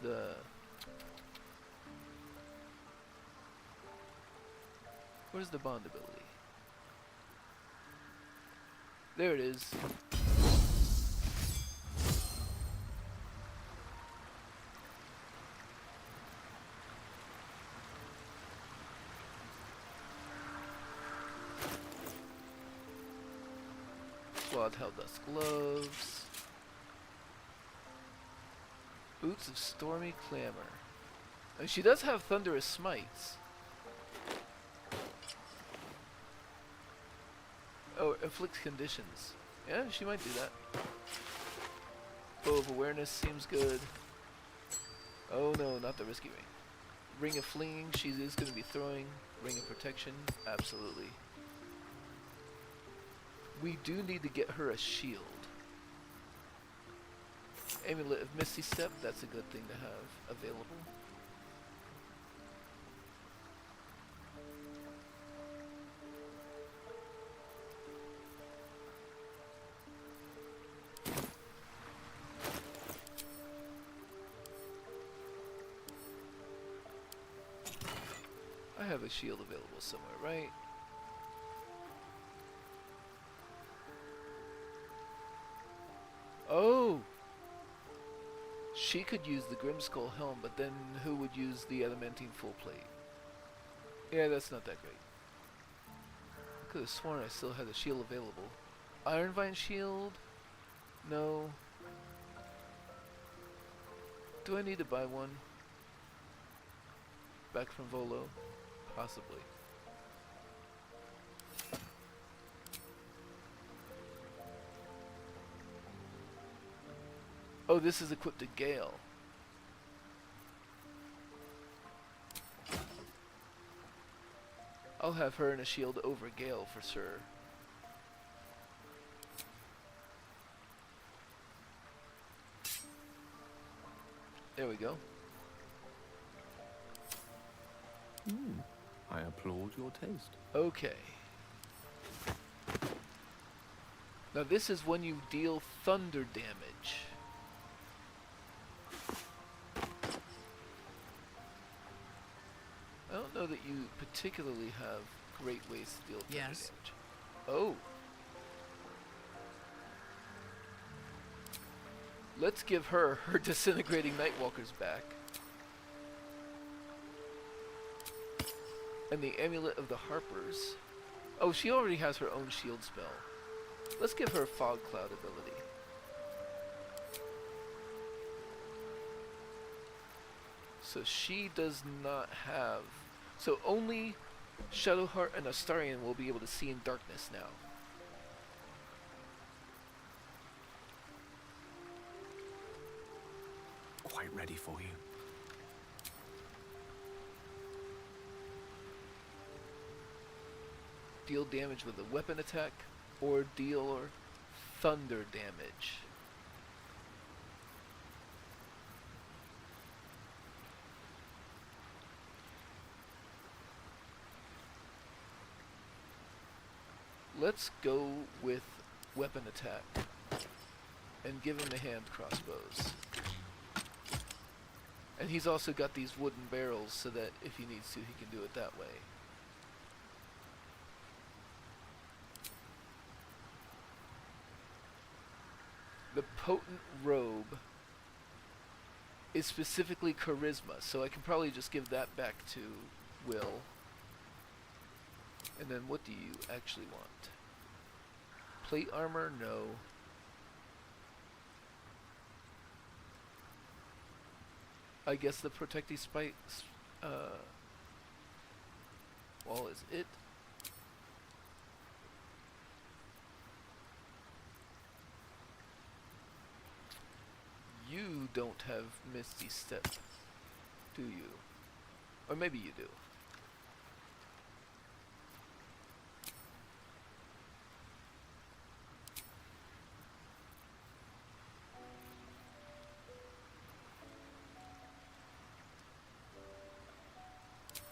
the bond ability? There it is. Wild Hell Dust Gloves. Boots of Stormy Clamor. And she does have Thunderous Smites. Oh, inflicts conditions. Yeah, she might do that. Bow of Awareness seems good. Oh no, not the risky ring. Ring of Flinging, she is going to be throwing. Ring of Protection, absolutely. We do need to get her a shield. Amulet of Misty Step, that's a good thing to have available. I have a shield available somewhere, right? Oh! She could use the Grimskull Helm, but then who would use the Adamantine Full Plate? Yeah, that's not that great. I could have sworn I still had a shield available. Iron Vine shield? No. Do I need to buy one? Back from Volo? Possibly. Oh, this is equipped to Gale. I'll have her in a shield over Gale for sure. There we go. I applaud your taste. Okay. Now this is when you deal thunder damage. I don't know that you particularly have great ways to deal thunder damage. Oh. Let's give her disintegrating Nightwalkers back. And the Amulet of the Harpers. Oh, she already has her own shield spell. Let's give her Fog Cloud ability. So she does not have... So only Shadowheart and Astarion will be able to see in darkness now. Quite ready for you. Deal damage with a weapon attack, or deal thunder damage. Let's go with weapon attack and give him the hand crossbows. And he's also got these wooden barrels so that if he needs to, he can do it that way. The potent robe is specifically charisma, so I can probably just give that back to Will. And then what do you actually want? Plate armor? No. I guess the protective spikes wall is it. You don't have Misty Step, do you? Or maybe you do.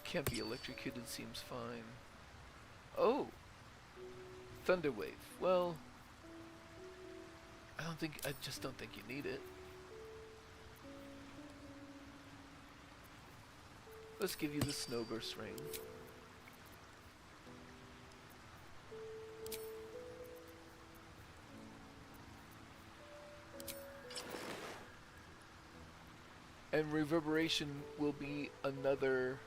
Can't be electrocuted seems fine. Oh! Thunderwave. Well, I just don't think you need it. Let's give you the Snowburst ring. And Reverberation will be another...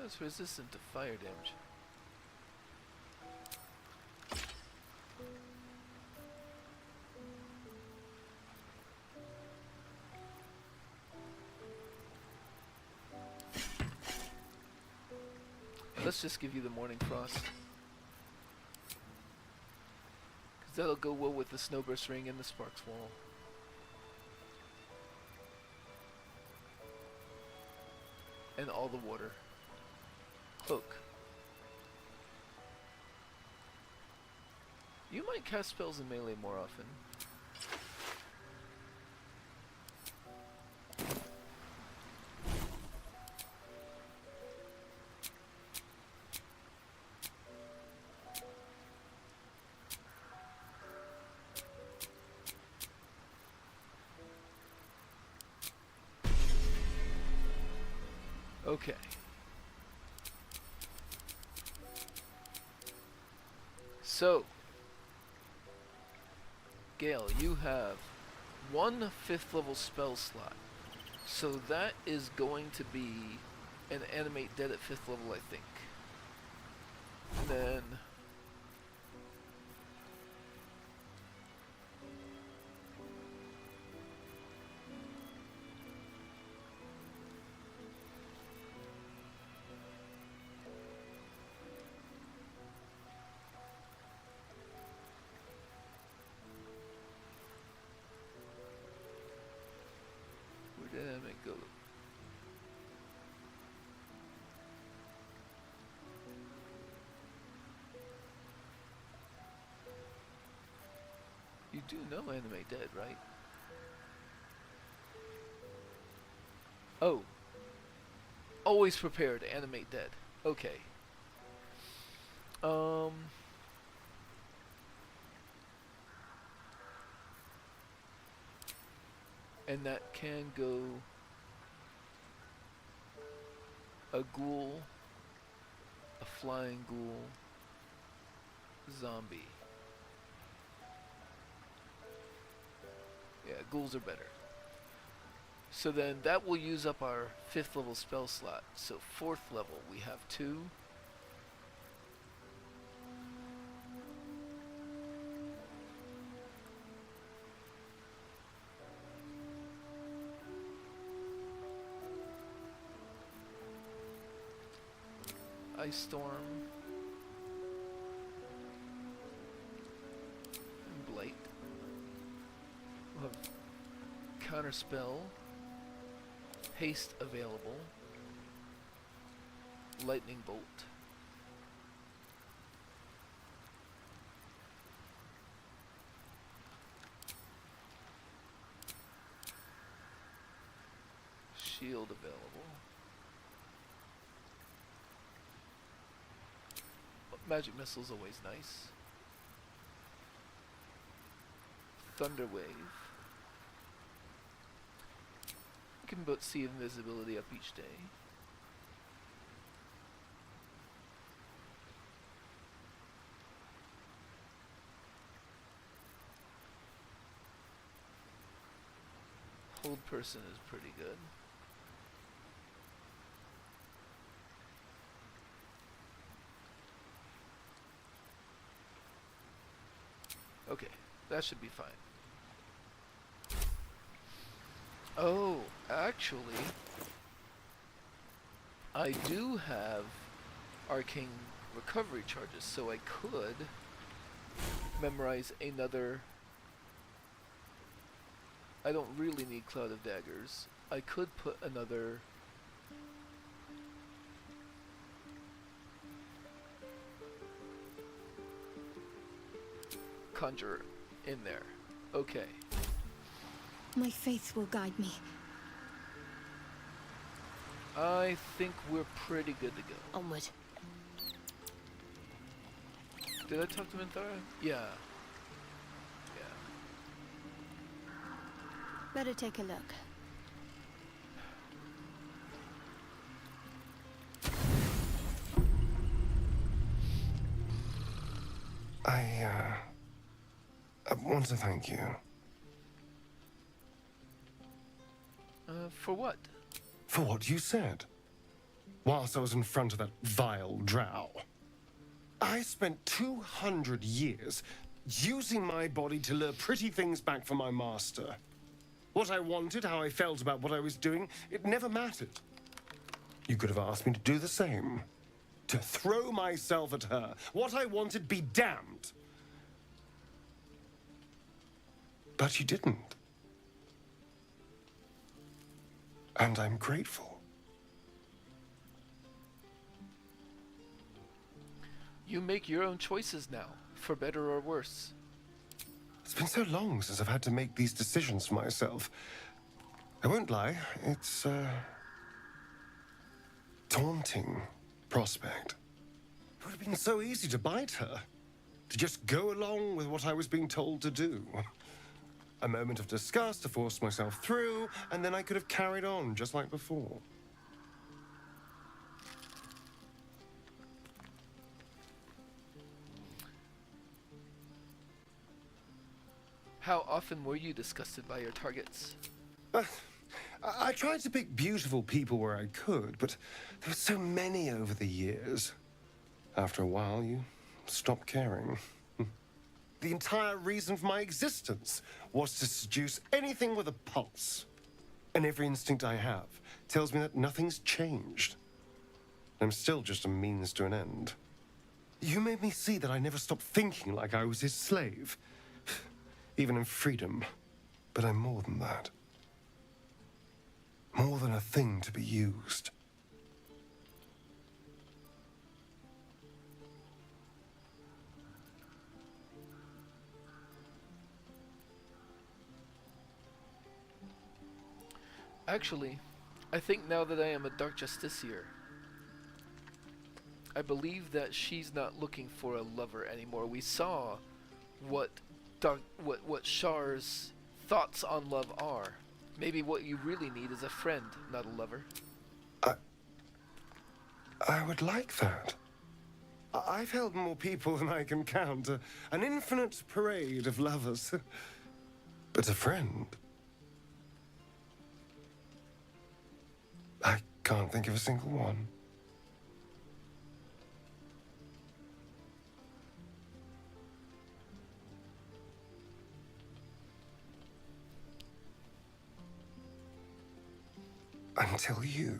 it's resistant to fire damage. Let's just give you the Morning Frost. Because that'll go well with the Snowburst ring and the Sparks wall. And all the water. Cloak. You might cast spells in melee more often. Okay. So, Gale, you have 1 5th level spell slot. So that is going to be an animate dead at 5th level, I think. And then where did animate go? You do know Anime Dead, right? Oh. Always prepared, Animate Dead. Okay. And that can go a ghoul, a flying ghoul, zombie. Yeah, ghouls are better. So then that will use up our 5th level spell slot. So 4th level, we have 2. Ice Storm. And Blight. We'll have Counterspell. Haste available. Lightning Bolt. Shield available. Magic Missile's always nice. Thunder Wave. You can but see invisibility up each day. Hold Person is pretty good. Okay, that should be fine. Oh, actually, I do have arcane recovery charges, so I could memorize another. I don't really need Cloud of Daggers. I could put another Conjurer in there. Okay. My faith will guide me. I think we're pretty good to go. Onward. Did I talk to Minthara? Yeah. Better take a look. I want to thank you. For what? For what you said. Whilst I was in front of that vile drow. I spent 200 years using my body to lure pretty things back from my master. What I wanted, how I felt about what I was doing, it never mattered. You could have asked me to do the same. To throw myself at her. What I wanted, be damned. But you didn't. And I'm grateful. You make your own choices now, for better or worse. It's been so long since I've had to make these decisions for myself. I won't lie, it's a daunting prospect. It would have been so easy to bite her, to just go along with what I was being told to do. A moment of disgust to force myself through, and then I could have carried on just like before. How often were you disgusted by your targets? I tried to pick beautiful people where I could, but there were so many over the years. After a while, you stop caring. The entire reason for my existence was to seduce anything with a pulse. And every instinct I have tells me that nothing's changed. I'm still just a means to an end. You made me see that I never stopped thinking like I was his slave. Even in freedom. But I'm more than that. More than a thing to be used. Actually, I think now that I am a Dark Justiciar, I believe that she's not looking for a lover anymore. We saw what Shar's thoughts on love are. Maybe what you really need is a friend, not a lover. I would like that. I've held more people than I can count. An infinite parade of lovers. But a friend? I can't think of a single one. Until you.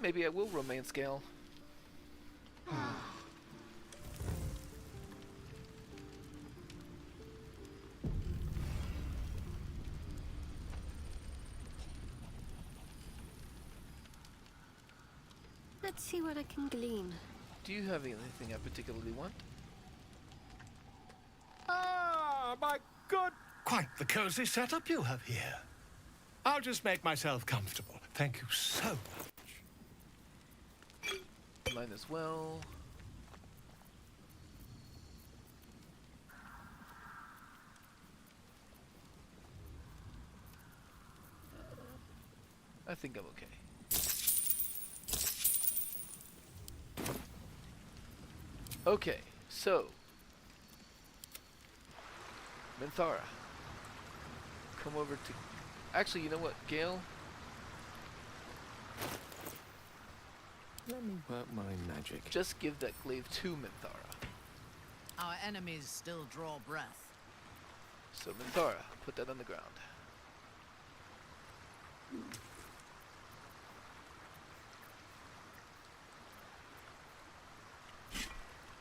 Maybe I will romance Gale. Let's see what I can glean. Do you have anything I particularly want? Ah, my good. Quite the cozy setup you have here. I'll just make myself comfortable. Thank you so much. Mine as well. I think I'm okay. Okay, so Minthara, come over to. Actually, you know what, Gale? Let me work my magic. Just give that glaive to Minthara. Our enemies still draw breath. So Minthara, put that on the ground.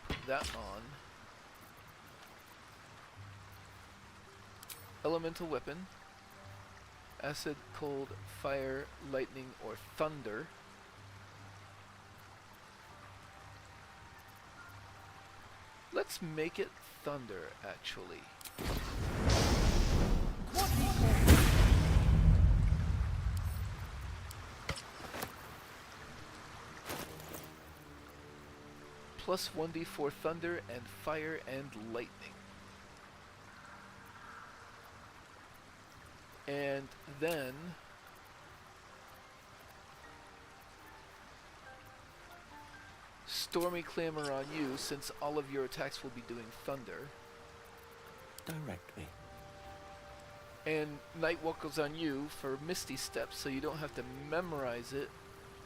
Put that on. Elemental weapon. Acid, cold, fire, lightning, or thunder. Let's make it thunder, actually. Plus 1d4 thunder and fire and lightning. And then Stormy Clamor on you, since all of your attacks will be doing thunder. Direct me. And Nightwalker's on you for Misty Step, so you don't have to memorize it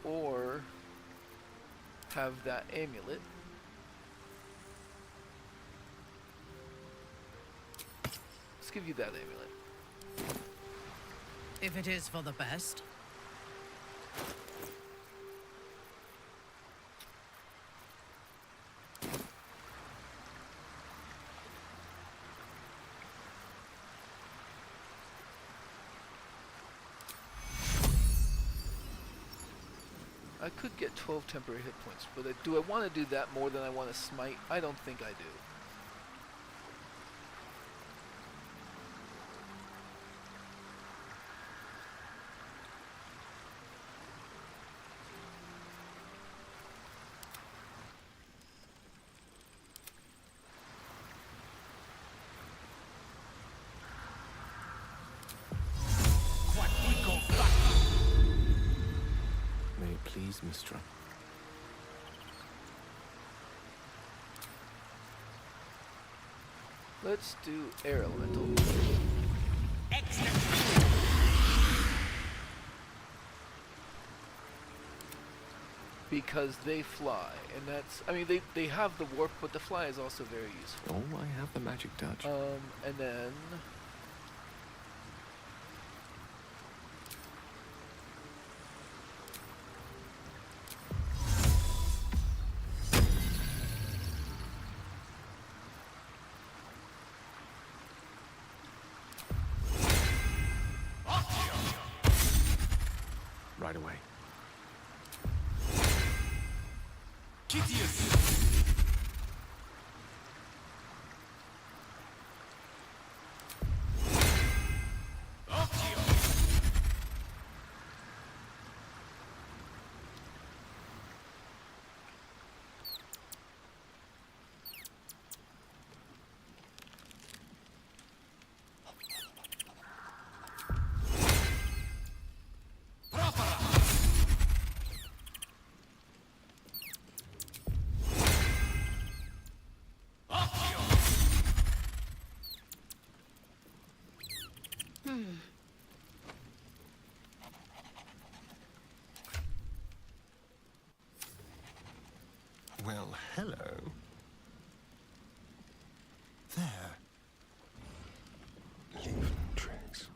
or have that amulet. Let's give you that amulet. If it is for the best. I could get 12 temporary hit points, but do I want to do that more than I want to smite? I don't think I do. May it please, Mistra. Let's do air elemental. Because they fly, and that's, I mean, they have the warp, but the fly is also very useful. Oh, I have the magic touch. And then... Right away. Well, hello. There. Leave no trace.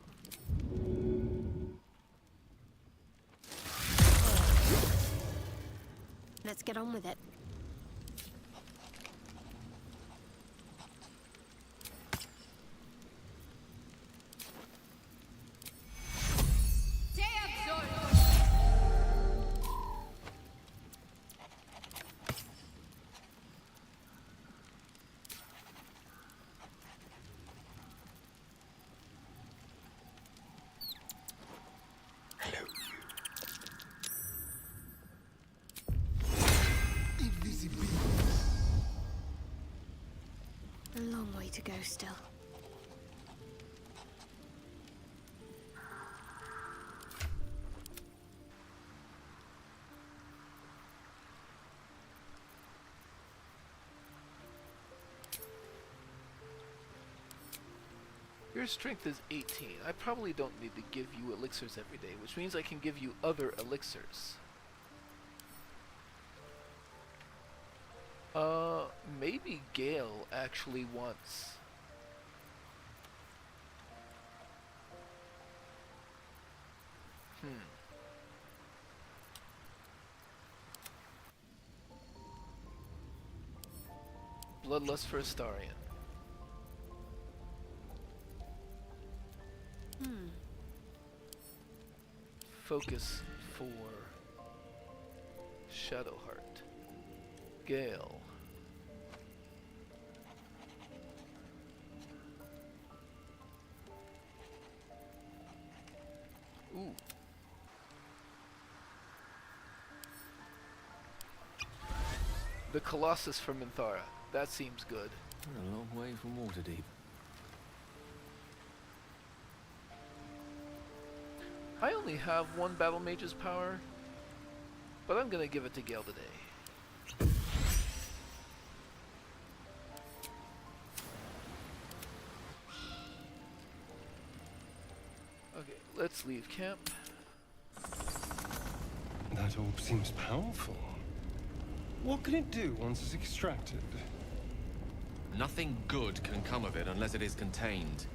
Let's get on with it. A long way to go still. Your strength is 18. I probably don't need to give you elixirs every day, which means I can give you other elixirs. Maybe Gale actually wants... Bloodlust for Astarion. Focus for Shadowheart. Gale. Ooh. The Colossus from Minthara. That seems good. We're a long way from Waterdeep. I only have one Battle Mage's power, but I'm gonna give it to Gale today. Okay, let's leave camp. That orb seems powerful. What can it do once it's extracted? Nothing good can come of it unless it is contained.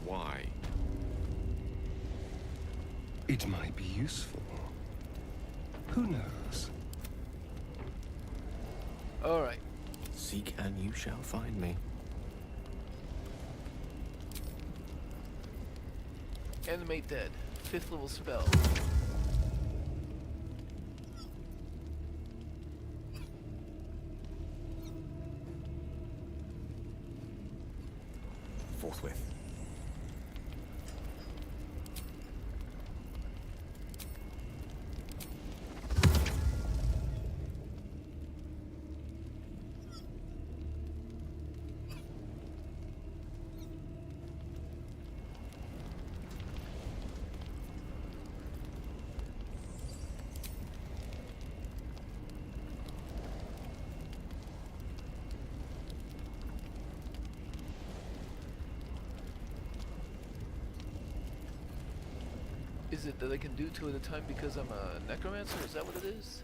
Why? It might be useful. Who knows? Alright. Seek and you shall find me. Animate Dead. 5th level spell. Forthwith. Is it that I can do two at a time because I'm a necromancer? Is that what it is?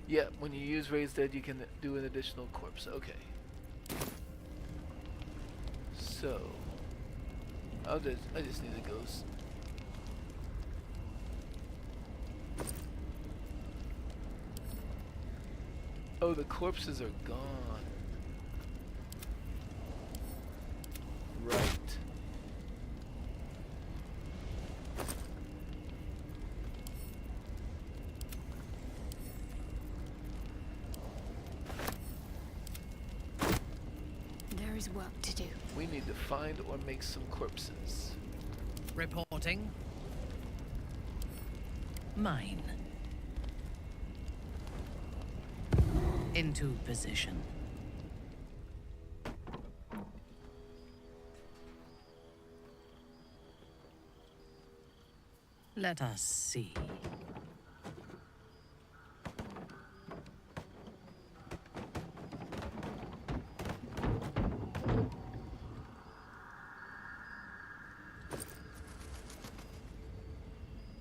Yeah, when you use Raise Dead, you can do an additional corpse. Okay. So, I just need a ghost. Oh, the corpses are gone. Right. There is work to do. We need to find or make some corpses. Reporting. Mine. Into position. Let us see.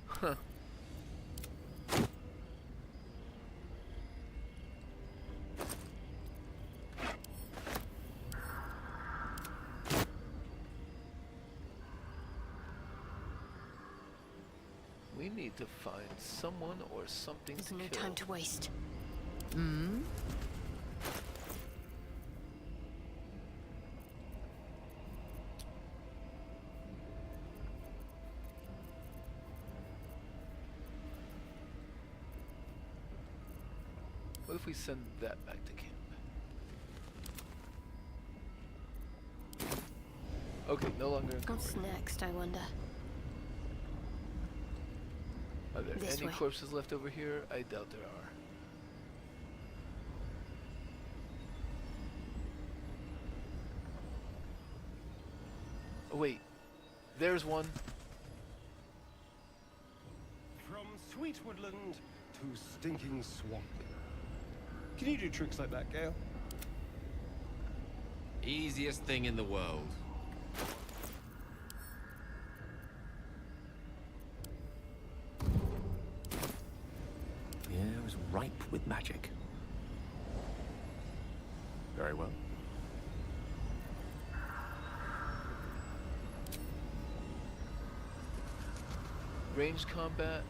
Huh. We need to find someone or something There's to no kill. time to waste. Hmm? What if we send that back to camp? Okay, no longer What's encumbered. next, I wonder? Are there This any way. corpses left over here? I doubt there are. Oh wait, there's one. From sweet woodland to stinking swamp. Can you do tricks like that, Gale? Easiest thing in the world. The air is ripe with magic. Very well. Ranged combat,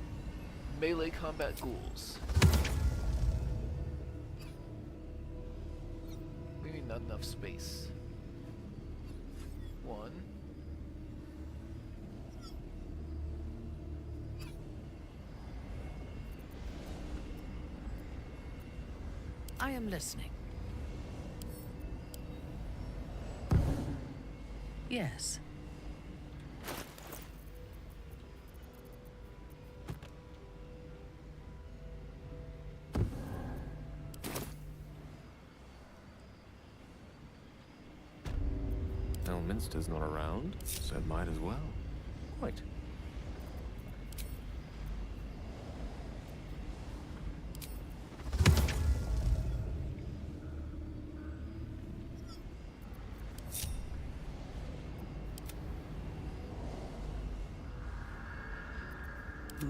melee combat ghouls. We need not enough space. One. I am listening. Yes. Elminster's not around, so might as well. Quite.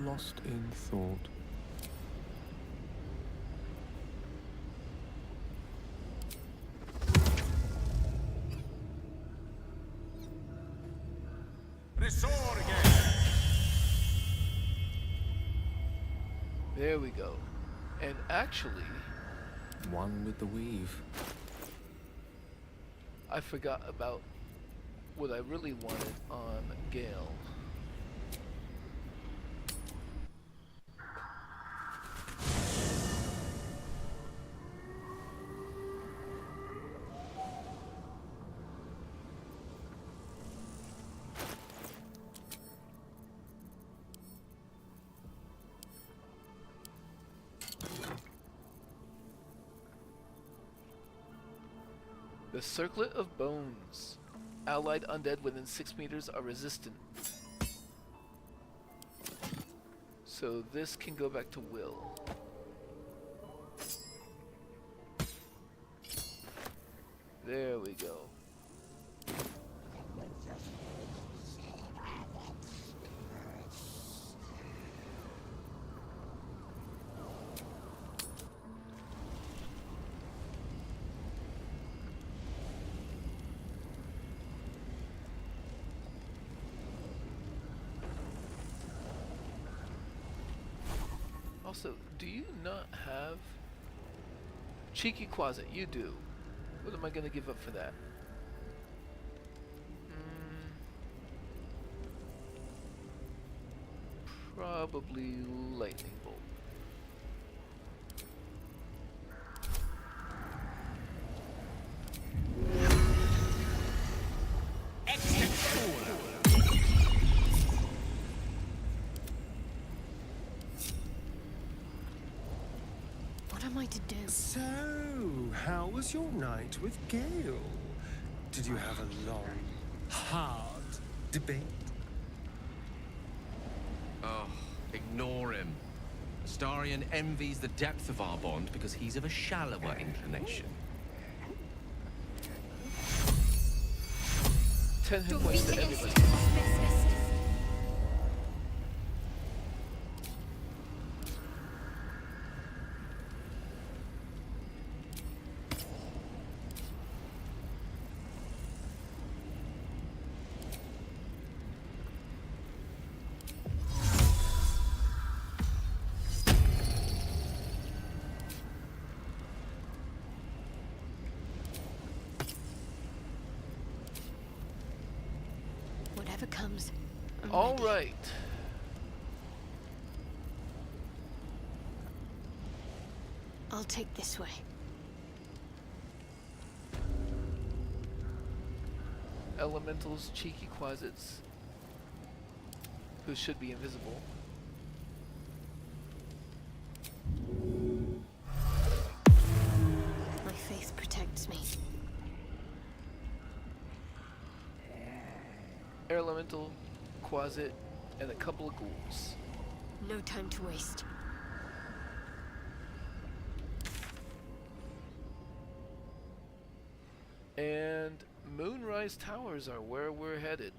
Lost in thought. There we go. And actually, One with the weave. I forgot about what I really wanted on Gale. The Circlet of Bones. Allied undead within 6 meters are resistant. So this can go back to Will. There we go. Also, do you not have Cheeky Closet? You do. What am I gonna give up for that? Probably lightning bolt. What am I to do? So, how was your night with Gale? Did you have a long, hard debate? Oh, ignore him. Astarion envies the depth of our bond because he's of a shallower inclination. 10 hit points to everybody. Whatever comes, I'm All ready. right. I'll take this way. Elementals, Cheeky Closets, who should be invisible. My faith protects me. Air Elemental, Quasit, and a couple of ghouls. No time to waste. And Moonrise Towers are where we're headed.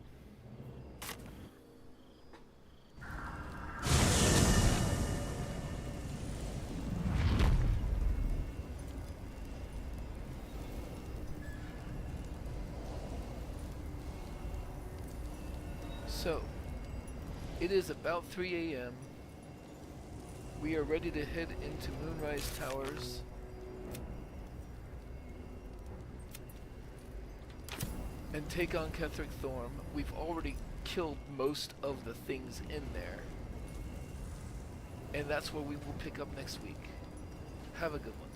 So, it is about 3 a.m. We are ready to head into Moonrise Towers. And take on Ketheric Thorm. We've already killed most of the things in there. And that's where we will pick up next week. Have a good one.